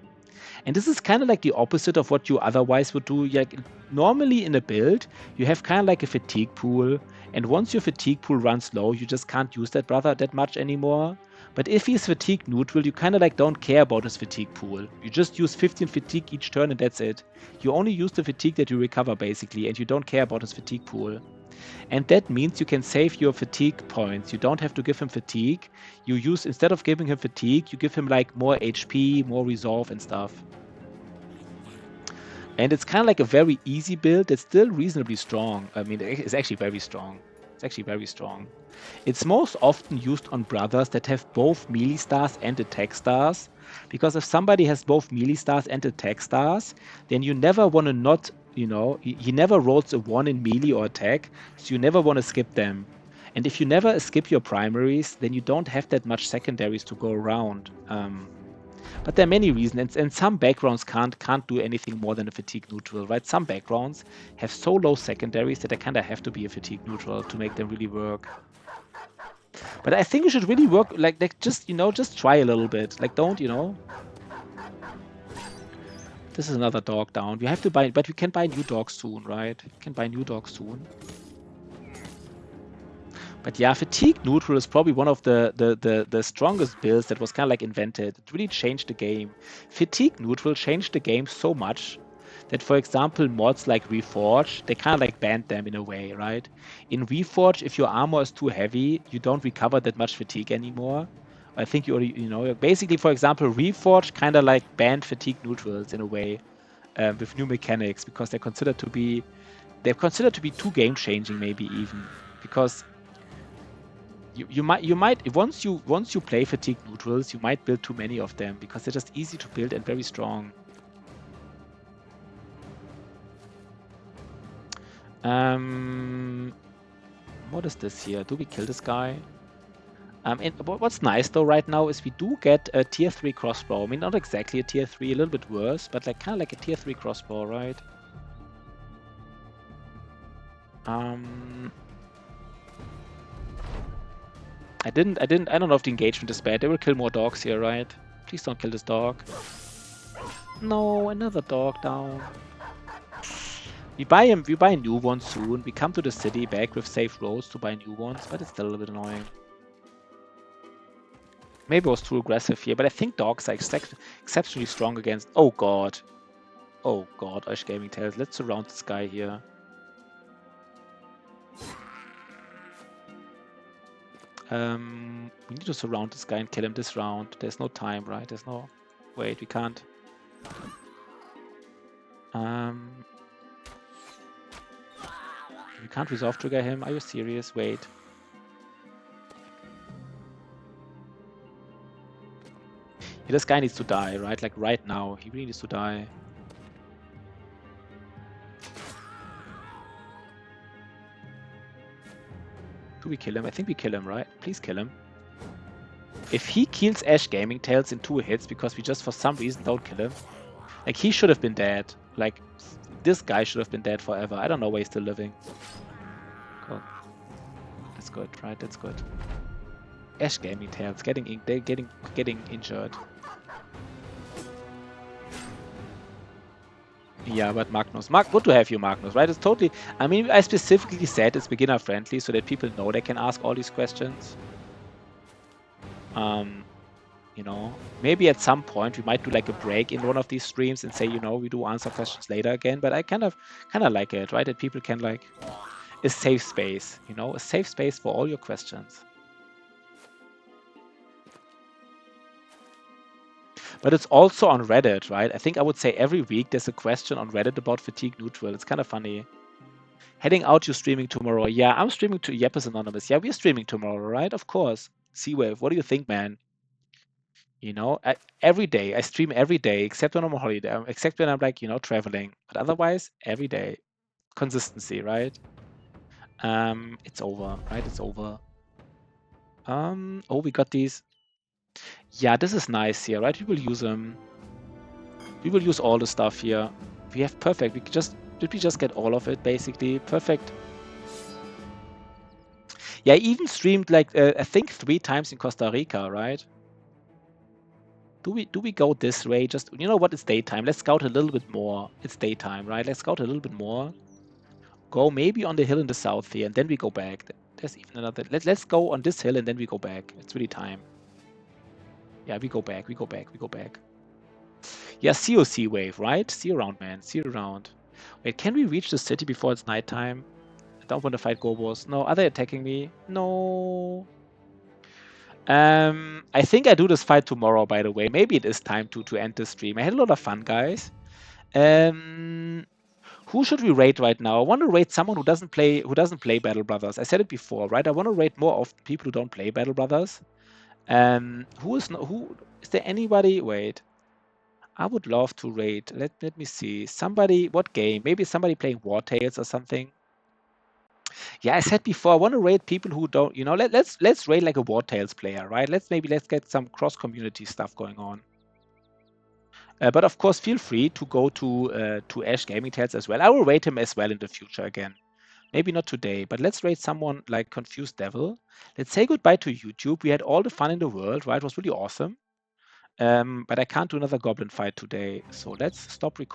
And this is kind of like the opposite of what you otherwise would do. Like normally in a build, you have kind of like a fatigue pool, and once your fatigue pool runs low, you just can't use that brother that much anymore. But if he's fatigue neutral, you kind of like don't care about his fatigue pool. You just use 15 fatigue each turn and that's it. You only use the fatigue that you recover basically, and you don't care about his fatigue pool. And that means you can save your fatigue points. You don't have to give him fatigue. You use, instead of giving him fatigue, you give him like more HP, more resolve and stuff. And it's kind of like a very easy build that's still reasonably strong. I mean, it's actually very strong. It's actually very strong. It's most often used on brothers that have both melee stars and attack stars, because if somebody has both melee stars and attack stars, then you never want to not, he never rolls a 1 in melee or attack, so you never want to skip them. And if you never skip your primaries, then you don't have that much secondaries to go around. But there are many reasons, and some backgrounds can't do anything more than a fatigue neutral, right? Some backgrounds have so low secondaries that they kind of have to be a fatigue neutral to make them really work. But I think you should really work, like just try a little bit. Like don't, This is another dog down. You have to buy, but you can buy new dogs soon, right? You can buy new dogs soon. But yeah, fatigue neutral is probably one of the strongest builds that was kind of like invented. It really changed the game. Fatigue neutral changed the game so much that, for example, mods like Reforge, they kind of like banned them in a way, right? In Reforge, if your armor is too heavy, you don't recover that much fatigue anymore. I think you already, basically, for example, Reforge kind of like banned fatigue neutrals in a way with new mechanics, because they're considered to be too game changing, maybe even, because you might once you play fatigue neutrals, you might build too many of them because they're just easy to build and very strong. What is this here? Do we kill this guy? And what's nice though right now is we do get a tier 3 crossbow. I mean, not exactly a tier 3, a little bit worse, but like kind of like a tier 3 crossbow, right? I don't know if the engagement is bad. They will kill more dogs here, right? Please don't kill this dog. No, another dog down. We buy new ones soon. We come to the city back with safe roads to buy new ones, but it's still a little bit annoying. Maybe I was too aggressive here, but I think dogs are exceptionally strong against... Oh god. Oh god, Ash Gaming Tales. Let's surround this guy here. We need to surround this guy and kill him this round. There's no time, right? There's no... Wait, we can't. We can't resolve trigger him. Are you serious? Wait. Yeah, this guy needs to die, right? Like right now. He really needs to die. Do we kill him? I think we kill him, right? Please kill him. If he kills Ash Gaming Tales in 2 hits because we just for some reason don't kill him, like he should have been dead. Like this guy should have been dead forever. I don't know why he's still living. Cool. That's good, right? That's good. Ash Gaming Tales getting injured. Yeah, but Magnus. Good to have you, Magnus, right? It's totally... I mean, I specifically said it's beginner friendly so that people know they can ask all these questions. You know, maybe at some point we might do like a break in one of these streams and say, you know, we do answer questions later again. But I kind of like it, right? That people can like... A safe space, you know? A safe space for all your questions. But it's also on Reddit, right? I think I would say every week there's a question on Reddit about fatigue neutral. It's kind of funny. Heading out, you're streaming tomorrow. Yeah, I'm streaming to Yep is Anonymous. Yeah, we're streaming tomorrow, right? Of course. Seawave, what do you think, man? You know, every day. I stream every day, except when I'm on holiday, except when I'm like, you know, traveling. But otherwise, every day. Consistency, right? It's over, right? It's over. Oh, we got these. Yeah, this is nice here, right? We will use them. We will use all the stuff here. We have perfect. Did we just get all of it basically? Perfect. Yeah, I even streamed like I think 3 times in Costa Rica, right? Do we go this way? Just, you know what? It's daytime. Let's scout a little bit more. It's daytime, right? Let's scout a little bit more. Go maybe on the hill in the south here, and then we go back. There's even another. Let's go on this hill and then we go back. It's really time. Yeah, we go back. We go back. We go back. Yeah, COC wave, right? See you around, man. See you around. Wait, can we reach the city before it's nighttime? I don't want to fight Gobos. No, are they attacking me? No. I think I do this fight tomorrow, by the way. Maybe it is time to end the stream. I had a lot of fun, guys. Who should we raid right now? I want to raid someone who doesn't play Battle Brothers. I said it before, right? I want to raid more of people who don't play Battle Brothers. Who is there anybody? Wait. I would love to raid. Let me see. Somebody, what game? Maybe somebody playing War Tales or something. Yeah, I said before, I want to raid people who don't, you know, let's raid like a War Tales player, right? Let's get some cross-community stuff going on. But of course, feel free to go to Ash Gaming Tales as well. I will raid him as well in the future again. Maybe not today, but let's raid someone like Confused Devil. Let's say goodbye to YouTube. We had all the fun in the world, right? It was really awesome. But I can't do another goblin fight today, so let's stop recording.